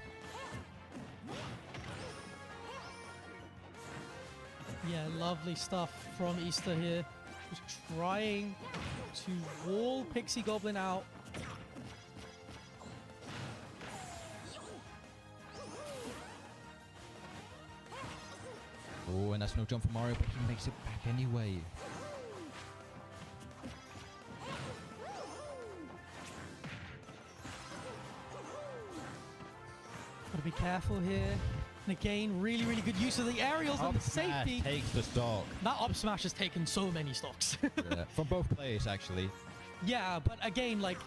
Yeah, lovely stuff from Easter here. Just trying to wall Pixie Goblin out. Oh, and that's no jump from Mario, but he makes it back anyway. Gotta be careful here. And again, really, really good use of the aerials and the safety. Takes the stock. That up smash has taken so many stocks. Yeah, from both players, actually. Yeah, but again, like,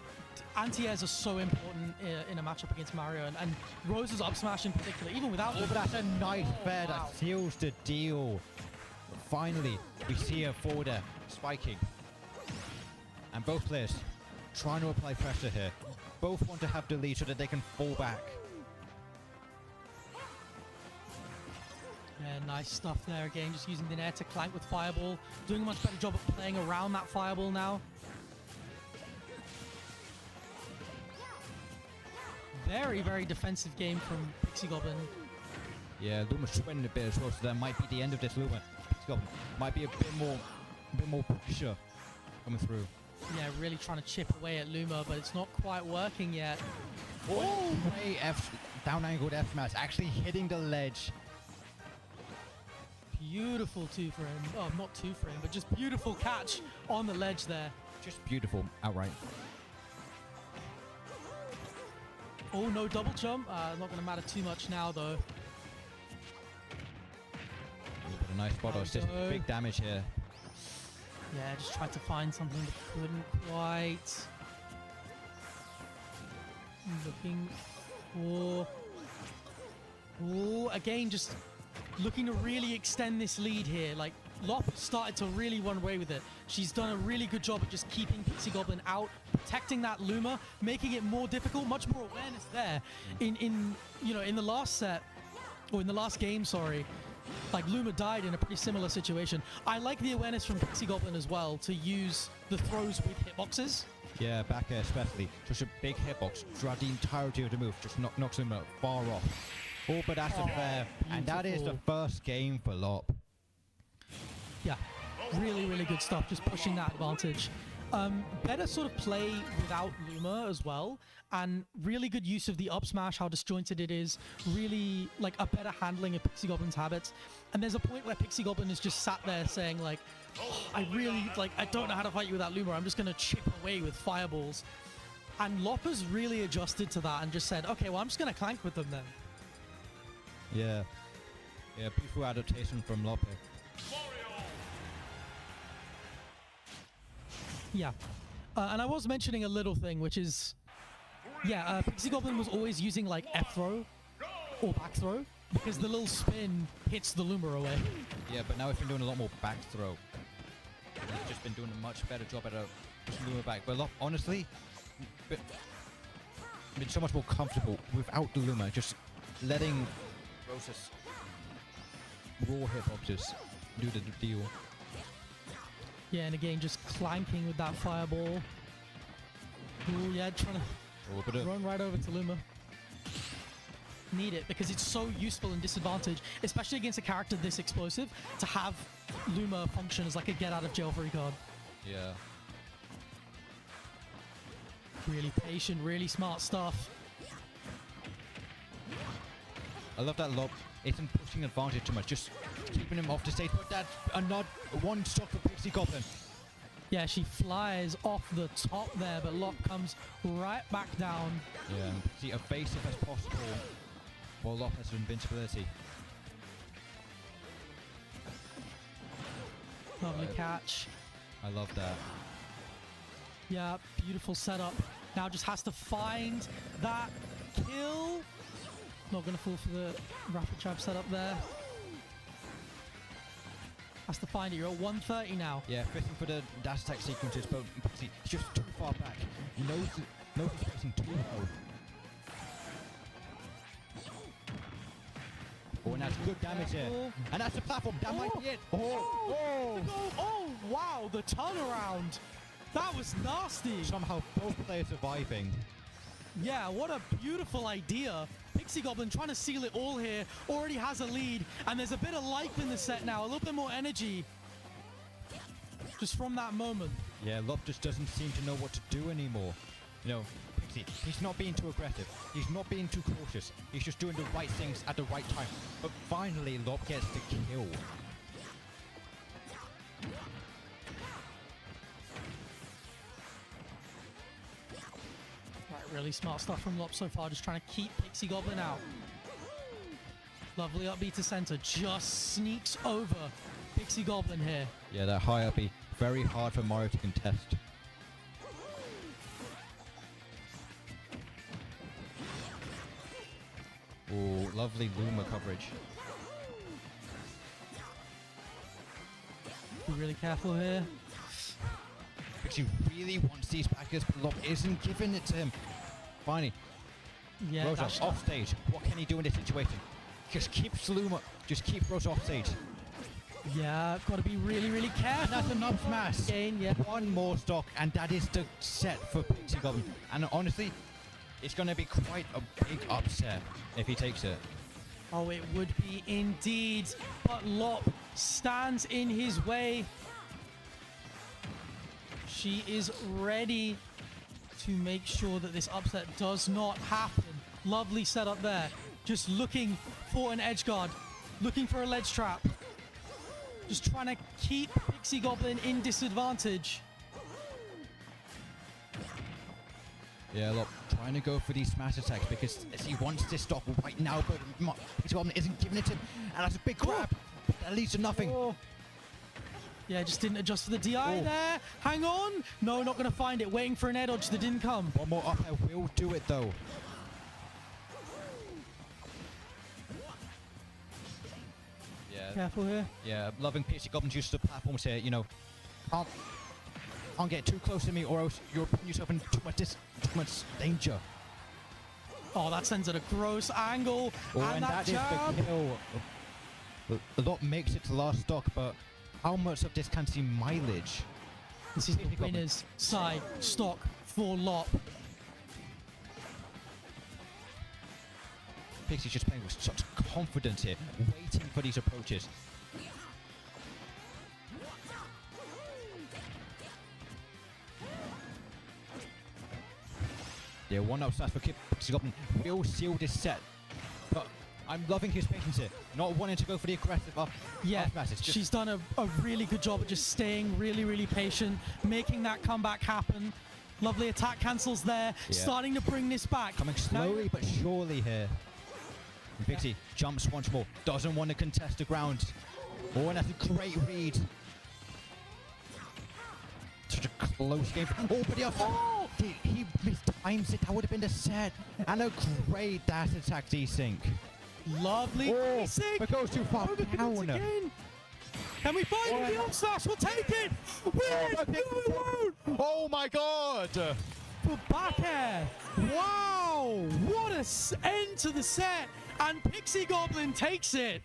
anti-airs are so important in a matchup against Mario, and Rose's up smash in particular, even without... Oh, but that's a nice fair that seals the deal. Finally, we see a forwarder spiking. And both players trying to apply pressure here. Both want to have the lead so that they can fall back. Yeah, nice stuff there again, just using the Nair to clank with Fireball. Doing a much better job of playing around that Fireball now. Very, very defensive game from Pixie Goblin. Yeah, Luma's sweating a bit as well, so that might be the end of this Luma. Pixie Goblin might be a bit more pressure coming through. Yeah, really trying to chip away at Luma, but it's not quite working yet. Oh, down angled F smash, actually hitting the ledge. Beautiful two-frame. Oh, not two-frame, but just beautiful catch on the ledge there. Just beautiful, outright. Oh, no double jump. Not going to matter too much now, though. But a nice spot, just big damage here. Yeah, just tried to find something but couldn't quite. Looking for... Oh, again, just looking to really extend this lead here. Like, Lop started to really run away with it. She's done a really good job of just keeping Pixie Goblin out, protecting that Luma, making it more difficult, much more awareness there. In the last set, or in the last game, sorry, like Luma died in a pretty similar situation. I like the awareness from Pixie Goblin as well to use the throws with hitboxes. Yeah, back air especially. Just a big hitbox throughout the entirety of the move. Just knocks him far off. Oh, but that's a fair. And that is the first game for Lop. Yeah, really, really good stuff. Just pushing that advantage. Better sort of play without Luma as well. And really good use of the up smash, how disjointed it is. Really, like, a better handling of Pixie Goblin's habits. And there's a point where Pixie Goblin is just sat there saying, like, oh, I don't know how to fight you without Luma. I'm just going to chip away with fireballs. And Lopper's really adjusted to that and just said, okay, well, I'm just going to clank with them then. Yeah. Yeah, beautiful adaptation from Loppe. Yeah. And I was mentioning a little thing, which is, yeah, Pixie Goblin was always using, like, F throw or back throw because the little spin hits the Luma away. Yeah, but now he's been doing a lot more back throw. He's just been doing a much better job at pushing Luma back. But honestly, been so much more comfortable without the Luma, just letting Rosa's raw hitboxes do the deal. Yeah, and again, just clanking with that fireball. Ooh, yeah, trying to run right over to Luma. Need it, because it's so useful and disadvantaged, especially against a character this explosive, to have Luma function as like a get-out-of-jail-free card. Yeah. Really patient, really smart stuff. I love that Lob isn't pushing advantage too much, just keeping him off the stage, but that's not one stock for Pixie Goblin. Yeah, she flies off the top there, but Lop comes right back down. Yeah, and see, evasive as possible while Lop has invincibility. Lovely catch. I love that. Yeah, beautiful setup. Now just has to find that kill. Not going to fall for the rapid jab setup there. Has to find it. You're at 130 now. Yeah, fishing for the dash attack sequences, but he's just too far back. Knows he's facing too low. Oh, and that's good damage here. And that's the platform. That might be it. Oh, wow, the turnaround. That was nasty. Somehow both players surviving. Yeah, what a beautiful idea. Pixie Goblin trying to seal it all here. Already has a lead. And there's a bit of life in the set now. A little bit more energy. Just from that moment. Yeah, Lop just doesn't seem to know what to do anymore. You know, Pixie, he's not being too aggressive. He's not being too cautious. He's just doing the right things at the right time. But finally, Lop gets the kill. Right, really smart stuff from Lop so far. Just trying to keep Pixie Goblin out. Lovely up B to center. Just sneaks over Pixie Goblin here. Yeah, that high up be very hard for Mario to contest. Oh, lovely Luma coverage. Be really careful here. Pixie really wants these backers, but Lop isn't giving it to him. Finally. Yeah, Rosa off stage. What can he do in this situation? Just keeps Luma. Just keep Rosa off stage. Yeah, got to be really, really careful. And that's an up smash. Again, yeah. One more stock, and that is the set for Pixie Goblin. And honestly, it's going to be quite a big upset if he takes it. Oh, it would be indeed. But Lop stands in his way. She is ready to make sure that this upset does not happen. Lovely setup there. Just looking for an edge guard. Looking for a ledge trap. Just trying to keep Pixie Goblin in disadvantage. Yeah, look, trying to go for these smash attacks because he wants this stock right now, but Pixie Goblin isn't giving it to him. And that's a big grab. That leads to nothing. Oh. Yeah, just didn't adjust for the DI there. Hang on. No, not going to find it. Waiting for an air dodge that didn't come. One more up air will do it, though. Yeah. Careful here. Yeah, loving Pixie Goblin's use of the platforms here. You know, can't get too close to me or else you're putting yourself in too much danger. Oh, that sends at a gross angle. And that is the kill. The Lop makes it to last stock, but how much of this can see mileage? This is the winner's side stock for Lop. Pixie's just playing with such confidence here, waiting for these approaches. Yeah, one up slash for Pixie Goblin will seal this set. But I'm loving his patience here, not wanting to go for the aggressive yeah, she's done a really good job of just staying really, really patient, making that comeback happen. Lovely attack cancels there, starting to bring this back. Coming slowly but surely here. And Pixie jumps once more, doesn't want to contest the ground. Oh, and that's a great read. Such a close game. Oh, but he mistimes it. That would have been the set. And a great dash attack desync. Lovely desync. But goes too far down. Can we find the up-slash? We'll take it. Oh my god. For back air. Wow. What a end to the set. And Pixie Goblin takes it.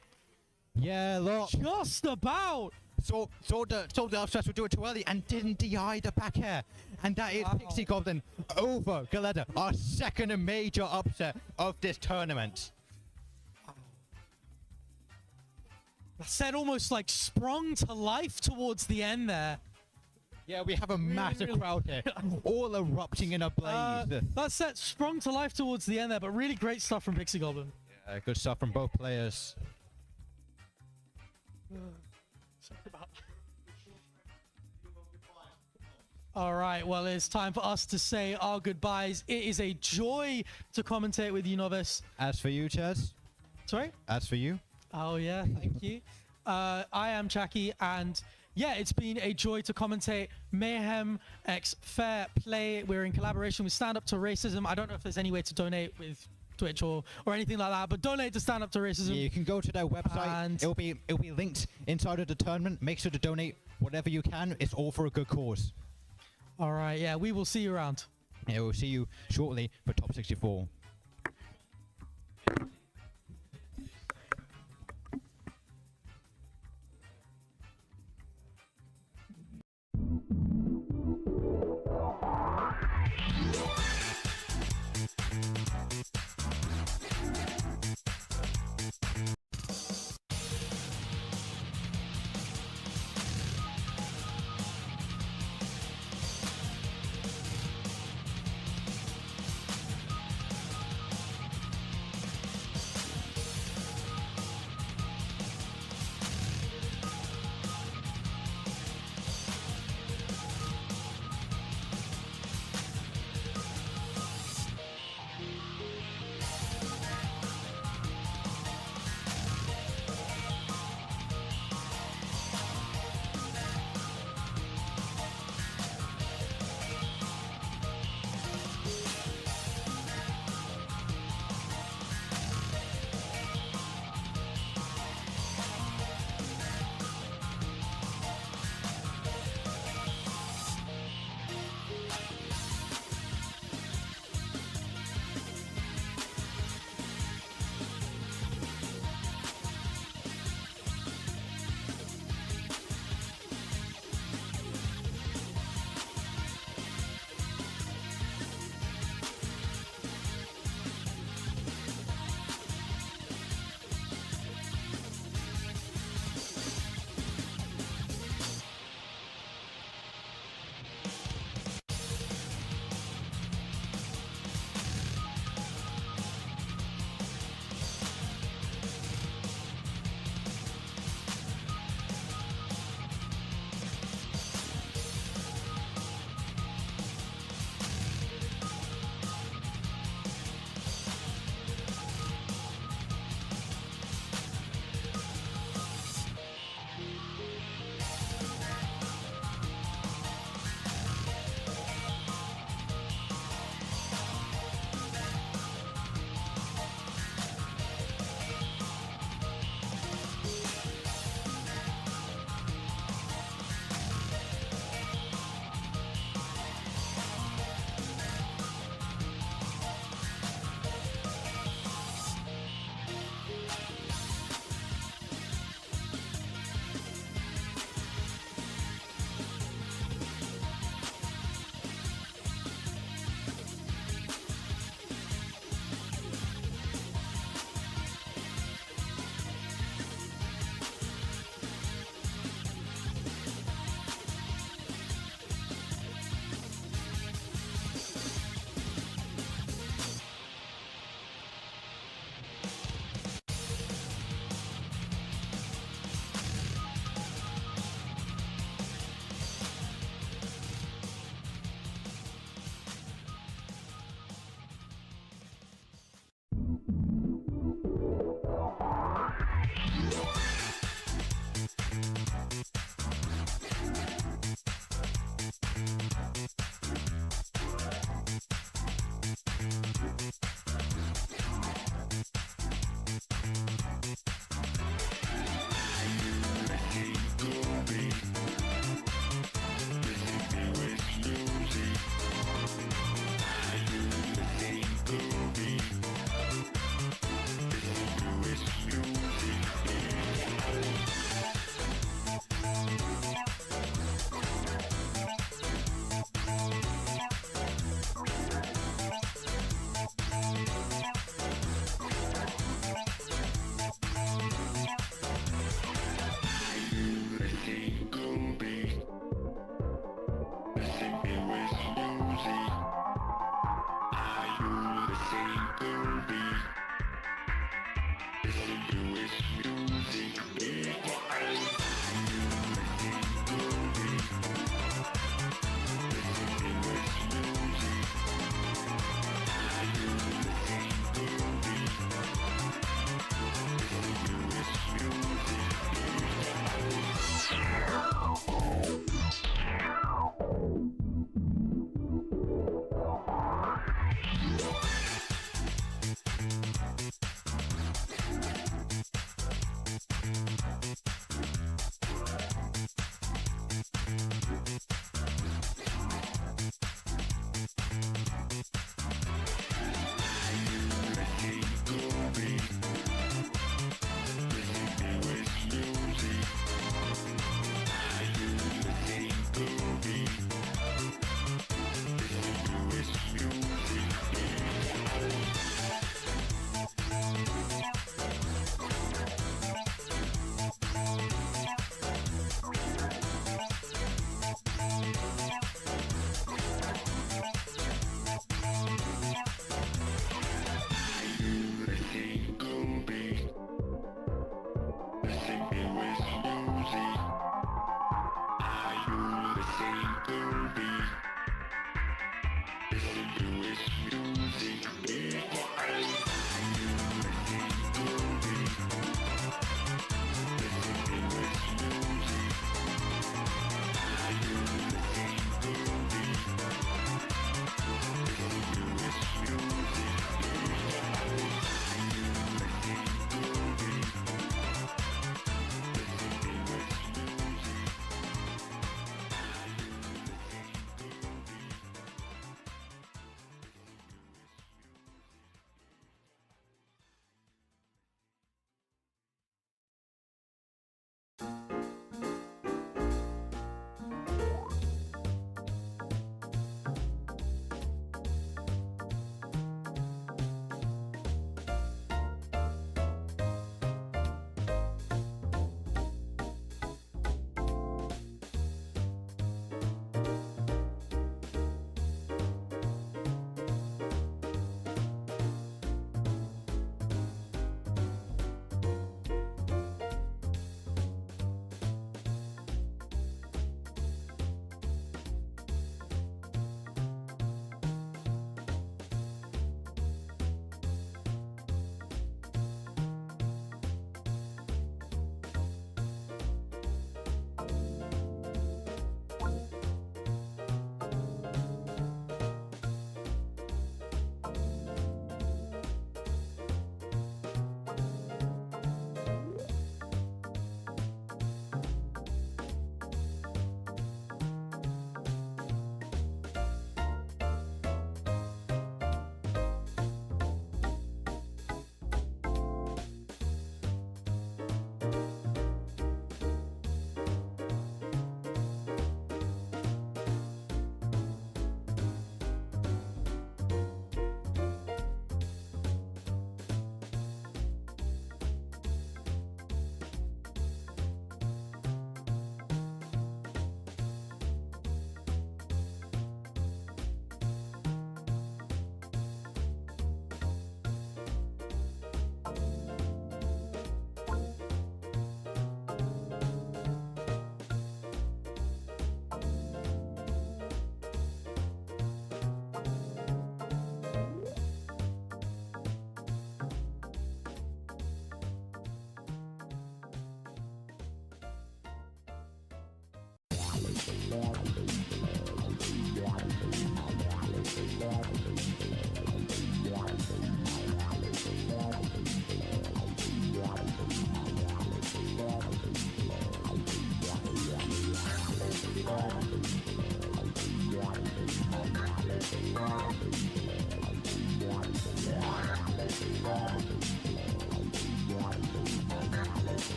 Yeah, look. Just about. So the upsets would do it too early and didn't DI the back air. And that is Pixie Goblin over Galetta, our second major upset of this tournament. That set almost like sprung to life towards the end there. Yeah, we have a massive crowd here, all erupting in a blaze. That set sprung to life towards the end there, but really great stuff from Pixie Goblin. Yeah, good stuff from both players. All right, well, it's time for us to say our goodbyes. It is a joy to commentate with you, Novice. As for you, Chaz? Sorry? As for you? Oh, yeah, thank you. I am Jackie, and yeah, it's been a joy to commentate Mayhem X Fair play. We're in collaboration with Stand Up to Racism. I don't know if there's any way to donate with Twitch or anything like that, but donate to Stand Up to Racism. Yeah, you can go to their website. And It'll be linked inside of the tournament. Make sure to donate whatever you can. It's all for a good cause. all right, yeah, we will see you around. Yeah, we'll see you shortly for Top 64.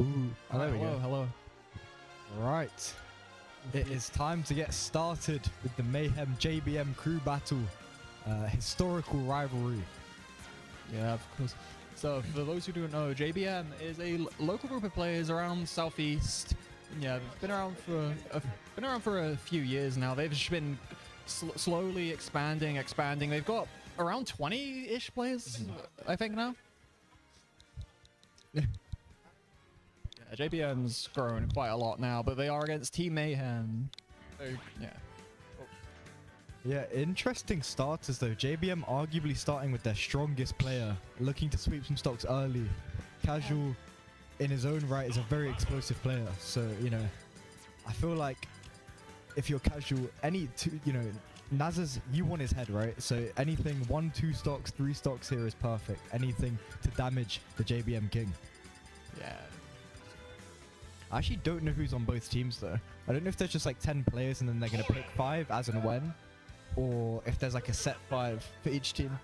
Ooh, Oh, there we go. hello. Right. It is time to get started with the Mayhem JBM crew battle. Historical rivalry. Yeah, of course. So, for those who don't know, JBM is a local group of players around Southeast. Yeah, they've been around for a few years now. They've just been slowly expanding. They've got around 20-ish players, I think now. Yeah, JBM's grown quite a lot now, but they are against Team Mayhem. So, yeah. Yeah, interesting starters though. JBM arguably starting with their strongest player, looking to sweep some stocks early. Casual, in his own right, is a very explosive player. So, you know, I feel like if you're Casual, Naz's, you want his head, right? So anything 1, 2 stocks, 3 stocks here is perfect. Anything to damage the JBM King. Yeah. I actually don't know who's on both teams though. I don't know if there's just like 10 players and then they're going to pick 5 as and when, or if there's like a set 5 for each team.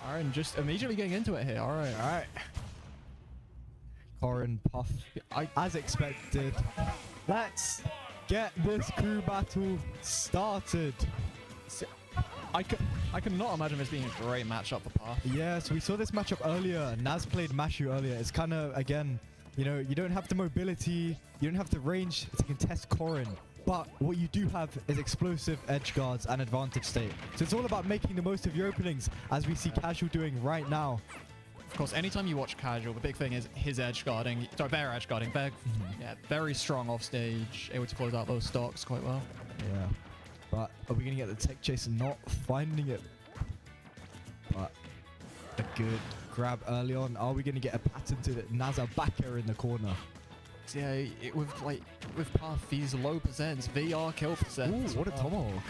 Alright, just immediately getting into it here. Alright. Corin, Puff, as expected. Let's get this crew battle started. I cannot imagine this being a great matchup for Puff. Yeah, so we saw this matchup earlier. Naz played Mashu earlier. It's kind of, again, you know, you don't have the mobility, you don't have the range to contest Corin. But what you do have is explosive edge guards and advantage state. So it's all about making the most of your openings, as we see Casual doing right now. Of course, anytime you watch Casual, the big thing is his edge guarding. Sorry, their edge guarding. Yeah, very strong off stage, able to close out those stocks quite well. Yeah. But are we going to get the tech chase? Not finding it. But a good grab early on. Are we going to get a pattern to the Naza back air in the corner? Yeah, with Puff, these low percents, VR kill percents. Ooh, what a tomahawk.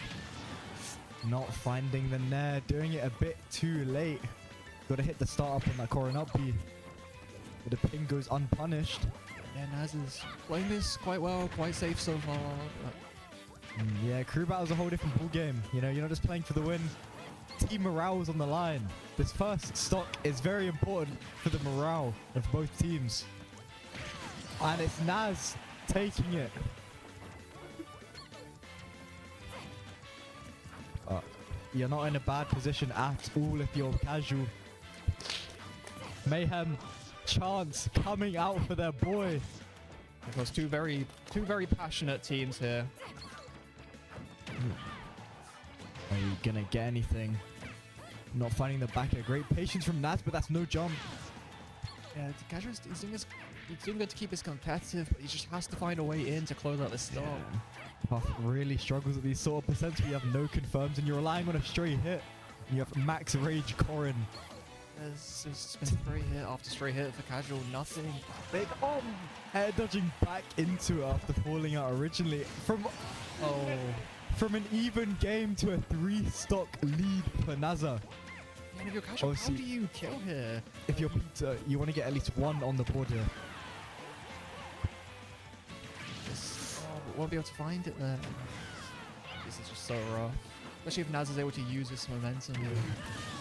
Not finding the nair, doing it a bit too late. Got to hit the start up on that Corin up B. But the ping goes unpunished. Yeah, Naz is playing this quite well, quite safe so far. Yeah, crew battle's a whole different ball game. You know, you're not just playing for the win. Team morale is on the line. This first stock is very important for the morale of both teams. And it's Naz taking it. You're not in a bad position at all if you're Casual. Mayhem, chance coming out for their boy. Because two very passionate teams here. Are you gonna get anything? Not finding the back air. Great patience from Naz, but that's no jump. Yeah, Casual is doing good to keep us competitive, but he just has to find a way in to close out the stock. Yeah. Puff really struggles with these sort of percents where you have no confirms and you're relying on a straight hit. You have max rage Corin. There's been straight hit after straight hit for Casual, nothing. Big air dodging back into it after falling out originally from an even game to a 3-stock lead for Naza. And if you're Casual, how do you kill here? If you're Peter, you want to get at least 1 on the board here. Won't be able to find it there. This is just so rough. Especially if Naz is able to use this momentum here.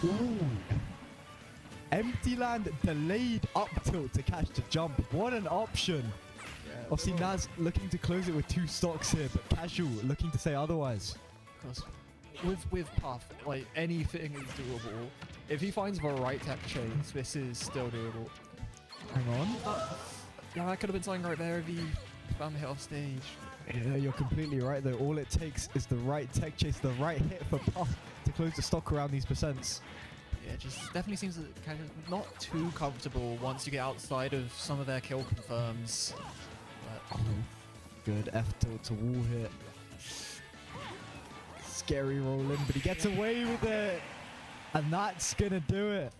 Ooh. Empty land delayed up tilt to catch the jump. What an option. Yeah, obviously Naz looking to close it with 2 stocks here, but Casual looking to say otherwise. Because with Puff, like anything is doable. If he finds the right tech chase, this is still doable. Hang on. Yeah, that could have been something right there if he found the hit off stage. Yeah, you're completely right though. All it takes is the right tech chase, the right hit for Puff to close the stock around these percents. Yeah, it just definitely seems that kind of not too comfortable once you get outside of some of their kill confirms. But good F tilt to wall hit. Scary roll in, but he gets away with it. And that's gonna do it.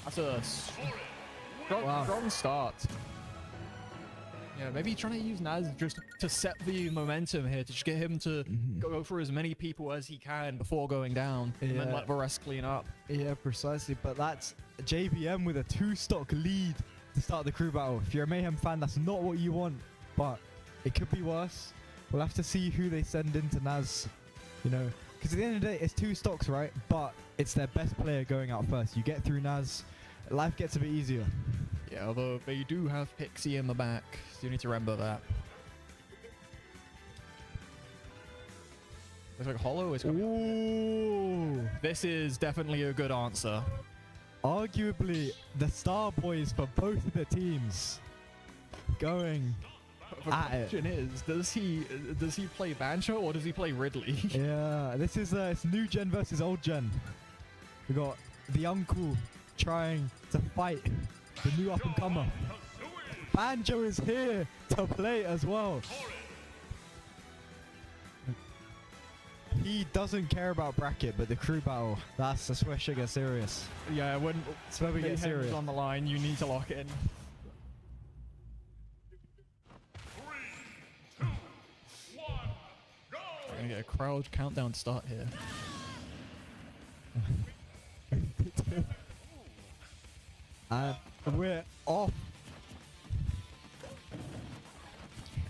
That's a strong start. Yeah, maybe trying to use Naz just to set the momentum here, to just get him to go for as many people as he can before going down, and then let the rest clean up. Yeah, precisely. But that's JBM with a 2-stock lead to start the crew battle. If you're a Mayhem fan, that's not what you want, but it could be worse. We'll have to see who they send into Naz, you know, because at the end of the day, it's 2 stocks, right? But it's their best player going out first. You get through Naz, life gets a bit easier. Yeah, although they do have Pixie in the back, so you need to remember that. Looks like Hollow is coming. Ooh. This is definitely a good answer. Arguably the star boys for both of the teams going The question is, does he play Banjo or does he play Ridley? Yeah, this is it's new gen versus old gen. We got the uncle trying to fight the new up and comer. Banjo is here to play as well. He doesn't care about bracket, but the crew battle, that's where shit gets serious. Yeah, when That's where we get serious. on the line, you need to lock in. 3, 2, 1, go! We're gonna get a crowd countdown start here. We're off.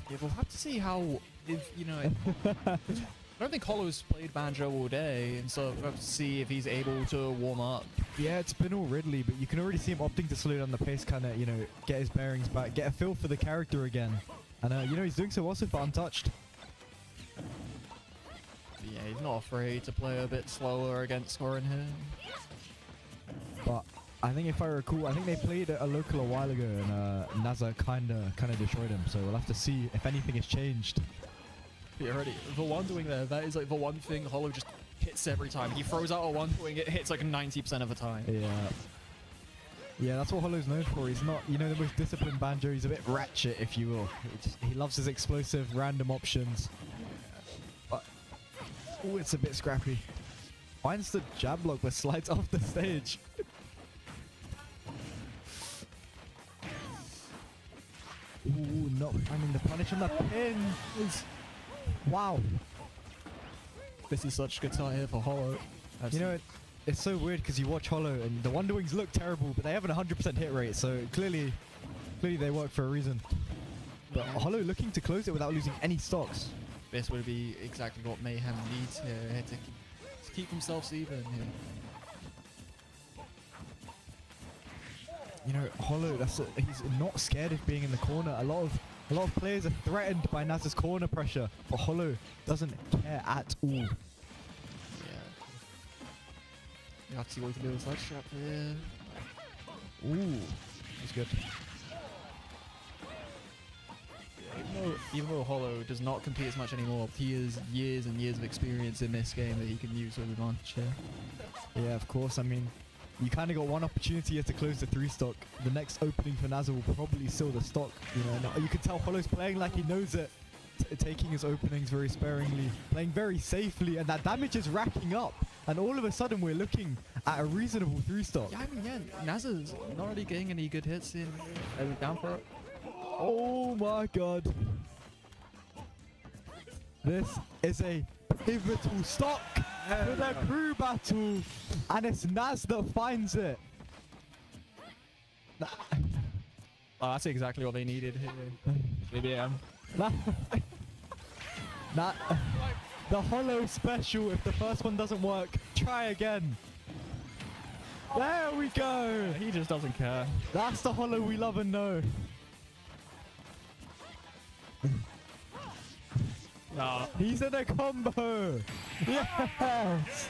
Yeah, we'll have to see how, if you know. I don't think Hollow's played Banjo all day, and so we'll have to see if he's able to warm up. Yeah, it's been all Ridley, but you can already see him opting to slow down the pace, kind of, you know, get his bearings back, get a feel for the character again. And, you know, he's doing so also for Untouched. Yeah, he's not afraid to play a bit slower against Scorin here. But I think if I recall, I think they played a local a while ago, and Naza kind of destroyed him. So we'll have to see if anything has changed. Yeah, already. The one doing there, that is like the one thing Hollow just hits every time. He throws out a one doing it hits like 90% of the time. Yeah. Yeah, that's what Hollow's known for. He's not, you know, the most disciplined Banjo. He's a bit ratchet, if you will. He loves his explosive, random options. But, oh, it's a bit scrappy. Finds the jab block, but slides off the stage. Ooh, not finding the punish on the pin. Wow. This is such good start here for Hollow. You know, it's so weird because you watch Hollow and the Wonder Wings look terrible, but they have an 100% hit rate, so clearly they work for a reason. But Hollow looking to close it without losing any stocks. This would be exactly what Mayhem needs here to keep themselves even here. You know, Hollow, he's not scared of being in the corner. A lot of players are threatened by Naz's corner pressure, but Hollow doesn't care at all. Yeah. You have to see what he can do with side strap here. Ooh, that's good. Even though Hollow does not compete as much anymore, he has years and years of experience in this game that he can use with advantage here. Yeah, of course. I mean, you kind of got one opportunity here to close the 3 stock. The next opening for Naza will probably seal the stock. You know, and you can tell Hollow's playing like he knows it, taking his openings very sparingly, playing very safely, and that damage is racking up. And all of a sudden, we're looking at a reasonable 3 stock. Yeah, I mean, yeah, Naza's not really getting any good hits in. Down for it. Oh my god. This is a pivotal stock for the crew battle, and it's Naz that finds it. Oh, that's exactly what they needed here. BBM. The Hollow special, if the first one doesn't work, try again. There we go. He just doesn't care. That's the Hollow we love and know. Nah. He's in a combo. Yes.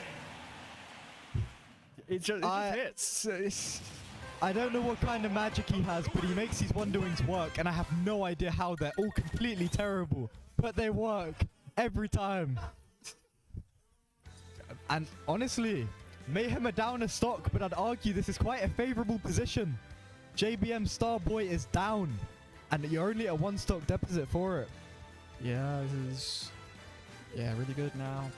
It just hits. I don't know what kind of magic he has, but he makes these Wonder Wings work, and I have no idea how. They're all completely terrible, but they work every time. And honestly, Mayhem are down a stock, but I'd argue this is quite a favorable position. JBM Starboy is down, and you're only at 1 stock deposit for it. Yeah, this is really good now.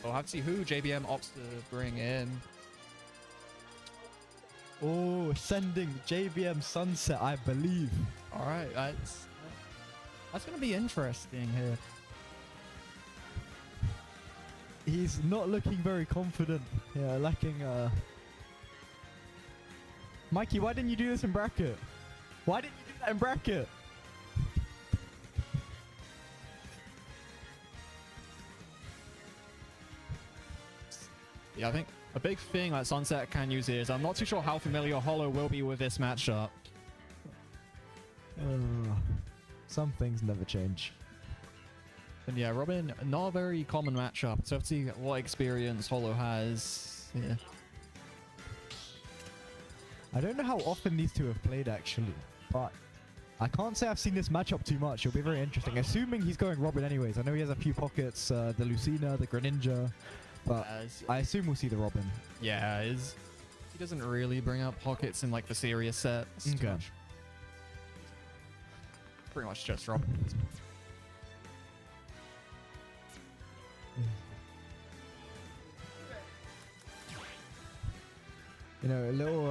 We'll have to see who JBM opts to bring in. Oh, sending JBM Sunset, I believe. All right, that's going to be interesting here. He's not looking very confident. Yeah, lacking. Mikey, why didn't you do this in bracket? Why didn't you do that in bracket? Yeah, I A big thing that Sunset can use here is I'm not too sure how familiar Hollow will be with this matchup. Some things never change. And yeah, Robin, not a very common matchup. So let's see what experience Hollow has. Yeah. I don't know how often these two have played actually, but I can't say I've seen this matchup too much. It'll be very interesting. Assuming he's going Robin anyways. I know he has a few pockets, the Lucina, the Greninja, but I assume we'll see the Robin. Yeah, he doesn't really bring up pockets in like the serious sets. Okay. Pretty much just Robin. You know, a little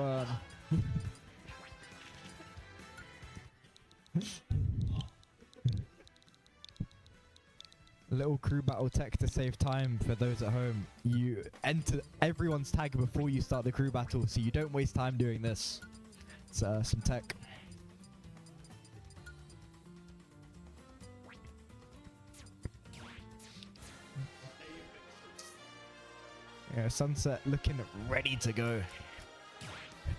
a little crew battle tech to save time for those at home. You enter everyone's tag before you start the crew battle, so you don't waste time doing this. It's some tech. Yeah, Sunset looking ready to go.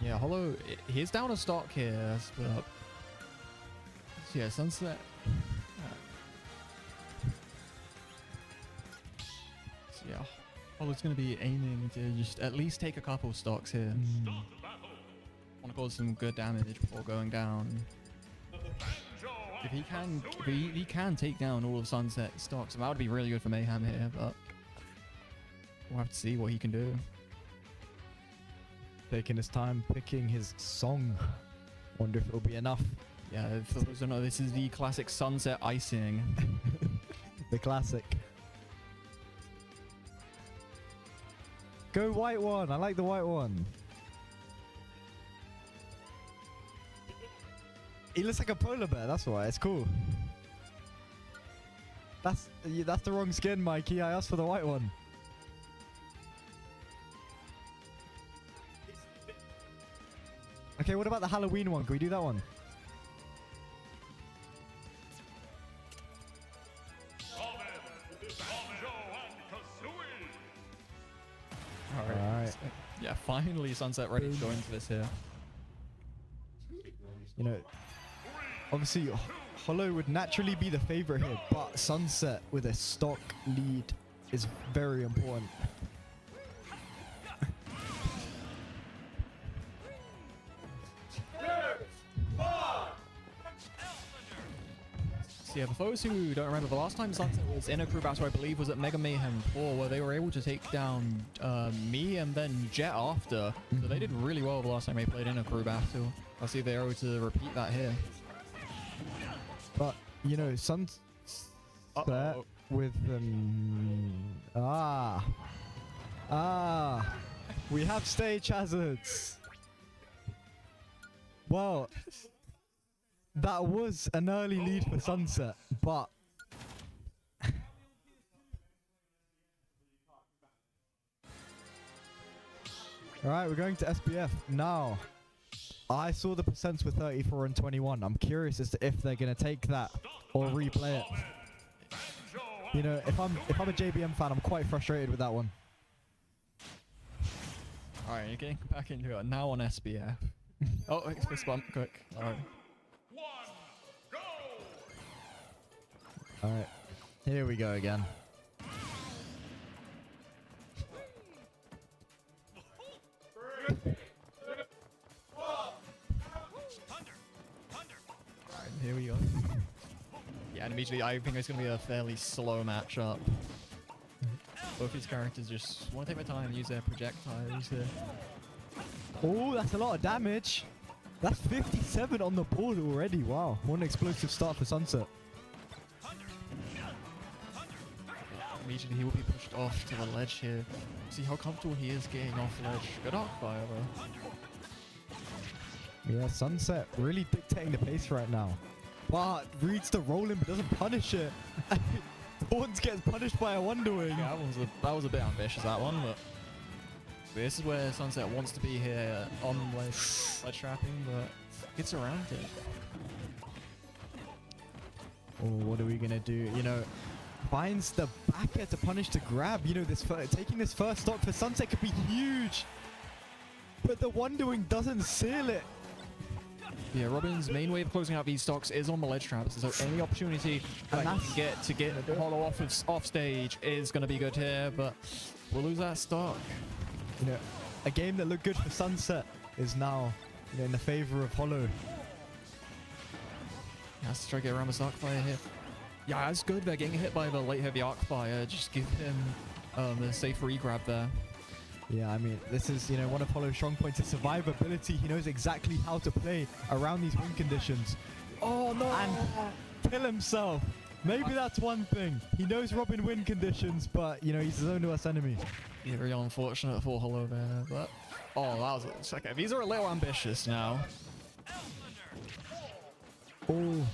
Yeah, Hollow, he's down a stock here. But yeah, Sunset. So yeah, Hollow's going to be aiming to just at least take a couple stocks here. Want to cause some good damage before going down. If he can take down all of Sunset's stocks, that would be really good for Mayhem here, but we'll have to see what he can do. Taking his time, picking his song. Wonder if it'll be enough. Yeah, for those who don't know, this is the classic Sunset icing. The classic. Go white one. I like the white one. He looks like a polar bear. That's why. It's cool. That's the wrong skin, Mikey. I asked for the white one. Okay, what about the Halloween one? Can we do that one? Alright. Yeah, finally Sunset ready to go into this here. You know, obviously Hollow would naturally be the favorite here, but Sunset with a stock lead is very important. So yeah, for those who don't remember, the last time Sunset was in a crew battle, I believe, was at Mega Mayhem 4, where they were able to take down me and then Jet after. So they did really well the last time they played in a crew battle. I'll see if they're able to repeat that here. But, you know, Sunset with we have stage hazards. Well, that was an early lead for Sunset, but alright, we're going to SBF now. I saw the percents were 34 and 21. I'm curious as to if they're gonna take that or replay it. You know, if I'm a JBM fan, I'm quite frustrated with that one. Alright, you're getting back into it now on SBF. Oh, fist bump, quick. Alright. Alright, here we go again. Alright, here we go. Yeah, and immediately I think it's going to be a fairly slow matchup. Both these characters just want to take their time and use their projectiles here. Oh, that's a lot of damage. That's 57 on the board already. Wow, what an explosive start for Sunset. Immediately he will be pushed off to the ledge here. See how comfortable he is getting off ledge. Good arc fire though. Yeah, Sunset really dictating the pace right now. But reads the rolling but doesn't punish it. Thorns gets punished by a Wonder Wing. Yeah, that was a bit ambitious, that one, but this is where Sunset wants to be here on ledge trapping, but gets around it. Oh, what are we gonna do? You know, finds the backer to punish the grab. You know, taking this first stock for Sunset could be huge. But the Wonderwing doesn't seal it. Yeah, Robin's main way of closing out these stocks is on the ledge traps. So any opportunity that he can get to Hollow off stage is going to be good here, but we'll lose that stock. You know, a game that looked good for Sunset is now, you know, in the favor of Hollow. He has to try to get around the Arcfire here. Yeah, that's good. They're getting hit by the late heavy Arcfire. Just give him a safe re-grab there. Yeah, I mean, this is, you know, one of Hollow's strong points is survivability. He knows exactly how to play around these win conditions. Oh, no! And kill himself. Maybe that's one thing. He knows Robin win conditions, but, you know, he's his own worst enemy. Yeah, very unfortunate for Hollow there, but... Oh, that was... Okay, these are a little ambitious now. Oh,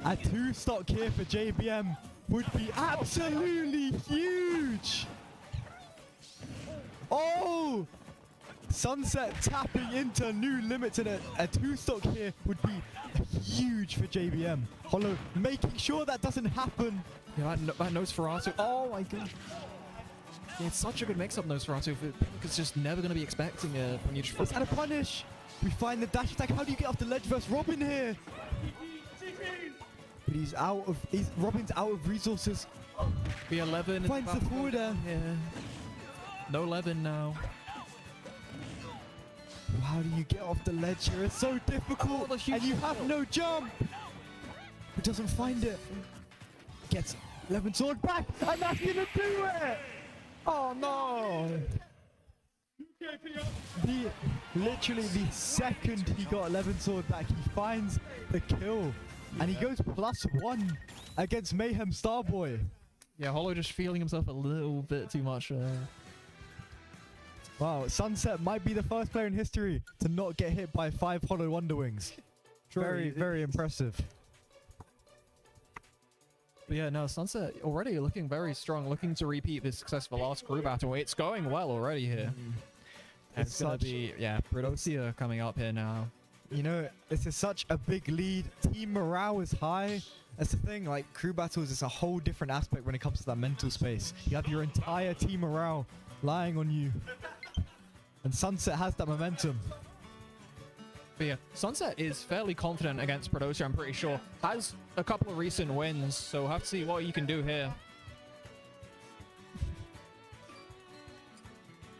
a 2-stock here for JBM would be absolutely huge. Oh, Sunset tapping into new limits, and a 2-stock here would be huge for JBM. Hollow making sure that doesn't happen. Yeah, that Nosferatu. Oh my god. Yeah, it's such a good mix-up Nosferatu. It's just never going to be expecting a punish. Let's add a punish. We find the dash attack. How do you get off the ledge versus Robin here? But he's out of... Robin's out of resources. B11 finds the forward air. Yeah. No 11 now. How do you get off the ledge here? It's so difficult. Oh, and you have no jump. He doesn't find it. Gets 11 sword back. And that's going to do it. Oh, no. Literally the second he got 11 sword back, he finds the kill. And he goes +1 against Mayhem Starboy. Yeah, Hollow just feeling himself a little bit too much. Wow, Sunset might be the first player in history to not get hit by 5 Hollow Wonderwings. Very, very impressive. But yeah, no, Sunset already looking very strong, looking to repeat this successful last crew battle. It's going well already here. It's going to be, yeah, Predosia coming up here now. You know, this is such a big lead. Team morale is high. That's the thing, like, crew battles is a whole different aspect when it comes to that mental space. You have your entire team morale lying on you. And Sunset has that momentum. But yeah, Sunset is fairly confident against Predosia, I'm pretty sure. Has a couple of recent wins, so we'll have to see what you can do here.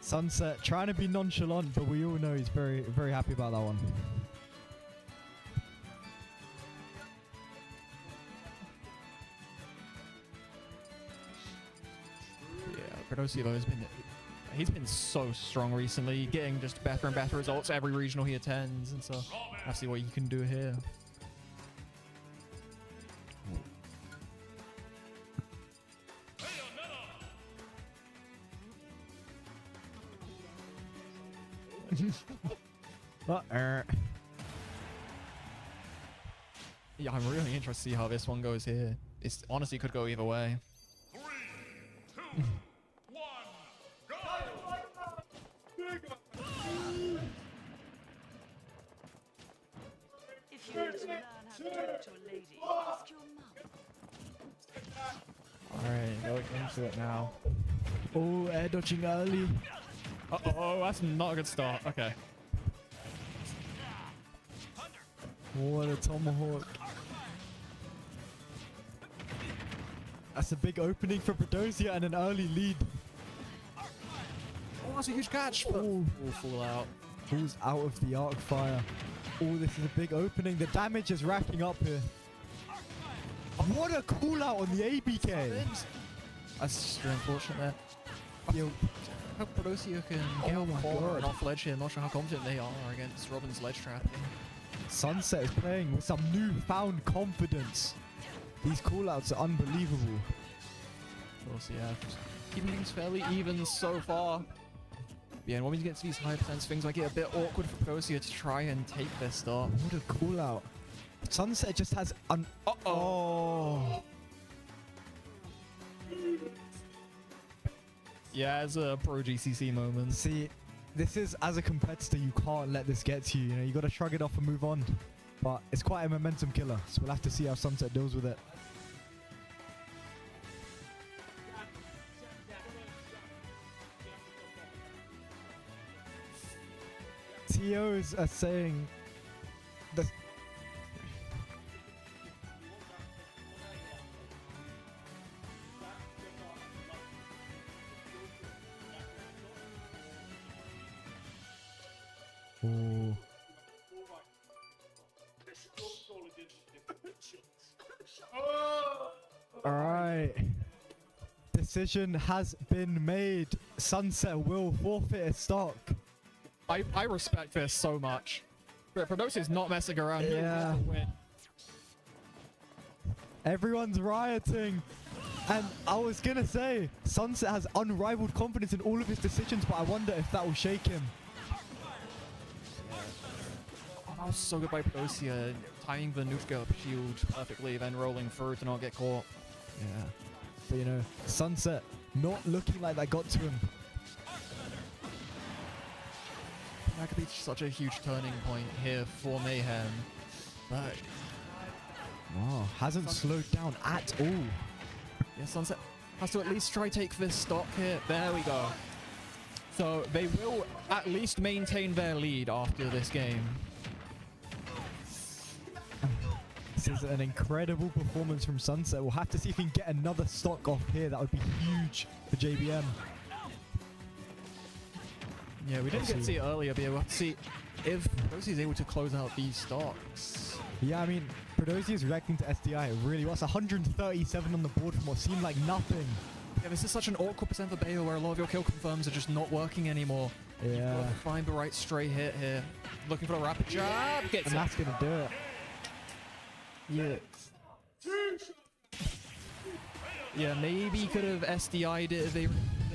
Sunset trying to be nonchalant, but we all know he's very, very happy about that one. Yeah, Predosia though he's been so strong recently, getting just better and better results every regional he attends, and so I'll see what you can do here. Yeah, I'm really interested to see how this one goes here. It's honestly could go either way. 3, 2, 1, go! If you need to learn how to talk to a lady, ask your mum. Alright, going into it now. Oh, air dodging early. Uh-oh, that's not a good start. Okay. What a tomahawk. That's a big opening for Predosia and an early lead. Oh, that's a huge catch. Oh, fall out. Falls out of the arc fire. Oh, this is a big opening. The damage is racking up here. What a call out on the ABK. That's just very unfortunate there. Yo, I hope Predosia can get on off ledge here. I'm not sure how confident they are against Robin's ledge trapping. Sunset is playing with some newfound confidence. These callouts are unbelievable. Of course, yeah. Keeping things fairly even so far. Yeah, and when we get to these high percents, things might get a bit awkward for Predosia to try and take their start. What a callout. Sunset just has an... Uh-oh. Yeah, it's a pro GCC moment. See, this is, as a competitor, you can't let this get to you. You know, you got to shrug it off and move on. But it's quite a momentum killer, so we'll have to see how Sunset deals with it. TOs are saying the Ooh. All right. Decision has been made. Sunset will forfeit its stock. I respect this so much. Prodosia's not messing around. Yeah. Everyone's rioting. And I was gonna say, Sunset has unrivaled confidence in all of his decisions, but I wonder if that will shake him. Oh, that was so good by Prodosia, timing the nuke up shield perfectly, then rolling through to not get caught. Yeah. But you know, Sunset not looking like that got to him. That could be such a huge turning point here for Mayhem. But wow, hasn't slowed down at all. yeah, Sunset has to at least try take this stock here. There we go. So they will at least maintain their lead after this game. This is an incredible performance from Sunset. We'll have to see if he can get another stock off here. That would be huge for JBM. Yeah, we didn't get to see it earlier, but we'll have to see if Prodosia is able to close out these stocks. Yeah, I mean, Prodosia is reacting to SDI really well. It's 137 on the board from what seemed like nothing. Yeah, this is such an awkward percent for Bayo where a lot of your kill confirms are just not working anymore. Yeah. You've got to find the right straight hit here. Looking for a rapid jab. Gets And it. that's going to do it. Yeah. Yeah, maybe he could have SDI'd it if they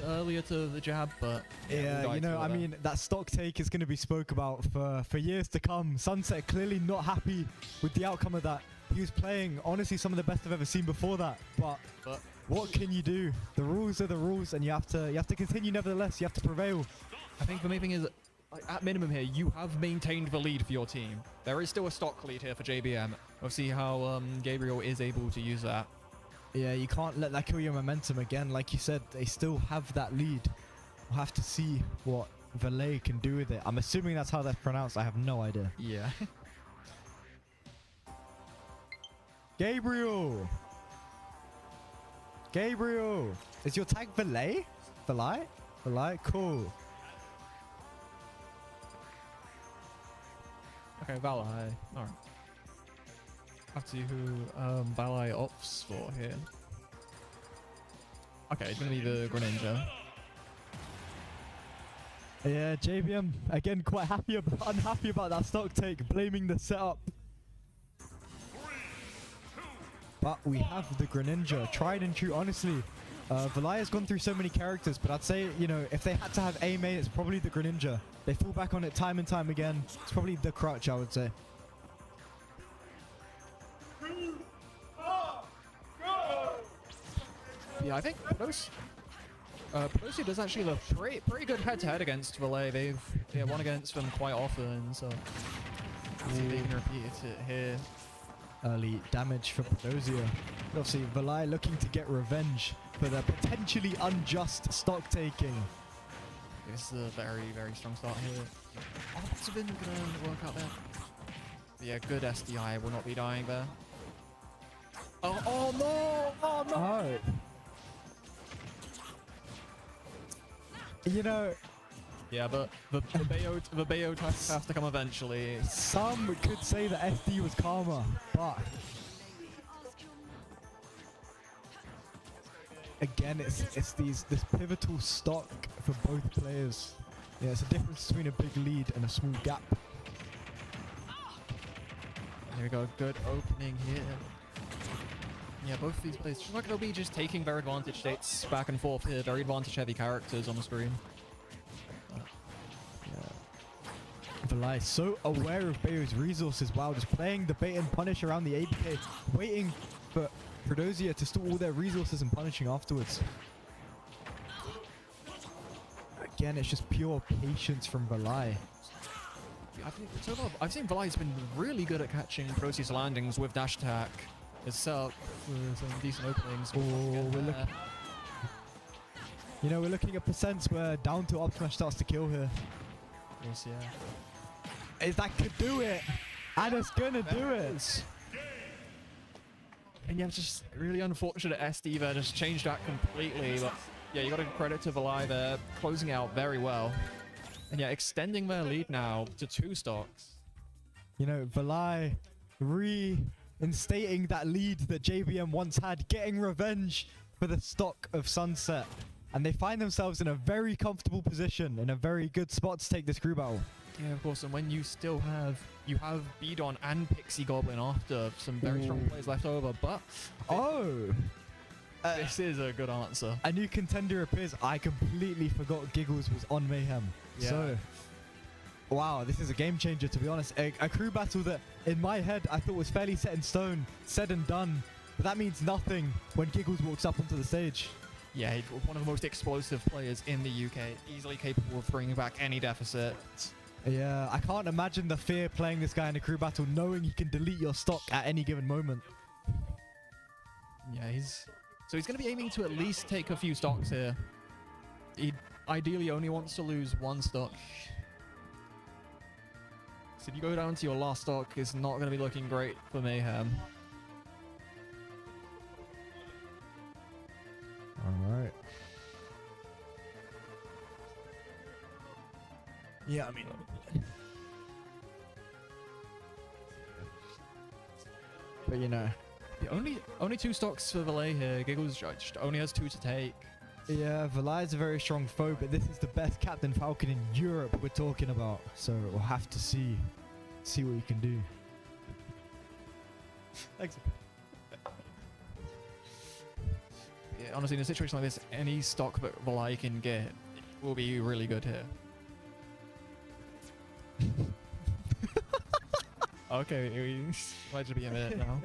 earlier to the jab, but Yeah, you know, I mean, that stock take is going to be spoke about for years to come. Sunset clearly not happy with the outcome of that. He was playing, honestly, some of the best I've ever seen before that. But what can you do? The rules are the rules, and you have to continue nevertheless. You have to prevail. I think the main thing is, like, at minimum here, you have maintained the lead for your team. There is still a stock lead here for JBM. We'll see how Gabriel is able to use that. Yeah, you can't let that kill your momentum again. Like you said, they still have that lead. We'll have to see what Valet can do with it. I'm assuming that's how that's pronounced. I have no idea. Yeah. Gabriel! Gabriel! Is your tag Valet? Valet? Valet? Cool. Okay, Valet. Alright. Have to see who Valet opts for here. Okay, it's gonna be the Greninja. Yeah, JBM again quite unhappy about that stock take, blaming the setup. But we have the Greninja, tried and true. Honestly, Valet has gone through so many characters, but I'd say, you know, if they had to have a main, it's probably the Greninja. They fall back on it time and time again. It's probably the crutch, I would say. Yeah, I think Prodosia does actually look pretty good head-to-head against Valet. They've won against them quite often, so let's see if they can repeat it here. Early damage for Prodosia. Obviously, Valet looking to get revenge for the potentially unjust stock taking. This is a very, very strong start here. Oh, that's been gonna work out there. But yeah, good SDI will not be dying there. Oh no! Oh no! Oh. You know, yeah, but the Bayo test has to come eventually. Some could say that SD was karma, but again, it's this pivotal stock for both players. Yeah, it's a difference between a big lead and a small gap. Here we go, good opening here. Yeah, both of these players, just like they'll be just taking their advantage states back and forth here. Very advantage-heavy characters on the screen. Valet so aware of Bayo's resources while just playing the bait and punish around the ABK, waiting for Prodosia to store all their resources and punishing afterwards. Again, it's just pure patience from Valet. I think so far, I've seen Valet's been really good at catching Prodosia's landings with dash attack. It's set up for some decent openings. You know, we're looking at percents where down to up smash starts to kill here. Yes, yeah. is that could do it. And it's gonna do it. And yeah, it's just really unfortunate SD there just changed that completely. But yeah, you got to give credit to Valai there, closing out very well. And yeah, extending their lead now to 2 stocks. You know, Valai reinstating that lead that JBM once had, getting revenge for the stock of Sunset. And they find themselves in a very comfortable position, in a very good spot to take this crew battle. Yeah, of course, and when you still have Bidon and Pixie Goblin after some very strong players left over, but this is a good answer. A new contender appears. I completely forgot Giggles was on Mayhem. Yeah. So, wow, this is a game changer, to be honest. A crew battle that, in my head, I thought was fairly set in stone, said and done. But that means nothing when Giggles walks up onto the stage. Yeah, he's one of the most explosive players in the UK, easily capable of bringing back any deficit. Yeah, I can't imagine the fear playing this guy in a crew battle, knowing he can delete your stock at any given moment. Yeah, he's going to be aiming to at least take a few stocks here. He ideally only wants to lose 1 stock. So if you go down to your last stock, it's not going to be looking great for Mayhem. All right. Yeah, I mean, but you know, only 2 stocks for Valai here. Giggles just only has 2 to take. Yeah, Valai is a very strong foe, but this is the best Captain Falcon in Europe we're talking about. So we'll have to see what you can do. Thanks. Yeah, honestly, in a situation like this, any stock that Valai can get will be really good here. Okay, why should be a minute now?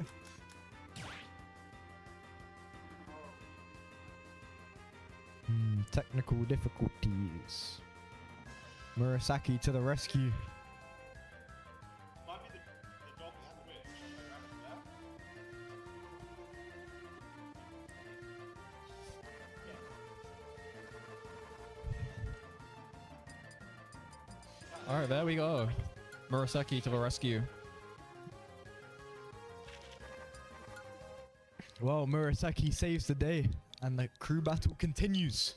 Technical difficulties. Murasaki to the rescue. Alright, there we go. Murasaki to the rescue. Well, Murasaki saves the day, and the crew battle continues.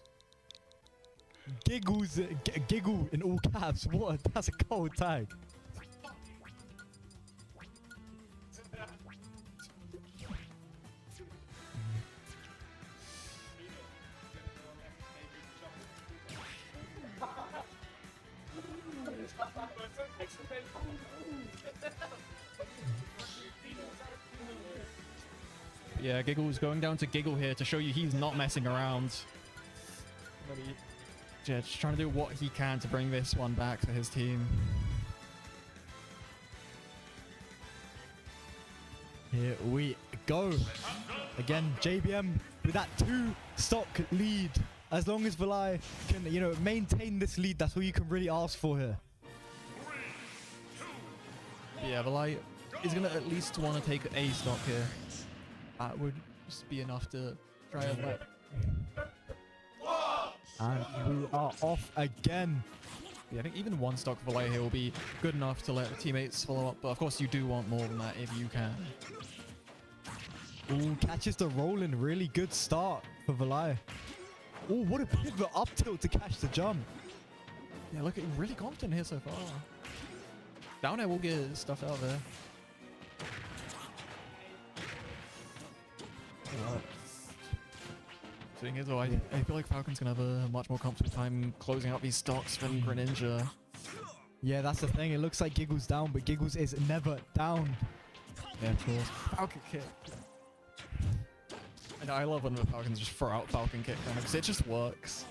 Giggles, giggle in all caps. What? That's a cold tag. Yeah, Giggle's going down to Giggle here to show you he's not messing around. Yeah, just trying to do what he can to bring this one back for his team. Here we go. Again, JBM with that 2-stock lead. As long as Valai can, you know, maintain this lead, that's all you can really ask for here. Yeah, Valai is going to at least want to take a stock here. That would just be enough to try and let... And we are off again. Yeah, I think even 1 stock for Valai here will be good enough to let teammates follow up. But of course, you do want more than that if you can. Ooh, catches the roll in. Really good start for Valai. Oh, what a pivot up tilt to catch the jump. Yeah, look, really confident here so far. Down air will get stuff out there. Thing is, though, I feel like Falcon's gonna have a much more comfortable time closing out these stocks than Greninja. Yeah, that's the thing. It looks like Giggles down, but Giggles is never down. Yeah, of course. Falcon kick. And I love when the Falcons just throw out Falcon kick because it just works.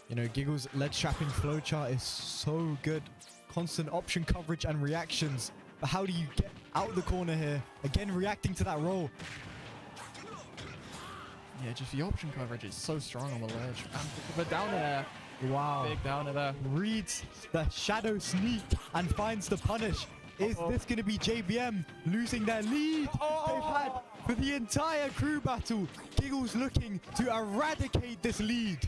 You know, Giggles' ledge trapping flowchart is so good. Constant option coverage and reactions. But how do you get out the corner here? Again, reacting to that roll. Yeah, just the option coverage is so strong on the ledge. But down there. Wow. Big down there. Reads the shadow sneak and finds the punish. Is this going to be JBM losing their lead they've had for the entire crew battle? Giggles looking to eradicate this lead.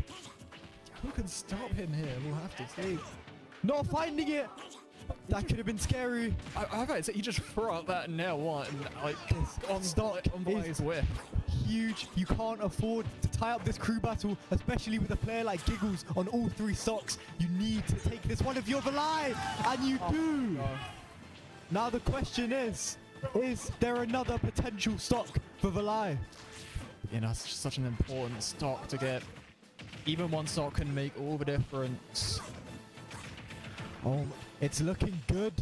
Who can stop him here? We'll have to see. Not finding it. That could have been scary. I bet he just threw out that nail one, like on Stock on Blaze whip. Huge. You can't afford to tie up this crew battle, especially with a player like Giggles on all 3 stocks. You need to take this one if you're alive, and you do. Now the question is there another potential stock for Valai? You know, it's just such an important stock to get. Even one stock can make all the difference. Oh, it's looking good.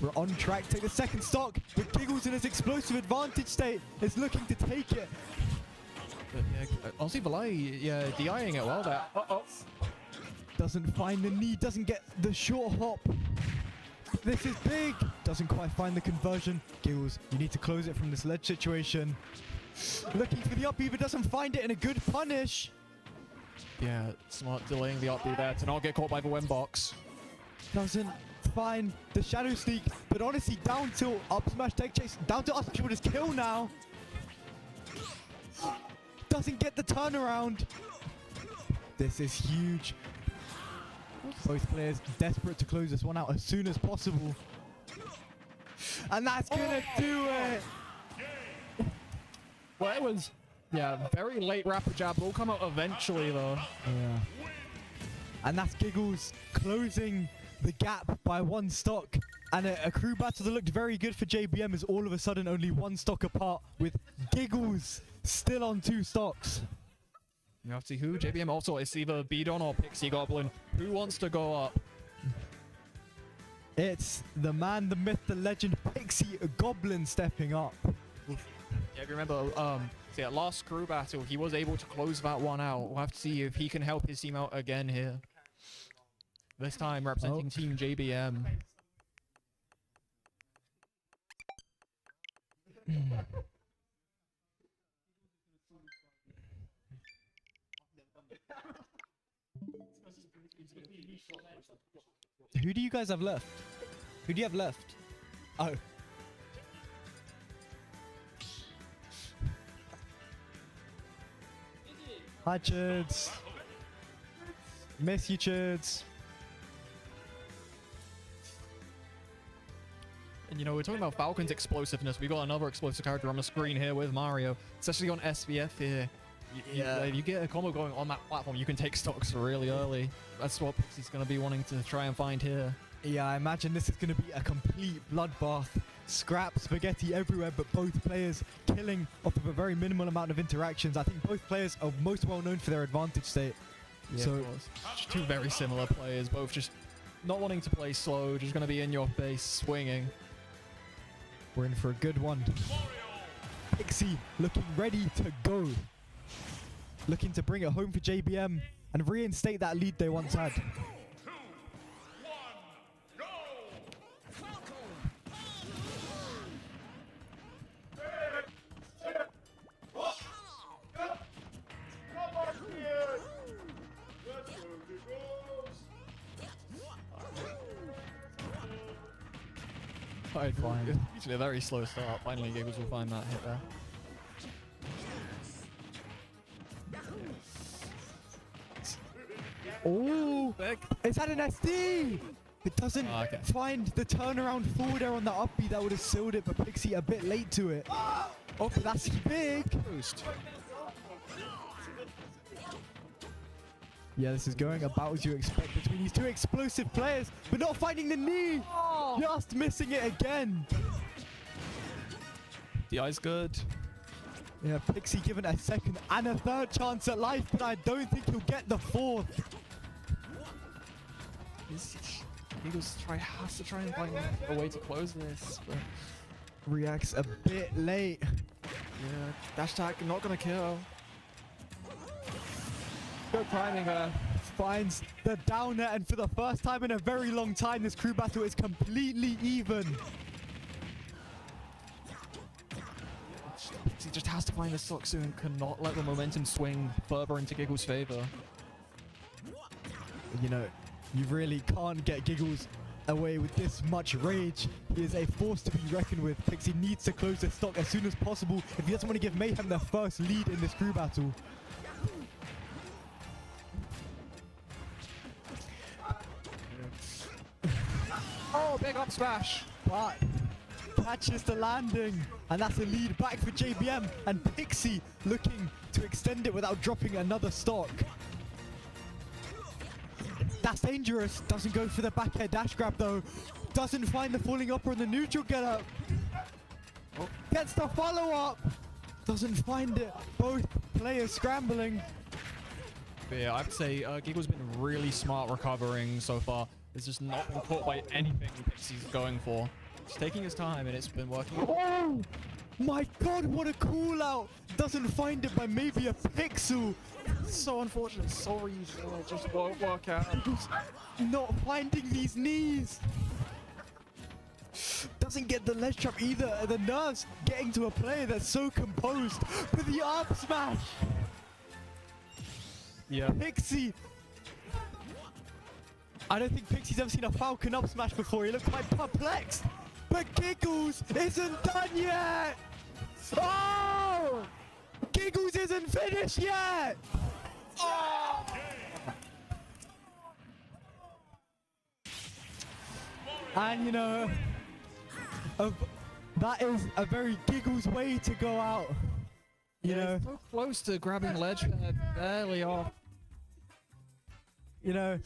We're on track to take the second stock, but Giggles in his explosive advantage state is looking to take it. But yeah, honestly, Valai, yeah, DIing it well there. Doesn't find the knee, doesn't get the short hop. This is big. Doesn't quite find the conversion. Giggles, you need to close it from this ledge situation. Looking for the up B, but doesn't find it in a good punish. Yeah, smart delaying the up B there to not get caught by the win box. Doesn't find the shadow sneak, but honestly, down tilt, up smash, tech chase, down tilt, up smash with his kill now. Doesn't get the turnaround. This is huge. Both players desperate to close this one out as soon as possible. And that's gonna do it. Well, it was, yeah, very late rapid jab. Will come out eventually, though. Yeah. And that's Giggles closing the gap by 1 stock. And a crew battle that looked very good for JBM is all of a sudden only 1 stock apart, with Giggles still on 2 stocks. You have to see who. JBM also is either Beedon or Pixie Goblin. Who wants to go up? It's the man, the myth, the legend, Pixie Goblin stepping up. Yeah, if you remember, see, at last crew battle, he was able to close that one out. We'll have to see if he can help his team out again here. This time representing Team JBM. Who do you guys have left? Who do you have left? Oh. Hi, Chuds. Miss you, Chuds. And you know, we're talking about Falcon's explosiveness. We got another explosive character on the screen here with Mario, especially on SVF here. If you get a combo going on that platform, you can take stocks really early. That's what Pixie's going to be wanting to try and find here. Yeah, I imagine this is going to be a complete bloodbath. Scrap, spaghetti everywhere, but both players killing off of a very minimal amount of interactions. I think both players are most well known for their advantage state. Yeah, so just 2 very similar players, both just not wanting to play slow, just going to be in your face swinging. We're in for a good one. Pixie looking ready to go. Looking to bring it home for JBM and reinstate that lead they once had. Fine. Usually a very slow start. Finally, Giggles will find that hit there. Oh, is that an SD? It doesn't find the turnaround forward air on the up B that would have sealed it, but Pixie a bit late to it. Oh, that's big. Boost. Yeah, this is going about as you expect between these 2 explosive players, but not finding the knee. Just missing it again. The eye's good. Yeah, Pixie given a 2nd and a 3rd chance at life, but I don't think he'll get the 4th. Eagles has to try and find a way to close this, but reacts a bit late. Yeah, dash attack not gonna kill. Good priming there. Finds the downer, and for the first time in a very long time, this crew battle is completely even. He just has to find the stock soon. Cannot let the momentum swing further into Giggles' favor. You know, you really can't get Giggles away with this much rage. He is a force to be reckoned with. Pixie needs to close the stock as soon as possible if he doesn't want to give Mayhem their first lead in this crew battle. Oh, big up smash. But catches the landing, and that's a lead back for JBM, and Pixie looking to extend it without dropping another stock. That's dangerous. Doesn't go for the back air dash grab though. Doesn't find the falling upper on the neutral get up. Gets the follow up. Doesn't find it. Both players scrambling. But yeah, I'd say Giggle's been really smart recovering so far. He's just not been caught by anything Pixie's going for. He's taking his time and it's been working. Oh my god, what a call out. Doesn't find it by maybe a pixel. So unfortunate. Sorry, it just won't work out. Not finding these knees. Doesn't get the ledge trap either. The nerves getting to a player that's so composed. With the up smash. Yeah. Pixie. I don't think Pixie's ever seen a Falcon up smash before. He looked quite perplexed. But Giggles isn't done yet. Oh! Giggles isn't finished yet. Oh! And you know, that is a very Giggles way to go out. You know, so close to grabbing ledge there, barely off. You know,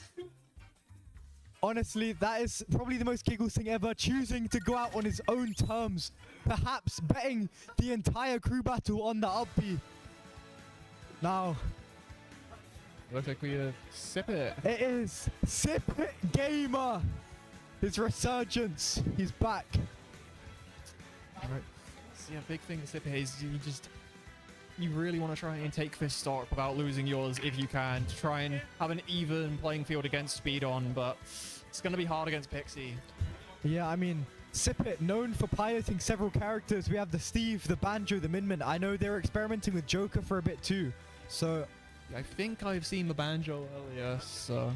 honestly, that is probably the most Giggles thing ever, choosing to go out on his own terms. Perhaps betting the entire crew battle on the up B. Now, looks like we Sip It. It is Sip It Gamer. His resurgence. He's back. Alright. So yeah, big thing with Sip It is you really want to try and take this stock without losing yours if you can. To try and have an even playing field against Speed On, but it's going to be hard against Pixie. Yeah, I mean, Sip It, known for piloting several characters. We have the Steve, the Banjo, the Min Min. I know they're experimenting with Joker for a bit too. So, I think I've seen the Banjo earlier, so...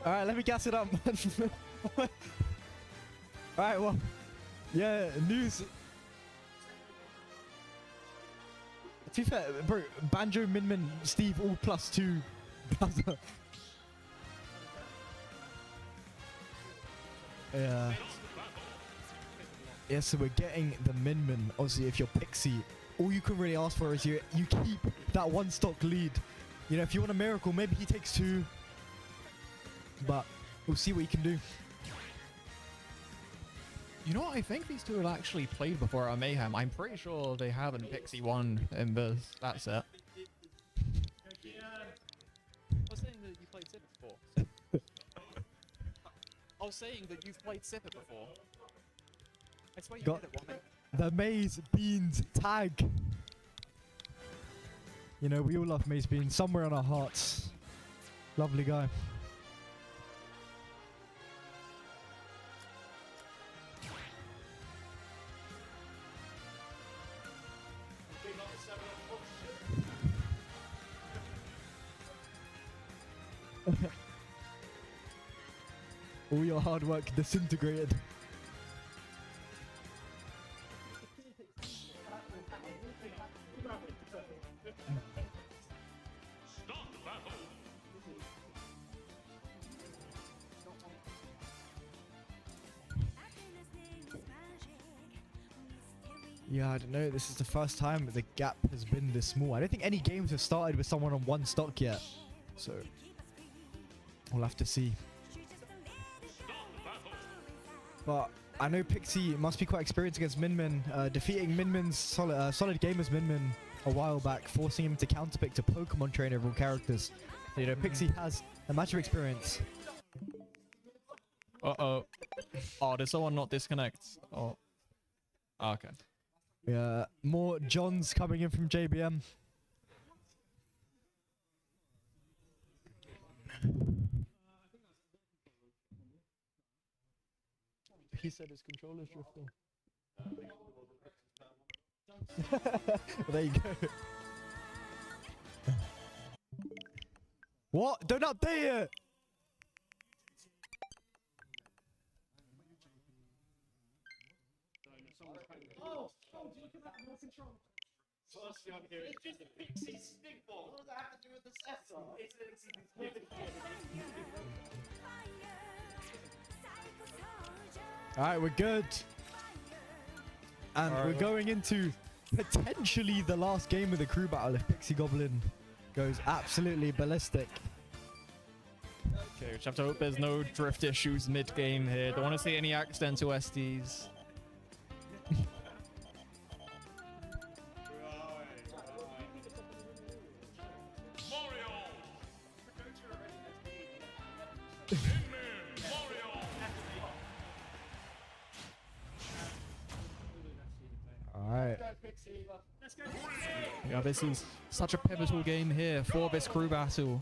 Alright, let me gas it up. Alright, well, yeah, news. To be fair, bro, Banjo, Min Min, Steve, all +2. Yeah. Yeah, so we're getting the Min Min. Obviously, if you're Pixie, all you can really ask for is you keep that one stock lead. You know, if you want a miracle, maybe he takes 2. But we'll see what he can do. You know what? I think these two have actually played before at Mayhem. I'm pretty sure they haven't. Pixie won in that set. I was saying that you played Sip It before. I was saying that you've played Sip It before. I swear you Got did it one. the Maze Beans tag. You know, we all love Maze Beans somewhere in our hearts. Lovely guy. All your hard work disintegrated. Yeah, I don't know. This is the first time the gap has been this small. I don't think any games have started with someone on one stock yet. So, we'll have to see. But I know Pixie must be quite experienced against Min Min, defeating Min Min's solid game as Min Min a while back, forcing him to counterpick to Pokemon train every characters. So, you know, Pixie has a match of experience. Uh-oh. Oh, did someone not disconnect? Oh. Okay. Yeah, more Johns coming in from JBM. He said his controller's drifting. There you go. What? Don't update it! Firstly, I'm here. It's just a Pixie stick ball. What does that have to do with the setup? It's a Pixie stick ball. All right, we're good. And we're going into potentially the last game of the crew battle if Pixie Goblin goes absolutely ballistic. Okay, we just have to hope there's no drift issues mid-game here. Don't want to see any accidental SDs. Alright. Yeah, this is such a pivotal game here for this crew battle.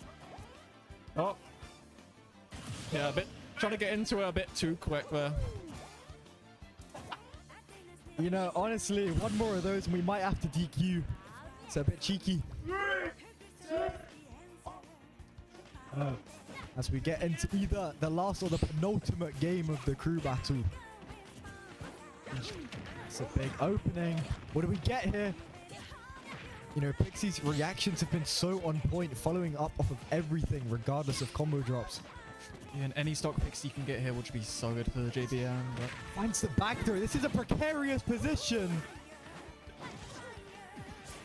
Oh. Yeah, trying to get into it a bit too quick there. You know, honestly, one more of those and we might have to DQ. It's a bit cheeky. As we get into either the last or the penultimate game of the crew battle. It's a big opening. What do we get here? You know, Pixie's reactions have been so on point, following up off of everything, regardless of combo drops. Yeah, and any stock Pixie can get here would be so good for the JBM. But Finds the back throw. This is a precarious position.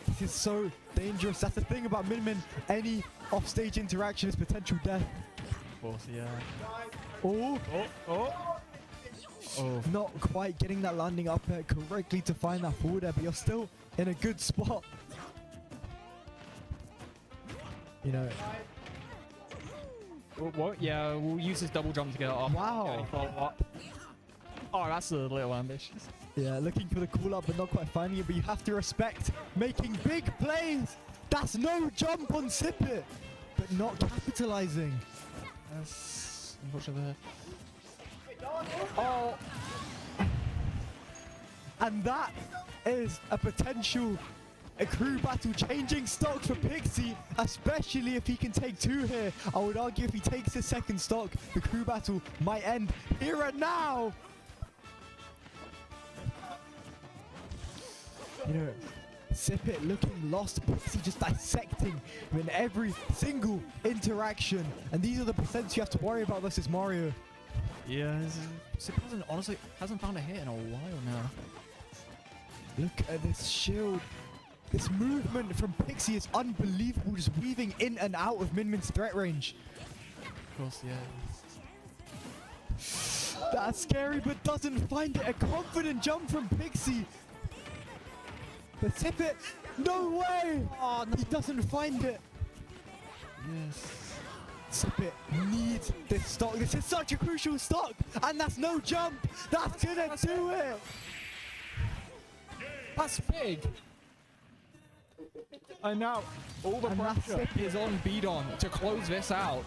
This is so dangerous. That's the thing about Min. Any offstage interaction is potential death. of course, yeah. Oh. Oh. Not quite getting that landing up there correctly to find that forward air, but you're still in a good spot. You know. What? Yeah, we'll use this double jump to get it off. Wow. Oh, that's a little ambitious. Yeah, looking for the call up, but not quite finding it. But you have to respect making big plays. That's no jump on Sip It, but not capitalizing. That's unfortunate. Oh. And that is a potential crew battle changing stock for Pixie, especially if he can take two here. I would argue if he takes his second stock, the crew battle might end here and now. You know, Sip It looking lost, Pixie just dissecting him in every single interaction. And these are the percents you have to worry about versus Mario. Yeah, Sip honestly hasn't found a hit in a while now. Look at this shield. This movement from Pixie is unbelievable, just weaving in and out of Min's threat range. Of course, yeah. That's scary, but doesn't find it. A confident jump from Pixie. But Sip It, no way! Oh, no. He doesn't find it. Yes. Sip It needs this stock. This is such a crucial stock, and that's no jump. That's gonna do it. That's big. And now all the pressure is on Bidon to close this out.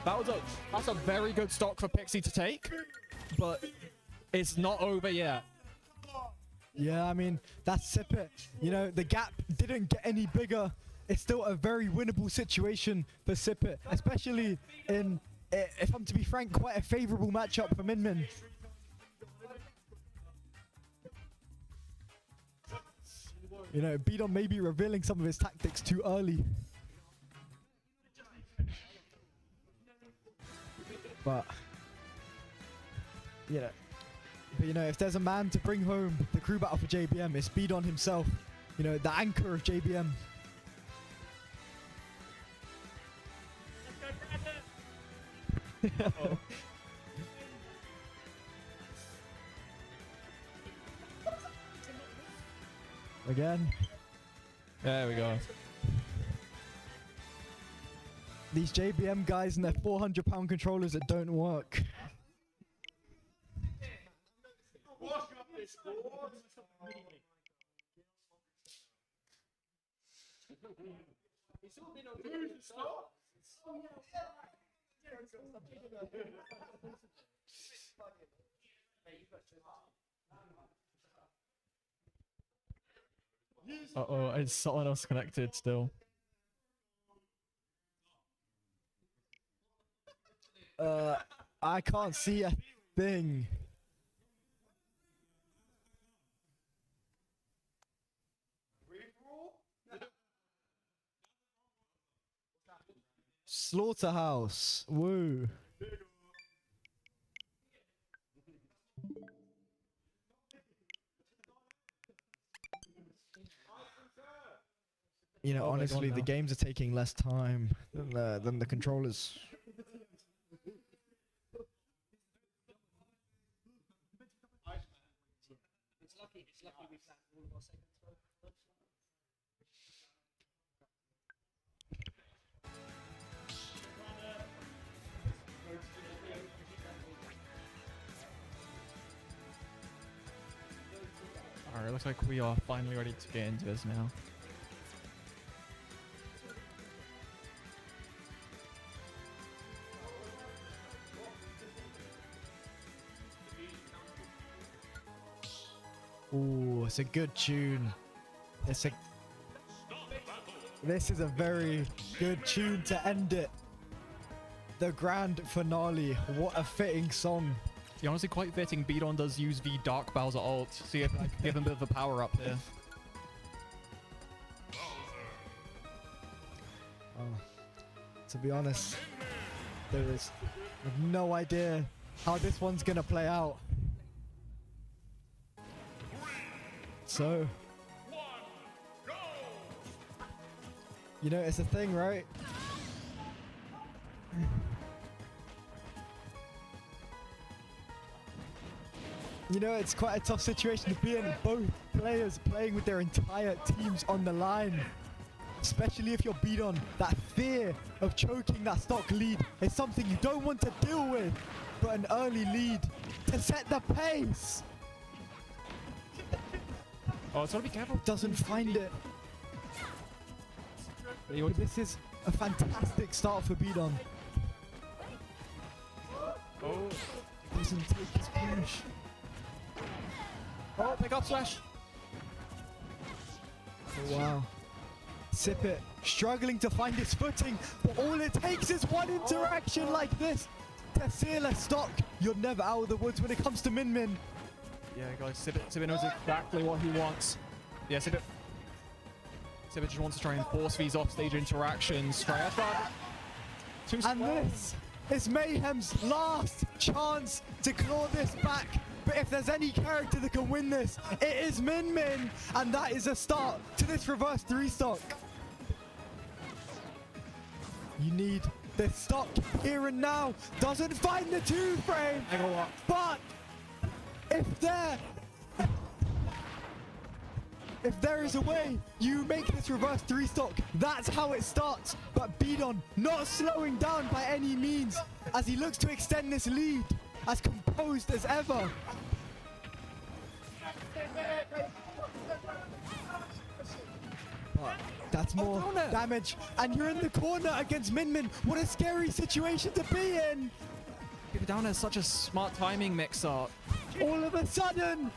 That's a very good stock for Pixie to take, but it's not over yet. Yeah, I mean, that's Sip It. You know, the gap didn't get any bigger. It's still a very winnable situation for Sip It, especially in, if I'm to be frank, quite a favorable matchup for Min. You know, Bidon may be revealing some of his tactics too early. But, you know, if there's a man to bring home the crew battle for JBM, it's Bidon himself. You know, the anchor of JBM. Uh-oh. Again. There we go. These JBM guys and their 400-pound controllers that don't work. Uh-oh, is someone else connected still? I can't see a thing. Slaughterhouse. Woo. You know, Oh, they're honestly, gone the now. games are taking less time than the controllers. Alright, looks like we are finally ready to get into this now. Ooh, it's a good tune. This is a very good tune to end it. The grand finale. What a fitting song. Yeah, honestly, quite fitting. Beaton does use the Dark Bowser ult. See if I can give him a bit of a power up here. To be honest, there is no idea how this one's gonna play out. So, you know, it's a thing, right? You know, it's quite a tough situation to be in. Both players playing with their entire teams on the line. Especially if you're beat on. That fear of choking that stock lead is something you don't want to deal with. But an early lead to set the pace. Oh, it's gotta be careful. Doesn't find it. But this is a fantastic start for Beaton. Oh. Doesn't take his push. Oh, pick up slash. Oh, wow. Sip it. Struggling to find its footing. But all it takes is one interaction like this to seal a stock. You're never out of the woods when it comes to Min Min. Yeah, guys, Sibit knows exactly what he wants. Yeah, Sibit just wants to try and force these offstage interactions. Try And this is Mayhem's last chance to claw this back. But if there's any character that can win this, it is Min Min. And that is a start to this reverse 3 stock. You need this stock here and now. Doesn't find the 2 frame. But if there is a way you make this reverse 3 stock, that's how it starts. But Beaton not slowing down by any means as he looks to extend this lead as composed as ever. But that's more damage, and you're in the corner against Min Min. What a scary situation to be in. Give it down as such a smart timing mix-up. All of a sudden,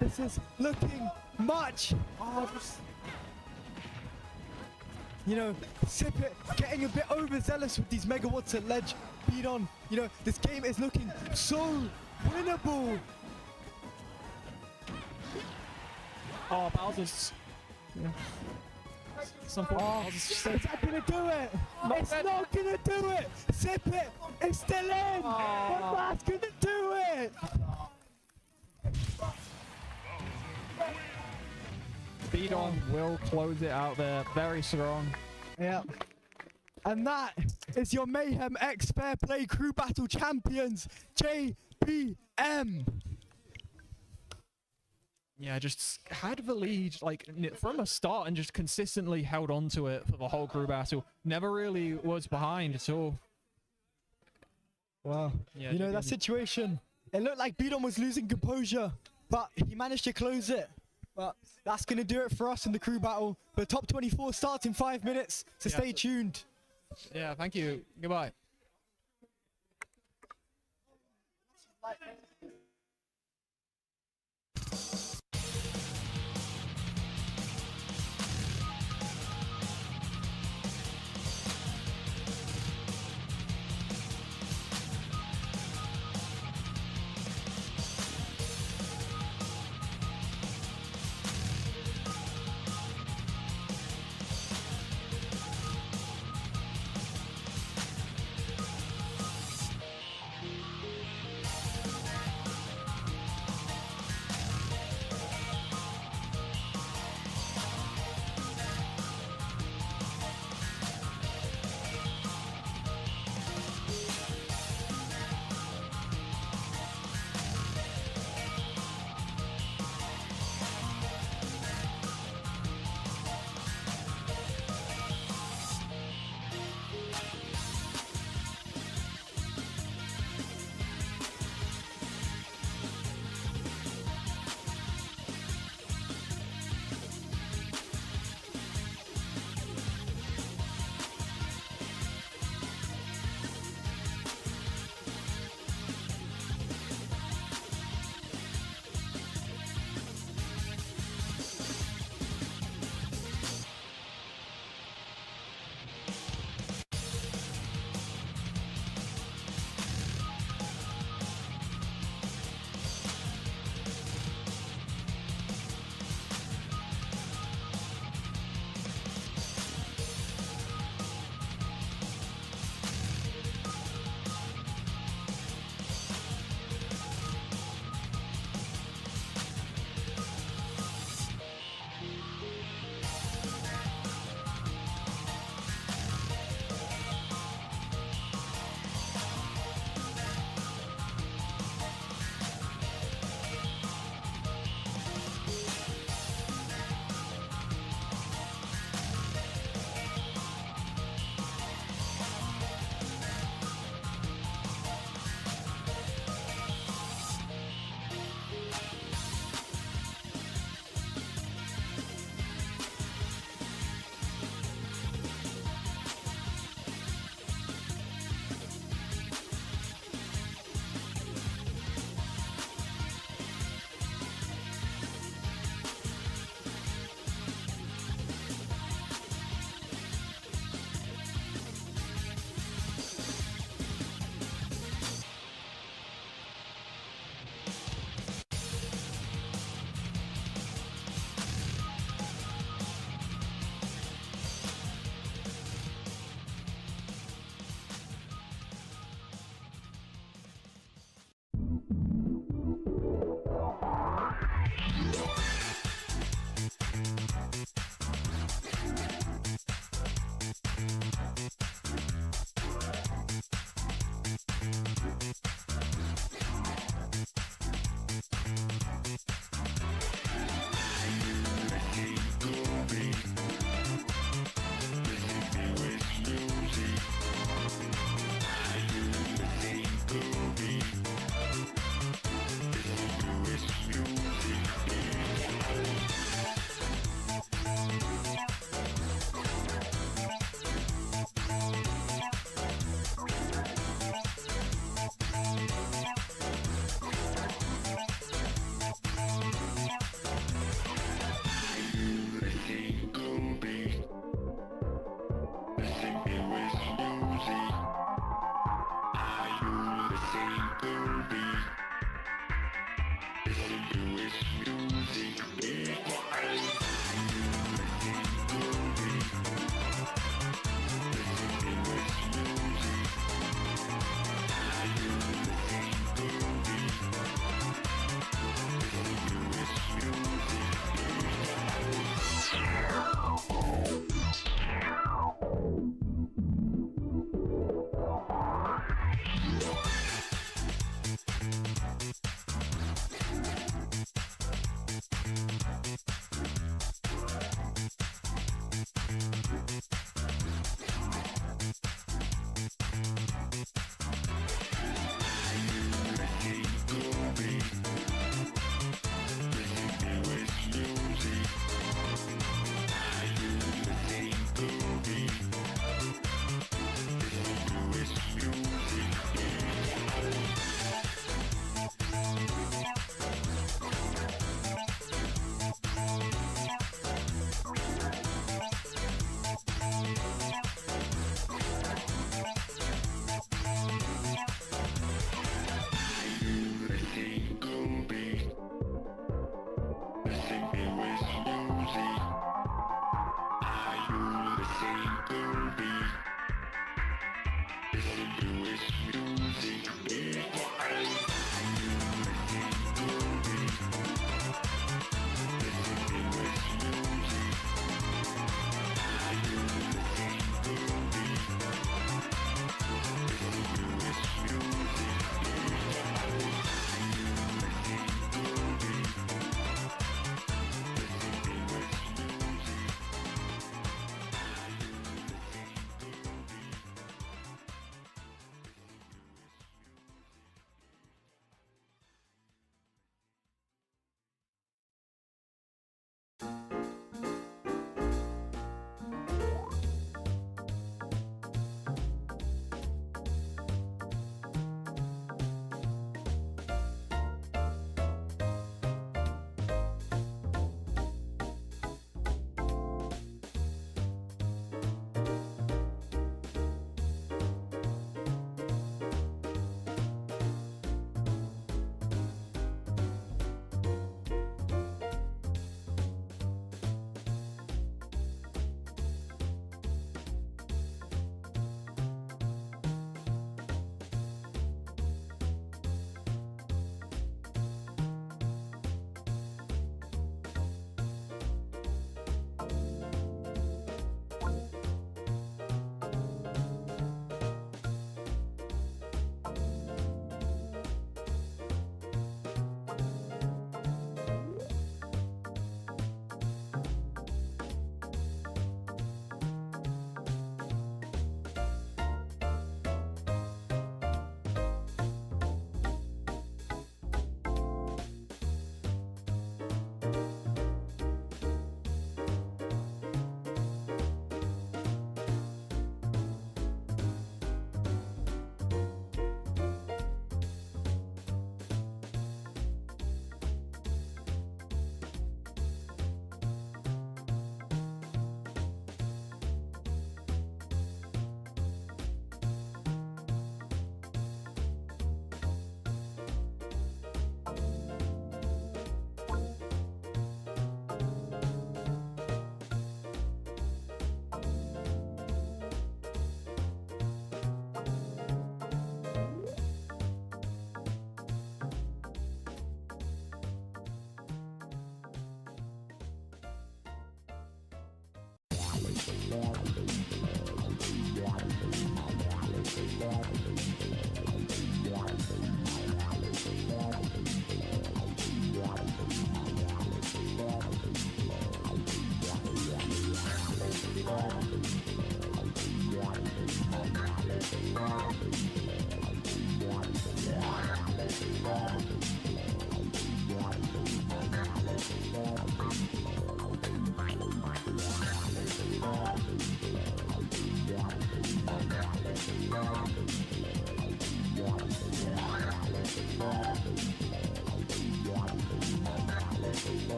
this is looking much. You know, Sip it, getting a bit overzealous with these megawatts at ledge. Beaton, you know, this game is looking so winnable. Oh, Bowser's. Yeah. It's not gonna do it. It's not gonna do it. Sip it. It's still in. But that's gonna do it. Beaton will close it out there. Very strong. Yeah. And that is your Mayhem X Fair Play Crew Battle Champions, JPM. Yeah, just had the lead like from the start and just consistently held on to it for the whole crew battle. Never really was behind at all. Wow. Yeah, you know, that situation, it looked like Beaton was losing composure, but he managed to close it. But that's going to do it for us in the crew battle. The top 24 starts in 5 minutes, so stay tuned. Yeah, thank you. Goodbye.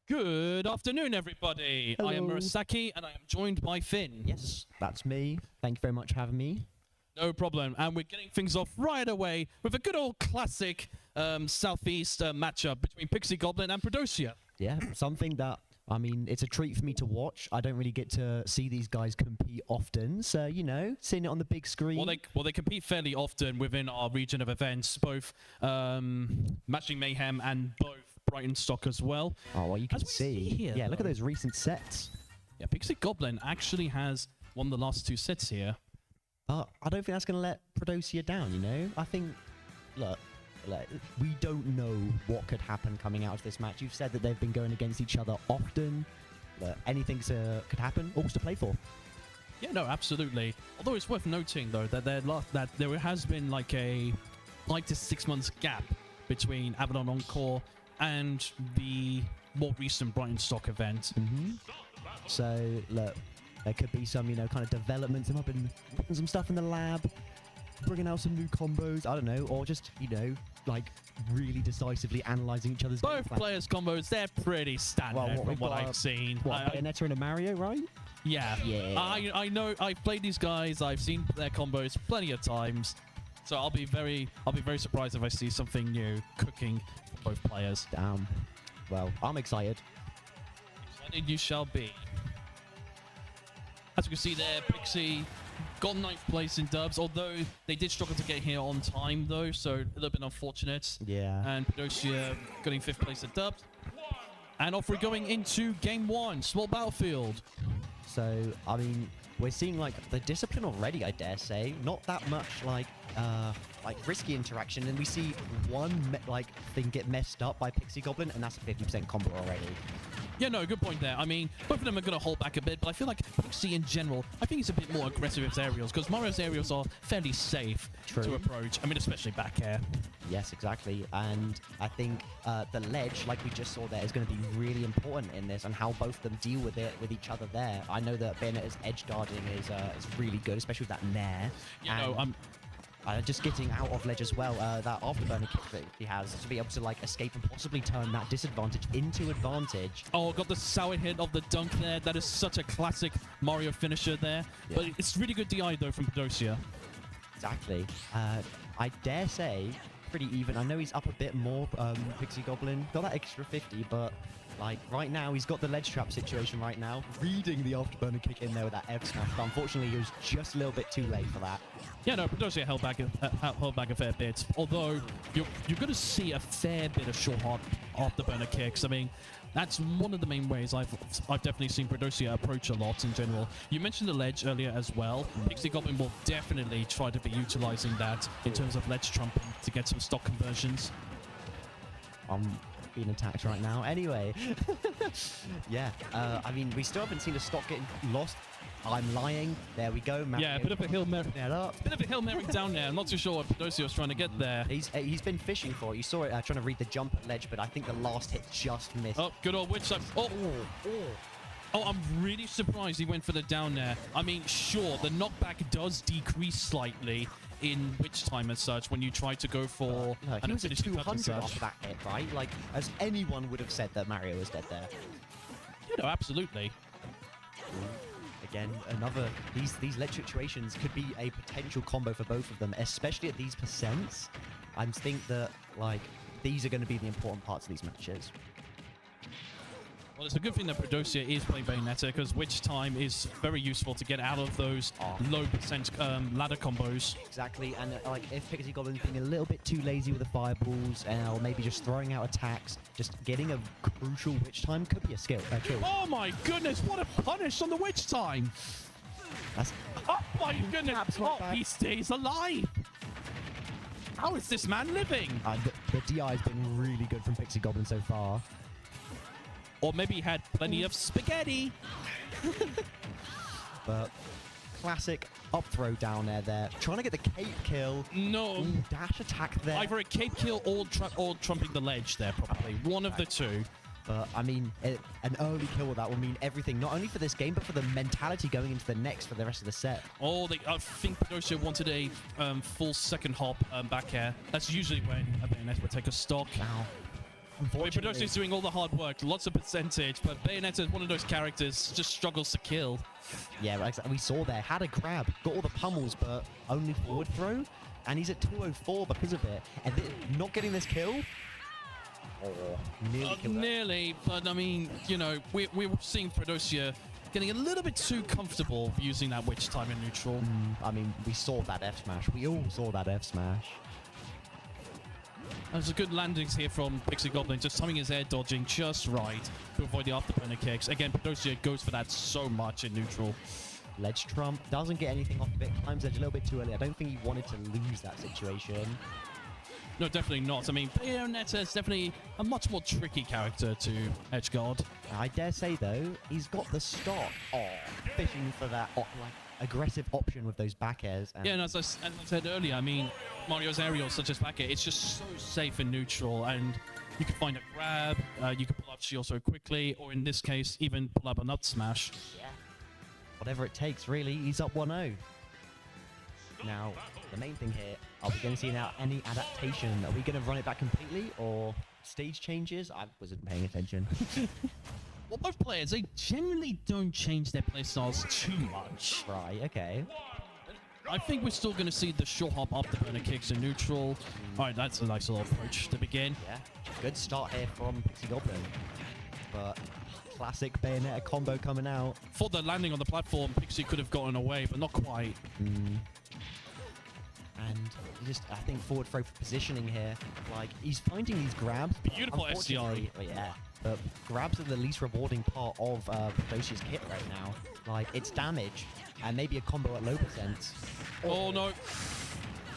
Good afternoon, everybody. I am Hello. Murasaki, and I am joined by Finn. Yes, that's me. Thank you very much for having me. No problem. And we're getting things off right away with a good old classic Southeast matchup between Pixie Goblin and Predosia. Yeah, something that, I mean, it's a treat for me to watch. I don't really get to see these guys compete often, so, you know, seeing it on the big screen. Well, they compete fairly often within our region of events, both Matching Mayhem and both Brighton Stock as well. Oh, well, you can see. here, Yeah, look at though. those recent sets. Yeah, Pixie Goblin actually has won the last 2 sets here. But I don't think that's going to let Predosia down, you know? I think, look, we don't know what could happen coming out of this match. You've said that they've been going against each other often. Look, anything could happen. All's to play for. Yeah, no, absolutely. Although it's worth noting, though, that there has been like a 5 to 6 months gap between Avalon Encore and the more recent Brighton Stock event. So, look, there could be some, you know, kind of developments. They might have been putting some stuff in the lab, bringing out some new combos, I don't know, or just, you know, like really decisively analysing each other's game Both plan. players' combos, they're pretty standard from what I've seen. What, Bayonetta and a Mario, right? Yeah. Yeah. I know, I've played these guys, I've seen their combos plenty of times. So I'll be very surprised if I see something new cooking for both players. Damn. Well, I'm excited. Excited you shall be. As you can see there, Pixie got 9th place in dubs, although they did struggle to get here on time though, so a little bit unfortunate. Yeah. And Predosia getting 5th place in dubs. And off we're going into game 1, Small Battlefield. So, I mean, we're seeing like the discipline already, I dare say. Not that much like risky interaction, and we see one thing get messed up by Pixie Goblin, and that's a 50% combo already. Yeah, no, good point there. I mean, both of them are going to hold back a bit, but I feel like Pixie in general, I think he's a bit more aggressive with his aerials, because Mario's aerials are fairly safe to approach. I mean, especially back air. Yes, exactly. And I think the ledge, like we just saw there, is going to be really important in this, and how both of them deal with it with each other there. I know that Bayonetta's edge guarding is really good, especially with that nair. You know, just getting out of ledge as well, that afterburner kick that he has to be able to like escape and possibly turn that disadvantage into advantage. Oh, got the sour hit of the dunk there. That is such a classic Mario finisher there. Yeah. But it's really good DI though from Predosia. Exactly. I dare say pretty even. I know he's up a bit more, Pixie Goblin. Got that extra 50, but like right now he's got the ledge trap situation right now. Reading the afterburner kick in there with that F smash, but unfortunately he was just a little bit too late for that. Yeah, no, Predosia held back a fair bit. Although you're going to see a fair bit of short afterburner kicks. I mean, that's one of the main ways I've definitely seen Predosia approach a lot in general. You mentioned the ledge earlier as well. Pixie Goblin will definitely try to be utilizing that in terms of ledge trumping to get some stock conversions. being attacked right now. Anyway, yeah. I mean, we still haven't seen a stock getting lost. I'm lying. There we go. Yeah, a bit of a Hail Mary. Up. Bit of a Hail Mary down there. I'm not too sure what Pedosio was trying to get there. He's been fishing for it. You saw it trying to read the jump at ledge, but I think the last hit just missed. Oh, good old witch side. Oh, I'm really surprised he went for the down there. I mean, sure, the knockback does decrease slightly in witch time as such when you try to go for he was at 200 after that hit, right? Like, as anyone would have said that Mario was dead there. You know, absolutely. Again, these ledge situations could be a potential combo for both of them, especially at these percents. I think that, like, these are going to be the important parts of these matches. Well, it's a good thing that Pedosio is playing Bayonetta, because Witch Time is very useful to get out of those low percent ladder combos. Exactly, and like if Pixie Goblin's being a little bit too lazy with the fireballs, or maybe just throwing out attacks, just getting a crucial Witch Time could be a kill. Oh my goodness, what a punish on the Witch Time! Oh my goodness, he stays alive! How is this man living? The DI has been really good from Pixie Goblin so far. Or maybe he had plenty of spaghetti. But classic up throw down air there. Trying to get the cape kill. No. Ooh, dash attack there. Either a cape kill or trumping the ledge there, probably. One of the two. But, I mean, an early kill with that will mean everything, not only for this game, but for the mentality going into the next for the rest of the set. Oh, I think Pedosio wanted a full second hop back air. That's usually when a Bayonetta would take a stock. Now, Pedosio is doing all the hard work, lots of percentage, but Bayonetta is one of those characters just struggles to kill. Yeah, we saw there, had a grab, got all the pummels, but only forward throw, and he's at 204 because of it. And not getting this kill? Nearly, but I mean, you know, we're seeing Pedosio getting a little bit too comfortable using that Witch Time in neutral. I mean, we saw that F smash. We all saw that F smash. There's a good landings here from Pixie Goblin, just timing his air dodging just right to avoid the afterburner kicks. Again, Pedosio goes for that so much in neutral. Ledge trump, doesn't get anything off of it, climbs edge a little bit too early. I don't think he wanted to lose that situation. No, definitely not. I mean, Bayonetta is definitely a much more tricky character to edgeguard. I dare say, though, he's got the stock. Fishing for that like aggressive option with those back airs. Yeah, and as I said earlier, I mean, Mario's aerials such as back air, it's just so safe in neutral, and you can find a grab, you can pull up shield so quickly, or in this case, even pull up a nut smash. Yeah. Whatever it takes, really. He's up 1-0. Now, the main thing here, are we going to see now any adaptation? Are we going to run it back completely, or stage changes? I wasn't paying attention. Well, both players, they generally don't change their playstyles too much. Right, okay. I think we're still going to see the short hop afterburner kicks in neutral. All right, that's a nice little approach to begin. Yeah, good start here from Pixie Goblin. But classic Bayonetta combo coming out. For the landing on the platform, Pixie could have gotten away, but not quite. And just, I think, forward throw for positioning here. Like, he's finding these grabs. Beautiful SDI. Yeah, but grabs are the least rewarding part of Pedosio's kit right now. Like, it's damage, and maybe a combo at low percent. Oh, no.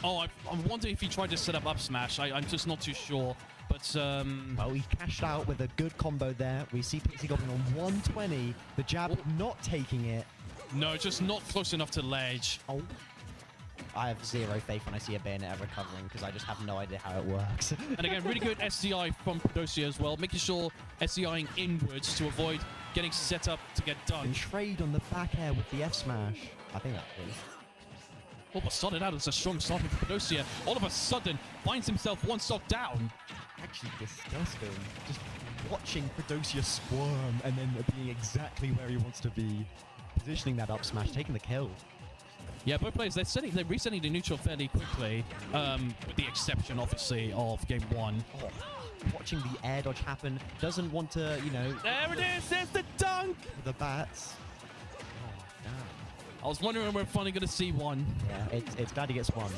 Oh, I'm wondering if he tried to set up smash. I'm just not too sure. But, well, he cashed out with a good combo there. We see Pixie Goblin on 120. The jab not taking it. No, just not close enough to ledge. Oh. I have zero faith when I see a Bayonetta recovering because I just have no idea how it works. And again, really good SDI from Pedosio as well, making sure SDIing inwards to avoid getting set up to get done. And trade on the back air with the F smash. I think that is. Oh, but started out as a strong start for Pedosio. All of a sudden, finds himself one stock down. Actually disgusting. Just watching Pedosio squirm and then being exactly where he wants to be. Positioning that up smash, taking the kill. Yeah, both players, they're resetting the neutral fairly quickly, with the exception, obviously, of game one. Oh, watching the air dodge happen, doesn't want to, you know... There it is! There's the dunk! The bats. Oh, no. I was wondering when we're finally going to see one. Yeah, it's glad he gets one.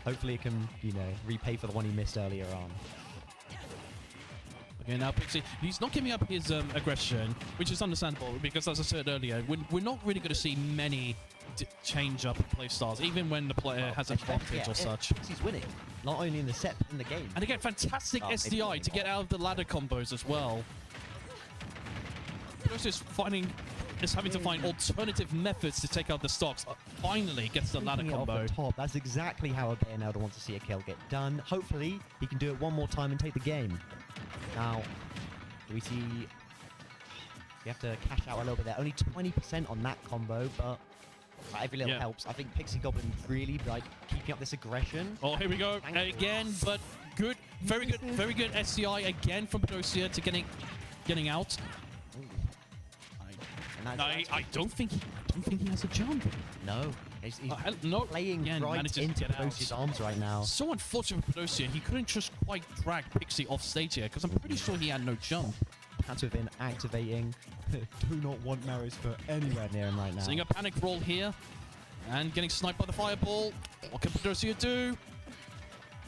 Hopefully it can, you know, repay for the one he missed earlier on. Okay, now Pixie, he's not giving up his aggression, which is understandable, because as I said earlier, we're not really going to see many change up playstyles, even when the player has an advantage or such. He's winning. not only in the set, but in the game. And again, fantastic Oh, maybe SDI not to get out of the ladder combos as well. Versus having to find alternative methods to take out the stocks. Finally gets the ladder Taking it off combo. the top. That's exactly how a Bayonetta wants to see a kill get done. Hopefully, he can do it one more time and take the game. Now, do we see... We have to cash out a little bit there. Only 20% on that combo, but every little helps. I think Pixie Goblin really like keeping up this aggression. Oh, here we go again, but good, very good SCI again from Pedosia to getting out. I don't think he has a jump. No, he's no, playing again, right manages to into get out. Pedosia's arms right now. So unfortunate for Pedosia, he couldn't just quite drag Pixie off stage here because I'm pretty sure he had no jump. That's within activating. Do not want Marius for anywhere near him right now. Seeing a panic roll here and getting sniped by the fireball. What can Pedosia do?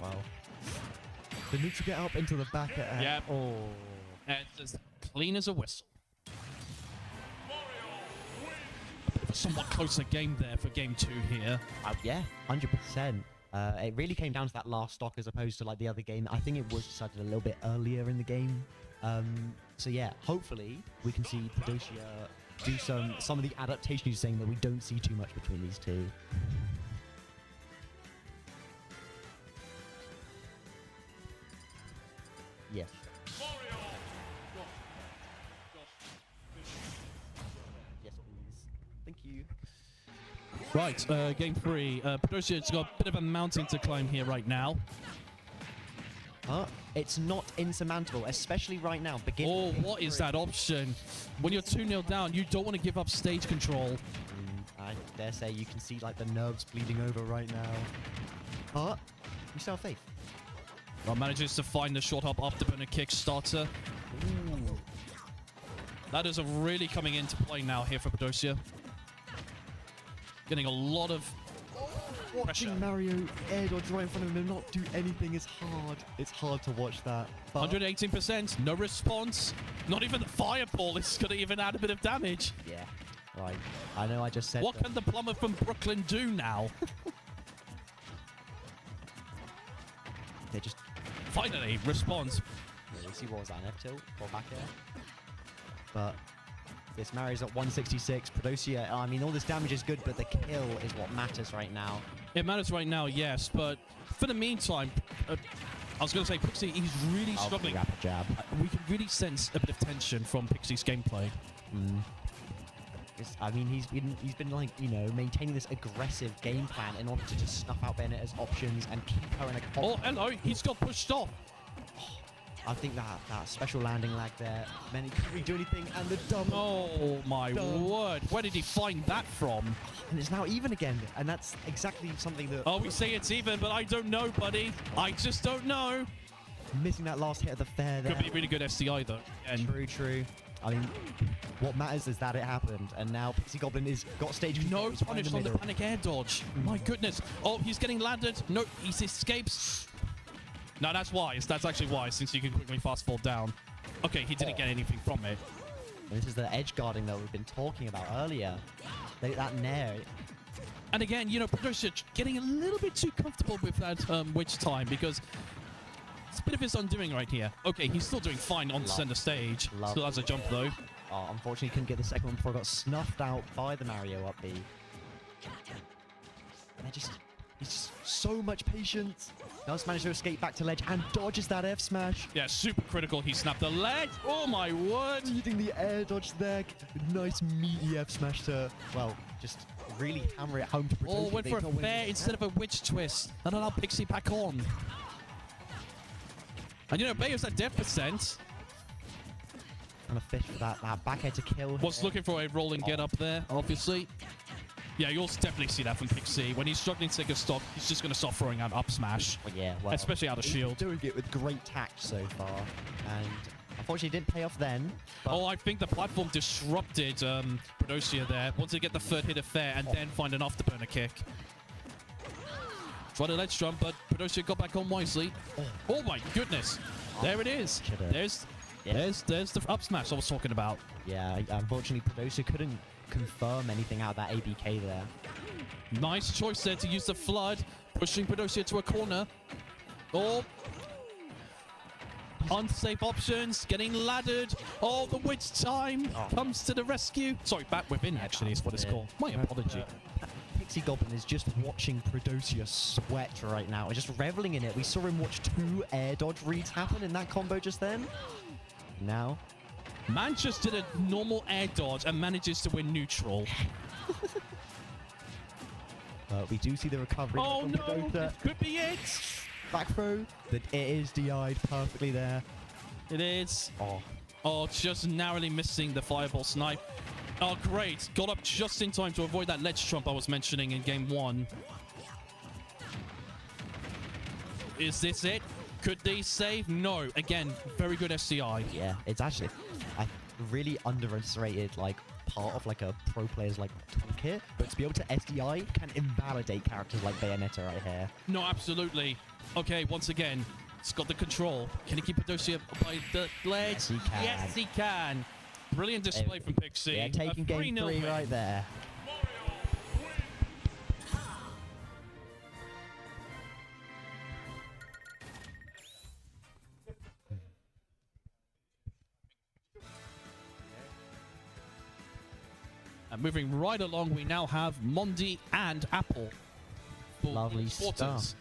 Wow. The neutral get up into the back at Yeah. Oh. And it's as clean as a whistle. A somewhat closer game there for game 2 here. Yeah, 100%. It really came down to that last stock as opposed to like the other game. I think it was decided a little bit earlier in the game. So yeah, hopefully we can see Pedosia do some of the adaptation you're saying that we don't see too much between these two. Yes. Yes, please. Thank you. Right, game 3. Pedosia's got a bit of a mountain to climb here right now. It's not insurmountable, especially right now. Oh, what is that option? When you're 2-0 down, you don't want to give up stage control. I dare say you can see like the nerves bleeding over right now. But you still have faith. Well, manages to find the short hop afterburner Kickstarter. Ooh. That is really coming into play now here for Pedosia. Getting a lot of pressure. Watching Mario air dodge right in front of him and not do anything is hard. It's hard to watch that. 118%, no response. Not even the fireball is going to even add a bit of damage. Yeah, right. I know I just said what can the plumber from Brooklyn do now? They just... Finally, response. Yeah, you see what was that, an F-tilt or back air? But this Mario's at 166. Pedosia, I mean, all this damage is good, but the kill is what matters right now. It matters right now, yes, but for the meantime, I was going to say, Pixie, he's really struggling. Rapid jab. We can really sense a bit of tension from Pixie's gameplay. I mean, he's been like, you know, maintaining this aggressive game plan in order to just snuff out Bayonetta's options and keep her in a... Oh, hello, he's got pushed off. I think that special landing lag there meant he couldn't really do anything, and the double. Oh my word! Where did he find that from? And it's now even again, and that's exactly something that... Oh, we say it's even, but I don't know, buddy. I just don't know. Missing that last hit of the fair there. Could be really good SDI though. And True. I mean, what matters is that it happened, and now Pixie Goblin is got stage control. No punish on the panic air dodge. My goodness. Oh, he's getting landed. No, he escapes. No, that's wise. That's actually wise, since you can quickly fast fall down. Okay, he didn't get anything from it. This is the edge guarding that we've been talking about earlier. That nair. And again, you know, Pedosia getting a little bit too comfortable with that witch time, because it's a bit of his undoing right here. Okay, he's still doing fine on the center stage. Still has a jump though. Oh, unfortunately, couldn't get the second one before it got snuffed out by the Mario up B. And he's just so much patience. Does manage to escape back to ledge and dodges that F smash. Yeah, super critical. He snapped the ledge. Oh my word! Leading the air dodge there. Nice meaty F smash to, well, just really hammer it home to Pedosia. Oh, went for a fair instead of a witch twist. That allowed Pixie back on. And you know, Bayo's at death percent. And a fish for that back air to kill. Was looking for a rolling get up there, obviously. Yeah, you'll definitely see that from Pixie. When he's struggling to take a stock, he's just going to start throwing out up smash. Well, yeah, well, especially out of shield. Doing it with great tact so far. And unfortunately, it didn't pay off then. Oh, I think the platform disrupted Pedosia there. Wanted to get the third hit of fair and then find an afterburner kick. Tried a ledge jump, but Pedosia got back on wisely. Oh my goodness. There it is. There's the up smash I was talking about. Yeah, unfortunately, Pedosia couldn't confirm anything out of that ABK there. Nice choice there to use the flood, pushing Pedosia to a corner. Oh. Unsafe options, getting laddered. Oh, the witch time comes to the rescue. Sorry, bat within actually is what it's called. My apology. Pixie Goblin is just watching Prodosius sweat right now. Just reveling in it. We saw him watch 2 air dodge reads happen in that combo just then. Now. Man just did a normal air dodge and manages to win neutral. We do see the recovery. Oh from no, Prodosa. this could be it. Back throw. That it is DI'd perfectly there. It is. Oh, just narrowly missing the fireball snipe. Oh, great. Got up just in time to avoid that ledge trump I was mentioning in game 1. Is this it? Could they save? No. Again, very good SCI. Yeah, it's actually I really underestimated like part of like a pro player's like toolkit, but to be able to SDI can invalidate characters like Bayonetta right here. No, absolutely. Okay, once again, it's got the control. Can he keep Prodosius by the ledge? Yes, he can. Yes, he can. Brilliant display from Pixie. Yeah, taking game 3 right there. And moving right along, we now have Mondi and Apple. Lovely stuff.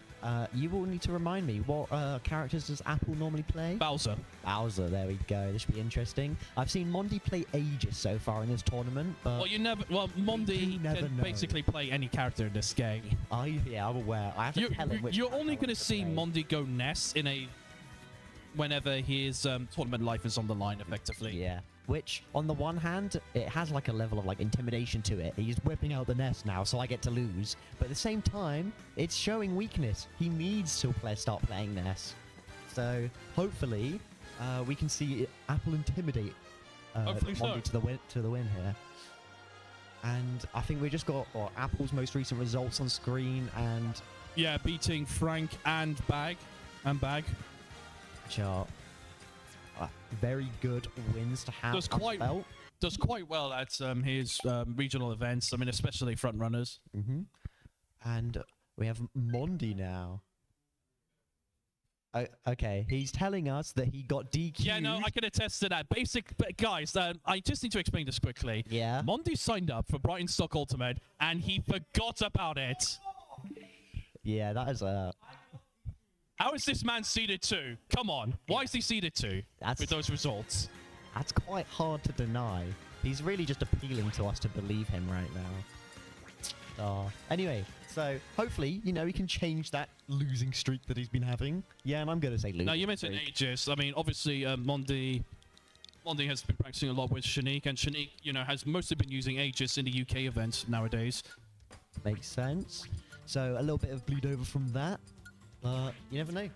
You will need to remind me, what characters does Apple normally play? Bowser. Bowser, there we go. This should be interesting. I've seen Mondi play Aegis so far in this tournament, but... Well, Mondi can basically play any character in this game. Yeah, I'm aware. I have to tell him which... You're only going to see Mondi go Ness in a... whenever his tournament life is on the line, effectively. Yeah. Which, on the one hand, it has like a level of like intimidation to it. He's whipping out the nest now, so I get to lose. But at the same time, it's showing weakness. He needs to start playing Ness. So hopefully, we can see Apple intimidate Mondi to the win here. And I think we just got Apple's most recent results on screen, and yeah, beating Frank and Bag. Which are very good wins to have. Does quite well at his regional events. I mean, especially front runners. And we have Mondi now. Okay, he's telling us that he got DQ'd. Yeah, no, I can attest to that. But guys, I just need to explain this quickly. Yeah. Mondi signed up for Brighton Stock Ultimate, and he forgot about it. Yeah, that is a... How is this man seeded 2? Come on. Why is he seeded 2 with those results? That's quite hard to deny. He's really just appealing to us to believe him right now. Anyway, so hopefully, he can change that losing streak that he's been having. Yeah, and I'm going to say losing Now, you mentioned Aegis. I mean, obviously, Mondi has been practicing a lot with Shanique, and Shanique, has mostly been using Aegis in the UK events nowadays. Makes sense. So a little bit of bleed over from that. You never know.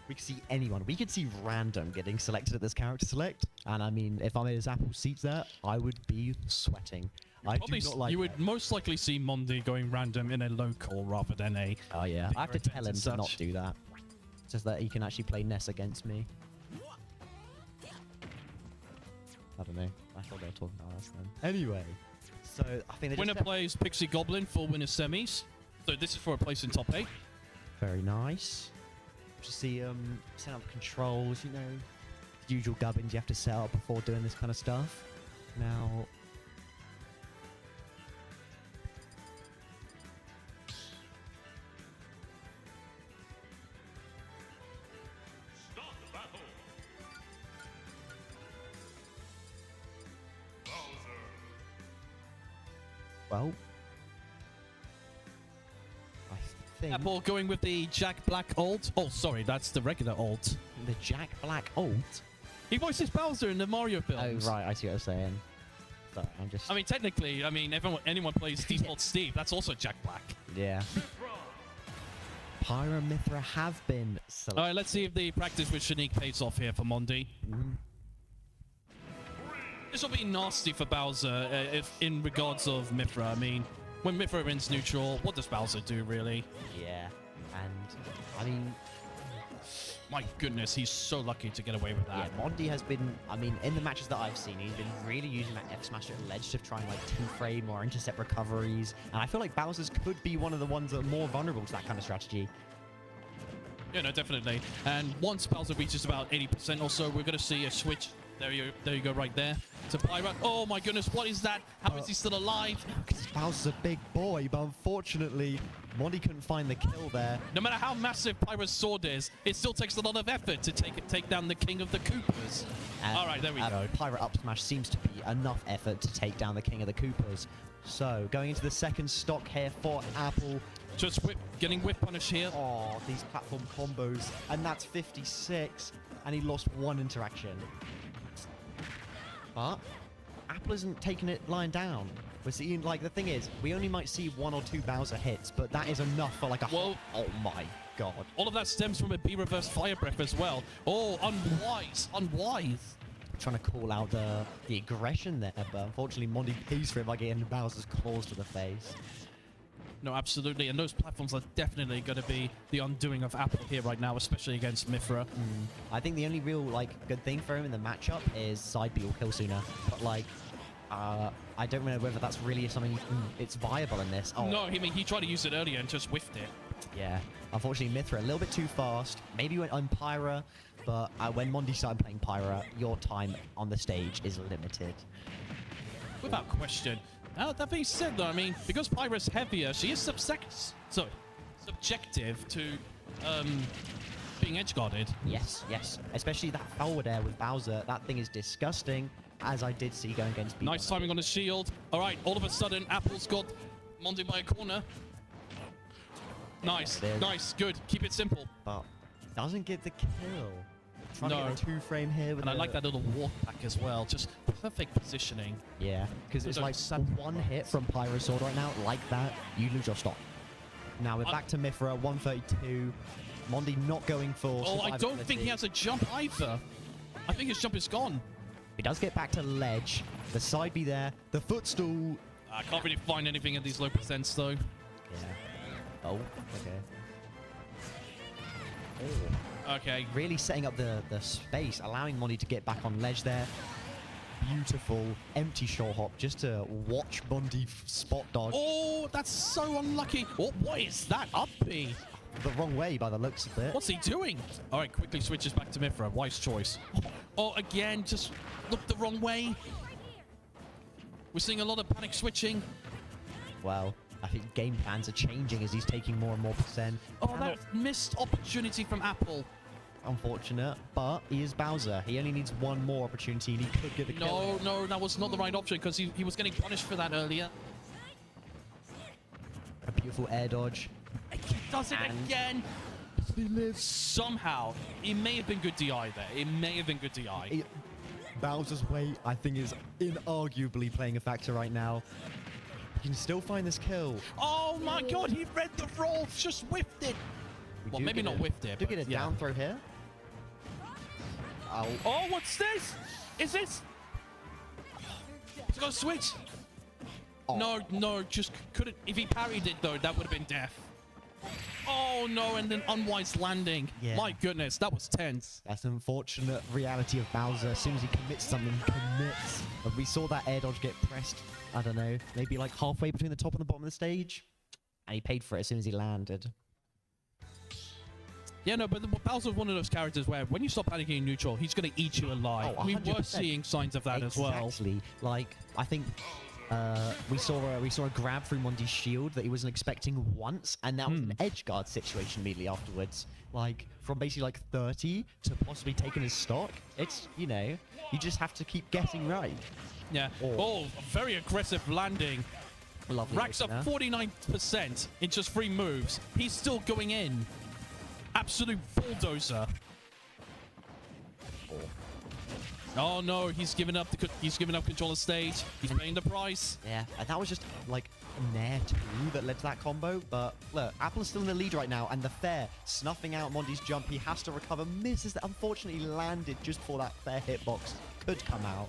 We could see anyone. We could see random getting selected at this character select. And I mean, if I'm in his Apple seats there, I would be sweating. I do not like You would most likely see Mondi going random in a local rather than a... Oh yeah, I have to tell him to not do that. Just that he can actually play Ness against me. I don't know. I thought they were talking about us then. Anyway, so I think winner plays Pixie Goblin for winner semis. So this is for a place in top 8. Very nice. Just see set up controls, the usual gubbins you have to set up before doing this kind of stuff. Now Start the battle. Bowser. well, Apple going with the Jack Black ult. Oh, sorry, that's the regular ult. The Jack Black ult? He voices Bowser in the Mario films. Oh, right, I see what you're saying. Sorry, I'm just... I mean, technically, anyone plays Default Steve. That's also Jack Black. Yeah. Pyra and Mithra have been selected. All right, let's see if the practice with Shanique pays off here for Mondi. This will be nasty for Bowser if in regards of Mithra. I mean, when Mithra wins neutral, what does Bowser do, really? Yeah, and, I mean... My goodness, he's so lucky to get away with that. Yeah, Mondi has been, I mean, in the matches that I've seen, he's been really using that F-Smash at ledge to try and, two-frame or intercept recoveries. And I feel like Bowser's could be one of the ones that are more vulnerable to that kind of strategy. Yeah, no, definitely. And once Bowser reaches about 80% or so, we're going to see a switch. There you go, right there. To Pyra. Oh my goodness, what is that? How is he still alive? Because Bowser's a big boy, but unfortunately, Monty couldn't find the kill there. No matter how massive Pyra's sword is, it still takes a lot of effort to take down the King of the Koopas. All right, there we go. Pyra up smash seems to be enough effort to take down the King of the Koopas. So, going into the second stock here for Apple. Just getting whip punish here. Oh, these platform combos. And that's 56. And he lost one interaction. But Apple isn't taking it lying down. We're seeing, like, the thing is, we only might see 1 or 2 Bowser hits, but that is enough for, like, a... Whoa. Oh, my God. All of that stems from a B reverse fire breath as well. Oh, unwise. Trying to call out the aggression there, but unfortunately, Monty pays for it by getting Bowser's claws to the face. No, absolutely. And those platforms are definitely going to be the undoing of Apple here right now, especially against Mythra. I think the only real, like, good thing for him in the matchup is side B will kill sooner. But, like, I don't know whether that's really something it's viable in this. Oh. No, he tried to use it earlier and just whiffed it. Yeah. Unfortunately, Mythra a little bit too fast. Maybe went on Pyra, but when Monty started playing Pyra, your time on the stage is limited. Without question. Now, that being said, though, I mean, because Pyra's heavier, she is subjective to being edge-guarded. Yes. Especially that forward air with Bowser. That thing is disgusting, as I did see going against B. Nice timing on the shield. All right, all of a sudden, Apple's got Monty by a corner. Nice, good. Keep it simple. But doesn't get the kill. Trying to get a 2-frame here. And I like that little walk back as well. Just perfect positioning. Yeah, because it's like one hit from Pyro's sword right now, like that, you lose your stock. Now we're back to Mythra, 132. Mondi not going for Oh, I don't think he has a jump either. I think his jump is gone. He does get back to ledge. The side B there. The footstool. I can't really find anything at these low percents, though. Yeah. Oh, okay. Oh. Okay. Really setting up the space, allowing Mondi to get back on ledge there. Beautiful empty short hop just to watch Mondi spot dodge. Oh, that's so unlucky. Oh, what is that up B? The wrong way by the looks of it. What's he doing? All right, quickly switches back to Mythra. Wise choice. Oh, again, just looked the wrong way. We're seeing a lot of panic switching. Well, I think game plans are changing as he's taking more and more percent. Oh, that missed opportunity from Apple. Unfortunate, but he is Bowser. He only needs one more opportunity and he could get the kill. No, that was not the right option because he was getting punished for that earlier. A beautiful air dodge. He does it again. He lives. Somehow. It may have been good DI there. It may have been good DI. Bowser's weight, I think, is inarguably playing a factor right now. He can still find this kill. Oh my god, he read the roll, just whiffed it. Well, maybe not whiffed it. Do get a down throw here. Oh. Oh, what's this? Is this? He's got a switch. Oh. No, just couldn't. If he parried it, though, that would have been death. Oh, no, and then unwise landing. Yeah. My goodness, that was tense. That's an unfortunate reality of Bowser. As soon as he commits something, he commits. And we saw that air dodge get pressed, I don't know, maybe like halfway between the top and the bottom of the stage. And he paid for it as soon as he landed. Yeah, no, but Bowser's one of those characters where when you stop panicking in neutral, he's going to eat you alive. Oh, we were seeing signs of that as well. Exactly. Like, I think we saw a grab through Mondi's shield that he wasn't expecting once, and that was an edge guard situation immediately afterwards. Like, from basically like 30 to possibly taking his stock. It's, you know, you just have to keep getting right. Yeah. Oh, very aggressive landing. Lovely. Racks up 49% in just 3 moves. He's still going in. Absolute bulldozer. Oh no, he's given up control of stage. He's paying the price. Yeah, and that was just like Nair 2 that led to that combo. But look, Apple is still in the lead right now, and the fair snuffing out Mondi's jump. He has to recover, misses that. Unfortunately, landed just before that fair hitbox could come out.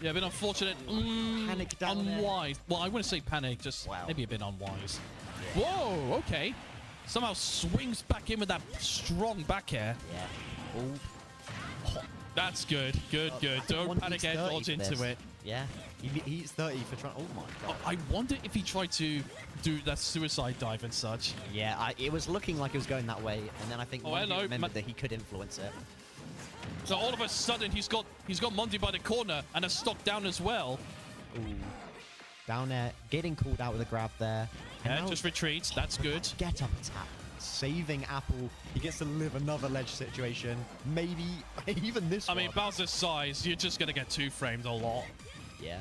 Yeah, a bit unfortunate. Panic down unwise. Well, I wouldn't say panic, just maybe a bit unwise. Yeah. Whoa, okay. Somehow swings back in with that strong back air. Yeah. That's good. Good. Don't panic air dodge into it. Yeah, he's 30 for trying. Oh my god. I wonder if he tried to do that suicide dive and such. Yeah, it was looking like it was going that way, and then I think Mondi hello, remembered that he could influence it. So all of a sudden he's got Mondi by the corner and a stock down as well. Ooh. Down there, getting called out with a grab there. And Yeah, now just retreats. That's good. Get up attack. Saving Apple. He gets to live another ledge situation. Maybe even this one. I mean, Bowser's size, you're just going to get two-framed a lot. Yeah.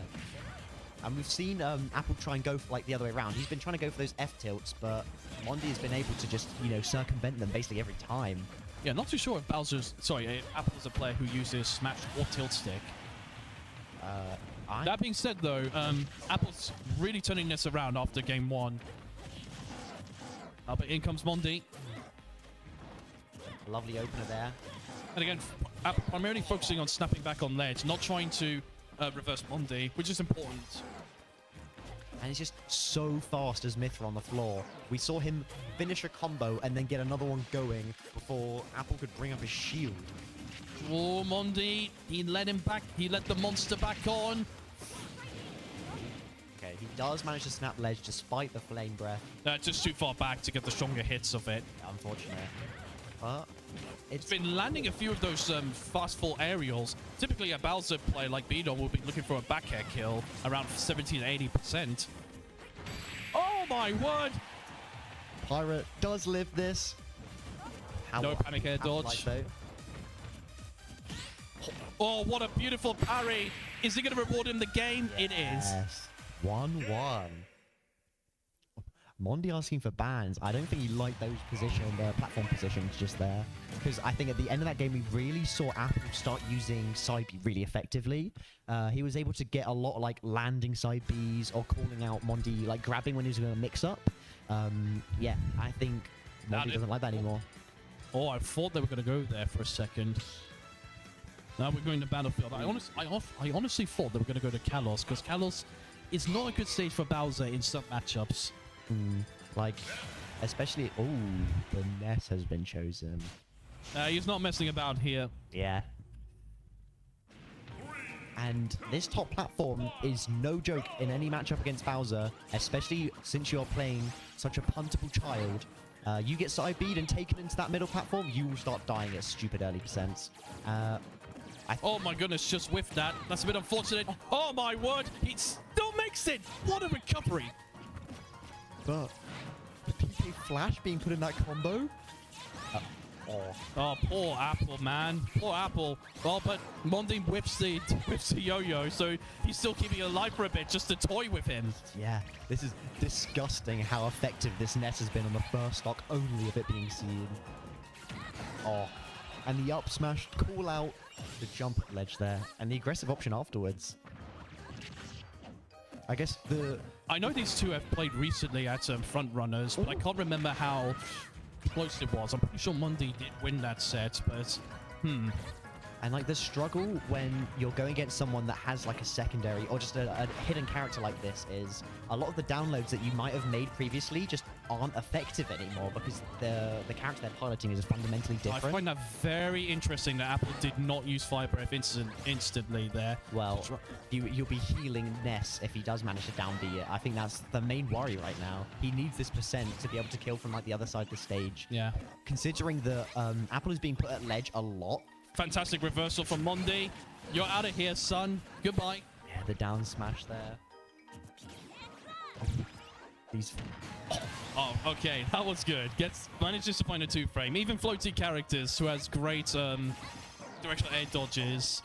And we've seen Apple try and go for like the other way around. He's been trying to go for those F tilts, but Mondi has been able to just, circumvent them basically every time. Yeah, not too sure if if Apple's a player who uses smash or tilt stick. That being said, though, Apple's really turning this around after game 1. But in comes Mondi. Lovely opener there. And again, Apple primarily focusing on snapping back on ledge, not trying to reverse Mondi, which is important. And he's just so fast as Mithra on the floor. We saw him finish a combo and then get another one going before Apple could bring up his shield. Oh, Mondi, he let him back. He let the monster back on. Okay, he does manage to snap ledge despite the flame breath. Just too far back to get the stronger hits of it. Unfortunate. But it's been landing a few of those fast fall aerials. Typically, a Bowser player like Bidon will be looking for a back air kill around 70 to 80%. Oh my word! Pirate does live this. No panic air dodge. Oh, what a beautiful parry! Is he going to reward him the game? It is. Yes. 1-1. Mondi asking for bans. I don't think he liked those platform positions just there. Because I think at the end of that game, we really saw Apple start using side B really effectively. He was able to get a lot of landing side Bs or calling out Mondi, grabbing when he was going to mix up. Yeah, I think Mondi doesn't like that anymore. Oh, I thought they were going to go there for a second. Now we're going to Battlefield. I honestly thought they were going to go to Kalos, because Kalos is not a good stage for Bowser in some matchups. Especially... Oh, the Ness has been chosen. He's not messing about here. Yeah. And this top platform is no joke in any matchup against Bowser, especially since you're playing such a puntable child. You get side B'd and taken into that middle platform, you will start dying at stupid early percents. Oh my goodness, just whiffed that. That's a bit unfortunate. Oh my word, he still makes it. What a recovery. But the PK Flash being put in that combo? Oh, poor Apple, man. Poor Apple. Well, but Mondi whips the yo-yo, so he's still keeping it alive for a bit just to toy with him. Yeah, this is disgusting how effective this Ness has been on the first stock only of it being seen. Oh, and the up smash, call out, the jump at ledge there, and the aggressive option afterwards. I guess I know these two have played recently at front runners, but I can't remember how close it was. I'm pretty sure Mondi did win that set, but And the struggle when you're going against someone that has a secondary or just a hidden character like this is a lot of the downloads that you might have made previously just aren't effective anymore because the character they're piloting is fundamentally different. I find that very interesting that Apple did not use Fire Breath instantly there. Well, you'll be healing Ness if he does manage to down B it. I think that's the main worry right now. He needs this percent to be able to kill from the other side of the stage. Yeah. Considering the Apple is being put at ledge a lot. Fantastic reversal from Mondi. You're out of here, son. Goodbye. Yeah, the down smash there. These... Oh, okay. That was good. Manages to find a two-frame. Even floaty characters who has great directional air dodges,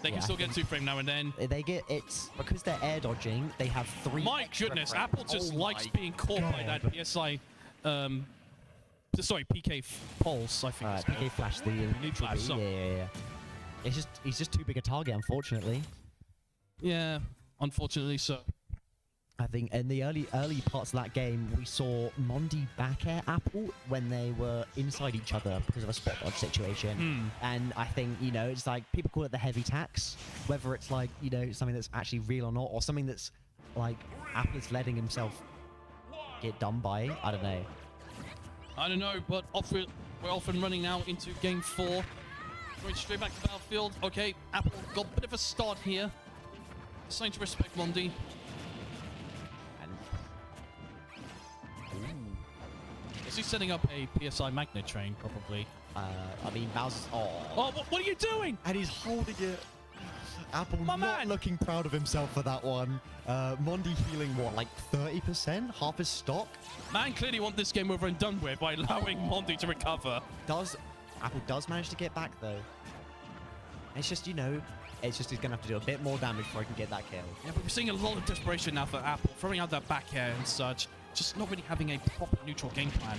they can still get two-frame now and then. It's because they're air dodging, they have 3 My goodness, frames. Apple just likes being caught by that PSI... sorry, PK Pulse, I think. PK Flash, the neutral Flash, yeah. He's just too big a target, unfortunately. Yeah, unfortunately so. I think in the early parts of that game, we saw Mondi back air Apple when they were inside each other because of a spot dodge situation. And I think, it's people call it the heavy tax, whether it's something that's actually real or not, or something that's Apple is letting himself get done by. I don't know. I don't know, but we're off and running now into game 4. Going straight back to Battlefield. Okay, Apple got a bit of a start here. starting to respect Mondi. Is he setting up a PSI magnet train, probably? I mean, Bowser's... Oh, what are you doing? And he's holding it. Apple My not man! looking proud of himself for that one. Mondi healing, what, like 30%? Half his stock? Man clearly want this game over and done with by allowing Mondi to recover. Apple does manage to get back, though. It's just, you know, it's just he's going to have to do a bit more damage before he can get that kill. Yeah, but we're seeing a lot of desperation now for Apple, throwing out that back air and such. Just not really having a proper neutral game plan.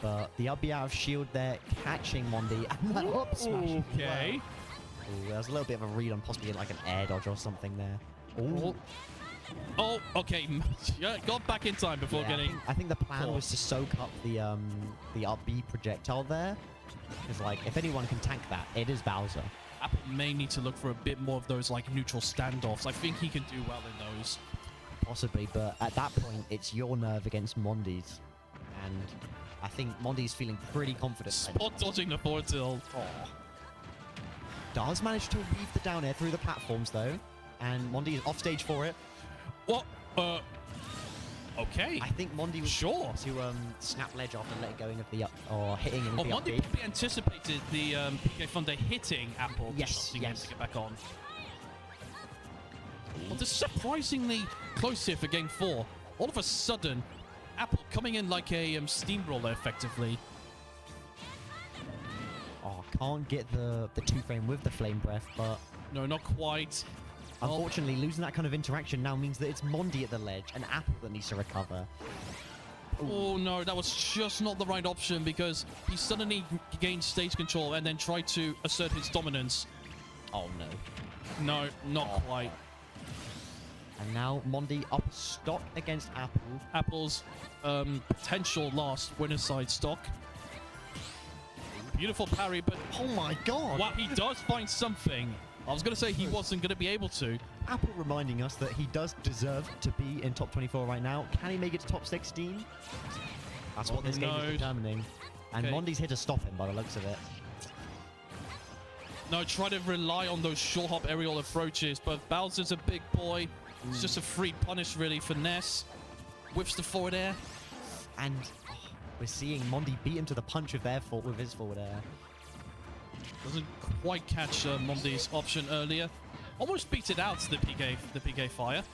But the up B out of shield there, catching Mondi. And that up smash. Okay. Ooh, there was a little bit of a read on possibly like an air dodge or something there. Ooh. Oh, okay. Yeah, got back in time before getting... I think the plan was to soak up the up B projectile there. Because, like, if anyone can tank that, it is Bowser. Apple may need to look for a bit more of those, like, neutral standoffs. I think he can do well in those. Possibly, but at that point, it's your nerve against Mondi's. And I think Mondi's feeling pretty confident. Spot dodging the forward tilt. Does manage to weave the down air through the platforms, though. And Mondi is off stage for it. What? Okay. I think Mondi was sure to snap ledge off and let it going of the up, or hitting him with the up Mondi B. probably anticipated the PK Thunder hitting Apple. Yes, Him to get back on. Well, this is surprisingly close here for game 4. All of a sudden, Apple coming in like a steamroller, effectively. Oh, can't get the 2-frame with the flame breath, but... No, not quite. Unfortunately, losing that kind of interaction now means that it's Mondi at the ledge and Apple that needs to recover. Oh no, that was just not the right option because he suddenly gained stage control and then tried to assert his dominance. Oh no. No, not quite. And now Mondi up stock against Apple. Apple's potential last winner's side stock. Beautiful parry, but oh my god! Wow, he does find something. I was going to say he wasn't going to be able to. Apple reminding us that he does deserve to be in top 24 right now. Can he make it to top 16? That's what this game is determining. And Okay. Mondi's here to stop him by the looks of it. No, try to rely on those short hop aerial approaches, but Bowser's a big boy. It's just a free punish, really, for Ness. Whips the forward air. And we're seeing Mondi beat him to the punch with his forward air. Doesn't quite catch Mondi's option earlier. Almost beat it out to the PK fire.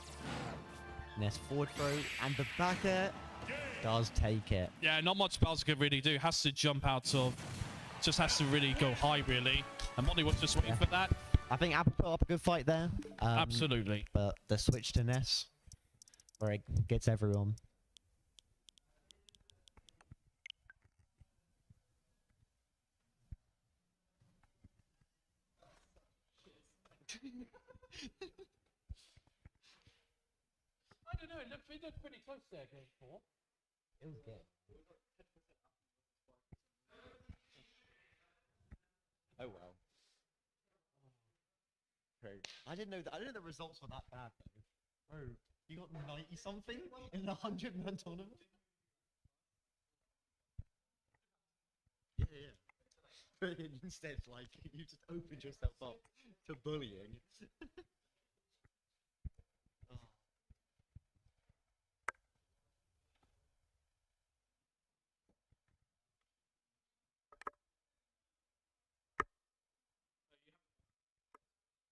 Ness forward throw and the back air does take it. Yeah, not much Bowser could really do. Has to jump out of, just has to really go high, really. And Mondi was just waiting for that. I think Apple put up a good fight there. Absolutely. But the switch to Ness, where it gets everyone. I don't know, it looked pretty close there, game 4. It was good. Oh well. I didn't know the results were that bad though. Oh, you got 90 something in the 100-man tournament? Yeah. But instead, like, you just opened yourself up to bullying.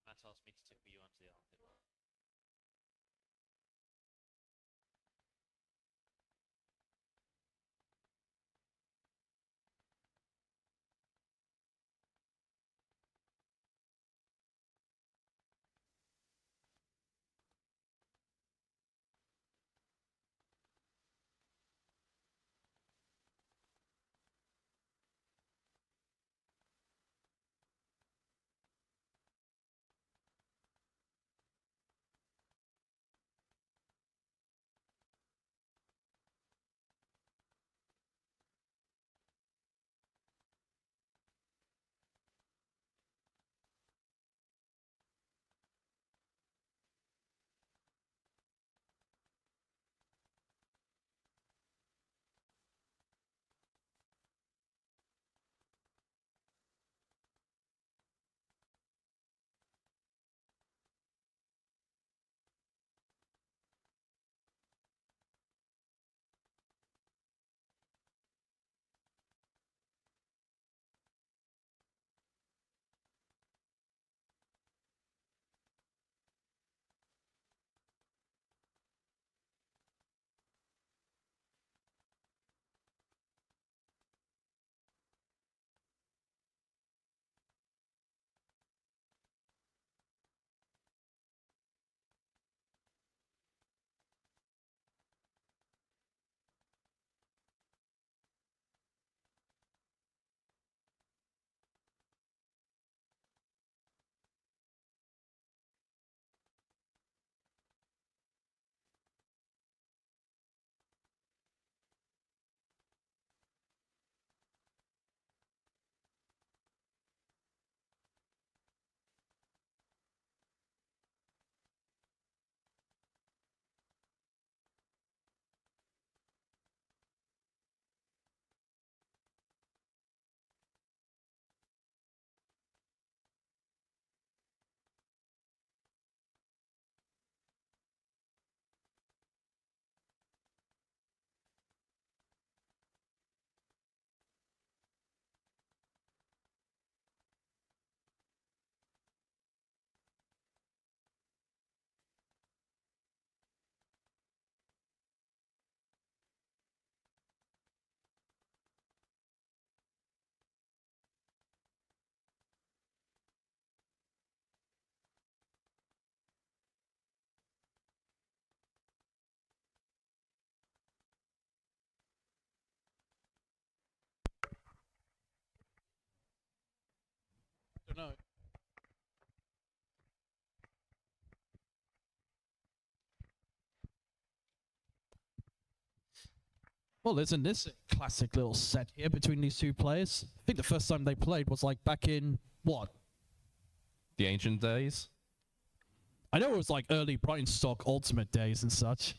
Matt asked me to tickle you onto the armpit. Well, isn't this a classic little set here between these two players? I think the first time they played was like back in, what? The ancient days? I know it was like early Brighton-Stock Ultimate days and such.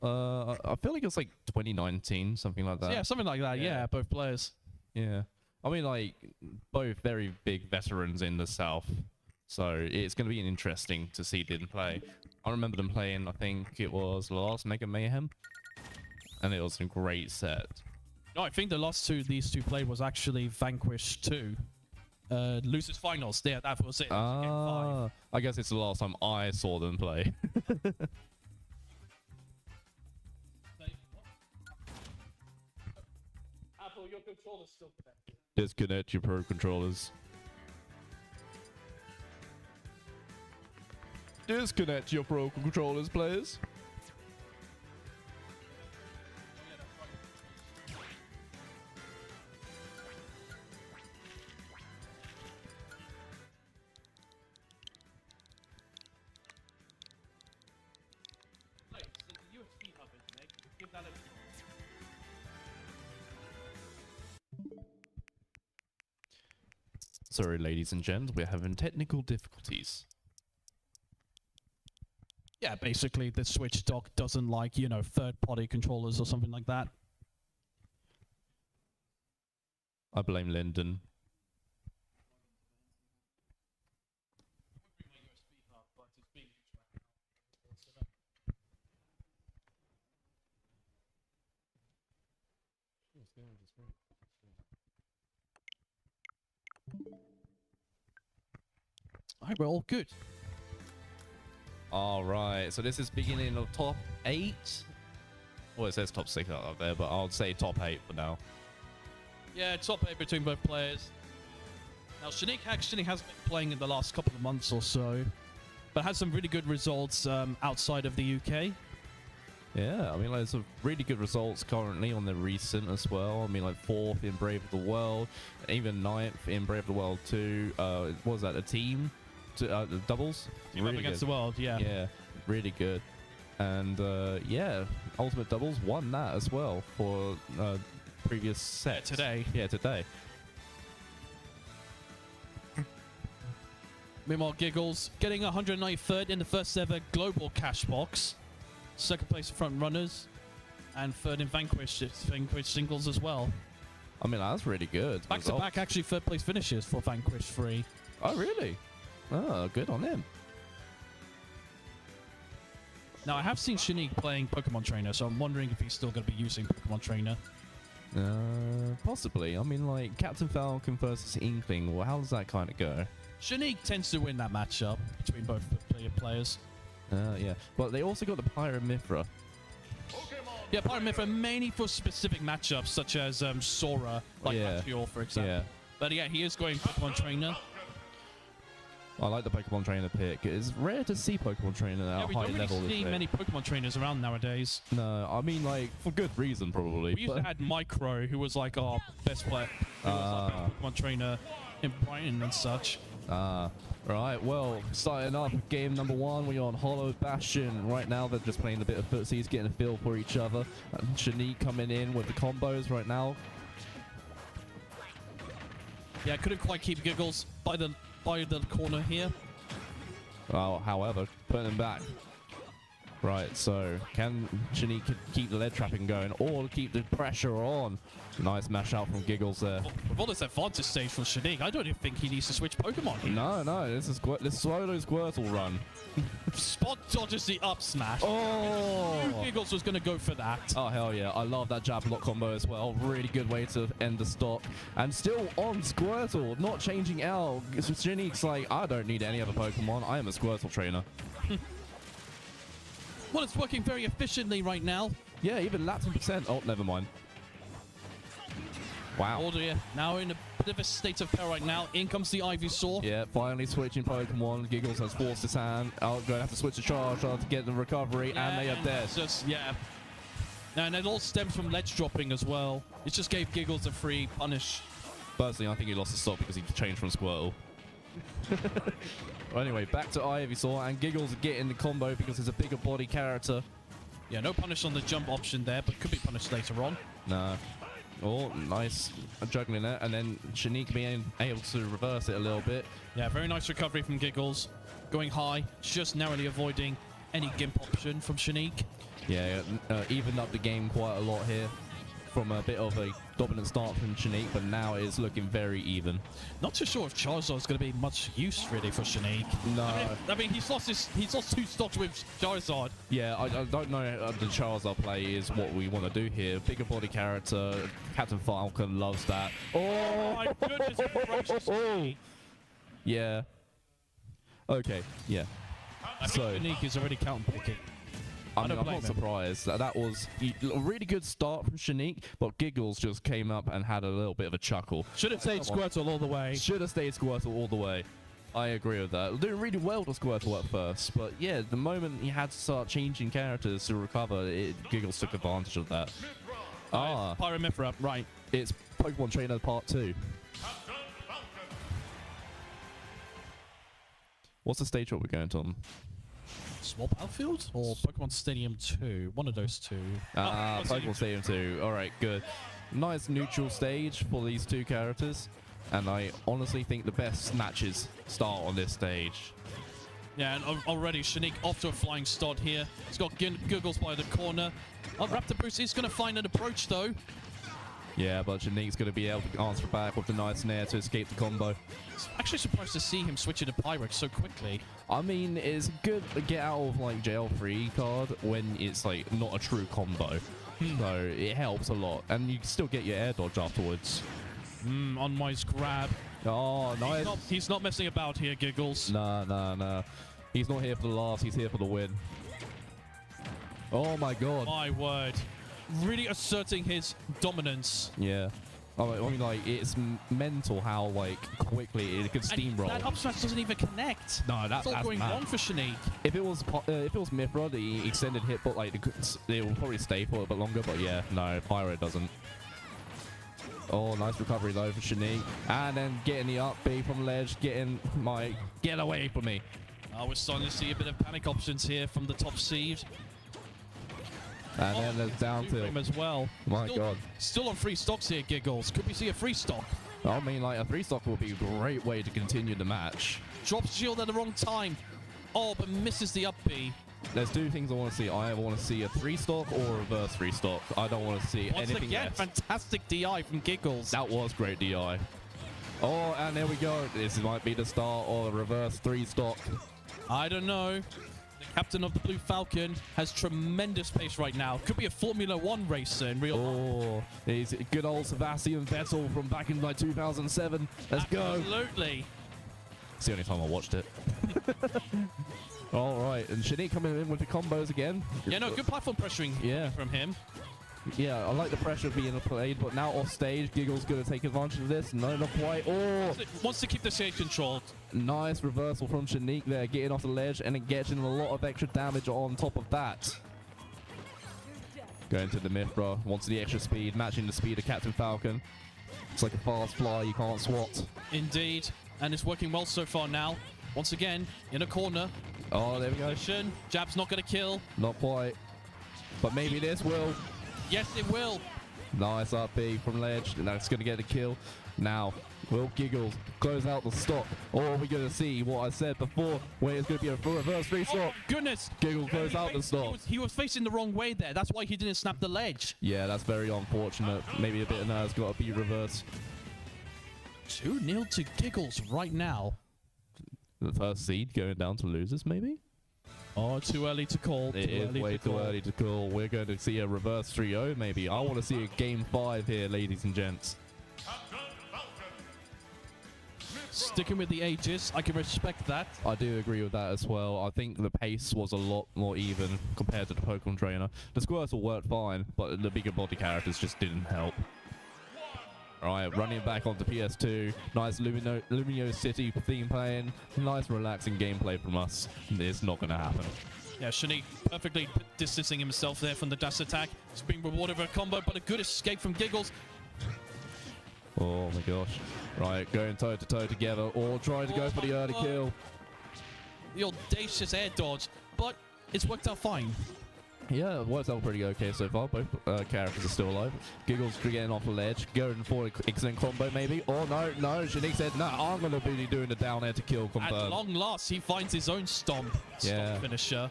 I feel like it's like 2019, something like that. Yeah, something like that, yeah, both players. Yeah. I mean, like, both very big veterans in the South. So it's going to be interesting to see them play. I remember them playing, I think it was the last Mega Mayhem. And it was a great set. No, I think the last two these two played was actually Vanquish 2. Losers Finals. Yeah, that was it. Ah, I guess it's the last time I saw them play. Apple, your controller's still connected. Disconnect your Pro Controllers. Disconnect your Pro Controllers, players. Sorry, ladies and gents, we're having technical difficulties. Yeah, basically the Switch dock doesn't like, you know, third-party controllers or something like that. I blame Lyndon. Alright, we're all good. All right, so this is beginning of top 8. Well, it says top 6 up there, but I'll say top 8 for now. Yeah, top 8 between both players. Now, Shanique actually has been playing in the last couple of months or so, but has some really good results outside of the UK. Yeah, I mean, like, some really good results currently on the recent as well. I mean, like, 4th in Brave of the World, even 9th in Brave of the World 2. What was that, a team? The doubles? Team up against the world, yeah. Yeah, really good. And, yeah, Ultimate Doubles won that as well for previous sets. Today. Yeah, today. Meanwhile, Giggles getting 193rd in the first ever global cash box. Second place front runners, and third in Vanquish singles as well. I mean, that's really good. Back to back, actually, third place finishes for Vanquish 3. Oh, really? Oh, good on him. Now, I have seen Shanique playing Pokemon Trainer, so I'm wondering if he's still going to be using Pokemon Trainer. Possibly. I mean, like, Captain Falcon versus Inkling, well, how does that kind of go? Shanique tends to win that matchup between both players. Yeah. But they also got the Pyramithra. Yeah, Pyramithra mainly for specific matchups, such as Sora, like Montreal, for example. Yeah. But yeah, he is going Pokemon Trainer. I like the Pokemon Trainer pick. It's rare to see Pokemon Trainer at a high level. We don't really see many Pokemon Trainers around nowadays. No, I mean, like, for good reason, probably. We used to have Micro, who was like our best player. Who was our best Pokemon Trainer in Brighton and such. Right, well, starting off game number 1, we're on Hollow Bastion. Right now, they're just playing a bit of footsies, getting a feel for each other. And Shanique coming in with the combos right now. Yeah, couldn't quite keep Giggles by the corner here. Well, however, putting him back. Right, so can Shanique keep the lead trapping going or keep the pressure on? Nice mash out from Giggles there. With all this advantage stage from Shanique, I don't even think he needs to switch Pokemon here. No, this is Swallow Squirtle run. Spot dodges the up smash. Oh! Giggles was going to go for that. Oh, hell yeah. I love that jab block combo as well. Really good way to end the stock. And still on Squirtle, not changing out. Shanique's like, I don't need any other Pokemon. I am a Squirtle trainer. Well, it's working very efficiently right now. Yeah, even Latin percent. Oh, never mind. Wow. Order now in a bit of a state of peril right now. In comes the Ivysaur. Yeah, finally switching Pokemon. Giggles has forced his hand. Going to have to switch to Charizard to get the recovery, and they are dead. And it all stems from ledge dropping as well. It just gave Giggles a free punish. Personally, I think he lost the stock because he changed from Squirtle. Well, anyway, back to Ivysaur, and Giggles getting the combo because he's a bigger body character. Yeah, no punish on the jump option there, but could be punished later on. Nah. Oh, nice juggling it, and then Shanique being able to reverse it a little bit. Yeah, very nice recovery from Giggles. Going high, just narrowly avoiding any gimp option from Shanique. Yeah, evened up the game quite a lot here from a bit of a dominant start from Shanique, but now it's looking very even. Not too sure if Charizard's going to be much use really for Shanique. No. I mean he's lost 2 stocks with Charizard. Yeah, I don't know the Charizard play is what we want to do here. Bigger body character, Captain Falcon loves that. Oh my goodness gracious. Yeah. Okay, yeah. I think Shanique is already counter-picking. I'm not surprised. That was a really good start from Shanique, but Giggles just came up and had a little bit of a chuckle. Should have stayed Squirtle all the way. Should have stayed Squirtle all the way. I agree with that. Doing really well to Squirtle at first, but yeah, the moment he had to start changing characters to recover, Giggles took advantage of that. Pyramithra, right. It's Pokemon Trainer Part 2. What's the stage what we're going to? Swamp Outfield or Pokemon Stadium 2? One of those two. Pokemon Stadium 2. Alright, good. Nice neutral stage for these two characters. And I honestly think the best matches start on this stage. Yeah, and already Shanique off to a flying start here. He's got Giggles by the corner. Raptor Boost is going to find an approach though. Yeah, but Shanique's going to be able to answer back with a nice snare to escape the combo. Actually surprised to see him switch into Pyrex so quickly. I mean, it's good to get out of like jail free card when it's like not a true combo. So it helps a lot. And you can still get your air dodge afterwards. Unwise grab. Oh, nice. He's not messing about here, Giggles. Nah. He's not here for the laughs, he's here for the win. Oh my god. My word. Really asserting his dominance. Yeah. I mean, like, it's mental how, like, quickly it can steamroll. That up smash doesn't even connect. No, that's all going wrong for Shanique. If it was Mithra, the extended hit, but like it will probably stay for a bit longer. But yeah, no, Pyro doesn't. Oh, nice recovery though for Shanique, and then getting the up B from ledge, get away from me. We're starting to see a bit of panic options here from the top seed. And then there's down tilt as well. My god. Still on free stocks here, Giggles. Could we see a free stock? I mean, like, a free stock would be a great way to continue the match. Drops shield at the wrong time. Oh, but misses the up B. There's two things I want to see. I either want to see a 3-stock or a reverse 3-stock. I don't want to see anything again, else. Fantastic DI from Giggles. That was great DI. Oh, and there we go. This might be the start of a reverse 3-stock. I don't know. The captain of the Blue Falcon has tremendous pace right now. Could be a Formula 1 racer in real life. Oh, he's good old Sebastian Vettel from back in like 2007. Let's go. Absolutely. It's the only time I watched it. All right, and Shanique coming in with the combos again. Yeah, no, good platform pressuring from him. Yeah, I like the pressure being played, but now off stage, Giggle's going to take advantage of this. No, not quite. Oh! Wants to keep the stage controlled. Nice reversal from Shanique there, getting off the ledge, and it gets in a lot of extra damage on top of that. Going to the Mithra, wants the extra speed, matching the speed of Captain Falcon. It's like a fast fly, you can't swat. Indeed, and it's working well so far now. Once again, in a corner. Oh, there we go. Jab's not going to kill. Not quite. But maybe this will. Yes, it will. Nice up B from ledge. And that's going to get a kill. Now, will Giggles close out the stock? Or are we going to see what I said before, where it's going to be a reverse 3-stock? Oh, goodness. Giggle close out the stock. He was facing the wrong way there. That's why he didn't snap the ledge. Yeah, that's very unfortunate. Maybe a bit of nerves got to be reversed. 2-0 to Giggles right now. The first seed going down to losers, maybe? Oh, too early to call. It is way too early to call. We're going to see a reverse 3-0, maybe. I want to see a game 5 here, ladies and gents. Sticking with the ages, I can respect that. I do agree with that as well. I think the pace was a lot more even compared to the Pokemon Trainer. The Squirtle worked fine, but the bigger body characters just didn't help. Alright, running back onto PS2. Nice Lumino City theme playing. Nice relaxing gameplay from us. It's not going to happen. Yeah, Shanique perfectly distancing himself there from the dash attack. He's being rewarded with a combo, but a good escape from Giggles. Oh my gosh. Right, going toe-to-toe together, or trying to go for the early kill. The audacious air dodge, but it's worked out fine. Yeah, it works out pretty okay so far. Both characters are still alive. Giggles getting off the ledge, going for an excellent combo maybe. Oh no, Shanique said, no, I'm going to be doing the down air to kill confirm. At long last, he finds his own stomp finisher.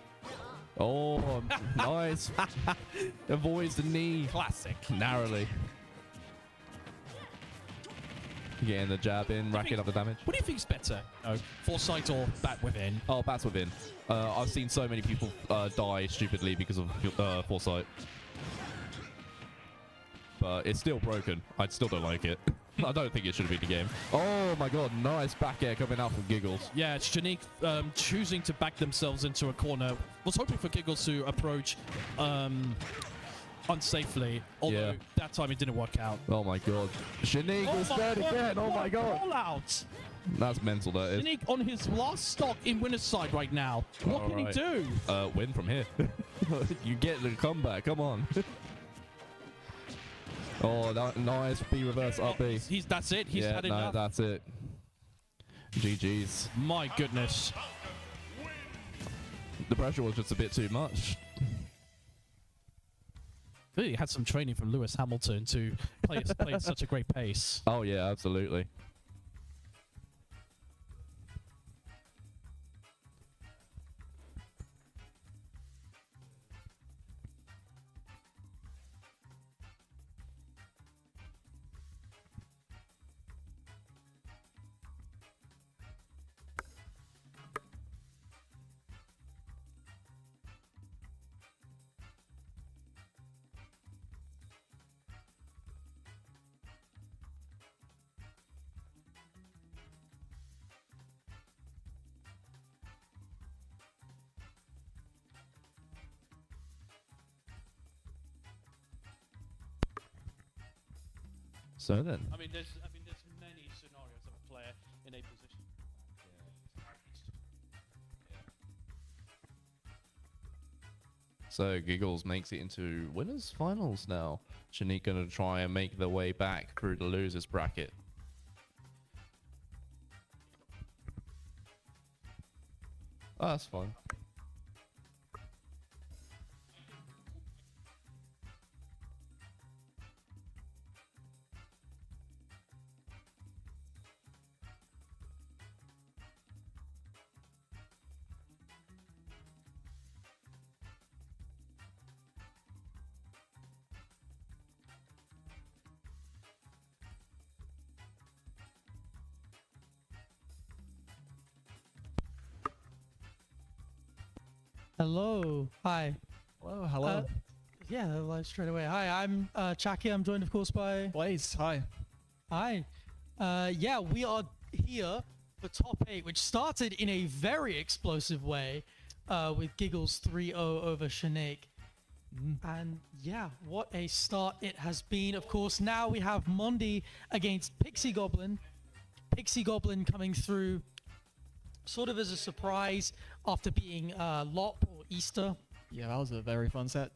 Oh, nice. Avoids the knee. Classic. Narrowly. Getting the jab in, racking up the damage. What do you think's better? Foresight or Bat Within? Oh, Bats Within. I've seen so many people die stupidly because of Foresight. But it's still broken. I still don't like it. I don't think it should be the game. Oh my god, nice back air coming out from Giggles. Yeah, Shanique choosing to back themselves into a corner. Was hoping for Giggles to approach unsafely, although that time it didn't work out. Oh my god. Shanique is dead again. Oh my god. All out. That's mental, that is. Shanique on his last stock in winner's side right now. What can he do? Win from here. You get the comeback. Come on. Oh, nice B reverse up B. That's it. He's had enough. That's it. GG's. My goodness. The pressure was just a bit too much. Clearly had some training from Lewis Hamilton to play at such a great pace. Oh yeah, absolutely. So then. I mean, there's many scenarios of a player in a position. So Giggles makes it into winners finals now. Shanique gonna try and make their way back through the losers bracket. Oh, that's fine. Hello. Hi. Hello. Yeah, live straight away. Hi, I'm Chaki. I'm joined, of course, by Blaze. Hi. Hi. Yeah, we are here for top 8, which started in a very explosive way with Giggles 3-0 over Shanique. And yeah, what a start it has been. Of course, now we have Mondi against Pixie Goblin. Pixie Goblin coming through sort of as a surprise after beating Lop or Easter. Yeah, that was a very fun set.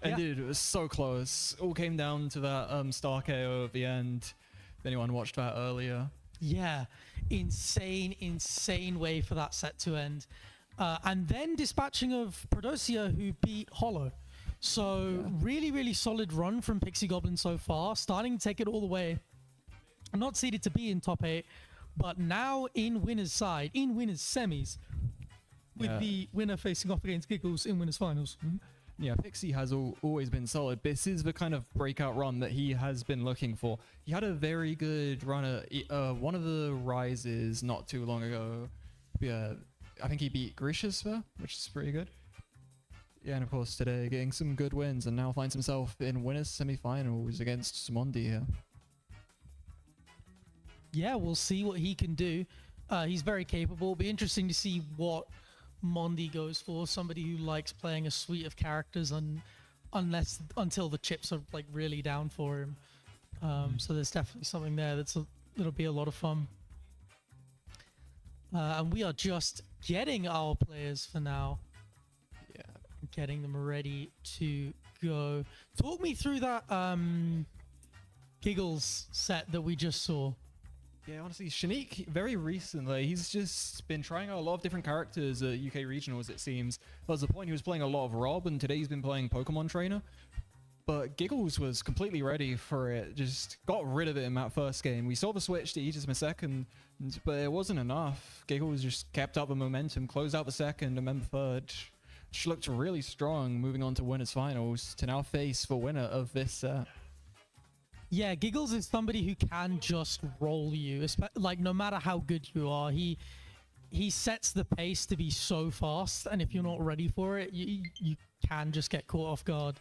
And dude, it was so close. All came down to that star KO at the end. If anyone watched that earlier. Yeah, insane way for that set to end. And then dispatching of Prodosia, who beat Hollow. So really solid run from Pixie Goblin so far, starting to take it all the way. I'm not seeded to be in top 8, but now in winner's side, in winner's semis, with the winner facing off against Giggles in winners finals. Yeah, Pixie has always been solid. This is the kind of breakout run that he has been looking for. He had a very good run at one of the rises not too long ago. Yeah, I think he beat Grishasva, which is pretty good. Yeah, and of course today getting some good wins and now finds himself in winners semifinals against Mondi here. Yeah, we'll see what he can do. He's very capable. It'll be interesting to see what Mondi goes for. Somebody who likes playing a suite of characters until the chips are like really down for him. So there's definitely something there that'll be a lot of fun. And we are just getting our players for now. Yeah, getting them ready to go. Talk me through that Giggles set that we just saw. Yeah, honestly, Shanique, very recently, he's just been trying out a lot of different characters at UK Regional, as it seems. There was a point he was playing a lot of Rob, and today he's been playing Pokemon Trainer. But Giggles was completely ready for it, just got rid of it in that first game. We saw the switch to Aegis in the second, but it wasn't enough. Giggles just kept up the momentum, closed out the second, and then the third. She looked really strong, moving on to winners finals to now face the winner of this set. Yeah, Giggles is somebody who can just roll you, like no matter how good you are. He sets the pace to be so fast, and if you're not ready for it, you can just get caught off guard.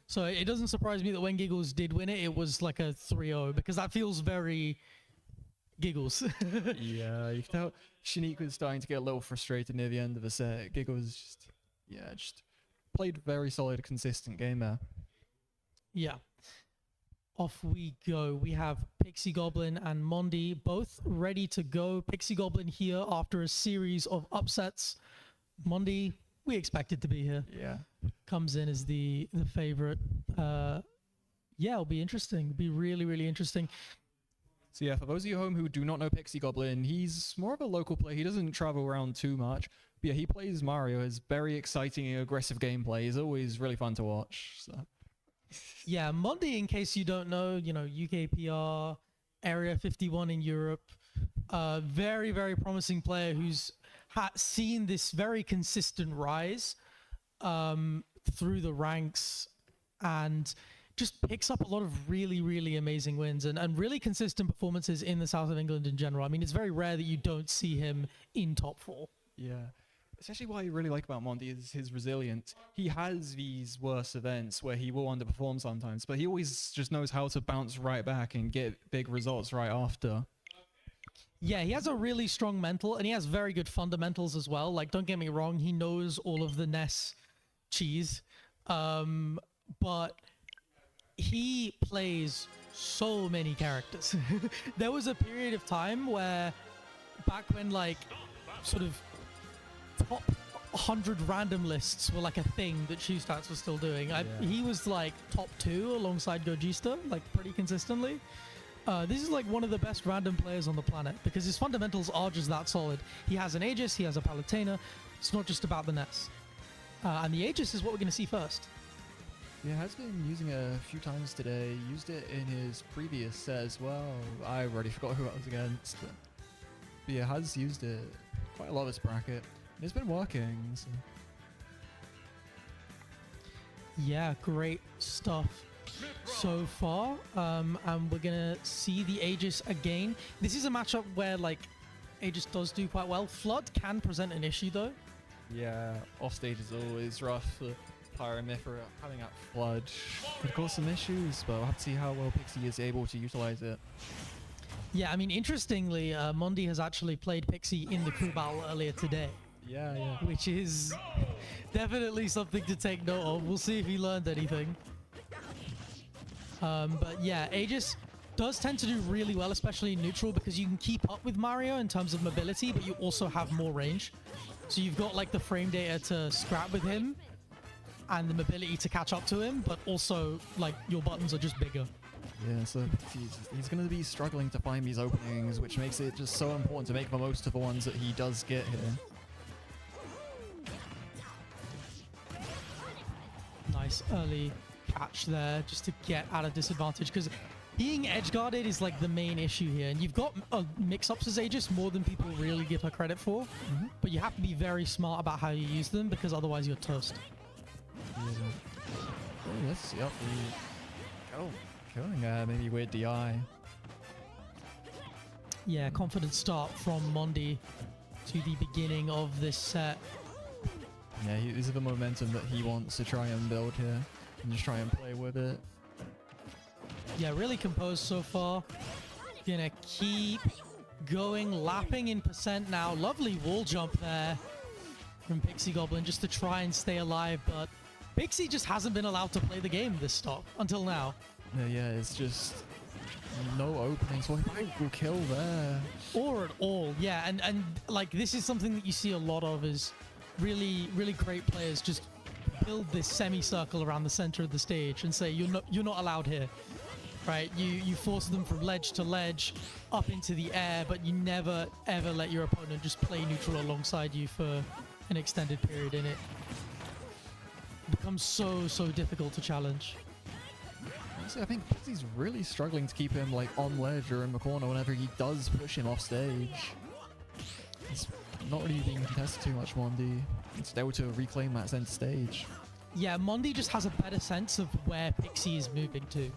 So it doesn't surprise me that when Giggles did win it, it was like a 3-0, because that feels very Giggles. Yeah, you can tell Shanique was starting to get a little frustrated near the end of the set. Giggles just played very solid, consistent game there. Yeah. Off we go. We have Pixie Goblin and Mondi both ready to go. Pixie Goblin here after a series of upsets. Mondi, we expected to be here. Yeah. Comes in as the favorite. Yeah, it'll be interesting. It'll be really, really interesting. So yeah, for those of you at home who do not know Pixie Goblin, he's more of a local player. He doesn't travel around too much. But yeah, he plays Mario. His very exciting and aggressive gameplay is always really fun to watch. So. Yeah, Mondi, in case you don't know, you know, UKPR, Area 51 in Europe, very, very promising player who's seen this very consistent rise through the ranks and just picks up a lot of really, really amazing wins and really consistent performances in the south of England in general. I mean, it's very rare that you don't see him in top 4. Yeah. Especially what I really like about Mondi is his resilience. He has these worse events where he will underperform sometimes, but he always just knows how to bounce right back and get big results right after. Yeah, he has a really strong mental, and he has very good fundamentals as well. Like, don't get me wrong, he knows all of the Ness cheese, but he plays so many characters. There was a period of time where, back when, like, sort of top 100 random lists were like a thing that Shoestats was still doing. He was like top 2 alongside Gogista, like pretty consistently. This is like one of the best random players on the planet because his fundamentals are just that solid. He has an Aegis, he has a Palutena. It's not just about the Ness. And the Aegis is what we're going to see first. Yeah, has been using it a few times today. Used it in his previous set as well. I already forgot who I was against. But yeah, has used it quite a lot of his bracket. It's been working. So. Yeah, great stuff so far. And we're going to see the Aegis again. This is a matchup where, like, Aegis does do quite well. Flood can present an issue, though. Yeah, offstage is always rough for Pyramithra. Having that Flood could cause some issues, but we'll have to see how well Pixie is able to utilize it. Yeah, I mean, interestingly, Mondi has actually played Pixie in the crew battle earlier today. Yeah. Which is definitely something to take note of. We'll see if he learned anything. But yeah, Aegis does tend to do really well, especially in neutral, because you can keep up with Mario in terms of mobility, but you also have more range. So you've got like the frame data to scrap with him and the mobility to catch up to him, but also like your buttons are just bigger. Yeah, so he's going to be struggling to find these openings, which makes it just so important to make the most of the ones that he does get here. Nice early catch there just to get out of disadvantage, because being edge guarded is like the main issue here, and you've got mix-ups as Aegis more than people really give her credit for, but you have to be very smart about how you use them, because otherwise you're toast. Yeah. Oh, let's see up killing maybe weird DI. Yeah, confident start from Mondi to the beginning of this set. Yeah, these are the momentum that he wants to try and build here and just try and play with it. Yeah, really composed so far. Gonna keep going, lapping in percent now. Lovely wall jump there from Pixie Goblin just to try and stay alive, but Pixie just hasn't been allowed to play the game this stop until now. Yeah, it's just no openings. Well, he might go kill there. Or at all, yeah. And like this is something that you see a lot of is really, really great players just build this semicircle around the center of the stage and say you're not allowed here. right? You force them from ledge to ledge, up into the air, but you never ever let your opponent just play neutral alongside you for an extended period, and it becomes so difficult to challenge. Honestly, I think Pixie's really struggling to keep him like on ledge or in the corner whenever he does push him off stage. It's not really being contested too much, Mondi. It's able to reclaim that center stage. Yeah, Mondi just has a better sense of where Pixie is moving to.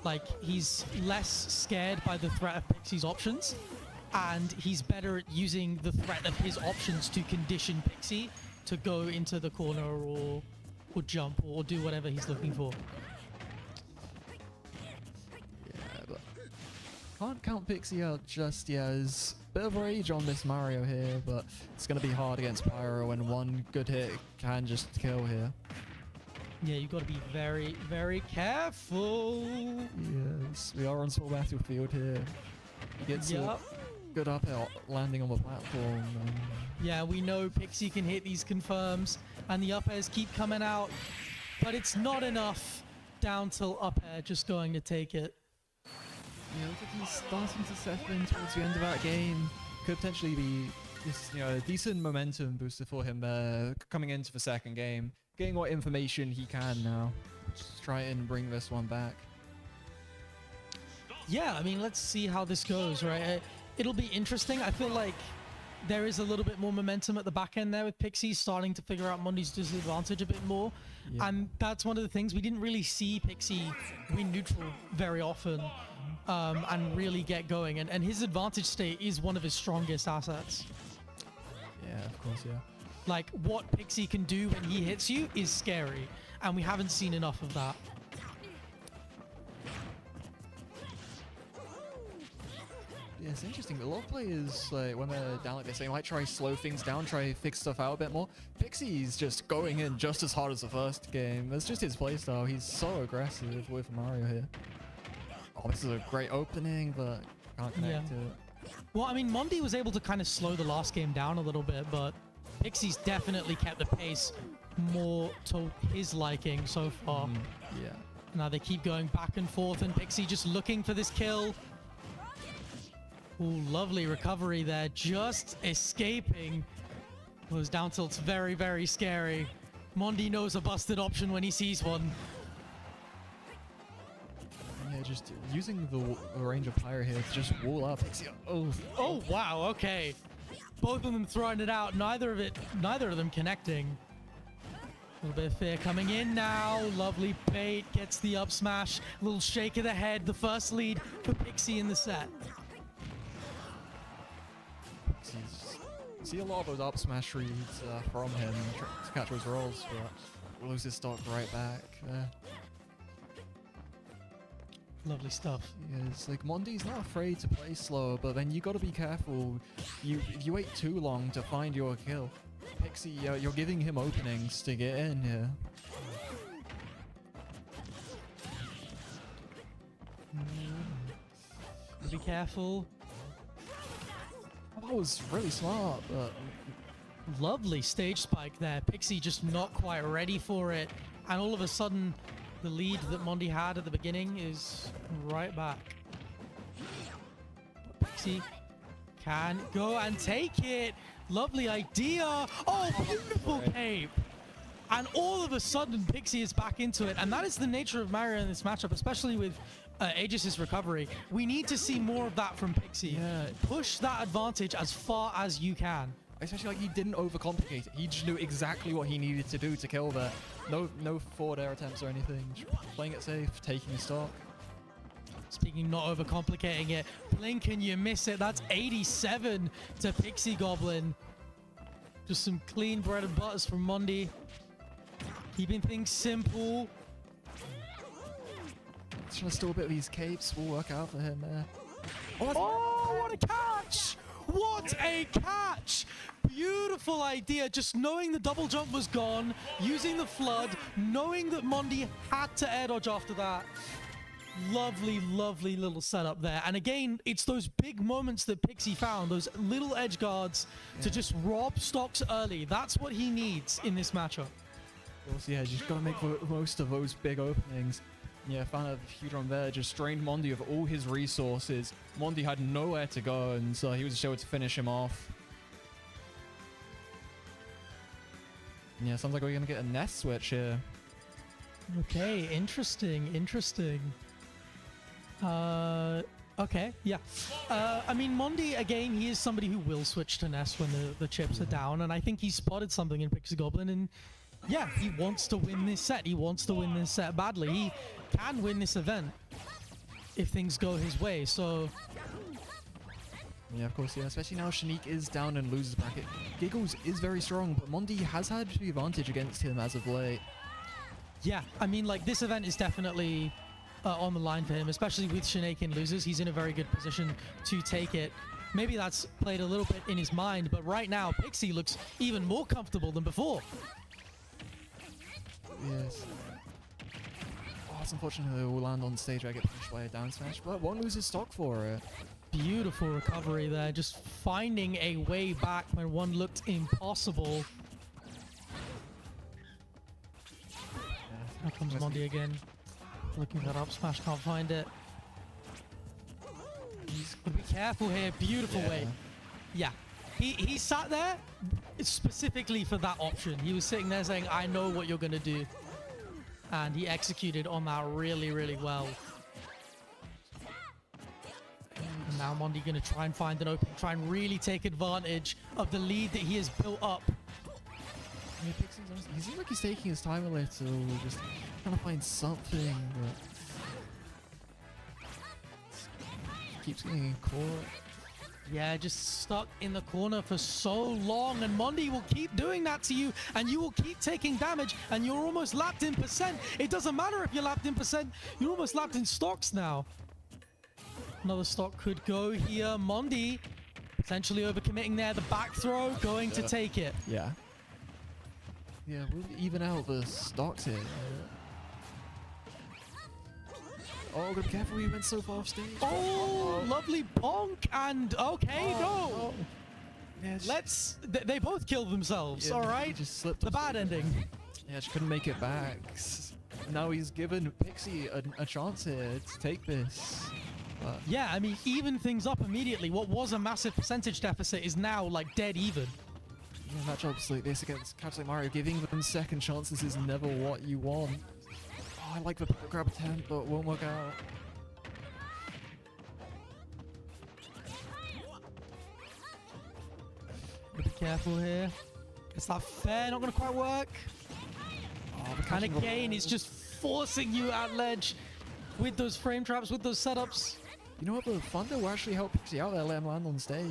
Like, he's less scared by the threat of Pixie's options, and he's better at using the threat of his options to condition Pixie to go into the corner or jump or do whatever he's looking for. Yeah, but can't count Pixie out just yet. There's a bit of rage on this Mario here, but it's going to be hard against Pyro, and one good hit can just kill here. Yeah, you've got to be very, very careful. Yes, we are on small battlefield here. He gets a good up air landing on the platform. Yeah, we know Pixie can hit these confirms, and the up airs keep coming out, but it's not enough. Down tilt up air, just going to take it. Yeah, looks like he's starting to settle in towards the end of that game. Could potentially be just, a decent momentum booster for him coming into the second game. Getting what information he can now. Just try and bring this one back. Yeah, I mean, let's see how this goes, right? It'll be interesting. I feel like there is a little bit more momentum at the back end there with Pixie starting to figure out Mondi's disadvantage a bit more. Yeah. And that's one of the things. We didn't really see Pixie win neutral very often and really get going. And his advantage state is one of his strongest assets. Yeah, of course, yeah. Like, what Pixie can do when he hits you is scary, and we haven't seen enough of that. Yeah, it's interesting. A lot of players, like, when they're down like this, they might try slow things down, try fix stuff out a bit more. Pixie's just going in just as hard as the first game. That's just his playstyle. He's so aggressive with Mario here. Oh, this is a great opening, but can't connect to it. Well, I mean, Mondi was able to kind of slow the last game down a little bit, but Pixie's definitely kept the pace more to his liking so far. Yeah. Now they keep going back and forth, and Pixie just looking for this kill. Ooh, lovely recovery there, just escaping. Those down tilts very, very scary. Mondi knows a busted option when he sees one. Yeah, just using the range of Pyro here to just wall up Pixie. Oh, wow, okay. Both of them throwing it out, neither of them connecting. A little bit of fear coming in now. Lovely bait, gets the up smash. Little shake of the head, the first lead for Pixie in the set. See a lot of those up smash reads from him to catch those rolls, but loses stock right back. Lovely stuff. Yeah, it's like Mondi's not afraid to play slow, but then you got to be careful. If you wait too long to find your kill, Pixie, you're giving him openings to get in here. Be careful. That was really smart, but lovely stage spike there. Pixie just not quite ready for it, and all of a sudden, the lead that Mondi had at the beginning is right back. Pixie can go and take it. Lovely idea. Oh, beautiful cape. And all of a sudden, Pixie is back into it. And that is the nature of Mario in this matchup, especially with Aegis' recovery. We need to see more of that from Pixie. Yeah. Push that advantage as far as you can. Especially like he didn't overcomplicate it. He just knew exactly what he needed to do to kill that. No forward air attempts or anything. Just playing it safe, taking stock. Speaking not overcomplicating it, blink and you miss it. That's 87 to Pixie Goblin. Just some clean bread and butters from Mondi. Keeping things simple. Trying to steal a bit of these capes will work out for him there. Oh, what a catch! What a catch! Beautiful idea. Just knowing the double jump was gone, using the flood, knowing that Mondi had to air dodge after that. Lovely, lovely little setup there. And again, it's those big moments that Pixie found, those little edge guards to just rob stocks early. That's what he needs in this matchup. Of course, yeah, just gotta make the most of those big openings. Yeah, found a huge run there. Just drained Mondi of all his resources. Mondi had nowhere to go, and so he was just able to finish him off. Yeah, sounds like we're going to get a nest switch here. Okay, interesting, interesting. Okay, yeah. I mean, Mondi, again, he is somebody who will switch to Nest when the chips are down, and I think he spotted something in Pixie Goblin, and yeah, he wants to win this set. He wants to win this set badly. He can win this event if things go his way, so... Yeah, of course, yeah. Especially now Shanique is down in losers bracket. Giggles is very strong, but Mondi has had the advantage against him as of late. Yeah, I mean, like, this event is definitely on the line for him, especially with Shanique in losers. He's in a very good position to take it. Maybe that's played a little bit in his mind, but right now, Pixie looks even more comfortable than before. Yes. Oh, it's unfortunate they will land on stage where I get punished by a down smash, but won't lose his stock for it. Beautiful recovery there, just finding a way back when one looked impossible. Here comes Mondi again. Looking for that up smash, can't find it. He's got to be careful here. Beautiful way. Yeah. He sat there specifically for that option. He was sitting there saying, I know what you're going to do. And he executed on that really, really well. And now Mondi going to try and find an open, try and really take advantage of the lead that he has built up. Yeah, Pixie's honestly, he seems like he's taking his time a little, just trying to find something, but keeps getting caught. Yeah, just stuck in the corner for so long, and Mondi will keep doing that to you, and you will keep taking damage, and you're almost lapped in percent. It doesn't matter if you're lapped in percent, you're almost lapped in stocks now. Another stock could go here. Mondi potentially overcommitting there. The back throw going to take it. Yeah. Yeah, we'll even out the stocks here. Oh, be careful, he went so far off stage. Oh, lovely bonk, and okay, no. Yeah, they both killed themselves, yeah, all right? Just slipped the bad ending. Yeah, she couldn't make it back. Now he's given Pixie a chance here to take this. Yeah, I mean, even things up immediately. What was a massive percentage deficit is now like dead even. Yeah, matchups like this against characters like Mario, giving them second chances is never what you want. Oh, I like the grab attempt, but won't work out. Be careful here. It's not fair, not gonna quite work. Oh, and again, it's just forcing you at ledge with those frame traps, with those setups. You know what, the Thunder will actually help Pixie out there, let him land on stage.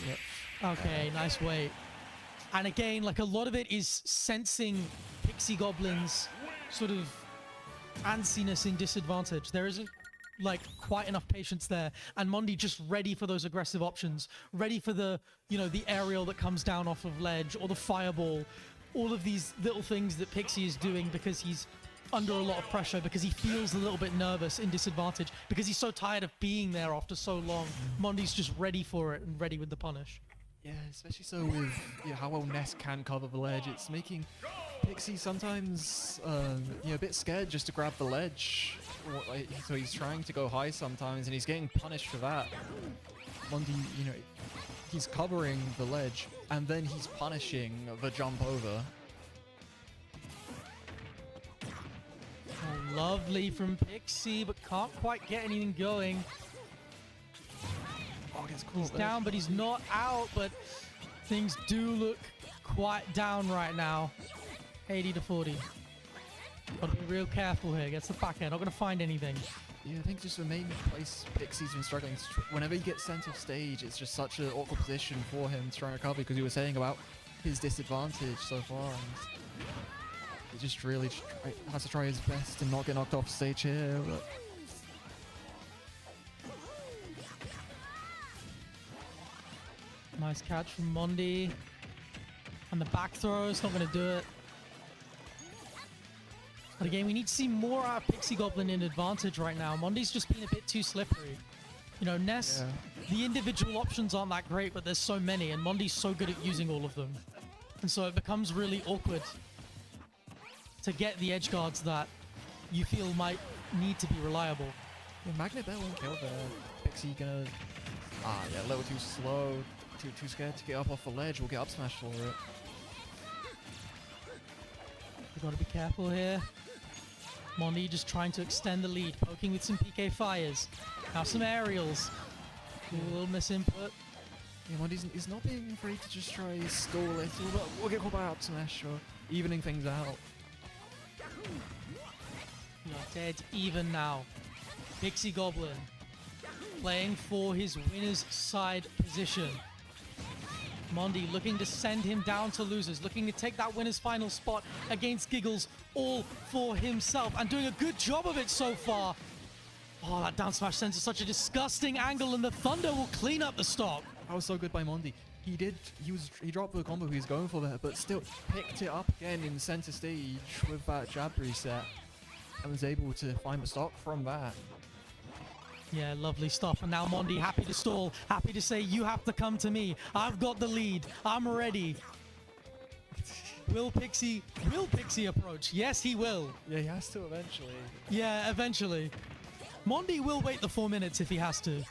Yep. Okay, nice wait. And again, like a lot of it is sensing Pixie Goblin's sort of antsiness in disadvantage. There isn't like quite enough patience there, and Mondi just ready for those aggressive options, ready for the, you know, the aerial that comes down off of ledge or the fireball, all of these little things that Pixie is doing because he's under a lot of pressure, because he feels a little bit nervous in disadvantage, because he's so tired of being there after so long. Mondi's just ready for it and ready with the punish. Yeah, especially so with how well Nest can cover the ledge. It's making Pixie sometimes a bit scared just to grab the ledge. So he's trying to go high sometimes, and he's getting punished for that. Mondi, he's covering the ledge, and then he's punishing the jump over. Oh, lovely from Pixie, but can't quite get anything going. Oh, gets caught. He's down, but he's not out, but things do look quite down right now. 80 to 40. Gotta be real careful here. Gets the back end. Not gonna find anything. Yeah, I think just the main place Pixie's been struggling. Whenever he gets sent off stage, it's just such an awkward position for him to try and recover, because he was saying about his disadvantage so far. And he just really has to try his best to not get knocked off stage here. But nice catch from Mondi. And the back throw is not going to do it. But again, we need to see more out of Pixie Goblin in advantage right now. Mondi's just been a bit too slippery. You know, Ness, the individual options aren't that great, but there's so many, and Mondi's so good at using all of them. And so it becomes really awkward to get the edge guards that you feel might need to be reliable. Yeah, Magnet Bear won't kill there. Pixie gonna... yeah, a little too slow. Too scared to get up off the ledge. We'll get up smash for it. We gotta be careful here. Mondi just trying to extend the lead, poking with some PK fires. Now some aerials. A little misinput. Yeah, Mondi's he's not being afraid to just try stall a little, but we'll get caught by up smash or evening things out. Not dead even now. Pixie Goblin playing for his winner's side position. Mondi looking to send him down to losers, looking to take that winner's final spot against Giggles all for himself, and doing a good job of it so far. Oh, that down smash sends such a disgusting angle, and the Thunder will clean up the stock. That was so good by Mondi. He dropped the combo he was going for there, but still picked it up again in center stage with that jab reset, and was able to find the stock from that. Yeah, lovely stuff. And now Mondi happy to stall, happy to say, you have to come to me. I've got the lead. I'm ready. Will Pixie approach? Yes, he will. Yeah, he has to eventually. Yeah, eventually. Mondi will wait the 4 minutes if he has to.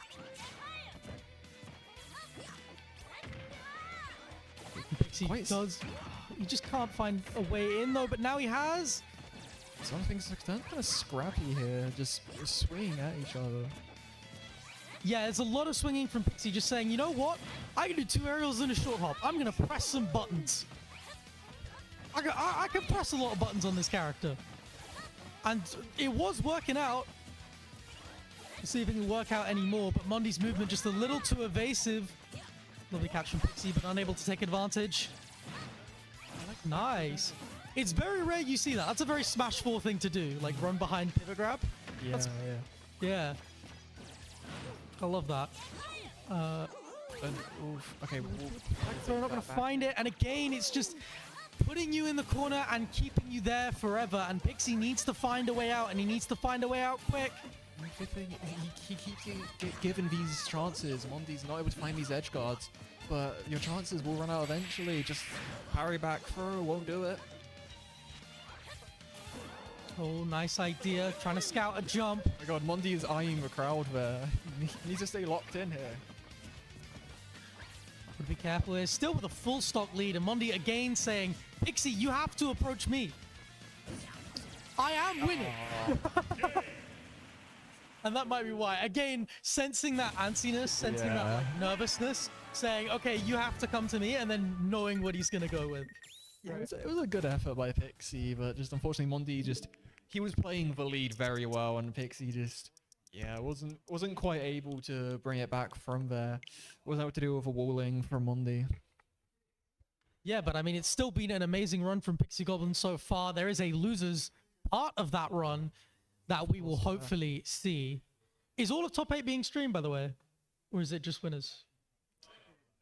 Pixie does. He just can't find a way in though, but now he has. Some things are kind of scrappy here, just swinging at each other. Yeah, there's a lot of swinging from Pixie, just saying, you know what? I can do 2 aerials and a short hop. I'm going to press some buttons. I can press a lot of buttons on this character. And it was working out. Let's see if it can work out anymore, but Mondi's movement just a little too evasive. Lovely catch from Pixie, but unable to take advantage. Nice. It's very rare you see that. That's a very Smash 4 thing to do, like run behind pivot grab. Yeah, Yeah. I love that. Okay, we're not going to find it. And again, it's just putting you in the corner and keeping you there forever. And Pixie needs to find a way out, and he needs to find a way out quick. The thing, he keeps given these chances. Mondi's not able to find these edge guards, but your chances will run out eventually. Just parry back throw, won't do it. Oh, nice idea. Trying to scout a jump. Oh my god, Mondi is eyeing the crowd there. He needs to stay locked in here. Be careful here. Still with a full stock lead, and Mondi again saying, Pixie, you have to approach me. I am winning. And that might be why. Again, sensing that antsiness, sensing that like, nervousness, saying, okay, you have to come to me, and then knowing what he's going to go with. Yeah, it was a good effort by Pixie, but just unfortunately Mondi he was playing the lead very well, and Pixie just wasn't quite able to bring it back from there. Wasn't able to do with a walling from Mondi. Yeah, but I mean, it's still been an amazing run from Pixie Goblin so far. There is a losers part of that run that we will hopefully see. Is all of top 8 being streamed, by the way? Or is it just winners?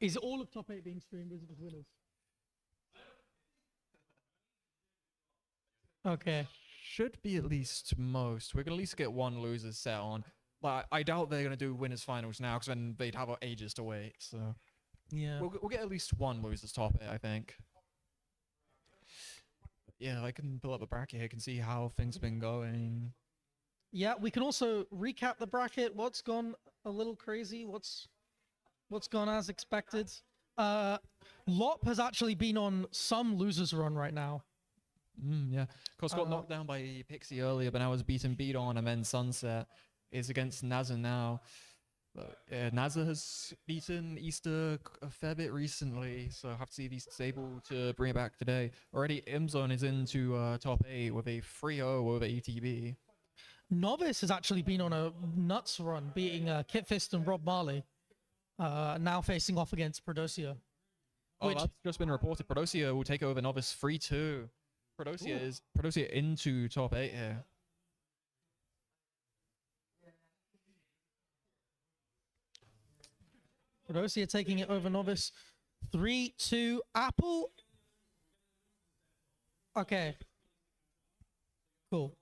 Is all of top 8 being streamed, or is it just winners? Okay. Should be at least most. We're going to at least get one losers set on. But I doubt they're going to do winners finals now, because then they'd have ages to wait. So yeah, we'll get at least one losers top 8, I think. Yeah, I can pull up the bracket here, can see how things have been going. Yeah, we can also recap the bracket. What's gone a little crazy? What's gone as expected? Lop has actually been on some losers run right now. Yeah. Of course, got knocked down by Pixie earlier, but now was beat on, and then Sunset is against Nazza now. Nazza has beaten Easter a fair bit recently, so I'll have to see if he's able to bring it back today. Already, Imzone is into top 8 with a 3-0 over ETB. Novice has actually been on a nuts run, beating Kit Fist and Rob Marley. Now facing off against Prodosia. That's just been reported. Prodosia will take over Novice 3-2. Prodosia into top 8 here. Prodosia taking it over Novice 3-2. Apple. Okay. Cool.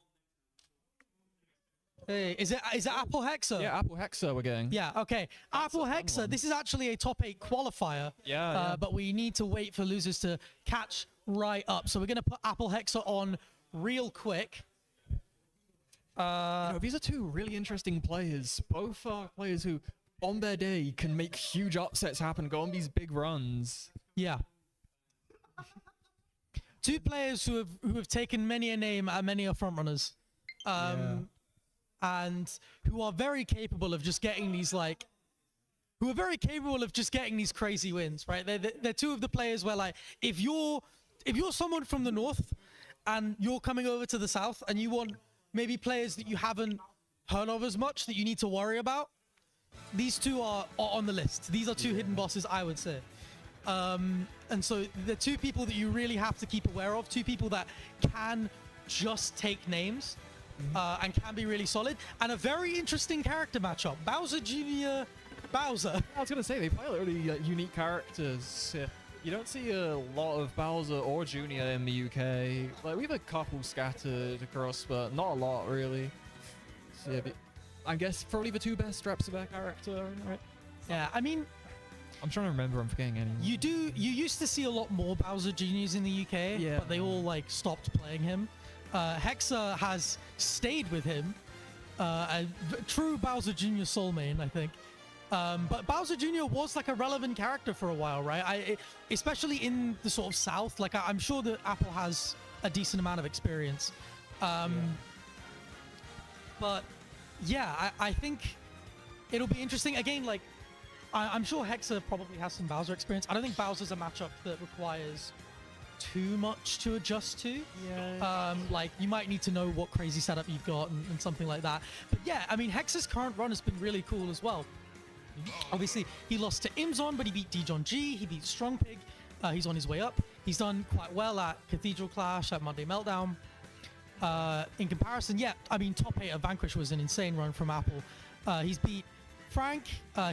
Hey, is it Apple Hexa? Yeah, Apple Hexa we're getting. Yeah, okay. Apple Hexa, this is actually a top 8 qualifier. Yeah. But we need to wait for losers to catch right up. So we're going to put Apple Hexa on real quick. These are two really interesting players. Both are players who, on their day, can make huge upsets happen, go on these big runs. Yeah. Two players who have taken many a name at many a frontrunners, and who are very capable of just getting these these crazy wins, right? They're two of the players where, like, if you're someone from the north and you're coming over to the south and you want maybe players that you haven't heard of as much that you need to worry about, these two are on the list. These are two hidden bosses, I would say. And so the two people that you really have to keep aware of, two people that can just take names and can be really solid, and a very interesting character matchup. Bowser Jr. Bowser. I was gonna say, they play really unique characters. You don't see a lot of Bowser or Junior in the UK. Like, we have a couple scattered across, but not a lot really. So, yeah, I guess probably the two best reps of their character, right? Yeah, I mean, I'm trying to remember. I'm forgetting any. You used to see a lot more Bowser Juniors in the UK, but they all like stopped playing him. Hexa has stayed with him, a true Bowser Jr. soul main, I think. But Bowser Jr. was like a relevant character for a while, right? Especially in the sort of South. Like, I'm sure that Apple has a decent amount of experience. But yeah, I think it'll be interesting. Again, like, I'm sure Hexa probably has some Bowser experience. I don't think Bowser's a matchup that requires too much to adjust to. Like, you might need to know what crazy setup you've got and something like that. But yeah, I mean, Hexa's current run has been really cool as well. Obviously, he lost to Imzon, but he beat Dijon G, he beat Strong Pig. He's on his way up. He's done quite well at Cathedral Clash, at Monday Meltdown. In comparison, yeah, I mean, top 8 of Vanquish was an insane run from Apple. He's beat Frank,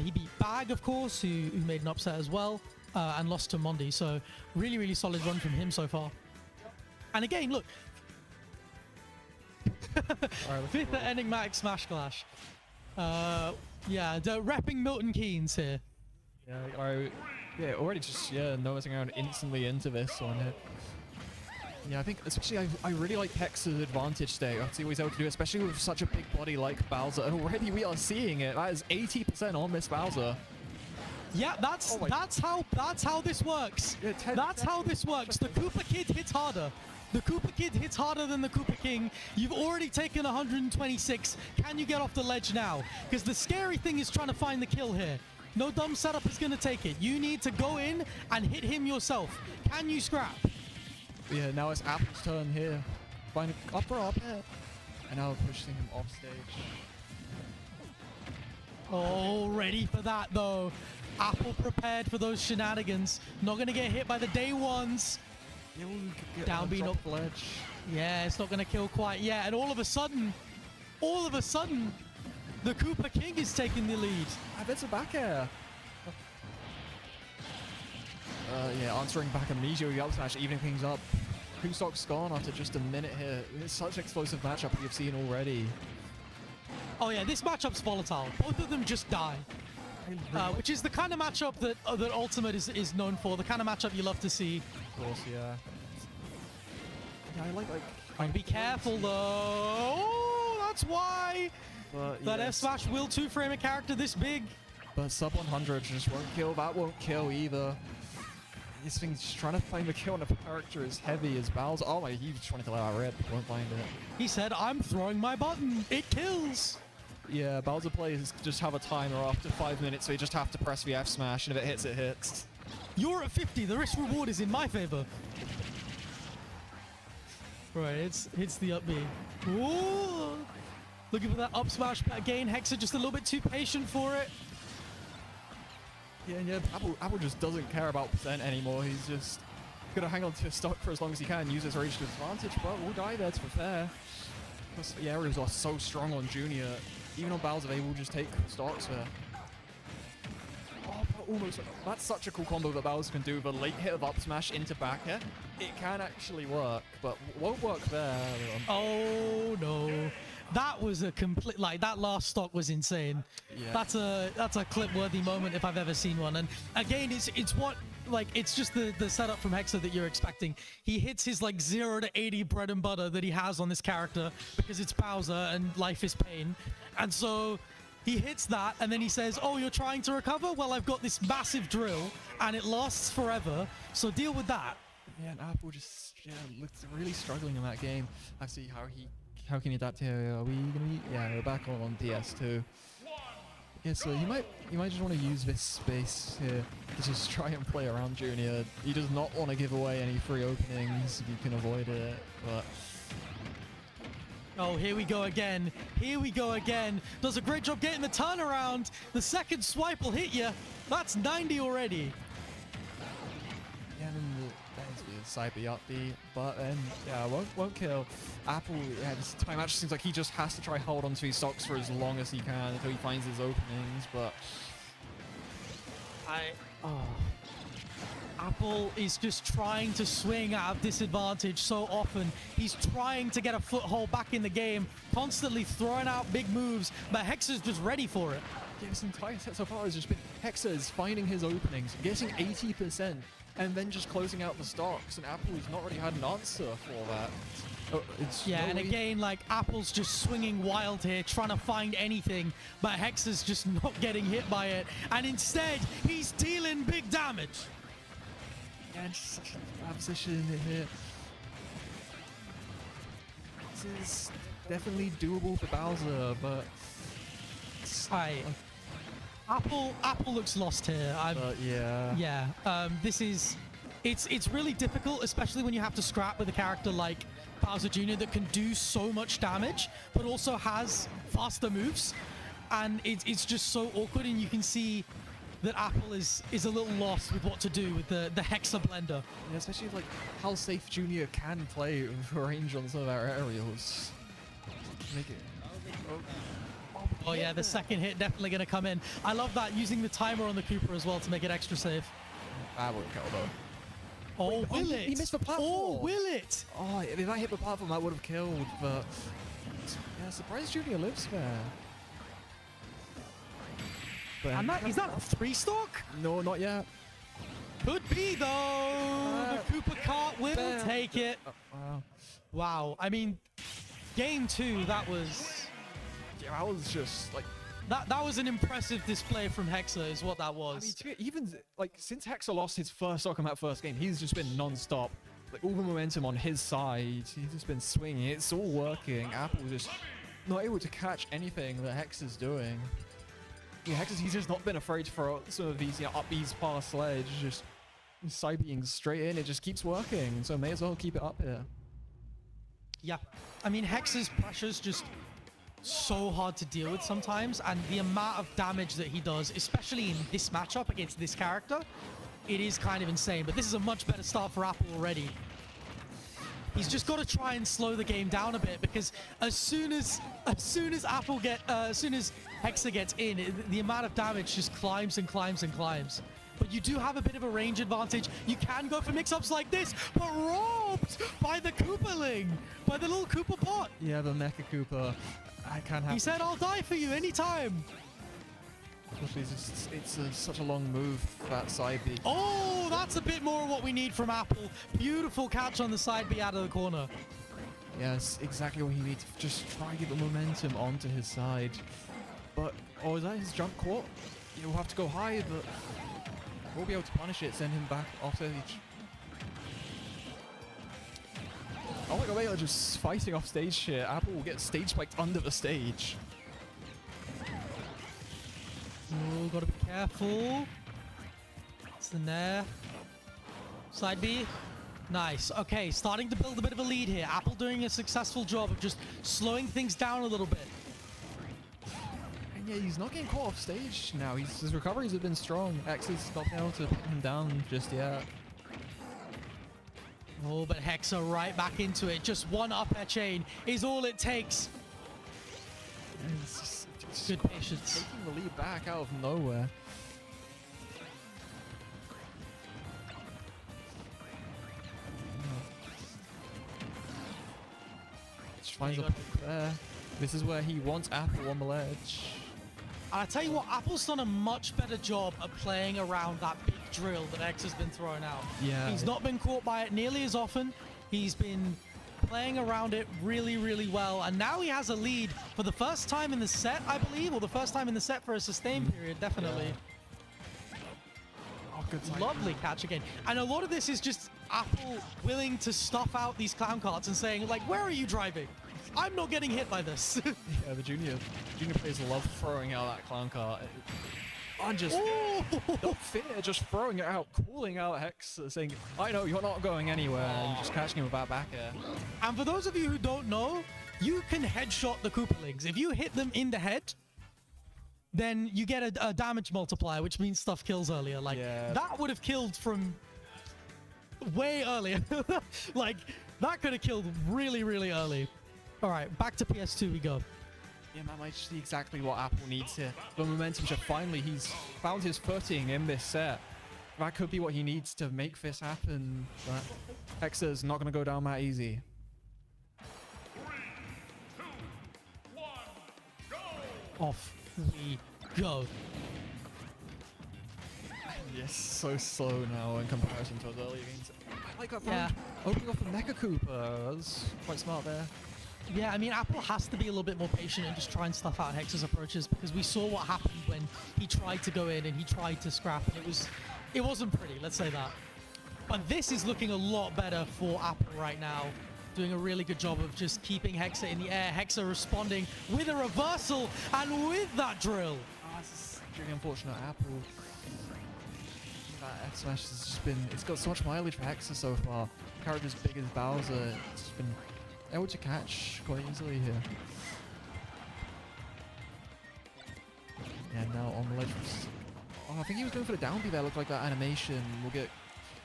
he beat Bag, of course, who made an upset as well, and lost to Mondi. So really, really solid run from him so far. And again, look, fifth at Enigmatic Smash Clash. Yeah, they're repping Milton Keynes here. Yeah, already just noticing around instantly into this one here. Yeah, I think especially I really like Hexa's advantage state. Let's see what he's able to do, especially with such a big body like Bowser. And already we are seeing it. That is 80% on Miss Bowser. Yeah, that's how this works. Yeah, that's how this works. The Koopa Kid hits harder. The Koopa Kid hits harder than the Koopa King. You've already taken 126. Can you get off the ledge now? Because the scary thing is trying to find the kill here. No dumb setup is going to take it. You need to go in and hit him yourself. Can you scrap? Yeah, now it's Apple's turn here. Find a up here. And now pushing him off stage. Oh, ready for that though. Apple prepared for those shenanigans. Not going to get hit by the day ones. Down being up ledge. Yeah, it's not going to kill quite yet. And all of a sudden, the Koopa King is taking the lead. I bet it's a back air. Yeah, answering back immediately, the up smash, evening things up. Kusok's gone after just a minute here. It's such an explosive matchup we've seen already. Oh yeah, this matchup's volatile. Both of them just die. Which is the kind of matchup that Ultimate is known for, the kind of matchup you love to see. Of course, yeah. Yeah, I like be careful though. Oh, that's why. But, that F smash will 2-frame a character this big. But sub 100 just won't kill. That won't kill either. This thing's just trying to find the kill on a character as heavy as Bowser. Oh my, he's trying to kill out rip. Won't find it. He said, "I'm throwing my button. It kills." Yeah, Bowser players just have a timer after 5 minutes, so you just have to press the F smash, and if it hits, it hits. You're at 50. The risk reward is in my favor. Right, hits the up B. Ooh. Looking for that up smash, but again, Hexa just a little bit too patient for it. Yeah, Apple just doesn't care about percent anymore. He's just gonna hang on to his stock for as long as he can, use his rage to his advantage, but we'll die there to be fair. Plus, the aerials are so strong on Junior. Even on Bowser, they will just take stocks there. Oh, but almost. That's such a cool combo that Bowser can do. The late hit of up smash into back air. It can actually work, but won't work there. Oh no. That was a complete, like, that last stock was insane. Yeah. That's a clip-worthy moment if I've ever seen one. And again, it's what like it's just the setup from Hexa that you're expecting. He hits his like 0 to 80 bread and butter that he has on this character because it's Bowser and life is pain. And so he hits that and then he says, oh, you're trying to recover? Well, I've got this massive drill and it lasts forever. So deal with that. Yeah, and Apple just looks really struggling in that game. I see how can he adapt here. Are we gonna be? Yeah, we're back on PS2. Yeah, so you might just want to use this space here to just try and play around Junior. He does not want to give away any free openings if you can avoid it, but. Oh, here we go again. Here we go again. Does a great job getting the turnaround. The second swipe will hit you. That's 90 already. Yeah, and then the side B up B, but then yeah, won't kill. Apple, yeah, this time actually seems like he just has to try hold onto his stocks for as long as he can until he finds his openings, but Apple is just trying to swing out of disadvantage so often. He's trying to get a foothold back in the game, constantly throwing out big moves, but Hexa's just ready for it. Yeah, this entire set so far has just been Hexa's finding his openings, getting 80%, and then just closing out the stocks, and Apple has not really had an answer for that. Oh, yeah, and again, like, Apple's just swinging wild here, trying to find anything, but Hexa's just not getting hit by it, and instead, he's dealing big damage. Yeah, and just such a bad position here. This is definitely doable for Bowser, but... Apple looks lost here. Yeah. Yeah. It's really difficult, especially when you have to scrap with a character like Bowser Jr. that can do so much damage, but also has faster moves. And it's just so awkward, and you can see that Apple is a little lost with what to do with the Hexa blender. Yeah, especially like how safe Junior can play with range on some of our aerials. Make it. Oh yeah, the second hit definitely going to come in. I love that, using the timer on the Cooper as well to make it extra safe. That wouldn't kill though. Oh, will it? He missed the platform. Oh, will it? Oh, if I hit the platform, that would have killed, but... Yeah, surprised Junior lives there. But is that a 3-stock? No, not yet. Could be, though. The Cooper cart will take it. Wow. Wow. I mean, game 2, that was... Yeah, that was just, like... That was an impressive display from Hexa, is what that was. I mean, even, like, since Hexa lost his first stock in that first game, he's just been non-stop. Like, all the momentum on his side. He's just been swinging. It's all working. Apple just not able to catch anything that Hexa's doing. Yeah, he's just not been afraid to throw some of these, up B's past ledge, just side being straight in. It just keeps working, so may as well keep it up here. Yeah, I mean, Hexa's pressure's just so hard to deal with sometimes, and the amount of damage that he does, especially in this matchup against this character, it is kind of insane. But this is a much better start for Apple already. He's just got to try and slow the game down a bit, because as soon as Hexa gets in, the amount of damage just climbs and climbs and climbs. But you do have a bit of a range advantage. You can go for mix-ups like this, but robbed by the Koopaling, by the little Koopa bot. Yeah, the Mecha Koopa. I can't have. He said, "I'll die for you anytime." It's such a long move, that side B. Oh, that's a bit more what we need from Apple. Beautiful catch on the side B out of the corner. Yes, exactly what he needs. Just try to get the momentum onto his side. But, oh, is that his jump caught? He'll have to go high, but we'll be able to punish it, send him back off stage. Oh my god, they are just fighting off stage here. Apple will get stage spiked under the stage. Oh, gotta be careful. It's the Nair. Side B. Nice. Okay, starting to build a bit of a lead here. Apple doing a successful job of just slowing things down a little bit. And yeah, he's not getting caught off stage now. His recoveries have been strong. X has not been able to put him down just yet. Oh, but Hexa right back into it. Just one up air chain is all it takes. Good patience. Taking the lead back out of nowhere. Finds a pick there. This is where he wants Apple on the ledge. I tell you what, Apple's done a much better job of playing around that big drill that X has been throwing out. Yeah. He's not been caught by it nearly as often. He's been playing around it really, really well. And now he has a lead for the first time in the set, I believe, or the first time in the set for a sustained period, definitely. Oh, good time. Lovely catch again. And a lot of this is just Apple willing to stuff out these clown carts and saying, like, where are you driving? I'm not getting hit by this. Yeah, the junior players love throwing out that clown cart. And just no fear, just throwing it out, calling out Hex, saying, I know you're not going anywhere, and just catching him with that back air. And for those of you who don't know, you can headshot the Koopalings. If you hit them in the head, then you get a damage multiplier, which means stuff kills earlier. Like, that would have killed from way earlier. Like, that could have killed really, really early. All right, back to PS2 we go. Yeah, that might just be exactly what Apple needs here. The momentum shift. Finally, he's found his footing in this set. That could be what he needs to make this happen. But Hexa's not going to go down that easy. 3, 2, 1, go! Off we go. Yes, so slow now in comparison to those earlier games. I like that. Yeah. Opening up the Mecha Cooper. That's quite smart there. Yeah, I mean, Apple has to be a little bit more patient and just try and stuff out Hex's approaches, because we saw what happened when he tried to go in and he tried to scrap, and it wasn't pretty, let's say that. But this is looking a lot better for Apple right now, doing a really good job of just keeping Hexa in the air. Hexa responding with a reversal and with that drill. This is really unfortunate. Apple. That F smash has just been, it's got so much mileage for Hexa so far. Characters big as Bowser, it's just been able to catch quite easily here. And now on the ledge. Oh, I think he was going for the down B there. Looked like that animation will get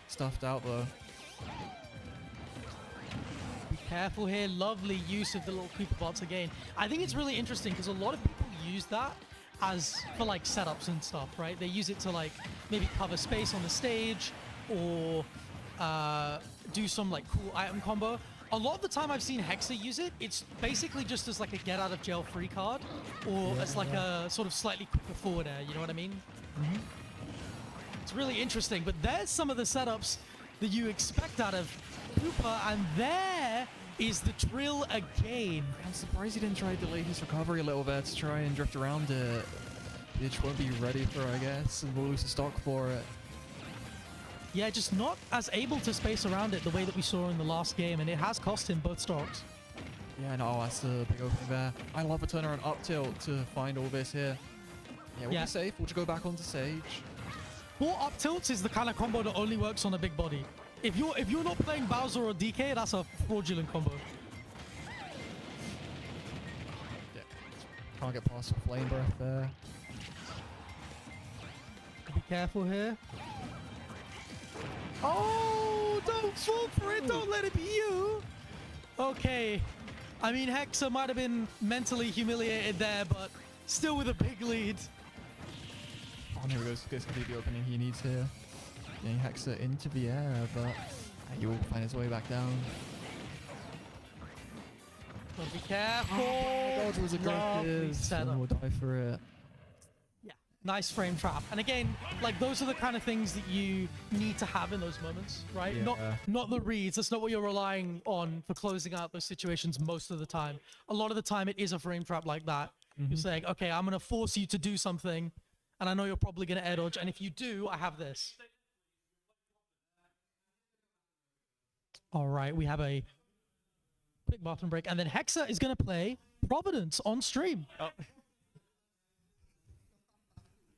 stuffed out though. Be careful here. Lovely use of the little Cooper bots again. I think it's really interesting because a lot of people use that as for like setups and stuff, right? They use it to like maybe cover space on the stage or do some like cool item combo. A lot of the time I've seen Hexa use it, it's basically just as like a get out of jail free card or as like a sort of slightly quicker forward air, you know what I mean? It's really interesting, but there's some of the setups that you expect out of Cooper, and there is the drill again. I'm surprised he didn't try to delay his recovery a little bit to try and drift around it. He just won't be ready for it, I guess, and we'll lose the stock for it. Yeah, just not as able to space around it the way that we saw in the last game, and it has cost him both stocks. Yeah, no, that's the big opening there. I love a turnaround up tilt to find all this here. Yeah, we'll be safe. We'll just go back onto Sage. 4 up tilts is the kind of combo that only works on a big body. If you're not playing Bowser or DK, that's a fraudulent combo. Yeah, can't get past the flame breath there. Be careful here. Oh, don't fall for it. Don't let it be you. Okay. I mean, Hexa might have been mentally humiliated there, but still with a big lead. Oh, there he goes. This could be the opening he needs here. Getting Hexa into the air, but he will find his way back down. Gotta be careful. Oh, my God, it was aggressive. Someone will die for it. Nice frame trap. And again, like those are the kind of things that you need to have in those moments, right? Yeah. Not the reads. That's not what you're relying on for closing out those situations most of the time. A lot of the time it is a frame trap like that. You're saying, okay, I'm going to force you to do something, and I know you're probably going to air dodge, and if you do, I have this. All right, we have a quick bathroom break, and then Hexa is going to play Providence on stream. Oh.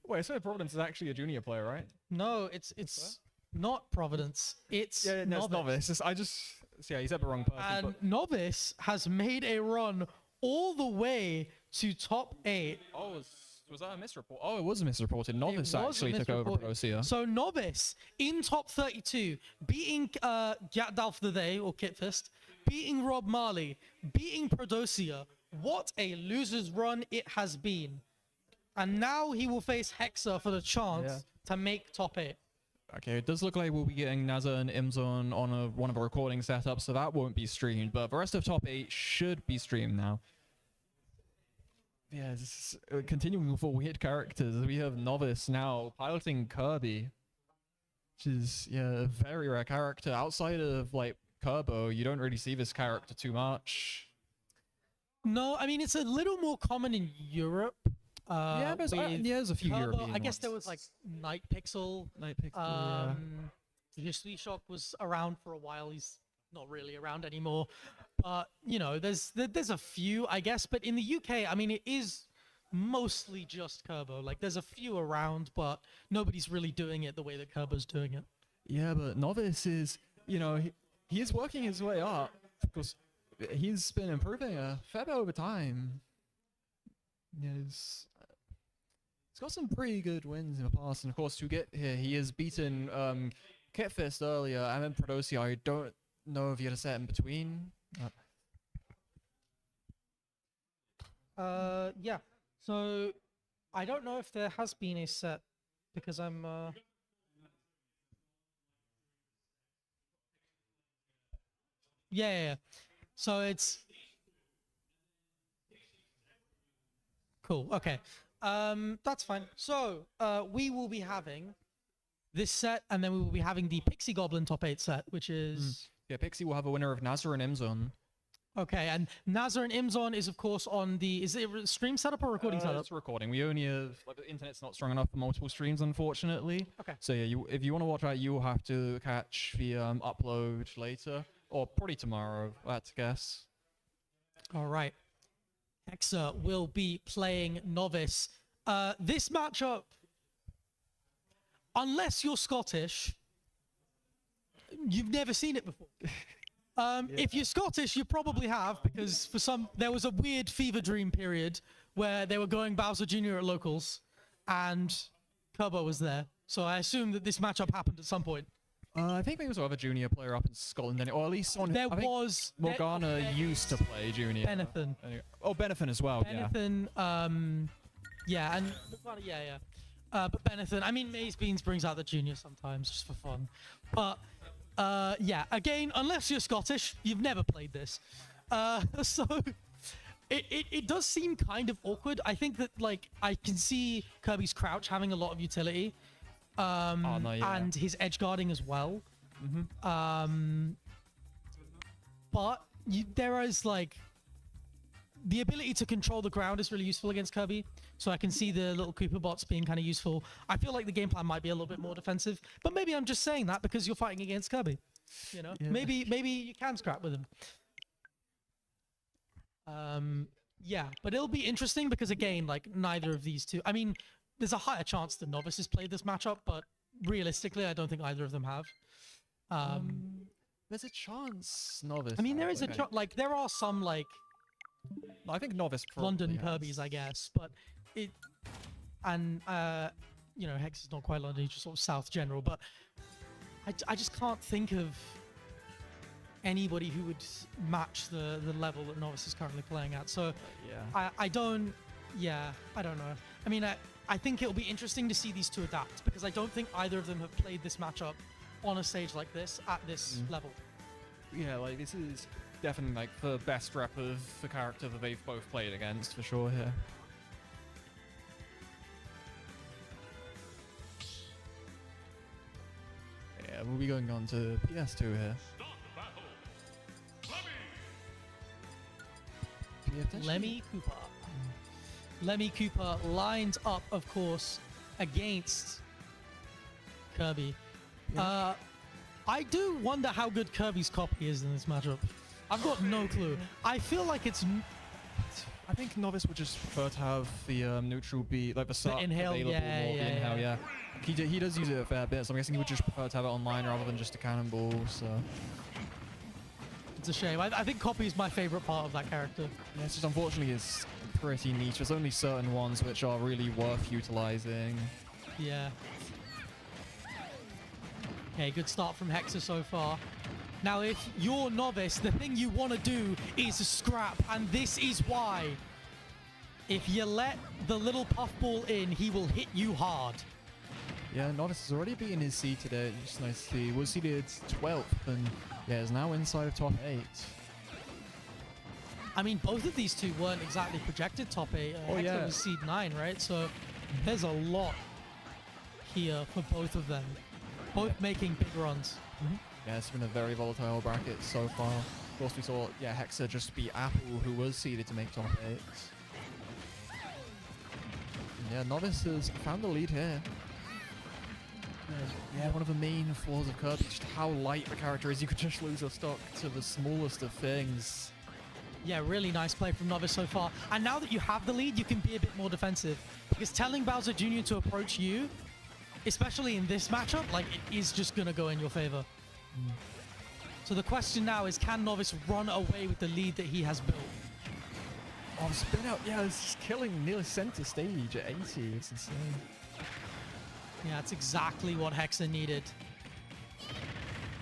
Wait, so Providence is actually a junior player, right? No, it's not Providence. It's Novice. Yeah, he said the wrong person. And Novice has made a run all the way to top 8. Oh, was that a misreport? Oh, it was misreported. Novice actually took over Procia. So Novice in top 32, beating Gatdalf the Day or Kitfist, beating Rob Marley, beating Prodosia. What a loser's run it has been. And now he will face Hexa for the chance to make top 8. Okay, it does look like we'll be getting Naza and Imzon on one of our recording setups, so that won't be streamed. But the rest of top 8 should be streamed now. Yeah, continuing with weird characters, we have Novice now piloting Kirby. which is a very rare character. Outside of like Kerbo, you don't really see this character too much. No, I mean it's a little more common in Europe. There's a few Kerbo, European I guess there ones. was like Night Pixel. Usually Shock was around for a while. He's not really around anymore. But you know, there's a few, I guess. But in the UK, I mean, it is mostly just Kerbo. Like there's a few around, but nobody's really doing it the way that Kerbo's doing it. Yeah, but Novice is, he is working his way up because he's been improving a fair bit over time. He's got some pretty good wins in the past, and of course to get here, he has beaten Kitfist earlier, and then Prodosia. I don't know if he had a set in between. Yeah. So I don't know if there has been a set because I'm. Yeah. So it's cool. Okay. That's fine. So we will be having this set, and then we will be having the Pixie Goblin top 8 set, which is Yeah, Pixie will have a winner of Nazar and Imzon. okay. And Nazar and Imzon is of course on the. Is it a stream setup or recording setup? It's recording. We only have the internet's not strong enough for multiple streams, unfortunately. Okay. So yeah, if you want to watch that, you will have to catch the upload later, or probably tomorrow. That's a guess. All right. Hexa will be playing Novice. This matchup, unless you're Scottish, you've never seen it before. If you're Scottish, you probably have, because there was a weird fever dream period where they were going Bowser Jr. at locals, and Kerbo was there. So I assume that this matchup happened at some point. I think there was another junior player up in Scotland, or at least someone. There I think was Morgana used to play junior. Benethan. Oh, Benethan as well. Benethan, yeah, and yeah. But Benethan, I mean, Maze Beans brings out the junior sometimes just for fun. But yeah, again, unless you're Scottish, you've never played this. So it does seem kind of awkward. I think that like I can see Kirby's crouch having a lot of utility. And his edge guarding as well. But there is like the ability to control the ground is really useful against Kirby. So I can see the little Koopa bots being kind of useful. I feel like the game plan might be a little bit more defensive, but maybe I'm just saying that because you're fighting against Kirby. You know, maybe you can scrap with him. Yeah, but it'll be interesting because again, like neither of these two. I mean, there's a higher chance that Novice has played this matchup, but realistically, I don't think either of them have. There's a chance Novice. I mean, there is a chance. Like, there are some like. I think Novice London Kirby's, I guess, but it, and you know, Hex is not quite London; he's just sort of South General. But I just can't think of anybody who would match the level that Novice is currently playing at. So I don't. Yeah, I don't know. I mean, I think it'll be interesting to see these two adapt because I don't think either of them have played this matchup on a stage like this at this level. Yeah, like this is definitely like the best rep of the character that they've both played against for sure here. Yeah, we'll be going on to PS2 here. Lemmy Cooper. Lemmy Cooper lines up, of course, against Kirby. I do wonder how good Kirby's copy is in this matchup. I've got no clue. I feel like it's. I think Novice would just prefer to have the neutral be like the start inhale, available yeah, more. yeah, The inhale, yeah. He does use it a fair bit, so I'm guessing he would just prefer to have it online rather than just a cannonball. So it's a shame. I think copy is my favorite part of that character. yeah, it's just unfortunately it's pretty niche. There's only certain ones which are really worth utilizing. Yeah. Okay, good start from Hexa so far. Now, if you're Novice, the thing you want to do is scrap, and this is why. If you let the little puffball in, he will hit you hard. Yeah, Novice has already beaten his seed today. Just nice to see. Was seeded 12th, and yeah, is now inside of top 8. I mean, both of these two weren't exactly projected top 8. Hexa was seed 9, right? So there's a lot here for both of them. both making big runs. Yeah, it's been a very volatile bracket so far. Of course, we saw Hexa just beat Apple, who was seeded to make top 8. Yeah, Novice has found the lead here. Yeah, one of the main flaws of Kirby, just how light the character is. You could just lose your stock to the smallest of things. Yeah, really nice play from Novice so far. And now that you have the lead, you can be a bit more defensive. Because telling Bowser Jr. to approach you, especially in this matchup, like, it is just going to go in your favor. So the question now is, can Novice run away with the lead that he has built? Oh, spin out. Yeah, it's just killing near center stage at 80. It's insane. Yeah, that's exactly what Hexa needed.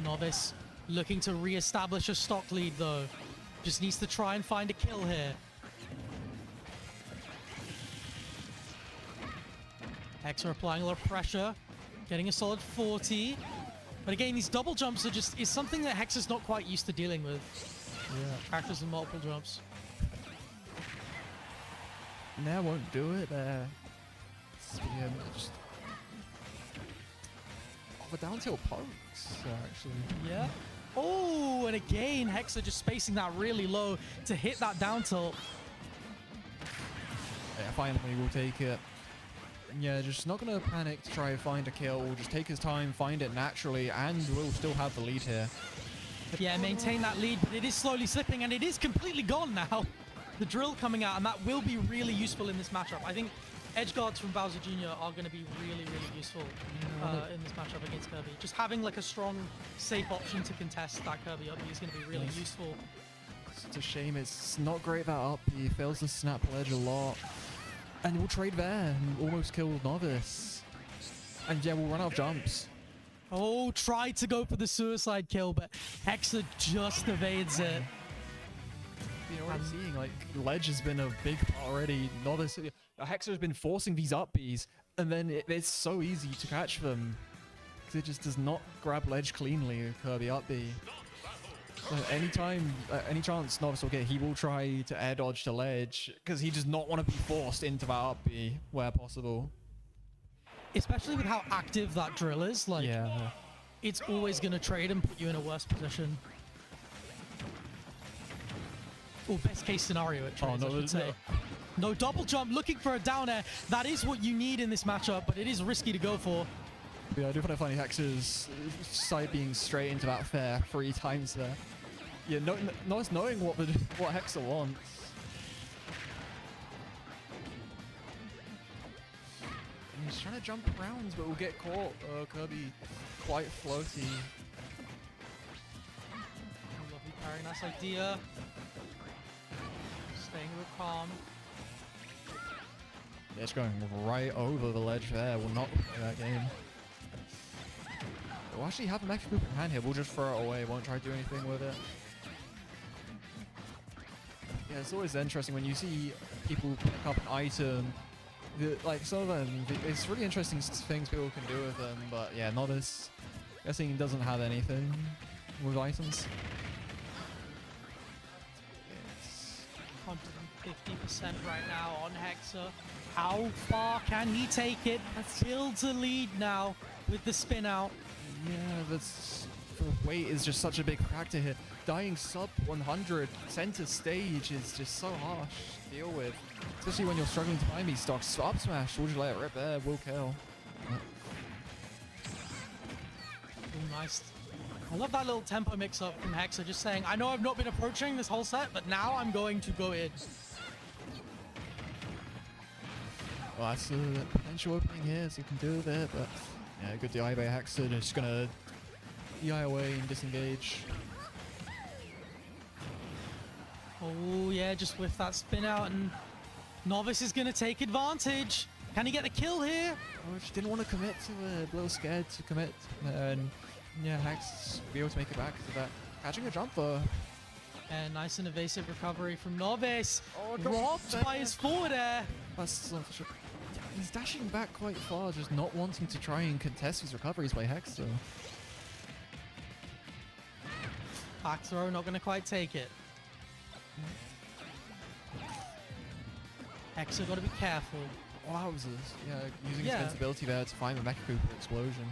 Novice looking to re-establish a stock lead, though. Just needs to try and find a kill here. Hexa applying a lot of pressure, getting a solid 40. But again, these double jumps is something that Hexa's not quite used to dealing with. Yeah. Characters in multiple jumps. Nah, won't do it there. Yeah, just... Oh, the down tilt pokes, actually. Yeah. Oh, and again, Hexa just spacing that really low to hit that down tilt. Yeah, finally we'll take it. Yeah, just not going to panic to try and find a kill. We'll just take his time, find it naturally, and we'll still have the lead here. Yeah, maintain that lead, but it is slowly slipping, and it is completely gone now. The drill coming out, and that will be really useful in this matchup. I think edge guards from Bowser Jr. are going to be really, really useful in this matchup against Kirby. Just having like a strong, safe option to contest that Kirby up is going to be really useful. It's a shame. It's not great that up. He fails to snap ledge a lot. And we'll trade there and almost kill Novice. And yeah, we'll run out of jumps. Oh, tried to go for the suicide kill, but Hexa just evades it. You're already seeing, like, ledge has been a big part already. Novice, Hexa has been forcing these up Bs, and then it's so easy to catch them. Because it just does not grab ledge cleanly, Kirby up B. So anytime, any chance Novice will get, he will try to air dodge to ledge, because he does not want to be forced into that up B where possible. Especially with how active that drill is, like, it's always going to trade and put you in a worse position. Or best case scenario it trades, I should say. No double jump, looking for a down air. That is what you need in this matchup, but it is risky to go for. Yeah, I do find it funny Hexa's side being straight into that fair 3 times there. Yeah, not knowing what Hexa wants. And he's trying to jump around, but will get caught. Kirby quite floaty. Lovely parry, nice idea. Staying real calm. Yeah, it's going right over the ledge there. Will not play that game. We'll actually have a mech group in hand here. We'll just throw it away. Won't try to do anything with it. Yeah, it's always interesting when you see people pick up an item. Like, some of them, it's really interesting things people can do with them. But yeah, Novice, guessing he doesn't have anything with items. 150% right now on Hexa. How far can he take it? Builds a lead now with the spin out. Yeah, that's... The weight is just such a big factor here. Dying sub 100 center stage is just so harsh to deal with. Especially when you're struggling to find these stocks. Up smash, we'll just let it rip there, will kill. Oh, nice. I love that little tempo mix-up from Hexa, just saying, I know I've not been approaching this whole set, but now I'm going to go in. Well, that's a potential opening here, so you can do that, but yeah, good DI by Hexa, just gonna DI away and disengage. Oh yeah, just with that spin out, and Novice is gonna take advantage. Can he get the kill here? Oh, just didn't want to commit to it, a little scared to commit, and yeah, Hex be able to make it back to that. Catching a jump though. And nice and evasive recovery from Novice. Oh, robbed by his forward air. That's he's dashing back quite far, just not wanting to try and contest his recoveries by Hex though. Back throw, not going to quite take it. Hexa got to be careful. Wowzers. Yeah, using invincibility there to find the Mecha Cooper explosion.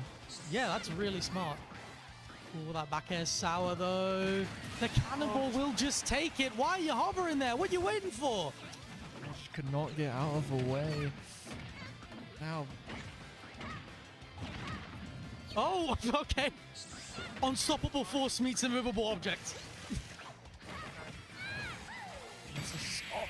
Yeah, that's really smart. Oh, that back air sour though. The cannonball will just take it. Why are you hovering there? What are you waiting for? I just could not get out of the way. Now. Oh, okay. Unstoppable force meets immovable object.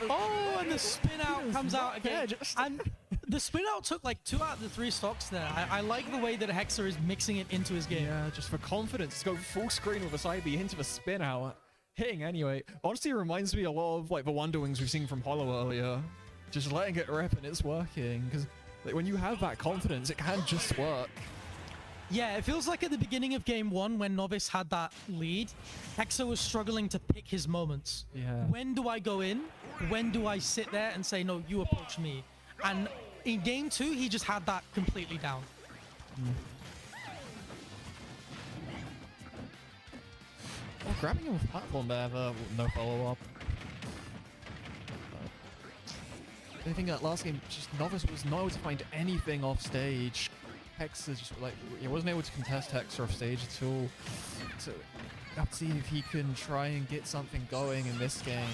Oh, and the spin out comes out again. And the spin out took like 2 out of the 3 stocks there. I like the way that Hexa is mixing it into his game. Yeah, just for confidence. To go full screen with a side B into the spin out. Hitting anyway. Honestly, it reminds me a lot of like the Wonder Wings we've seen from Hollow earlier. Just letting it rip and it's working. Because like, when you have that confidence, it can just work. Yeah, it feels like at the beginning of game 1 when Novice had that lead, Hexa was struggling to pick his moments. Yeah. When do I go in? When do I sit there and say, no, you approach me? And in game 2, he just had that completely down. Oh, grabbing him with platform there, no follow-up. I think that last game, just Novice was not able to find anything off stage. Hexa just like he wasn't able to contest Hexa off stage at all. So let's see if he can try and get something going in this game.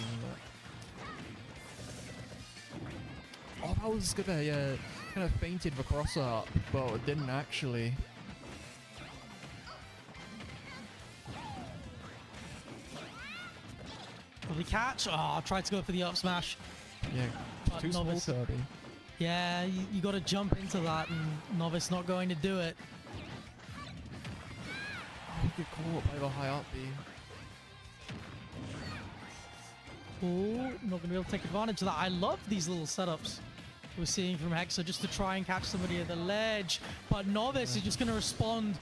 Oh, that was good there, yeah. Kind of feinted the cross up, but it didn't actually. Will he catch? Oh, tried to go for the up smash. Yeah, But too small, Novice. Kirby. Yeah, you got to jump into that, and Novice not going to do it. Oh, good call by the high up B. Oh, not going to be able to take advantage of that. I love these little setups we're seeing from Hexa just to try and catch somebody at the ledge. But Novice is just going to respond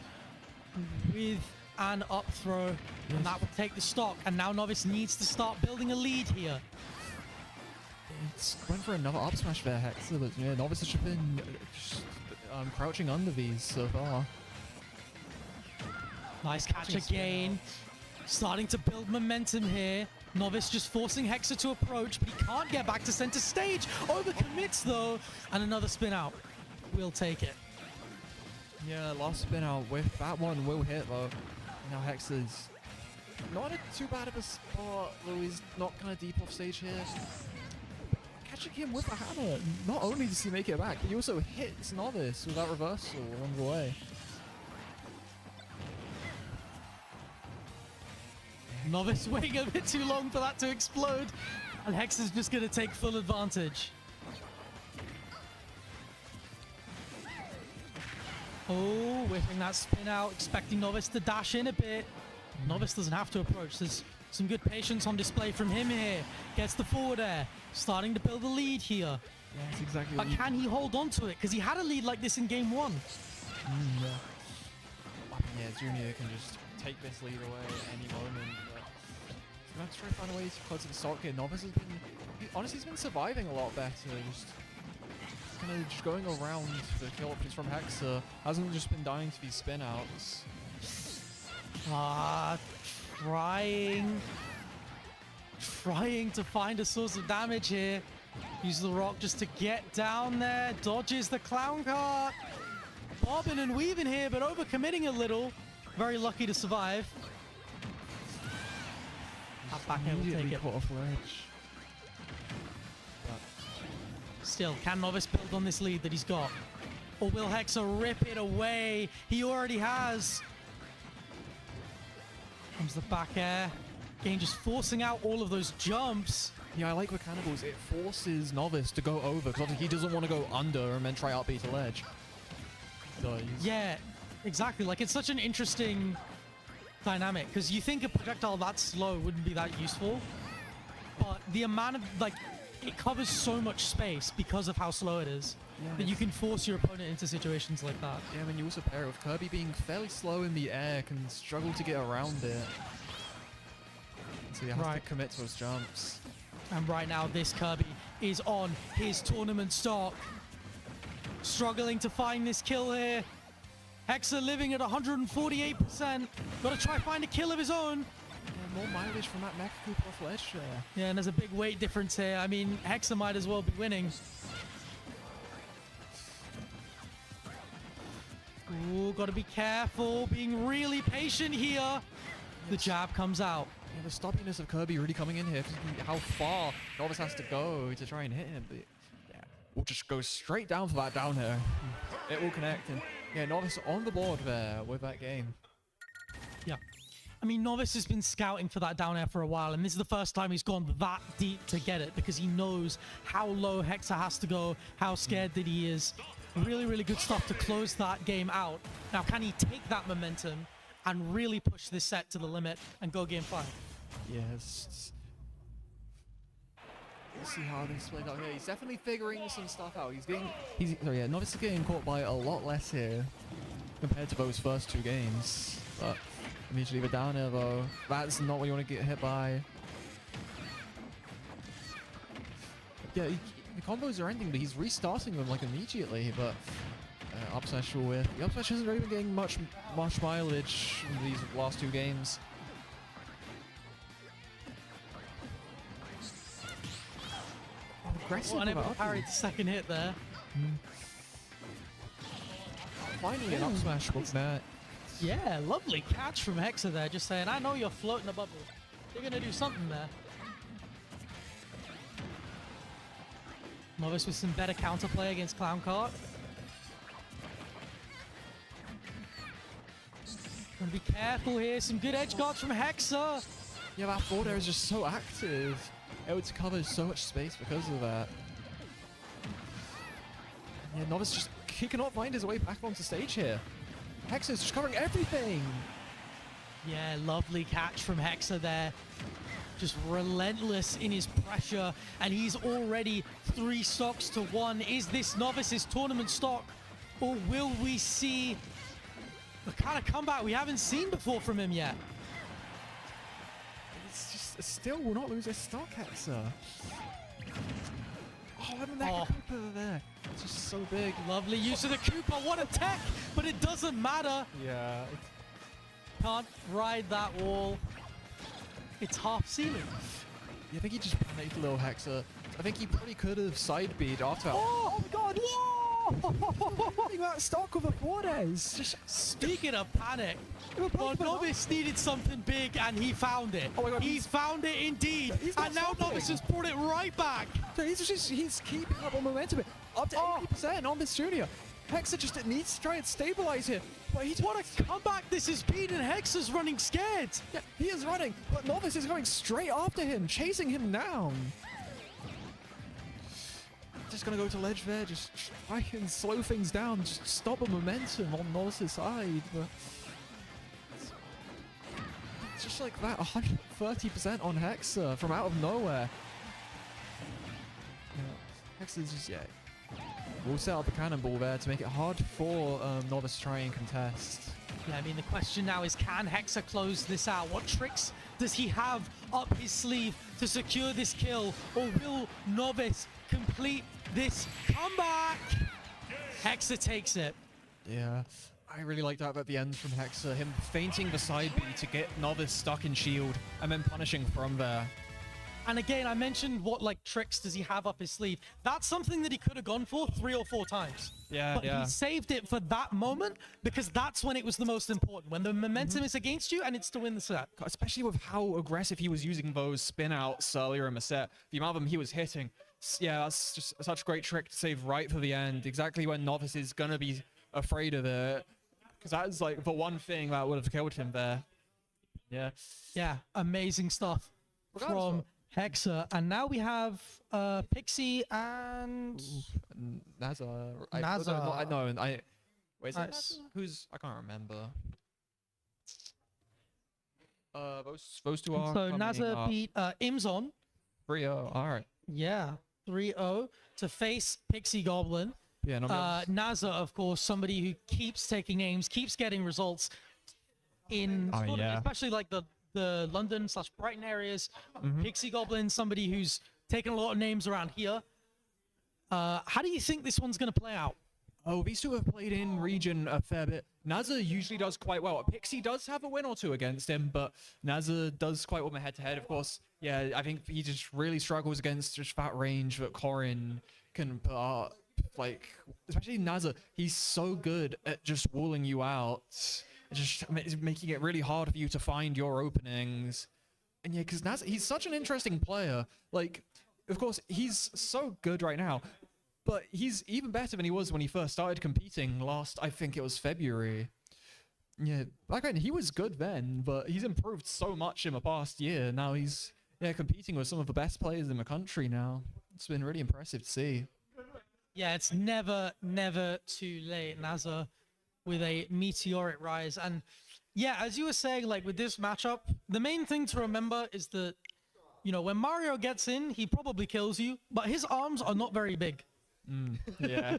with an up throw, and that will take the stock. And now Novice needs to start building a lead here. It's went for another up smash there, Hexa, but yeah, Novice has just been crouching under these so far. Nice catch again. Starting to build momentum here. Novice just forcing Hexa to approach, but he can't get back to center stage. Overcommits though, and another spin out. We'll take it. Yeah, last spin out with that one will hit though. Now Hexa's not in too bad of a spot, though he's not kind of deep off stage here. Catching him with a hammer. Not only does he make it back, but he also hits Novice with that reversal along the way. Novice waiting a bit too long for that to explode, and Hex is just going to take full advantage. Oh, whipping that spin out, expecting Novice to dash in a bit. Novice doesn't have to approach. There's some good patience on display from him here. Gets the forward air, starting to build a lead here. Yeah, that's exactly But can he hold on to it? Because he had a lead like this in game 1. Yeah. Yeah, Junior can just take this lead away at any moment. But let's try to find a way to close the stock here. Novice has been, honestly, he's been surviving a lot better. Just kind of just going around the kill options from Hexa. Hasn't just been dying to these spin outs. Trying to find a source of damage here. Use the rock just to get down there. Dodges the clown cart. Bobbing and weaving here, but overcommitting a little. Very lucky to survive. That back end will take it. Caught off ledge. Still, can Novice build on this lead that he's got? Or will Hexa rip it away? He already has. Comes the back air. Again, just forcing out all of those jumps. Yeah, I like with cannibals. It forces Novice to go over, because obviously he doesn't want to go under and then try out B to ledge. So yeah, exactly. Like, it's such an interesting dynamic, because you think a projectile that slow wouldn't be that useful, but the amount of, like, it covers so much space because of how slow it is, that you can force your opponent into situations like that. Yeah, I mean, you also pair it with Kirby being fairly slow in the air, can struggle to get around it. So you have to commit to those jumps. And right now, this Kirby is on his tournament stock. Struggling to find this kill here. Hexa living at 148%. Got to try find a kill of his own. Yeah, more mileage from that Mecha Cooper off ledge there. Yeah, and there's a big weight difference here. I mean, Hexa might as well be winning. Ooh, gotta be careful. Being really patient here. The jab comes out. Yeah, the stoppiness of Kirby really coming in here. How far Novice has to go to try and hit him. But yeah, we'll just go straight down for that down air. It will connect. And yeah, Novice on the board there with that game. Yeah. I mean, Novice has been scouting for that down air for a while, and this is the first time he's gone that deep to get it because he knows how low Hexa has to go, how scared that he is. Really, really good stuff to close that game out. Now, can he take that momentum and really push this set to the limit and go game 5? Yes. Let's see how this plays out here. He's definitely figuring some stuff out. Novice is getting caught by a lot less here compared to those first 2 games. But immediately the down air though, that's not what you want to get hit by. Yeah, the combos are ending, but he's restarting them like immediately. But up smash will whiff. The up smash hasn't really been getting much mileage in these last 2 games. Aggressive. Unable to parry the second hit there. Finally an up smash with that. Yeah, lovely catch from Hexa there, just saying, I know you're floating above it. You're gonna do something there. Novice with some better counterplay against Clown Cart. Gonna be careful here. Some good edge guards from Hexa. Yeah, that forward air is just so active. Able to cover so much space because of that. Yeah, Novice just he cannot find his way back onto stage here. Hexa's just covering everything. Yeah, lovely catch from Hexa there. Just relentless in his pressure, and he's already 3 stocks to 1. Is this Novice's tournament stock, or will we see the kind of comeback we haven't seen before from him yet? It's just still will not lose his stock, Hexa. Oh, I mean, that Cooper there. It's just so big. Lovely use of the Cooper. What a tech, but it doesn't matter. Yeah. Can't ride that wall. It's half ceiling. Yeah, I think he just panicked a little, Hexa. I think he probably could have side beat after that. Oh my god! Whoa! He got stock with a Fortes. Speaking of panic, Novice needed something big and he found it. Oh my god, he found it indeed. And now Novice has brought it right back. So he's keeping up on momentum. Up to 80% on this junior. Hexa just needs to try and stabilize here. But what a comeback this has been, and Hexa's running scared. Yeah, he is running, but Novice is going straight after him, chasing him down. Just gonna go to ledge there, just try and slow things down, just stop the momentum on Novice's side. But it's just like that, 130% on Hexa from out of nowhere. Yeah, Hexa's just, we'll set up a cannonball there to make it hard for Novice to try and contest. Yeah, I mean, the question now is, can Hexa close this out? What tricks does he have up his sleeve to secure this kill? Or will Novice complete this comeback? Hexa takes it. Yeah, I really like that at the end from Hexa. Him feinting the side B to get Novice stuck in shield and then punishing from there. And again, I mentioned what tricks does he have up his sleeve. That's something that he could have gone for 3 or 4 times. Yeah, but he saved it for that moment because that's when it was the most important. When the momentum is against you and it's to win the set. Especially with how aggressive he was using those spin outs earlier in the set. The amount of them he was hitting. Yeah, that's just such a great trick to save right for the end. Exactly when Novice is going to be afraid of it. Because that is the one thing that would have killed him there. Yeah. Yeah, amazing stuff from Hexa. And now we have Pixie and Naza. Naza. Wait, is it Naza? Who's? I can't remember. Those 2 are. So Naza beat Imzon 3-0. All right. Yeah, 3-0 to face Pixie Goblin. Yeah, Naza, of course, somebody who keeps taking names, keeps getting results in especially the London/Brighton areas. Pixie Goblin, somebody who's taken a lot of names around here. How do you think this one's going to play out? Oh, these 2 have played in region a fair bit. Naza usually does quite well. Pixie does have a win or 2 against him, but Naza does quite well head-to-head, of course. Yeah, I think he just really struggles against just that range that Corrin can put out. like, especially Naza, he's so good at just walling you out, just making it really hard for you to find your openings. And yeah, because Naza, he's such an interesting player. Like, of course, he's so good right now, but he's even better than he was when he first started competing last, I think it was February. Yeah, back then he was good then, but he's improved so much in the past year. Now he's competing with some of the best players in the country now. It's been really impressive to see. Yeah, it's never too late. Naza with a meteoric rise. And yeah, as you were saying, like with this matchup, the main thing to remember is that, you know, when Mario gets in, he probably kills you, but his arms are not very big. Yeah.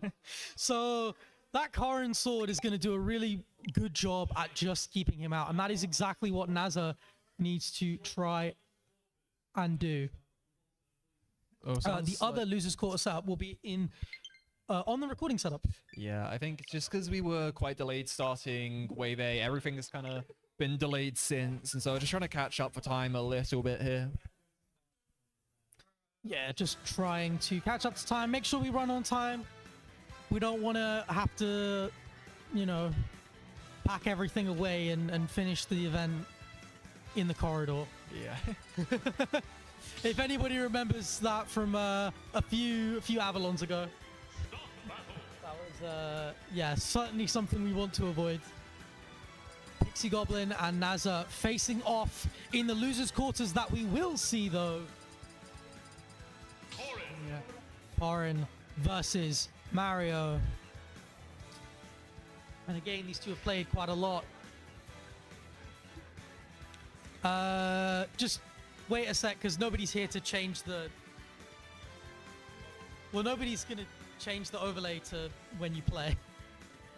So that Karin sword is going to do a really good job at just keeping him out. And that is exactly what Naza needs to try and do. The other losers quarter setup will be in on the recording setup. Yeah, I think just because we were quite delayed starting Wave A, everything has kind of been delayed since, and so just trying to catch up for time a little bit here. Yeah, just trying to catch up to time, make sure we run on time. We don't want to have to, you know, pack everything away and finish the event in the corridor. Yeah. If anybody remembers that from a few Avalons ago. That was, yeah, certainly something we want to avoid. Pixie Goblin and Naza facing off in the losers' quarters that we will see, though. Yeah. Karin versus Mario. And again, these two have played quite a lot. Just wait a sec, because nobody's here to change the... Well, nobody's going to change the overlay to when you play.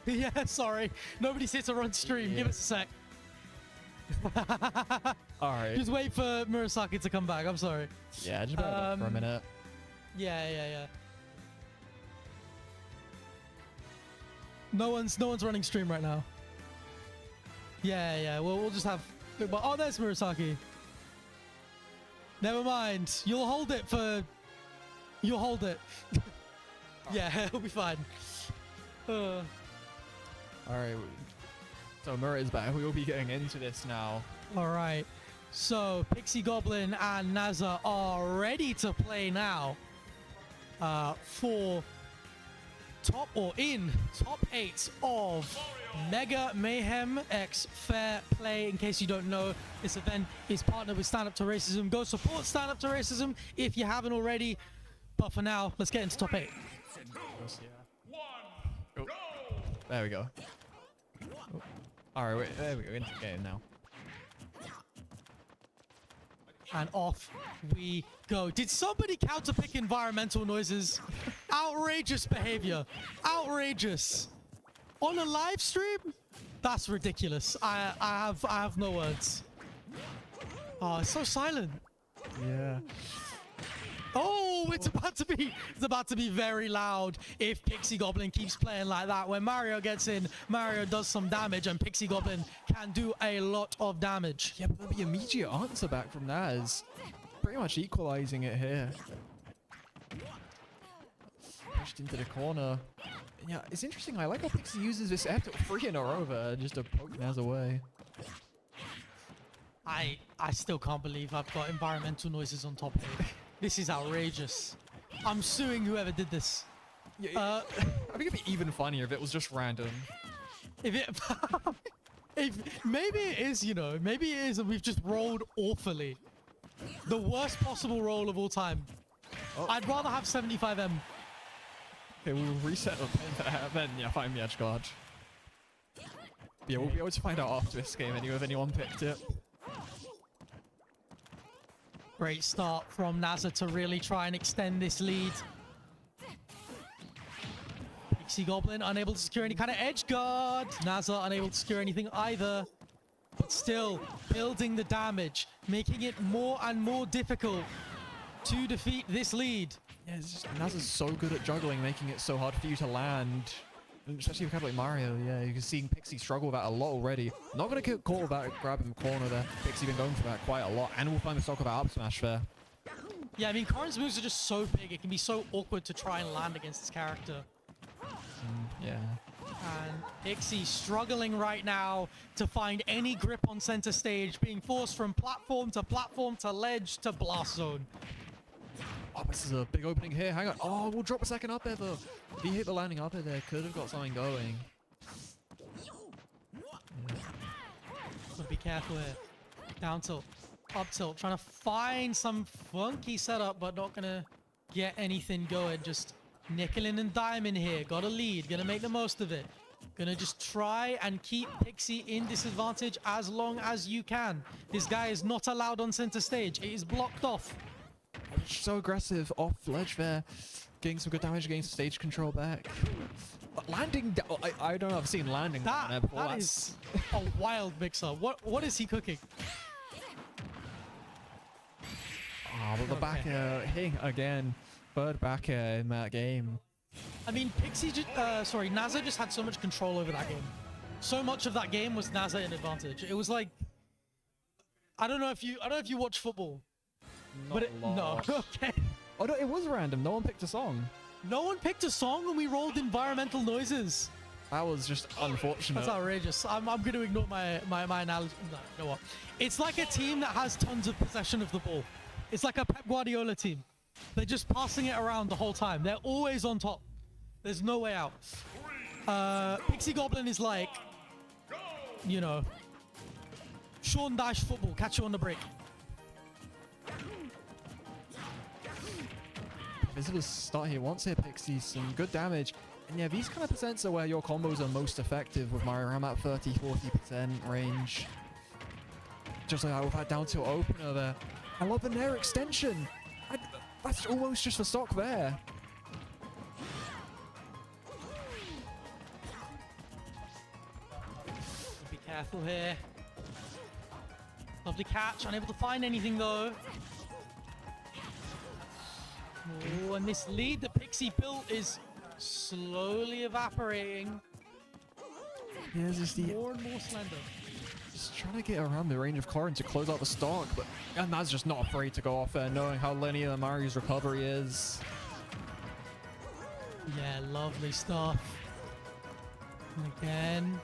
Yeah, sorry. Nobody's here to run stream. Give us a sec. Alright. Just wait for Murasaki to come back. I'm sorry. Yeah, just bear for a minute. Yeah. No one's running stream right now. Yeah. We'll just have... Oh, there's Murasaki. Never mind. You'll hold it for... You'll hold it. Yeah, it'll be fine. Alright. So Murray is back. We will be getting into this now. Alright. So, Pixie Goblin and Naza are ready to play now. For top 8 of Mega Mayhem X Fair Play. In case you don't know, this event is partnered with Stand Up to Racism. Go support Stand Up to Racism if you haven't already. But for now, let's get into top 8. Oh. There we go. Oh. Alright, wait, there we go. Into the game now. And off we go. Did somebody counterpick environmental noises? Outrageous behavior. Outrageous. On a live stream? That's ridiculous. I have no words. Oh, it's so silent. Yeah. Oh, it's about to be very loud if Pixie Goblin keeps playing like that. When Mario gets in, Mario does some damage, and Pixie Goblin can do a lot of damage. Yeah, but the immediate answer back from that is pretty much equalizing it here. Pushed into the corner. Yeah, it's interesting. I like how Pixie uses this F 3 in a row there just to poke Naz away. I still can't believe I've got environmental noises on top of it. This is outrageous. I'm suing whoever did this. Yeah, I think it'd be even funnier if it was just random. If maybe it is, you know, maybe it is, and we've just rolled awfully. The worst possible roll of all time. Oh. I'd rather have 75M. Okay, we'll reset the pin then yeah, find the edge guard. Yeah, we'll be able to find out after this game anyway if anyone picked it. Great start from Naza to really try and extend this lead. Pixie Goblin unable to secure any kind of edge guard. Naza unable to secure anything either. But still building the damage, making it more and more difficult to defeat this lead. Yeah, it's just, Naza's so good at juggling, making it so hard for you to land. Especially with a like Mario, yeah, you can see Pixie struggle with that a lot already. Not going to get caught with that grab in the corner there. Pixie been going for that quite a lot, and we'll find the stock of our up smash there. Yeah, I mean, Corrin's moves are just so big. It can be so awkward to try and land against his character. Yeah. And Pixie struggling right now to find any grip on center stage, being forced from platform to ledge to blast zone. Oh, this is a big opening here. Hang on. Oh, we'll drop a second up air though. If he hit the landing up air there, could have got something going. So be careful here. Down tilt, up tilt, trying to find some funky setup, but not gonna get anything going. Just nickeling and diming here. Got a lead, gonna make the most of it. Gonna just try and keep Pixie in disadvantage as long as you can. This guy is not allowed on center stage. It is blocked off. So aggressive off ledge there. Getting some good damage against stage control back. Landing down. I don't know. I've seen landing down there before. That is a wild mixer. What is he cooking? Oh, but the back air hitting again. Third back air in that game. I mean, Pixie just, Naza just had so much control over that game. So much of that game was Naza in advantage. It was like, I don't know if you watch football. Not but a lot. no, okay. Oh no, it was random. No one picked a song. No one picked a song and we rolled environmental noises. That was just unfortunate. That's outrageous. I'm going to ignore my analogy. No, you know what? It's like a team that has tons of possession of the ball. It's like a Pep Guardiola team. They're just passing it around the whole time. They're always on top. There's no way out. Pixie Goblin is like, you know, Sean Dash football. Catch you on the break. Visible start here once here, Pixie. Some good damage. And yeah, these kind of percents are where your combos are most effective with Mario around that 30-40% range. Just like with that down tilt opener there. I love the Nair extension. That's almost just for stock there. Be careful here. Lovely catch. Unable to find anything though. Oh, and this lead that Pixie built is slowly evaporating. Here's just the more and more slender. Just trying to get around the range of Corrin to close out the stock, but that's just not afraid to go off there, knowing how linear Mario's recovery is. Yeah, lovely stuff. And again,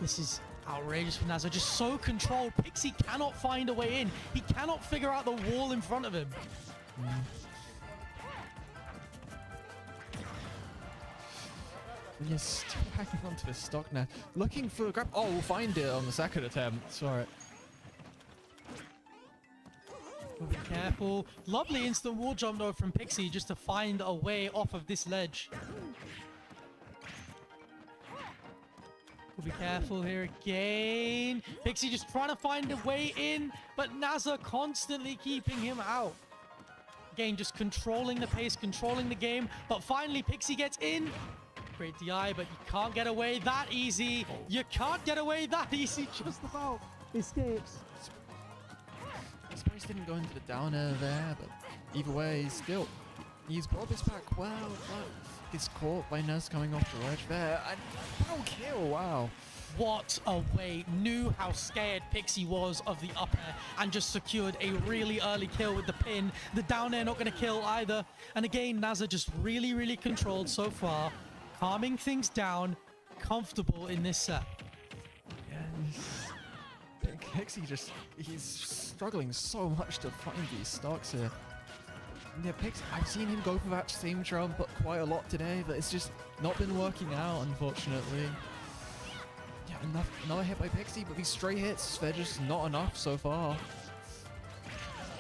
this is outrageous for Naza. Just so controlled. Pixie cannot find a way in. He cannot figure out the wall in front of him. Yes, still hacking onto the stock now. Looking for a grab. Oh, we'll find it on the second attempt. Sorry. Be careful. Lovely instant wall jump though from Pixie just to find a way off of this ledge. We'll be careful here again. Pixie just trying to find a way in, but Naza constantly keeping him out. Again, just controlling the pace, controlling the game, but finally Pixie gets in. Great DI, but you can't get away that easy. You can't get away that easy. Just about escapes. Spice didn't go into the down air there, but either way, he's brought this back well, but gets caught by Ness coming off the ledge there. And no kill, wow. What a way. Knew how scared Pixie was of the up air and just secured a really early kill with the pin. The down air not going to kill either. And again, Naza just really, really controlled so far. Calming things down, comfortable in this set. Yeah, Pixie he's struggling so much to find these stocks here. Yeah, Pixie, I've seen him go for that same jump quite a lot today, but it's just not been working out, unfortunately. Yeah, another hit by Pixie, but these stray hits, they're just not enough so far.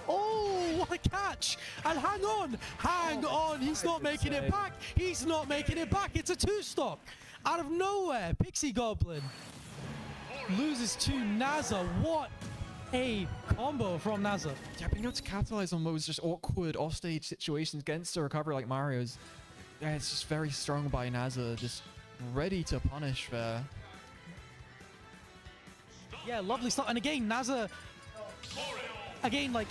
Oh, what a catch! And hang on! He's not making it back! He's not making it back! It's a two-stock! Out of nowhere, Pixie Goblin loses to Naza. What a combo from Naza. Yeah, being able to capitalize on those just awkward offstage situations against a recovery like Mario's, yeah, it's just very strong by Naza, just ready to punish there. Yeah, lovely stuff. And again, Naza, again, like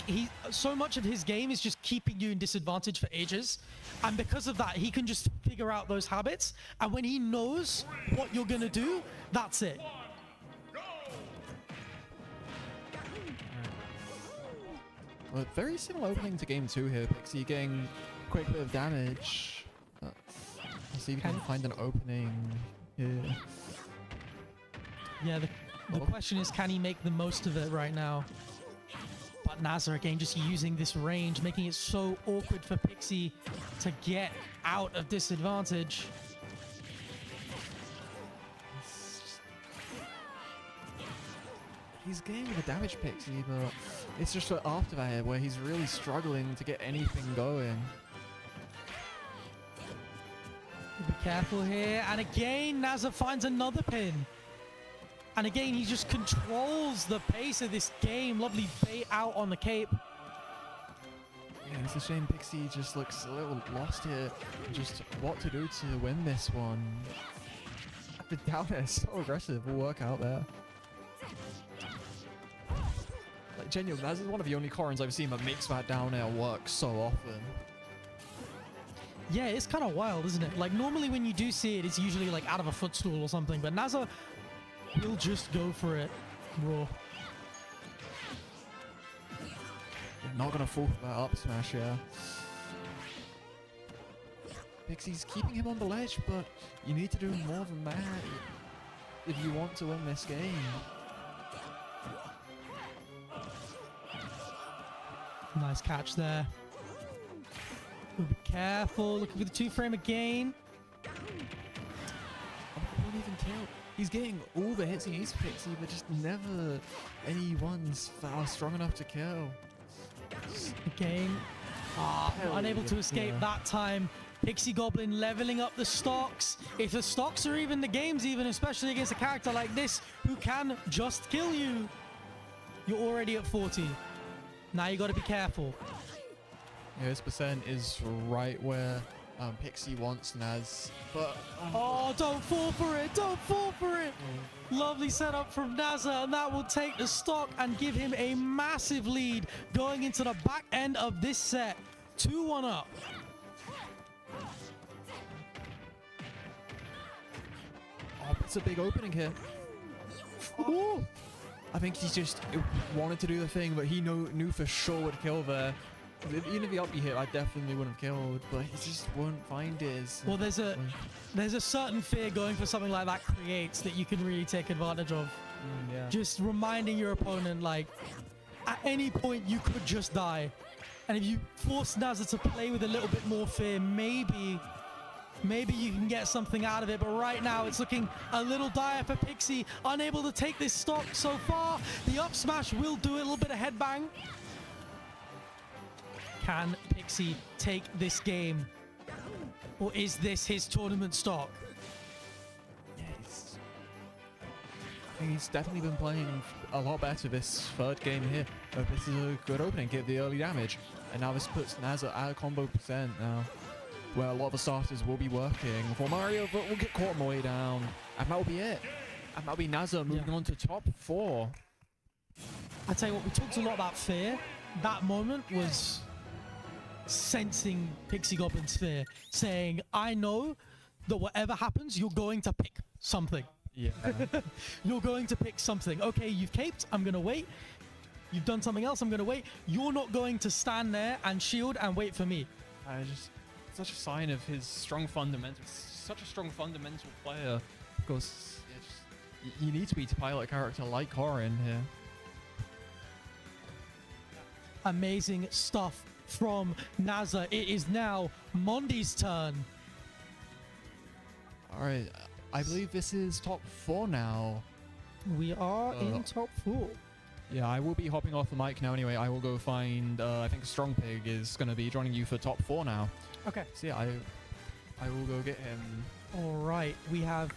so much of his game is just keeping you in disadvantage for ages. And because of that, he can just figure out those habits. And when he knows what you're going to do, that's it. Well, very similar opening to game 2 here. Pixie getting a quick bit of damage. Let's see if we can find an opening here. Yeah, the question is, can he make the most of it right now? But Nazar again just using this range, making it so awkward for Pixie to get out of disadvantage. He's getting the damage Pixie, but it's just after that where he's really struggling to get anything going. Be careful here, and again Nazar finds another pin. And again, he just controls the pace of this game. Lovely bait out on the cape. Yeah, it's a shame Pixie just looks a little lost here. Just what to do to win this one. The down air is so aggressive. Will work out there. Like, genuinely, Naz is one of the only Corins I've seen that makes that down air work so often. Yeah, it's kind of wild, isn't it? Like, normally when you do see it, it's usually like out of a footstool or something. But Nazar will just go for it raw. You're not gonna fall for that up smash, yeah. Pixie's keeping him on the ledge, but you need to do more than that if you want to win this game. Nice catch there. Be careful, looking for the 2-frame again. Won't even kill. He's getting all the hits he needs for Pixie, but just never any ones that are strong enough to kill. Again, unable to escape that time. Pixie Goblin leveling up the stocks. If the stocks are even, the game's even, especially against a character like this who can just kill you. You're already at 40. Now you got to be careful. Yeah, this percent is right where Pixie wants Naz, but oh, don't fall for it! Don't fall for it! Lovely setup from Nazar, and that will take the stock and give him a massive lead going into the back end of this set. 2-1 up. Oh, it's a big opening here. Oh. I think he just wanted to do the thing, but he knew for sure would kill there. Even if the up B hit, I definitely wouldn't have killed, but he just won't find his. Well, there's a certain fear going for something like that creates that you can really take advantage of. Yeah. Just reminding your opponent, like, at any point you could just die. And if you force Nazar to play with a little bit more fear, maybe you can get something out of it. But right now, it's looking a little dire for Pixie. Unable to take this stock so far. The up smash will do a little bit of headbang. Can Pixie take this game? Or is this his tournament stock? Yeah, I think he's definitely been playing a lot better this third game here. But this is a good opening, get the early damage. And now this puts Nazar at a combo percent now, where a lot of the starters will be working for Mario, but will get caught on the way down. And that'll be it. And that'll be Nazar moving on to top 4. I tell you what, we talked a lot about fear. That moment was sensing Pixie Goblin's fear, saying, I know that whatever happens, you're going to pick something. Yeah. You're going to pick something. Okay, you've caped, I'm going to wait. You've done something else, I'm going to wait. You're not going to stand there and shield and wait for me. Such a sign of his strong fundamentals. Such a strong fundamental player, because you need to be to pilot a character like Corin here. Amazing stuff from Nazar. It is now Mondi's turn. All right, I believe this is top 4 now. We are in top 4. Yeah, I will be hopping off the mic now anyway. I will go find, I think Strong Pig is going to be joining you for top 4 now. Okay. So yeah, I will go get him. All right, we have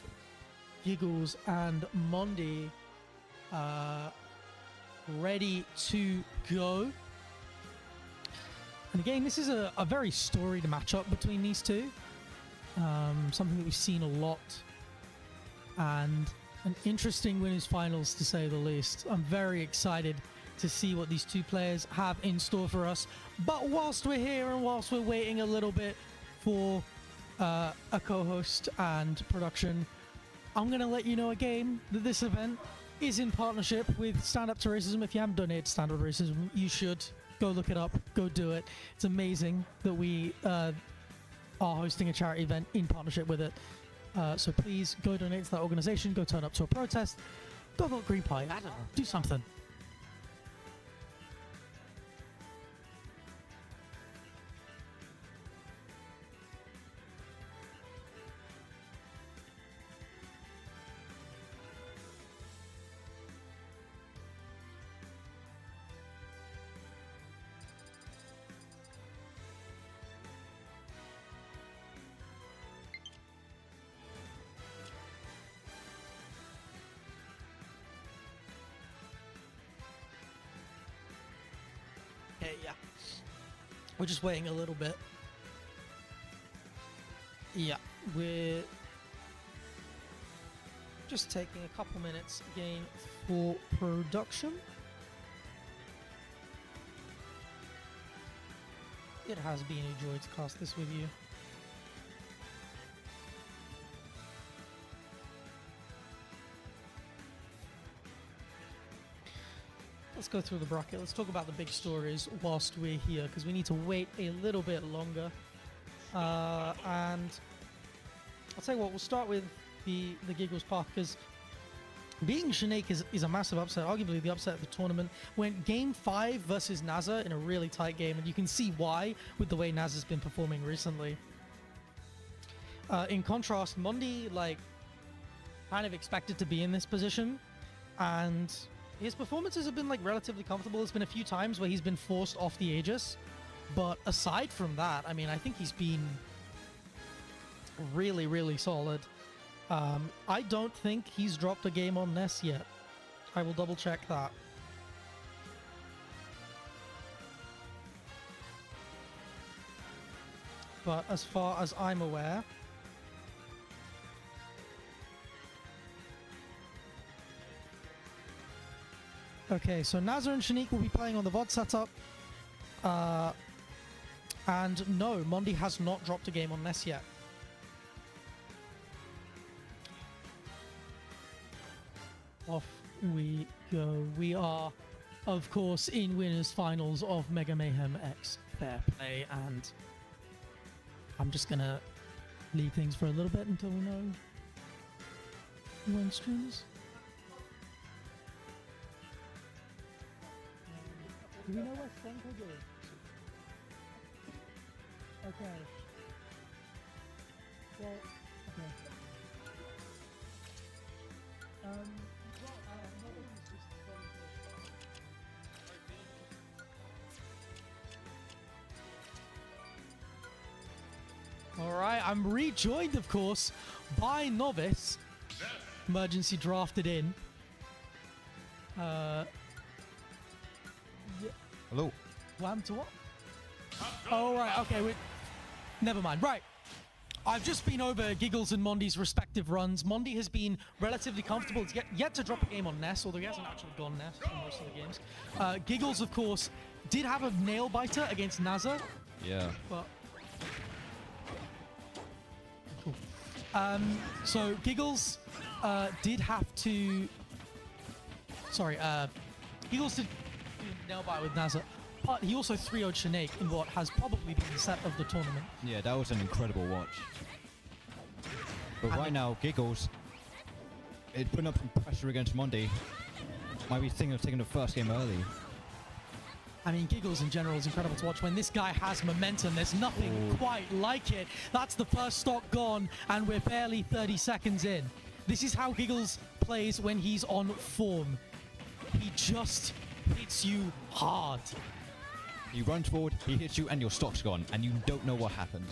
Giggles and Mondi ready to go. And again, this is a very storied matchup between these two. Something that we've seen a lot. And an interesting winners finals, to say the least. I'm very excited to see what these two players have in store for us. But whilst we're here and whilst we're waiting a little bit for a co-host and production, I'm going to let you know again that this event is in partnership with Stand Up to Racism. If you haven't donated to Stand Up to Racism, you should. Go look it up. Go do it. It's amazing that we are hosting a charity event in partnership with it. So please go donate to that organization. Go turn up to a protest. Go vote Green Party. I don't know. Do something. Okay, yeah. We're just waiting a little bit. Yeah, we're just taking a couple minutes again for production. It has been a joy to cast this with you. Let's go through the bracket. Let's talk about the big stories whilst we're here, because we need to wait a little bit longer. And I'll tell you what, we'll start with the Giggles path, because beating Shanique is a massive upset, arguably the upset of the tournament. Went game 5 versus Naza in a really tight game, and you can see why with the way Naza's been performing recently. In contrast, Mundi, like, kind of expected to be in this position, and his performances have been like relatively comfortable. There's been a few times where he's been forced off the Aegis, but aside from that, I mean, I think he's been really, really solid. I don't think he's dropped a game on Ness yet. I will double check that. But as far as I'm aware, okay, so Nazar and Shanique will be playing on the VOD setup. And no, Mondi has not dropped a game on Ness yet. Off we go. We are, of course, in winners finals of Mega Mayhem X Fair Play, and I'm just gonna leave things for a little bit until we know when streams. Do we know where Senko goes? Okay. Well, okay. Alright, I'm rejoined, of course, by Novice. Emergency drafted in. Yeah. Hello. What happened to what? Oh, right, okay, never mind. Right. I've just been over Giggles and Mondi's respective runs. Mondi has been relatively comfortable. He's yet to drop a game on Ness, although he hasn't actually gone Ness in most of the games. Giggles, of course, did have a nail biter against Naza. Yeah. But cool. So Giggles did have to. Sorry, Giggles did nail bite with Naza, but he also 3-0'd Shanaik in what has probably been the set of the tournament. Yeah, that was an incredible watch. But right now, Giggles, it putting up some pressure against Mondi. Might be thinking of taking the first game early. I mean, Giggles in general is incredible to watch. When this guy has momentum, there's nothing quite like it. That's the first stock gone, and we're barely 30 seconds in. This is how Giggles plays when he's on form. He just hits you hard. He runs forward, he hits you, and your stock's gone, and you don't know what happened.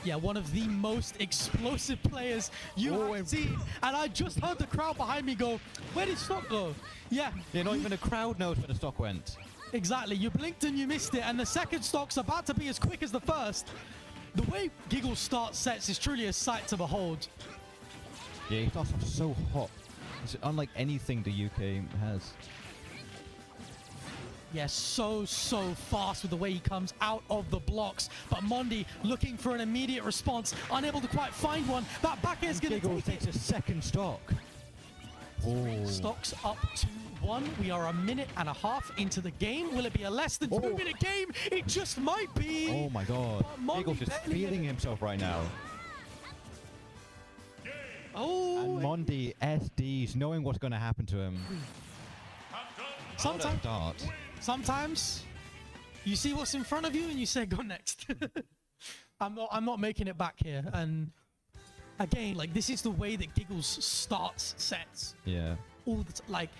Yeah, one of the most explosive players you have seen. And I just heard the crowd behind me go, where did stock go? Yeah. Yeah, not even the crowd knows where the stock went. Exactly. You blinked and you missed it, and the second stock's about to be as quick as the first. The way Giggles starts sets is truly a sight to behold. Yeah, he starts off so hot. It's unlike anything the UK has. Yeah, so fast with the way he comes out of the blocks. But Mondi looking for an immediate response, unable to quite find one. That back air's going to take a second stock. Stocks up to 1. We are a minute and a half into the game. Will it be a less than 2-minute game? It just might be. Oh my god. But Mondi Eagle's just barely feeling himself right now. Oh. And Mondi, SDs, knowing what's going to happen to him. Sometimes, Dart. sometimes you see what's in front of you and you say, go next. I'm not making it back here. And again, like, this is the way that Giggles starts sets. Yeah. All the like,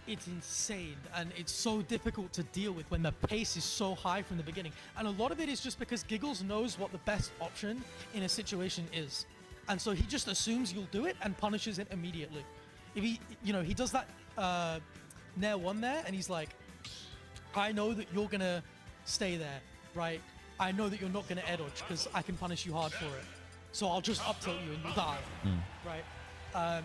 it's insane, and it's so difficult to deal with when the pace is so high from the beginning. And a lot of it is just because Giggles knows what the best option in a situation is, and so he just assumes you'll do it and punishes it immediately. If he, he does that Nair 1 there, and he's like, I know that you're gonna stay there, right? I know that you're not gonna air dodge because I can punish you hard for it. So I'll just up tilt you and you'll die, right?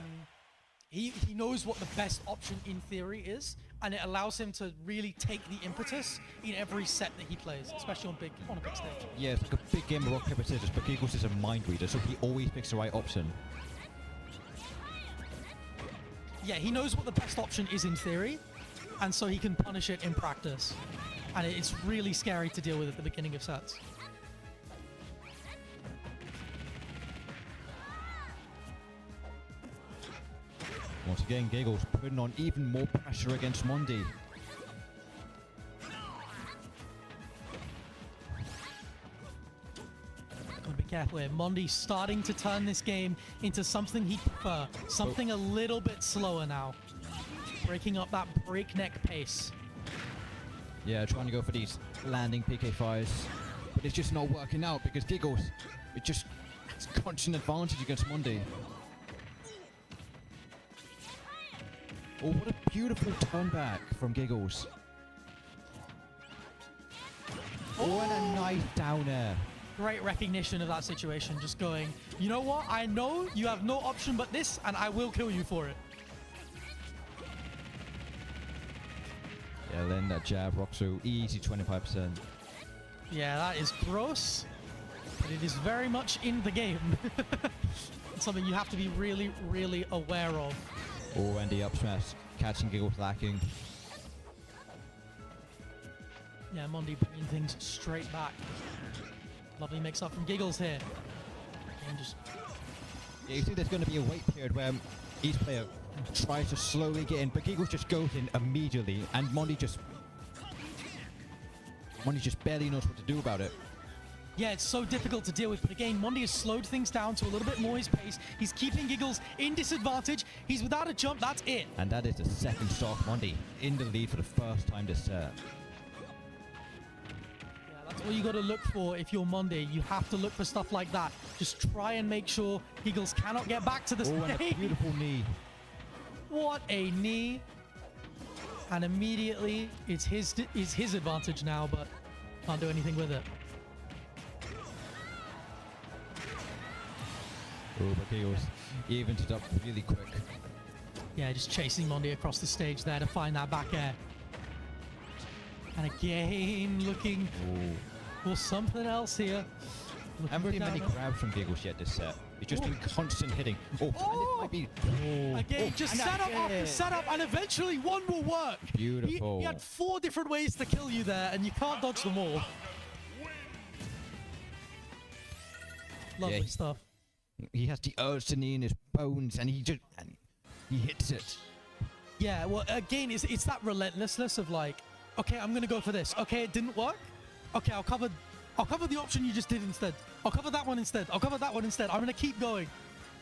He knows what the best option in theory is, and it allows him to really take the impetus in every set that he plays, especially on a big stage. Yeah, it's like a big game of rock, paper, scissors, but Giggles is a mind reader, so he always picks the right option. Yeah, he knows what the best option is in theory, and so he can punish it in practice. And it's really scary to deal with at the beginning of sets. Once again, Giggles putting on even more pressure against Mondi. Gotta be careful here. Mondi's starting to turn this game into something he'd prefer. Something a little bit slower now. Breaking up that breakneck pace. Yeah, trying to go for these landing PK5s, but it's just not working out because Giggles, it just has constant advantage against Mondi. Oh, what a beautiful turn back from Giggles. Oh, and a nice down air. Great recognition of that situation. Just going, you know what? I know you have no option but this, and I will kill you for it. Yeah, then that jab rock through, easy 25%. Yeah, that is gross, but it is very much in the game. It's something you have to be really, really aware of. Oh, and the up smash, catching Giggles lacking. Yeah, Mondi bringing things straight back. Lovely mix-up from Giggles here. And just... Yeah, you see there's going to be a wait period where each player tries to slowly get in, but Giggles just goes in immediately, and Mondi just barely knows what to do about it. Yeah, it's so difficult to deal with, but again, Mondi has slowed things down to a little bit more his pace. He's keeping Giggles in disadvantage. He's without a jump, that's it. And that is the second stock. Mondi in the lead for the first time this set. Yeah, that's what you got to look for if you're Mondi. You have to look for stuff like that. Just try and make sure Giggles cannot get back to the stage. And a beautiful knee. What a knee. And immediately, it's his advantage now, but can't do anything with it. Oh, but Giggles evened it up really quick. Yeah, just chasing Mondi across the stage there to find that back air. And again, looking for something else here. I haven't seen many grabs from Giggles yet this set. It's just been constant hitting. Oh, and it might be... Again, just setup after setup, and eventually one will work. Beautiful. He had 4 different ways to kill you there, and you can't dodge them all. Lovely stuff. He has the urge to knee in his bones, and he hits it. Yeah, well, again, it's that relentlessness of like, okay, I'm gonna go for this. Okay, it didn't work. Okay, I'll cover the option you just did instead. I'll cover that one instead. I'll cover that one instead. I'm gonna keep going.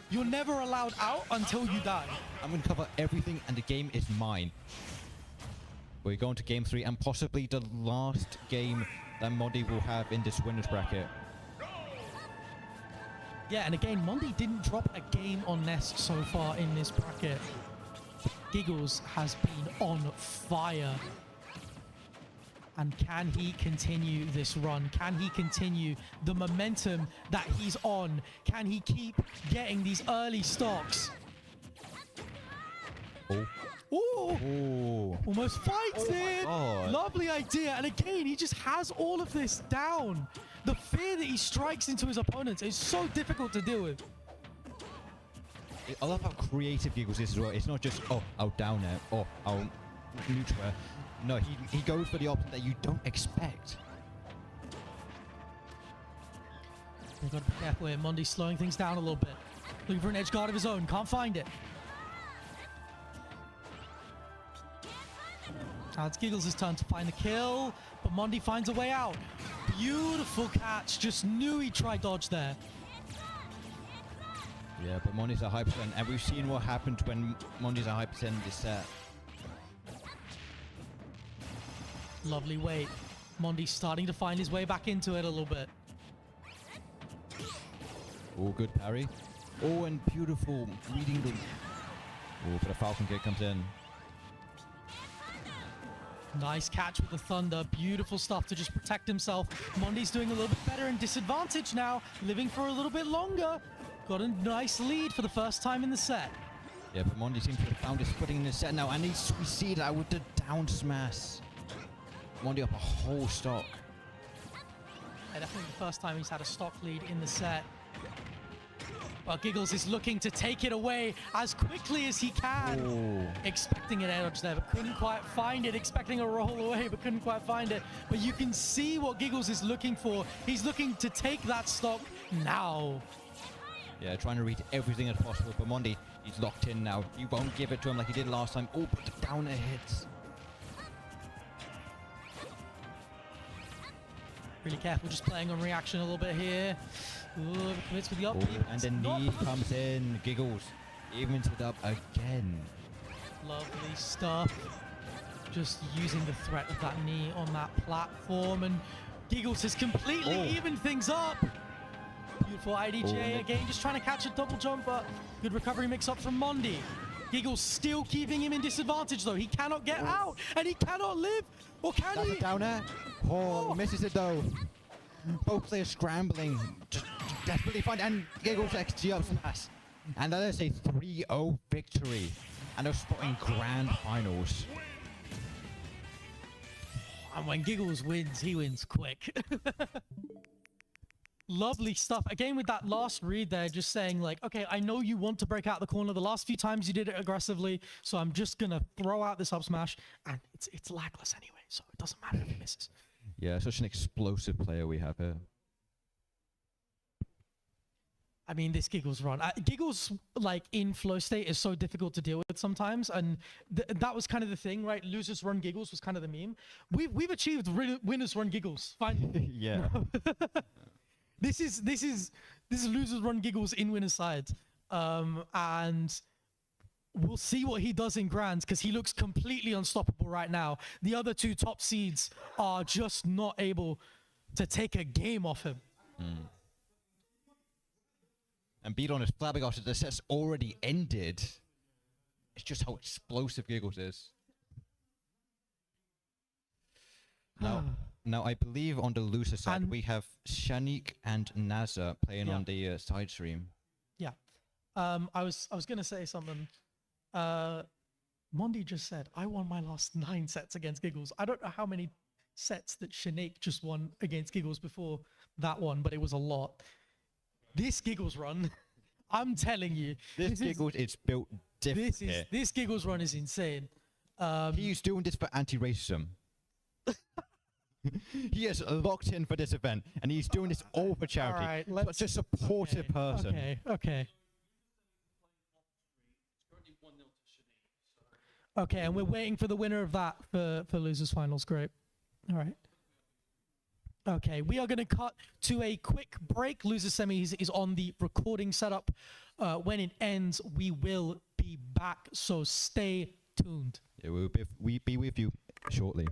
You're never allowed out until you die. I'm gonna cover everything, and the game is mine. We're going to game 3, and possibly the last game that Mondi will have in this winners bracket. Yeah, and again, Mondi didn't drop a game on Nest so far in this bracket. Giggles has been on fire. And can he continue this run? Can he continue the momentum that he's on? Can he keep getting these early stocks? Ooh! Almost fights it! Lovely idea. And again, he just has all of this down. The fear that he strikes into his opponents is so difficult to deal with. I love how creative Giggles is as well. It's not just, oh, I'll down it, or I'll neutral. No, he goes for the option that you don't expect. We've got to be careful here. Mondy's slowing things down a little bit. Looking for an edge guard of his own. Can't find it. Now it's Giggles' turn to find the kill, but Mondy finds a way out. Beautiful catch. Just knew he tried dodge there. Yeah, but Mondy's at high percent, and we've seen what happened when Mondy's at high percent in this set. Lovely wait. Mondy's starting to find his way back into it a little bit. Oh, good parry. Oh, and beautiful reading the... Oh, but a Falcon kick comes in. Nice catch with the Thunder. Beautiful stuff to just protect himself. Mondy's doing a little bit better in disadvantage now. Living for a little bit longer. Got a nice lead for the first time in the set. Yeah, but Mondy seems to have found his footing in the set now, and he's succeeded out with the down smash. Mondy up a whole stock. Yeah, definitely the first time he's had a stock lead in the set. But Giggles is looking to take it away as quickly as he can. Ooh. Expecting an edge there, but couldn't quite find it. Expecting a roll away, but couldn't quite find it. But you can see what Giggles is looking for. He's looking to take that stock now. Yeah, trying to read everything as possible, but Mondy, he's locked in now. He won't give it to him like he did last time. Oh, but the down air hits. Really careful, just playing on reaction a little bit here. Ooh, commits with the up. Oh, and the knee comes in. Giggles evens it up again. Lovely stuff. Just using the threat of that knee on that platform, and Giggles has completely evened things up. Beautiful IDJ again, just trying to catch a double jump, but good recovery mix up from Mondy. Giggles still keeping him in disadvantage though. He cannot get out, and he cannot live. Or can That's he? a down air. Oh, misses it though. Both players scrambling. Just desperately find, and Giggles XG up smash. And that is a 3-0 victory. And they're spotting grand finals. And when Giggles wins, he wins quick. Lovely stuff. Again, with that last read there, just saying like, okay, I know you want to break out the corner. The last few times you did it aggressively, so I'm just going to throw out this up smash. And it's lagless anyway, so it doesn't matter if he misses. Yeah, such an explosive player we have here. I mean, this Giggles run. Giggles, like, in flow state is so difficult to deal with sometimes. And that was kind of the thing, right? Losers run Giggles was kind of the meme. We've achieved winners run Giggles, finally. Yeah. This is losers run Giggles in winner's side. And we'll see what he does in Grands, because he looks completely unstoppable right now. The other two top seeds are just not able to take a game off him. And Beaton is flabbergasted. The set's already ended. It's just how explosive Giggles is. Now I believe on the loser side we have Shanik and Naza playing on the side stream. Yeah. I was gonna say something. Mondi just said, I won my last 9 sets against Giggles. I don't know how many sets that Shanik just won against Giggles before that one, but it was a lot. This Giggles run, I'm telling you. This Giggles is built different here. This Giggles run is insane. He's doing this for anti-racism. He is locked in for this event, and he's doing this all for charity. All right, Such a supportive person. Okay. Okay, and we're waiting for the winner of that for losers finals. Great. All right. Okay, we are going to cut to a quick break. Loser semis is on the recording setup. When it ends, we will be back, so stay tuned. Yeah, we'll be with you shortly.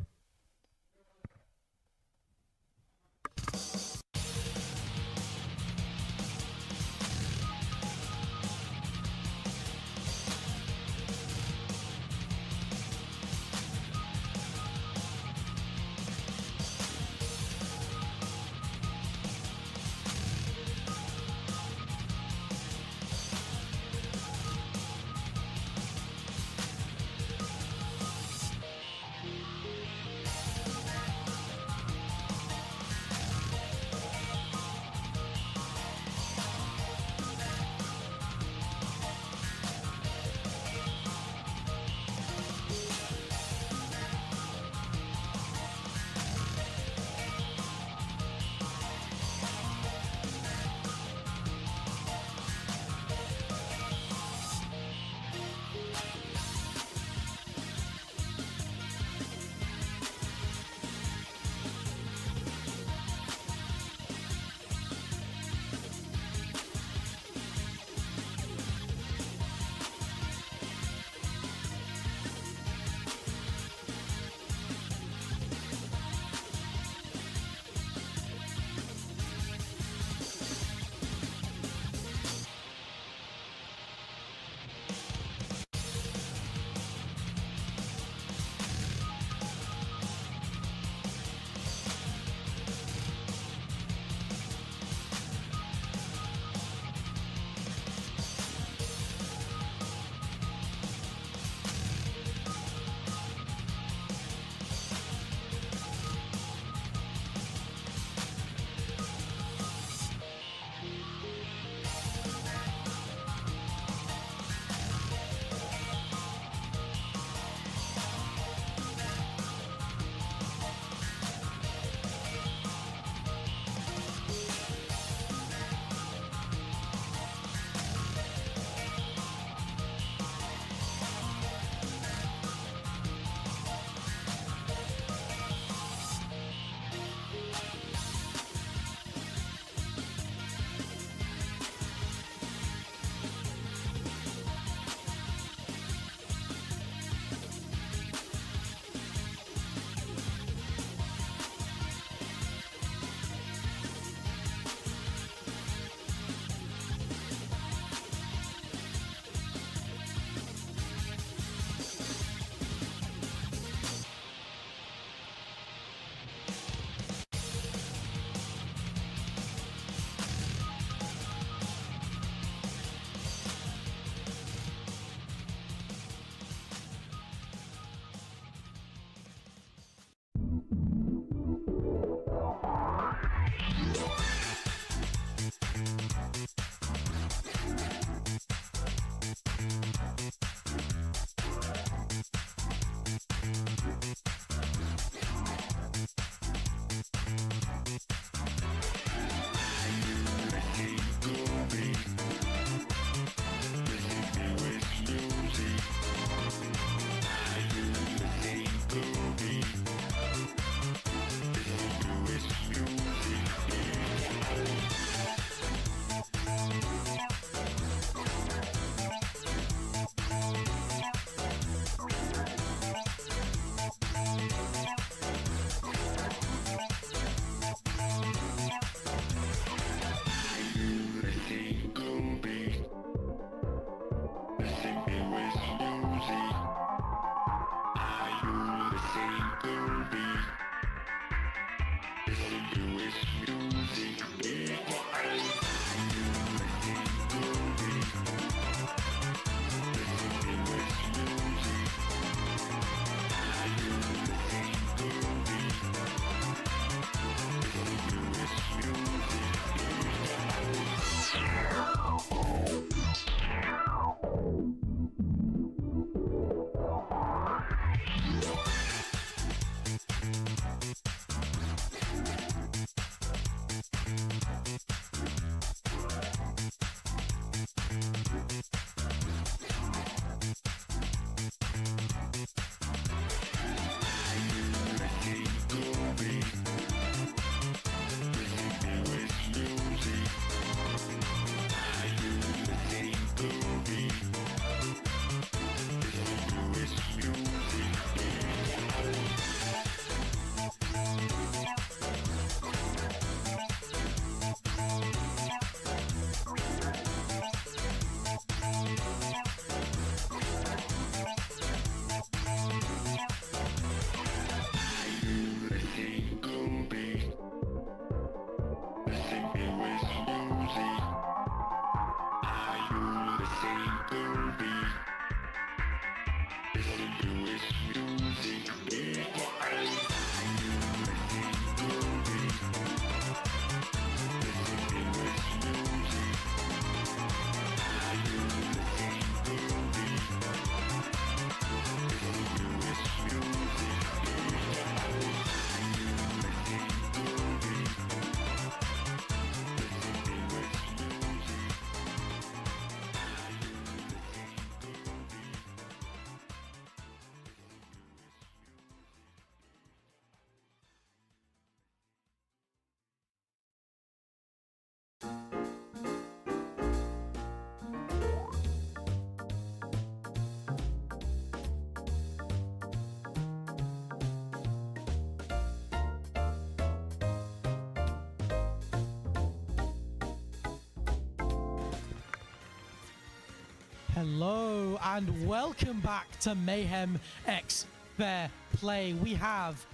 Hello and welcome back to Mayhem X Fair Play. We have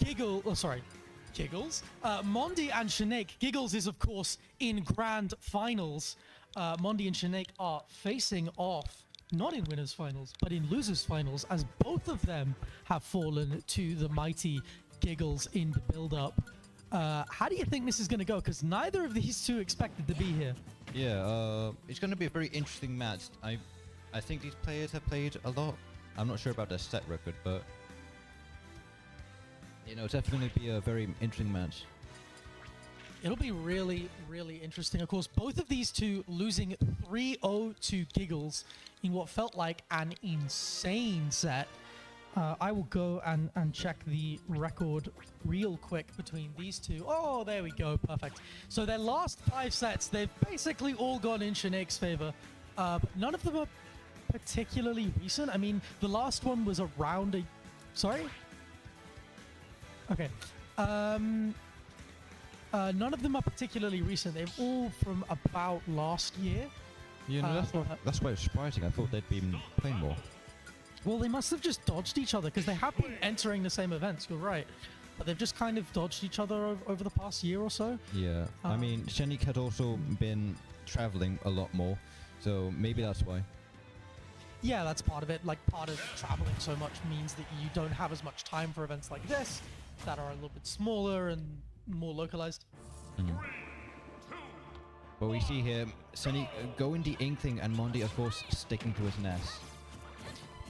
Giggles, Mondi and Shanique. Giggles is of course in grand finals. Mondi and Shanique are facing off, not in winners finals, but in losers finals, as both of them have fallen to the mighty Giggles in the build-up. How do you think this is going to go? Because neither of these two expected to be here. Yeah, it's going to be a very interesting match. I think these players have played a lot. I'm not sure about their set record, but you know, it's definitely going to be a very interesting match. It'll be really, really interesting. Of course, both of these two losing 3-0 to Giggles in what felt like an insane set. I will go and check the record real quick between these two. Oh, there we go. Perfect. So their last 5 sets, they've basically all gone in Shanique's favor. But none of them are particularly recent. I mean, the last one was around a... Sorry? Okay. None of them are particularly recent. They're all from about last year. You know, that's quite surprising. I thought they'd been playing more. Well, they must have just dodged each other because they have been entering the same events. You're right. But they've just kind of dodged each other over the past year or so. Yeah. I mean, Shanique had also been traveling a lot more. So maybe that's why. Yeah, that's part of it. Like, part of traveling so much means that you don't have as much time for events like this that are a little bit smaller and more localized. But we see here, Sunny going the Inkling and Mondi, of course, sticking to his nest.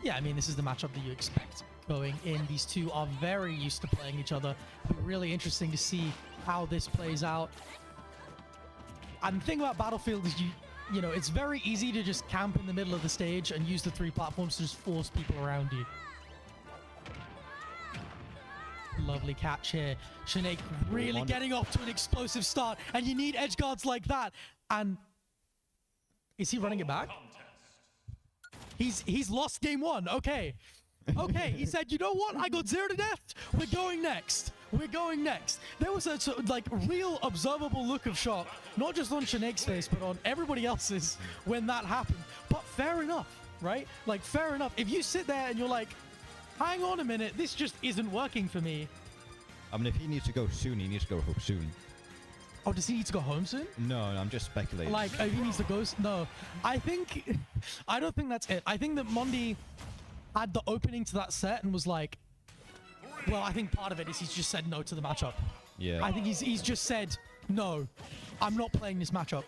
Yeah, I mean, this is the matchup that you expect going in. These two are very used to playing each other. It'll be really interesting to see how this plays out. And the thing about Battlefield is you know, it's very easy to just camp in the middle of the stage and use the 3 platforms to just force people around you. Lovely catch here. Shanique really getting off to an explosive start, and you need edge guards like that. And is he running it back? He's lost game 1. Okay. Okay, he said, you know what? I got 0 to death. We're going next. We're going next. There was a like real observable look of shock, not just on Shanique's face, but on everybody else's when that happened. But fair enough, right? Like, fair enough. If you sit there and you're like, hang on a minute, this just isn't working for me. I mean, if he needs to go soon, he needs to go home soon. Oh, does he need to go home soon? No, I'm just speculating. Like, if he needs to go... No. I don't think that's it. I think that Mondi had the opening to that set and was like... Well, I think part of it is he's just said no to the matchup. Yeah. I think he's just said, no, I'm not playing this matchup.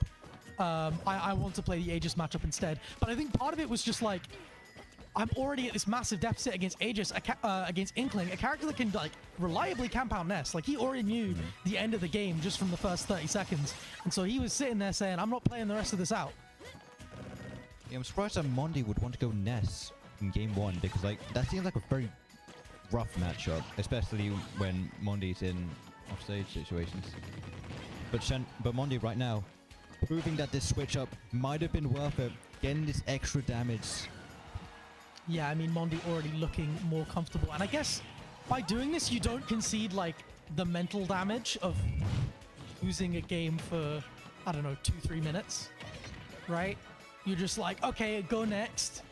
I want to play the Aegis matchup instead. But I think part of it was just like, I'm already at this massive deficit against Aegis, against Inkling, a character that can like reliably camp out Nest. Like, he already knew the end of the game just from the first 30 seconds. And so he was sitting there saying, I'm not playing the rest of this out. Yeah, I'm surprised that Mondi would want to go Ness in game 1, because like that seems like a very rough matchup, especially when Mondi's in offstage situations. But Mondi right now, proving that this switch up might have been worth it, getting this extra damage. Yeah, I mean, Mondi already looking more comfortable. And I guess by doing this, you don't concede, like, the mental damage of losing a game for, I don't know, 2-3 minutes, right? You're just like, okay, go next.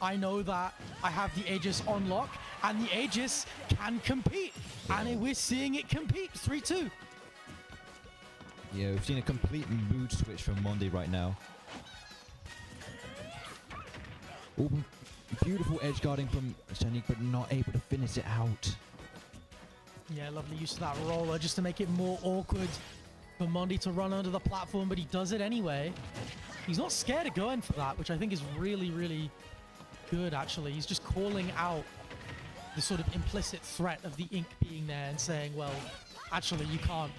I know that I have the Aegis on lock, and the Aegis can compete. And we're seeing it compete, 3-2. Yeah, we've seen a complete mood switch from Mondi right now. Ooh, beautiful edge guarding from Shanique, but not able to finish it out. Yeah, lovely use of that roller just to make it more awkward for Mondi to run under the platform, but he does it anyway. He's not scared of going for that, which I think is really, really good, actually. He's just calling out the sort of implicit threat of the ink being there and saying, well, actually, you can't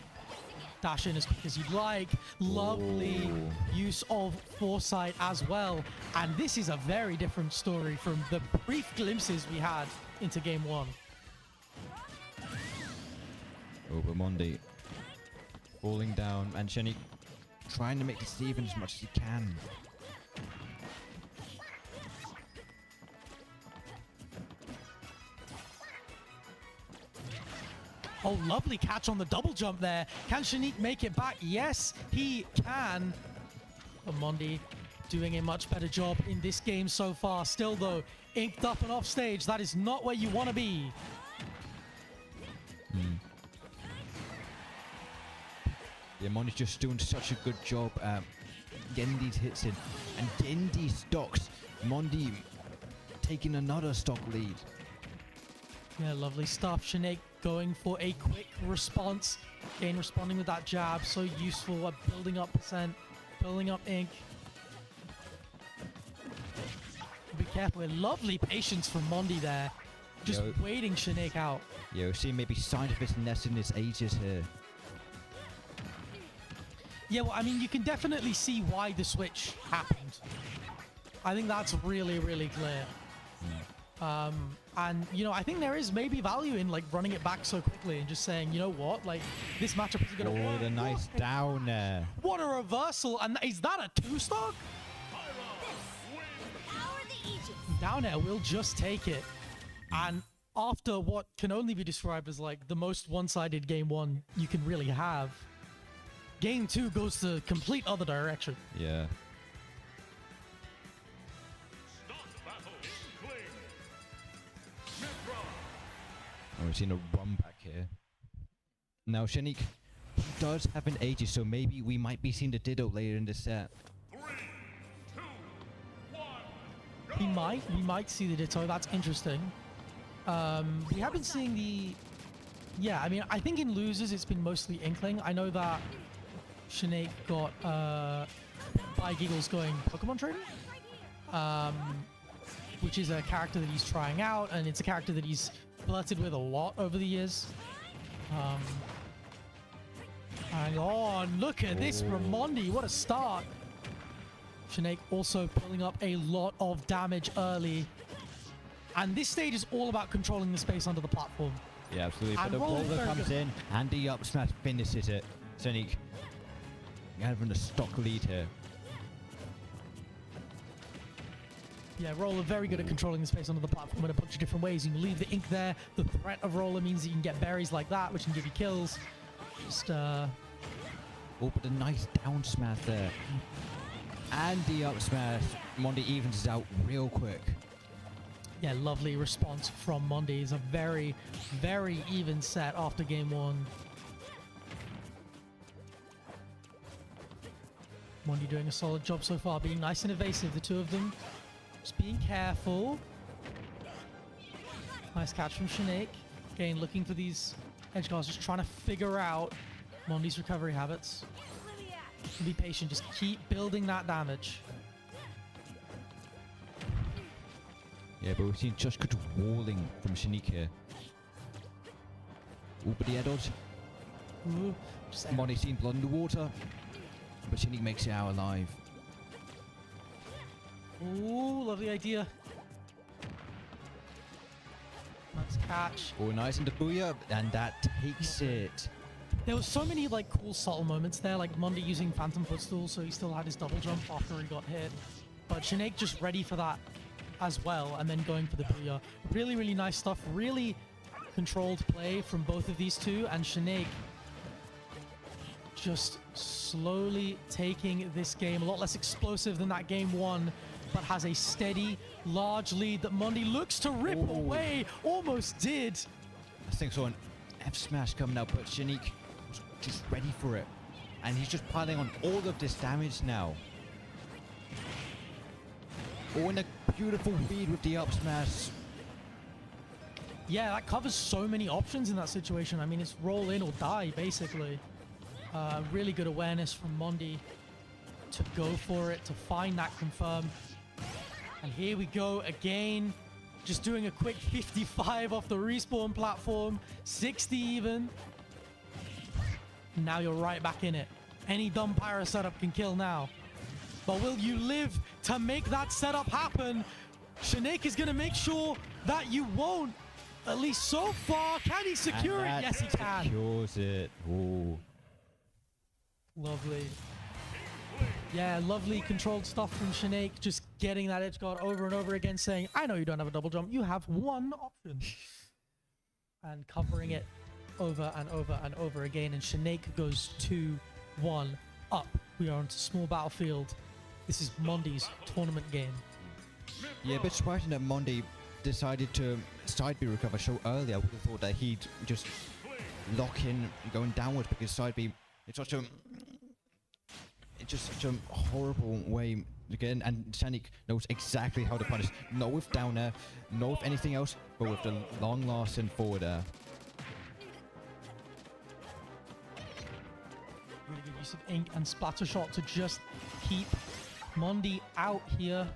dash in as quick as you'd like. Lovely use of foresight as well. And this is a very different story from the brief glimpses we had into game 1. Over Mondi falling down, and Shanique trying to make this even as much as he can. Oh, lovely catch on the double jump there. Can Shanique make it back? Yes, he can. But Mondi doing a much better job in this game so far. Still though, inked up and off stage. That is not where you want to be. Yeah, Mondi's just doing such a good job at getting these hits in and getting these stocks. Mondi taking another stock lead. Yeah, lovely stuff. Shanaik going for a quick response. Again, responding with that jab. So useful at building up percent, building up ink. Be careful. Lovely patience from Mondi there. Just waiting Shanaik out. Yeah, we're seeing maybe signs of his nest in his ages here. Yeah, well, I mean, you can definitely see why the switch happened. I think that's really, really clear. And, you know, I think there is maybe value in, like, running it back so quickly and just saying, you know what, like, this matchup is going to work. Oh, the nice down there. What a reversal. And is that a 2-stock? Down air will just take it. And after what can only be described as, like, the most one-sided game one you can really have, game two goes the complete other direction. Yeah. Oh, we've seen a run back here. Now, Shanique does have an Aegis, so maybe we might be seeing the Ditto later in the set. We might see the Ditto. That's interesting. We have been seeing the... Yeah, I mean, I think in losers, it's been mostly Inkling. I know that Shanaik got by Giggles going Pokemon trading, which is a character that he's trying out, and it's a character that he's flirted with a lot over the years. Hang on, look at this from Mondi. What a start. Shanaik also pulling up a lot of damage early. And this stage is all about controlling the space under the platform. Yeah, absolutely. But And the Roller roller comes good. in, and the up smash finishes it. Shanique having a stock lead here. Yeah, Roller very good at controlling the space under the platform in a bunch of different ways. You can leave the ink there. The threat of Roller means that you can get berries like that, which can give you kills. Just, Oh, but a nice down smash there. And the up smash. Mondi evens it out real quick. yeah, lovely response from Mondi. It's a very, very even set after game one. Mondi doing a solid job so far, being nice and evasive, the two of them. Just being careful. Nice catch from Shanaik. Again, looking for these edge guards, just trying to figure out Mondi's recovery habits. Be patient, just keep building that damage. Yeah, but we've seen just good walling from Shanique here. Ooh, but the air dodge. Ooh, Mondi seen blood in the water, but Shanique makes it out alive. Ooh, lovely idea. Nice catch. Oh, nice into Booyah, and that takes it. There was so many like cool subtle moments there, like Mondi using Phantom Footstool, so he still had his double jump after he got hit. But Shanaik just ready for that as well, and then going for the Booyah. Really, really nice stuff. Really controlled play from both of these two, and Shanaik just slowly taking this game. A lot less explosive than that game one, but has a steady, large lead that Mondi looks to rip away. Almost did. I think so. An F smash coming out, but Shanique was just ready for it. And he's just piling on all of this damage now. Oh, and a beautiful read with the up smash. Yeah, that covers so many options in that situation. I mean, it's roll in or die, basically. Really good awareness from Mondi to go for it, to find that confirm. And here we go again. Just doing a quick 55 off the respawn platform. 60 even. Now you're right back in it. Any dumb pyro setup can kill now. But will you live to make that setup happen? Shanaik is going to make sure that you won't. At least so far. Can he secure it? Yes, he can. Secures it. Oh. Lovely. Yeah, lovely controlled stuff from Shanaik. Just getting that edge guard over and over again, saying, I know you don't have a double jump. You have one option. And covering it over and over and over again. And Shanaik goes 2-1 up. We are onto small battlefield This is Mondi's tournament game. Yeah, a bit surprising that Mondi decided to side B recover so early. I would have thought that he'd just lock in going downwards, because side B, it's just such a horrible way to get in, and Shanik knows exactly how to punish. Not with down air, not with anything else, but with the long lasting forward air. Really good use of ink and splatter shot to just keep Mondi out here.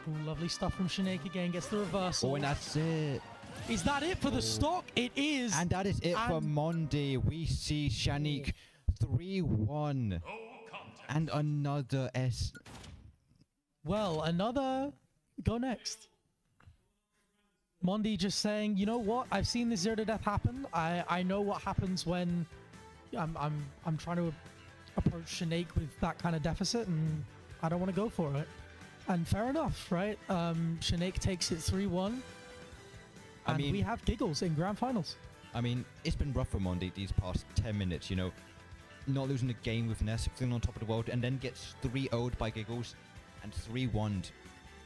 Ooh, lovely stuff from Shanaik again, gets the reversal. Oh, and that's it. Is that it for the stock? It is. And that is it for Mondi. We see Shanik 3-1. And another S. Well, another. Go next. Mondi just saying, you know what? I've seen this 0 to death happen. I know what happens when I'm trying to approach Shanaik with that kind of deficit, and I don't want to go for it. And fair enough, right? Shanaik takes it 3-1. And we have Giggles in grand finals. I mean, it's been rough for Mondi these past 10 minutes, you know. Not losing the game with Ness, feeling on top of the world, and then gets 3-0'd by Giggles and 3-1'd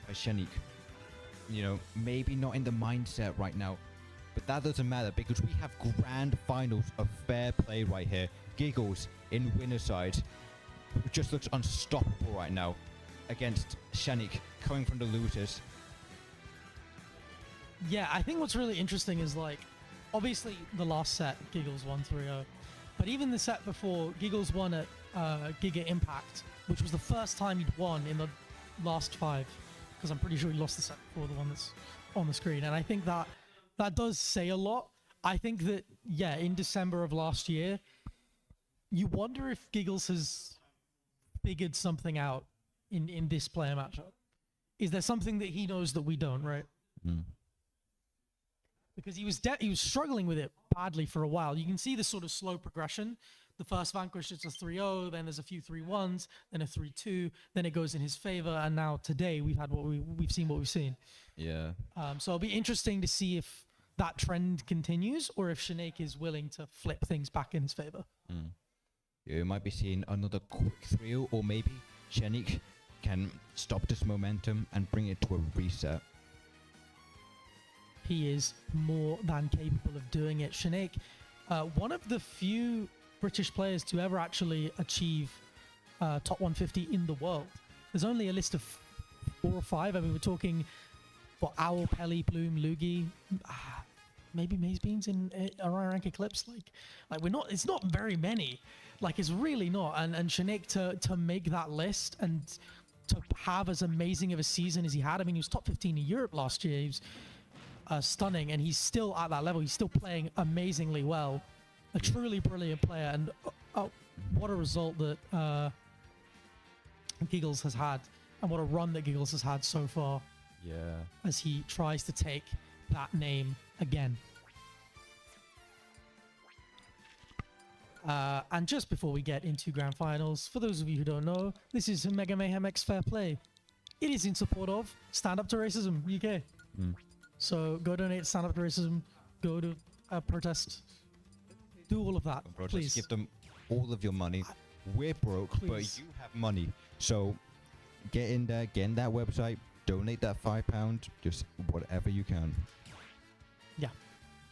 by Shanaik. You know, maybe not in the mindset right now, but that doesn't matter, because we have grand finals of fair play right here. Giggles in winner side, who just looks unstoppable right now against Shanaik coming from the losers. Yeah, I think what's really interesting is, like, obviously the last set, Giggles won 3-0. But even the set before, Giggles won at Giga Impact, which was the first time he'd won in the last 5. Because I'm pretty sure he lost the set before, the one that's on the screen. And I think that does say a lot. I think that, yeah, in December of last year, you wonder if Giggles has figured something out in this player matchup. Is there something that he knows that we don't, right? Because he was struggling with it badly for a while. You can see the sort of slow progression. The first Vanquish, it's a 3-0, then there's a few 3-1s, then a 3-2, then it goes in his favor, and now today we've had we've seen. Yeah. So it'll be interesting to see if that trend continues, or if Shanaik is willing to flip things back in his favor. Yeah, we might be seeing another quick 3-0, or maybe Shanaik can stop this momentum and bring it to a reset. He is more than capable of doing it. Shanaik, one of the few British players to ever actually achieve top 150 in the world. There's only a list of 4 or 5. I mean, we're talking for Owl, Pelly, Bloom, Lugi, maybe Maze Beans in Orion Rank Eclipse. Like we're not. It's not very many. Like, it's really not. And Shanaik to make that list and to have as amazing of a season as he had. I mean, he was top 15 in Europe last year. He was stunning, and he's still at that level. He's still playing amazingly well. A truly brilliant player, and what a result that Giggles has had, and what a run that Giggles has had so far. Yeah. As he tries to take that name again. And just before we get into grand finals, for those of you who don't know, this is Mega Mayhem X Fair Play. It is in support of Stand Up to Racism UK. So go donate to Stand Up to Racism, go to protest, do all of that, please. Give them all of your money. We're broke, but you have money. So get in there, get in that website, donate that £5, just whatever you can. Yeah.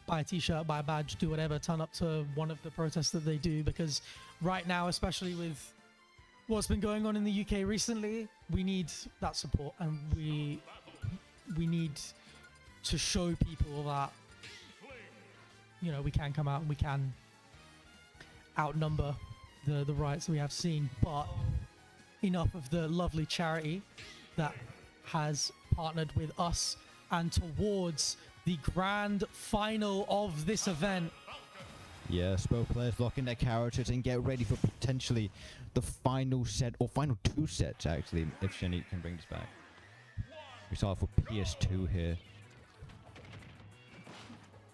Buy a t-shirt, buy a badge, do whatever, turn up to one of the protests that they do, because right now, especially with what's been going on in the UK recently, we need that support, and we need to show people that, you know, we can come out and we can outnumber the riots that we have seen. But enough of the lovely charity that has partnered with us and towards the grand final of this event. Yes, both players lock in their characters and get ready for potentially the final set, or final 2 sets actually, if Shanaik can bring this back. We start for PS2 here.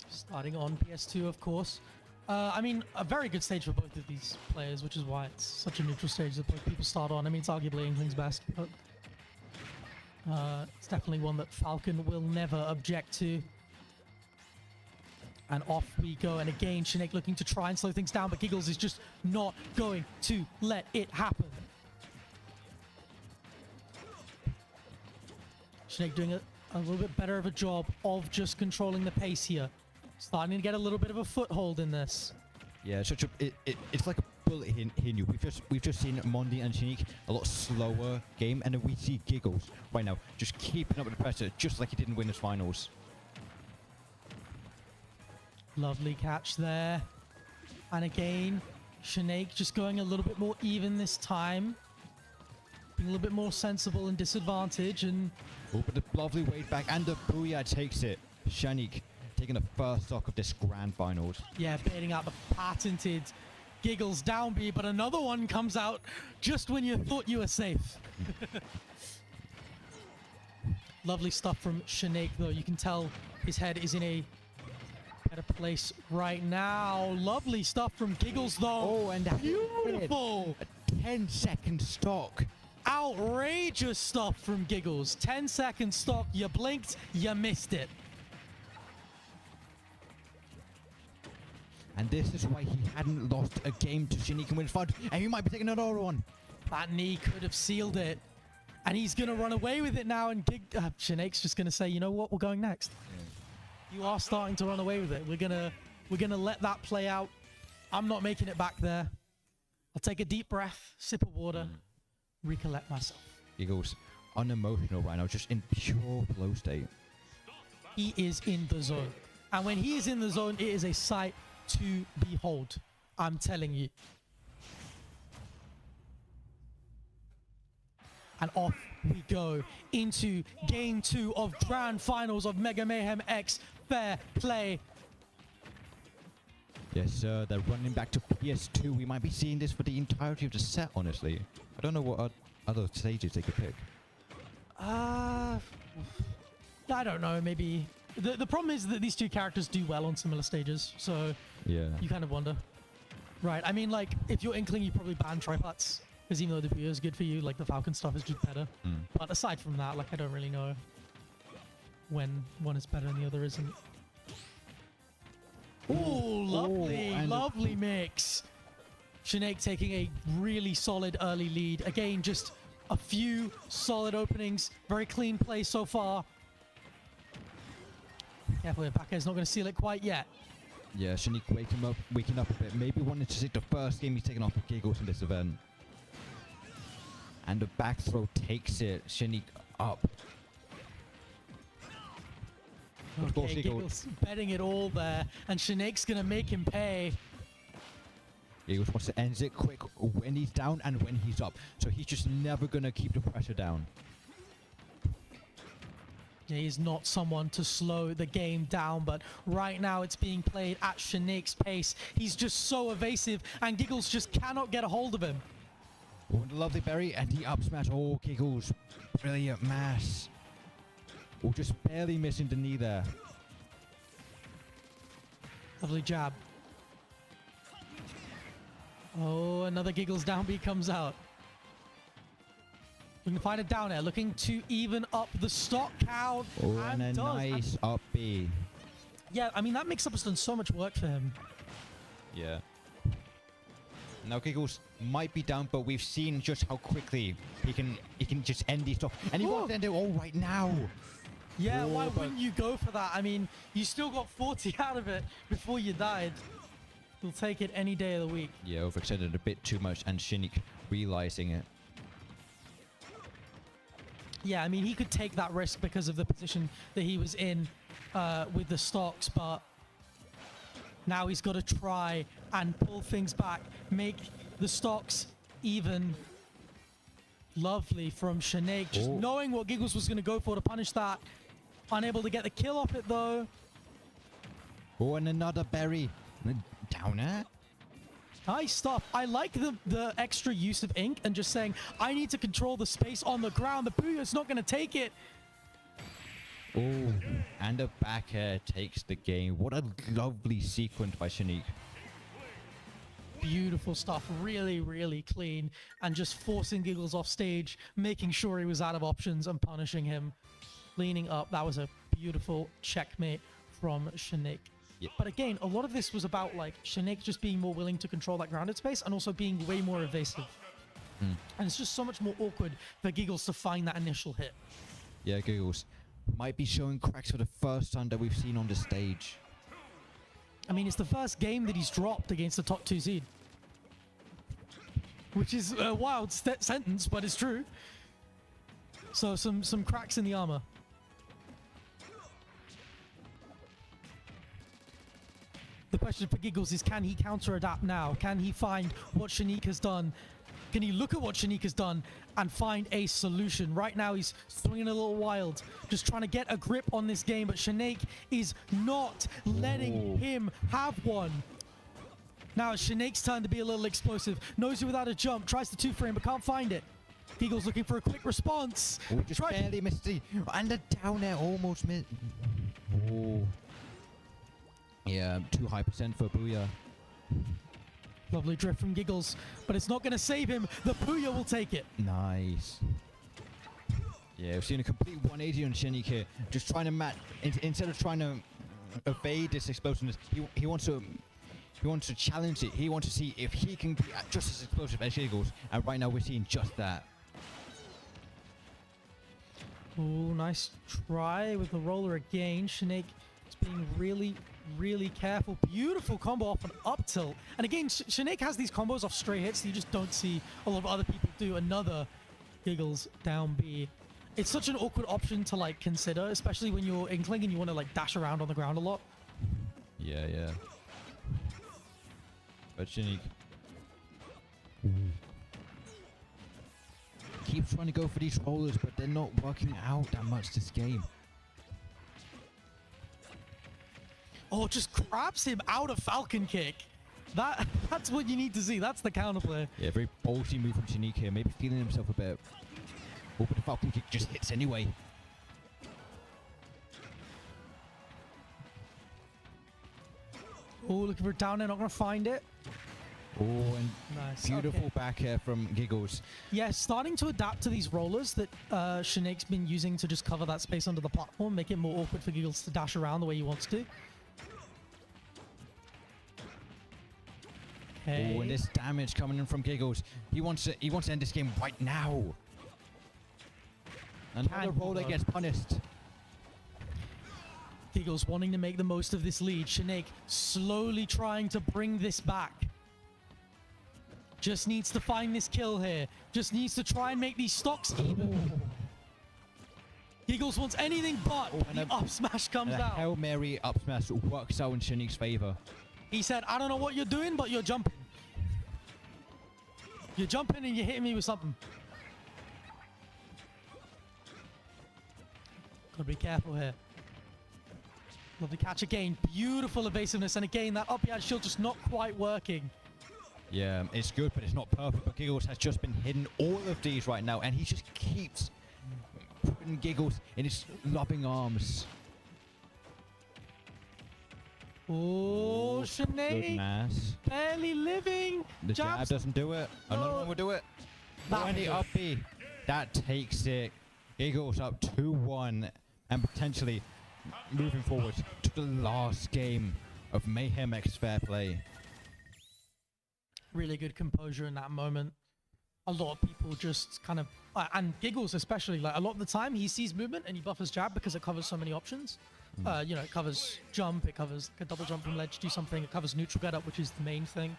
Starting on PS2, of course. I mean, a very good stage for both of these players, which is why it's such a neutral stage that both people start on. I mean, it's arguably Inkling's best, but it's definitely one that Falcon will never object to. And off we go. And again, Shanaik looking to try and slow things down, but Giggles is just not going to let it happen. Snake doing a little bit better of a job of just controlling the pace here. Starting to get a little bit of a foothold in this. Yeah, it's like a bullet hitting you. We've just seen Mondi and Shanique a lot slower game, and then we see Giggles right now just keeping up with the pressure, just like he did in Winners Finals. Lovely catch there. And again, Shanaik just going a little bit more even this time. Being a little bit more sensible and disadvantage. And oh, but the lovely wave back and the booyah takes it. Shanique taking the first stock of this grand finals. yeah, baiting out the patented Giggles down B, but another one comes out just when you thought you were safe. Lovely stuff from Shanaik, though. You can tell his head is in a better place right now. Lovely stuff from Giggles, though. Oh, and beautiful. A 10-second stock. Outrageous stuff from Giggles. 10-second stock. You blinked, you missed it. And this is why he hadn't lost a game to Shanique and Winners Finals, and he might be taking another one. That knee could have sealed it. And he's going to run away with it now, and Shanaik's just going to say, you know what, we're going next. Yeah. You are starting to run away with it. We're gonna let that play out. I'm not making it back there. I'll take a deep breath, sip of water, recollect myself. Giggles unemotional right now, just in pure flow state. He is in the zone. And when he is in the zone, it is a sight to behold. I'm telling you. And off we go into game 2 of grand finals of Mega Mayhem X Fair Play. Yes, sir. They're running back to PS2. We might be seeing this for the entirety of the set, honestly. I don't know what other stages they could pick. I don't know. Maybe the problem is that these two characters do well on similar stages, so yeah, you kind of wonder. Right. I mean, like, if you're Inkling, you probably ban triplets. Because even though the Booyah is good for you, like the Falcon stuff is just better. But aside from that, like I don't really know when one is better and the other isn't. Ooh, lovely, lovely mix. Shanaik taking a really solid early lead. Again, just a few solid openings. Very clean play so far. Careful, back air's not going to seal it quite yet. Yeah, Shanique waking up a bit. Maybe wanted to take the first game he's taken off of Giggles in this event. And the back throw takes it. Shanique up. Okay, Giggles betting it all there. And Shanaik's going to make him pay. Giggles wants to end it quick when he's down and when he's up. So he's just never going to keep the pressure down. Yeah, he's not someone to slow the game down, but right now it's being played at Shanaik's pace. He's just so evasive, and Giggles just cannot get a hold of him. Oh, the lovely berry, and the up smash. Oh, Giggles. Brilliant mass. Oh, just barely missing the knee there. Lovely jab. Oh, another Giggles down B comes out. Looking to find a down air, looking to even up the stock count. Oh, and a nice up B. Yeah, I mean, that mix-up has done so much work for him. Yeah. Now Giggles might be down, but we've seen just how quickly he can just end these stuff. And he wants to end it all right now. Yeah, why wouldn't you go for that? I mean, you still got 40 out of it before you died. You'll take it any day of the week. Yeah, overextended a bit too much, and Shanique realizing it. Yeah, I mean, he could take that risk because of the position that he was in with the stocks, but now he's got to try and pull things back, make the stocks even. Lovely from Shanaik, just knowing what Giggles was going to go for to punish that. Unable to get the kill off it, though. Oh, and another berry. Downer. Nice stuff. I like the extra use of ink and just saying, I need to control the space on the ground. The Booyah's not going to take it. Oh, and a back air takes the game. What a lovely sequence by Shanique. Beautiful stuff. Really, really clean. And just forcing Giggles off stage, making sure he was out of options and punishing him. Leaning up. That was a beautiful checkmate from Shanaik. Yep. But again, a lot of this was about like Shanaik just being more willing to control that grounded space and also being way more evasive. And it's just so much more awkward for Giggles to find that initial hit. Yeah, Giggles might be showing cracks for the first time that we've seen on the stage. I mean, it's the first game that he's dropped against the top 2 seed. Which is a wild sentence, but it's true. So some cracks in the armor. The question for Giggles is, can he counter-adapt now? Can he find what Shanique has done? Can he look at what Shanique has done and find a solution? Right now, he's swinging a little wild, just trying to get a grip on this game, but Shanique is not letting him have one. Now it's Shanique's turn to be a little explosive. Nosy without a jump, tries the 2-frame, but can't find it. Giggles looking for a quick response. Oh, just barely missed it. And the down air almost missed. Oh. Yeah, too high percent for Booyah. Lovely drift from Giggles, but it's not going to save him. The Booyah will take it. Nice. Yeah, we've seen a complete 180 on Shanique here. Just trying to instead of trying to evade this explosiveness, he wants to challenge it. He wants to see if he can be just as explosive as Giggles. And right now we're seeing just that. Oh, nice try with the roller again. Shanique is being really careful. Beautiful combo off an up tilt. And again, Shanique has these combos off stray hits that you just don't see a lot of other people do. Another Giggles down B. It's such an awkward option to like consider, especially when you're Inkling and you want to like dash around on the ground a lot. Yeah. But Shanique keeps trying to go for these rollers, but they're not working out that much this game. Oh, just grabs him out of Falcon Kick. That's what you need to see. That's the counterplay. Yeah, very ballsy move from Shanique here. Maybe feeling himself a bit. Oh, but the Falcon Kick just hits anyway. Oh, looking for a down there. Not going to find it. Oh, and nice. Beautiful back air from Giggles. Yeah, starting to adapt to these rollers that Shanique's been using to just cover that space under the platform, make it more awkward for Giggles to dash around the way he wants to. Okay. Oh, and this damage coming in from Giggles. He wants to end this game right now. Another roller gets punished. Giggles wanting to make the most of this lead. Shanique slowly trying to bring this back. Just needs to find this kill here. Just needs to try and make these stocks even. Giggles wants anything but the up smash comes out. Hail Mary up smash works out in Shanique's favor. He said, I don't know what you're doing, but you're jumping. You're jumping and you're hitting me with something. Gotta be careful here. Lovely catch again. Beautiful evasiveness. And again, that up air shield just not quite working. Yeah, it's good, but it's not perfect. But Giggles has just been hitting all of these right now, and he just keeps putting Giggles in his loving arms. Oh, Shanique. Goodness. Barely living. The jab doesn't do it. Another one will do it. And the up B. That takes it. Giggles up 2-1 and potentially moving forward to the last game of Mayhem X Fair play. Really good composure in that moment. A lot of people just kind of, and Giggles especially, like a lot of the time he sees movement and he buffers jab because it covers so many options. You know, it covers jump, it covers a double jump from ledge, do something, it covers neutral get up, which is the main thing.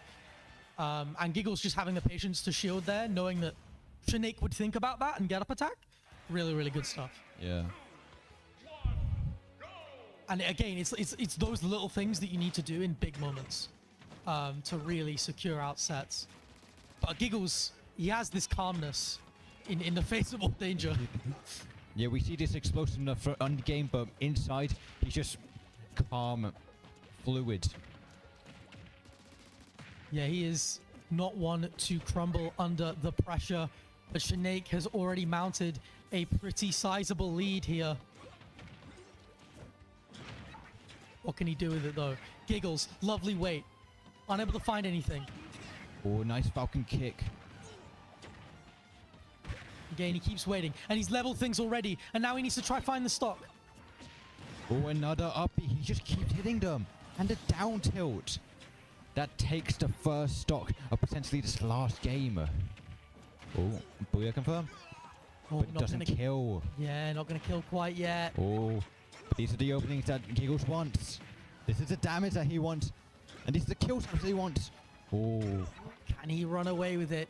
And Giggles just having the patience to shield there, knowing that Shanique would think about that and get up attack. Really, really good stuff. Yeah. And again, it's those little things that you need to do in big moments to really secure out sets. But Giggles, he has this calmness in the face of all danger. Yeah, we see this explosiveness on the game, but inside, he's just calm, fluid. Yeah, he is not one to crumble under the pressure, but Shanique has already mounted a pretty sizable lead here. What can he do with it, though? Giggles, lovely wait. Unable to find anything. Oh, nice Falcon kick. Again, he keeps waiting, and he's leveled things already, and now he needs to try find the stock. Oh, another up. He just keeps hitting them. And a down tilt. That takes the first stock of potentially this last game. Oh, Booyah confirm. Oh, but it not doesn't gonna- kill. Yeah, not gonna kill quite yet. Oh, these are the openings that Giggles wants. This is the damage that he wants. And these are the kill times he wants. Oh. Can he run away with it?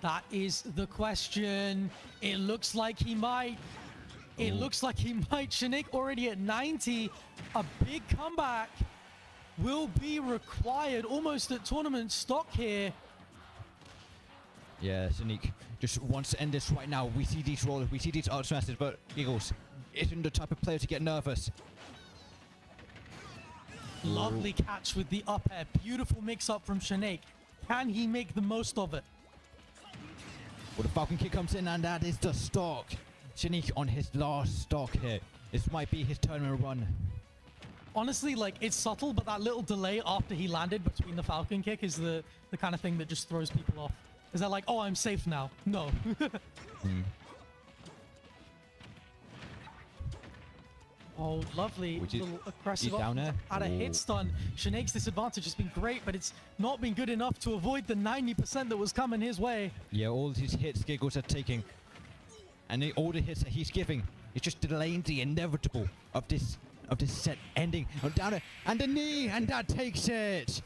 That is the question. It looks like he might. It looks like he might. Shanik already at 90. A big comeback will be required almost at tournament stock here. Yeah, Sonic just wants to end this right now. We see these rollers, we see these art smashes, but Giggles isn't the type of player to get nervous. Lovely catch with the up air. Beautiful mix up from Shanik. Can he make the most of it? Well, the Falcon kick comes in, and that is the stock. Shanik on his last stock here. This might be his tournament run. Honestly, like, it's subtle, but that little delay after he landed between the Falcon kick is the kind of thing that just throws people off. Is that like, oh, I'm safe now? No. Oh, lovely. Which is- Little aggressive he's down there. At a Oh. hit stun. Shanik's disadvantage has been great, but it's not been good enough to avoid the 90% that was coming his way. Yeah, all these hits Giggles are taking, and all the hits that he's giving, it's just delaying the inevitable of this set ending. Oh, down it, and the knee, and that takes it.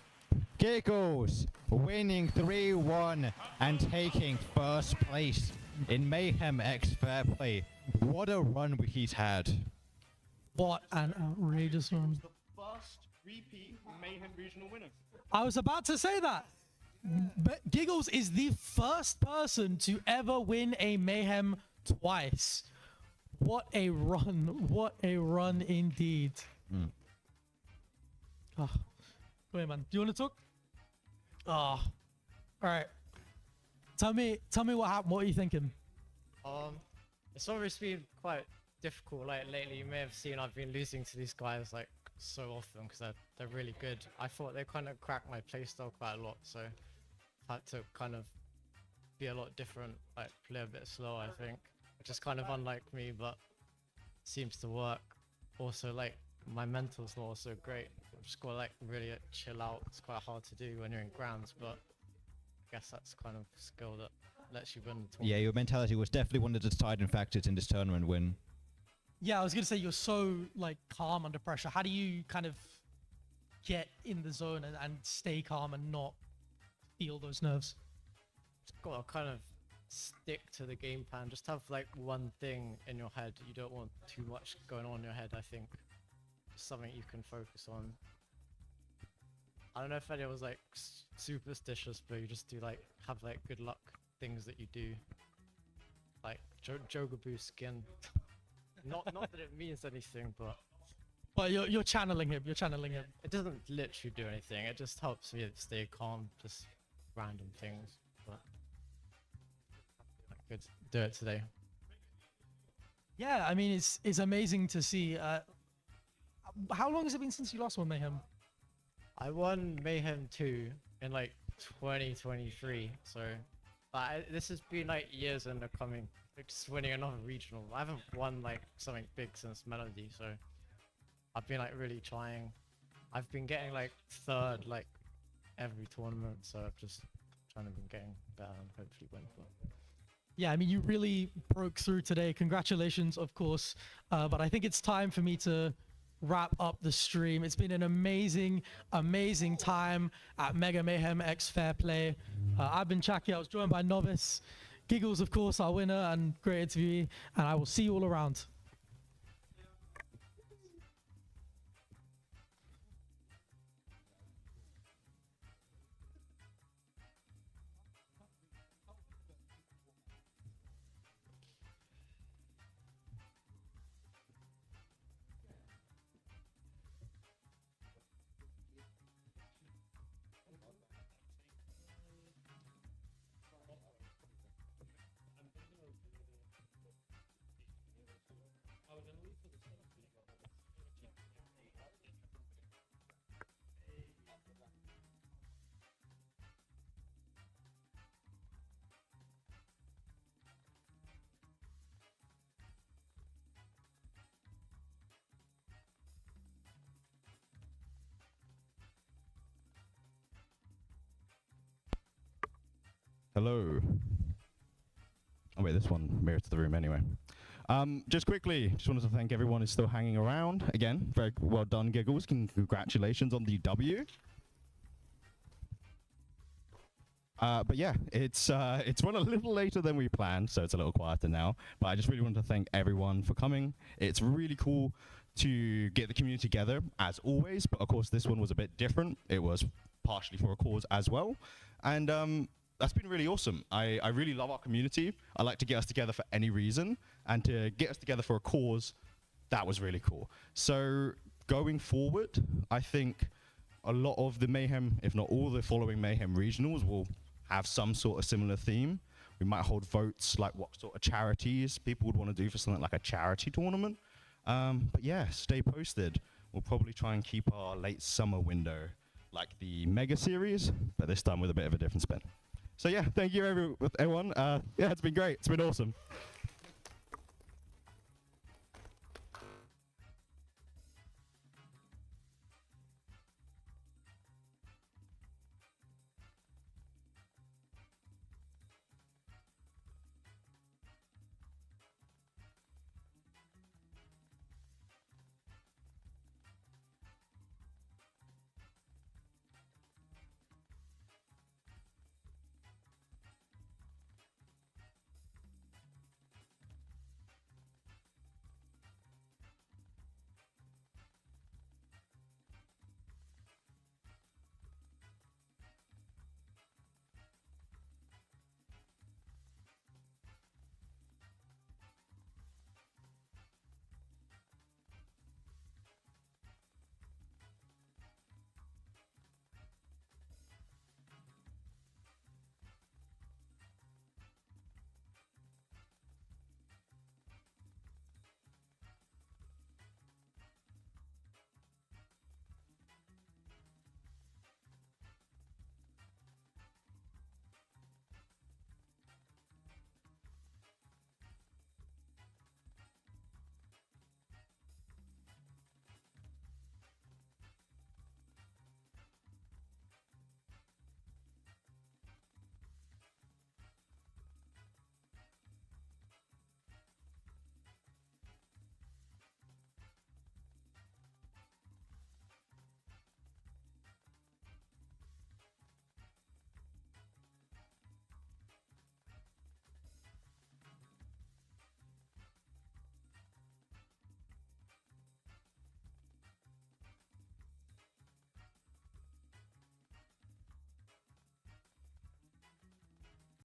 Giggles winning 3-1 and taking first place in Mayhem X Fair Play. What a run he's had. What an outrageous run. First repeat Mayhem Regional winners. I was about to say that. But Giggles is the first person to ever win a Mayhem twice. What a run. What a run indeed. Oh. Go ahead, man. Do you want to talk? Oh. All right. Tell me what happened. What are you thinking? It's obviously been quite difficult. Like lately, you may have seen I've been losing to these guys like so often because they're really good. I thought they kind of cracked my playstyle quite a lot, so I had to kind of be a lot different, like play a bit slow. I think, which is kind of unlike me, but seems to work. Also, like my mental's not also great. I've just got to like really chill out. It's quite hard to do when you're in grands, but I guess that's kind of a skill that lets you win the tournament. Yeah, your mentality was definitely one of the deciding factors in this tournament win. Yeah, I was going to say you're so like calm under pressure. How do you kind of get in the zone and stay calm and not feel those nerves? Just got to kind of stick to the game plan. Just have like one thing in your head. You don't want too much going on in your head, I think. Just something you can focus on. I don't know if anyone was like superstitious, but you just do like have like good luck things that you do. Like Jogaboo skin. Not that it means anything, but you're channeling him. You're channeling him. It doesn't literally do anything. It just helps me stay calm. Just random things. But I could do it today. Yeah, I mean it's amazing to see. How long has it been since you lost one Mayhem? I won Mayhem 2 in like 2023. So this has been like years in the coming. Like just winning another regional. I haven't won like something big since Melody, so I've been like really trying. I've been getting like third like every tournament, so I've just trying to be getting better and hopefully win. Yeah, I mean you really broke through today. Congratulations, of course. But I think it's time for me to wrap up the stream. It's been an amazing time at Mega Mayhem X Fair Play. I've been Chucky. I was joined by Novice. Giggles, of course, our winner and great interviewee, and I will see you all around. Hello. Oh wait, this one mirrors to the room anyway. Just quickly, just wanted to thank everyone who's still hanging around. Again, very well done, Giggles. Congratulations on the W. But yeah, it's run a little later than we planned, so it's a little quieter now. But I just really wanted to thank everyone for coming. It's really cool to get the community together, as always. But of course, this one was a bit different. It was partially for a cause as well. And that's been really awesome. I really love our community. I like to get us together for any reason. And to get us together for a cause, that was really cool. So going forward, I think a lot of the Mayhem, if not all the following Mayhem regionals, will have some sort of similar theme. We might hold votes like what sort of charities people would want to do for something like a charity tournament. But yeah, stay posted. We'll probably try and keep our late summer window like the Mega Series, but this time with a bit of a different spin. So yeah, thank you everyone. Yeah, it's been great. It's been awesome.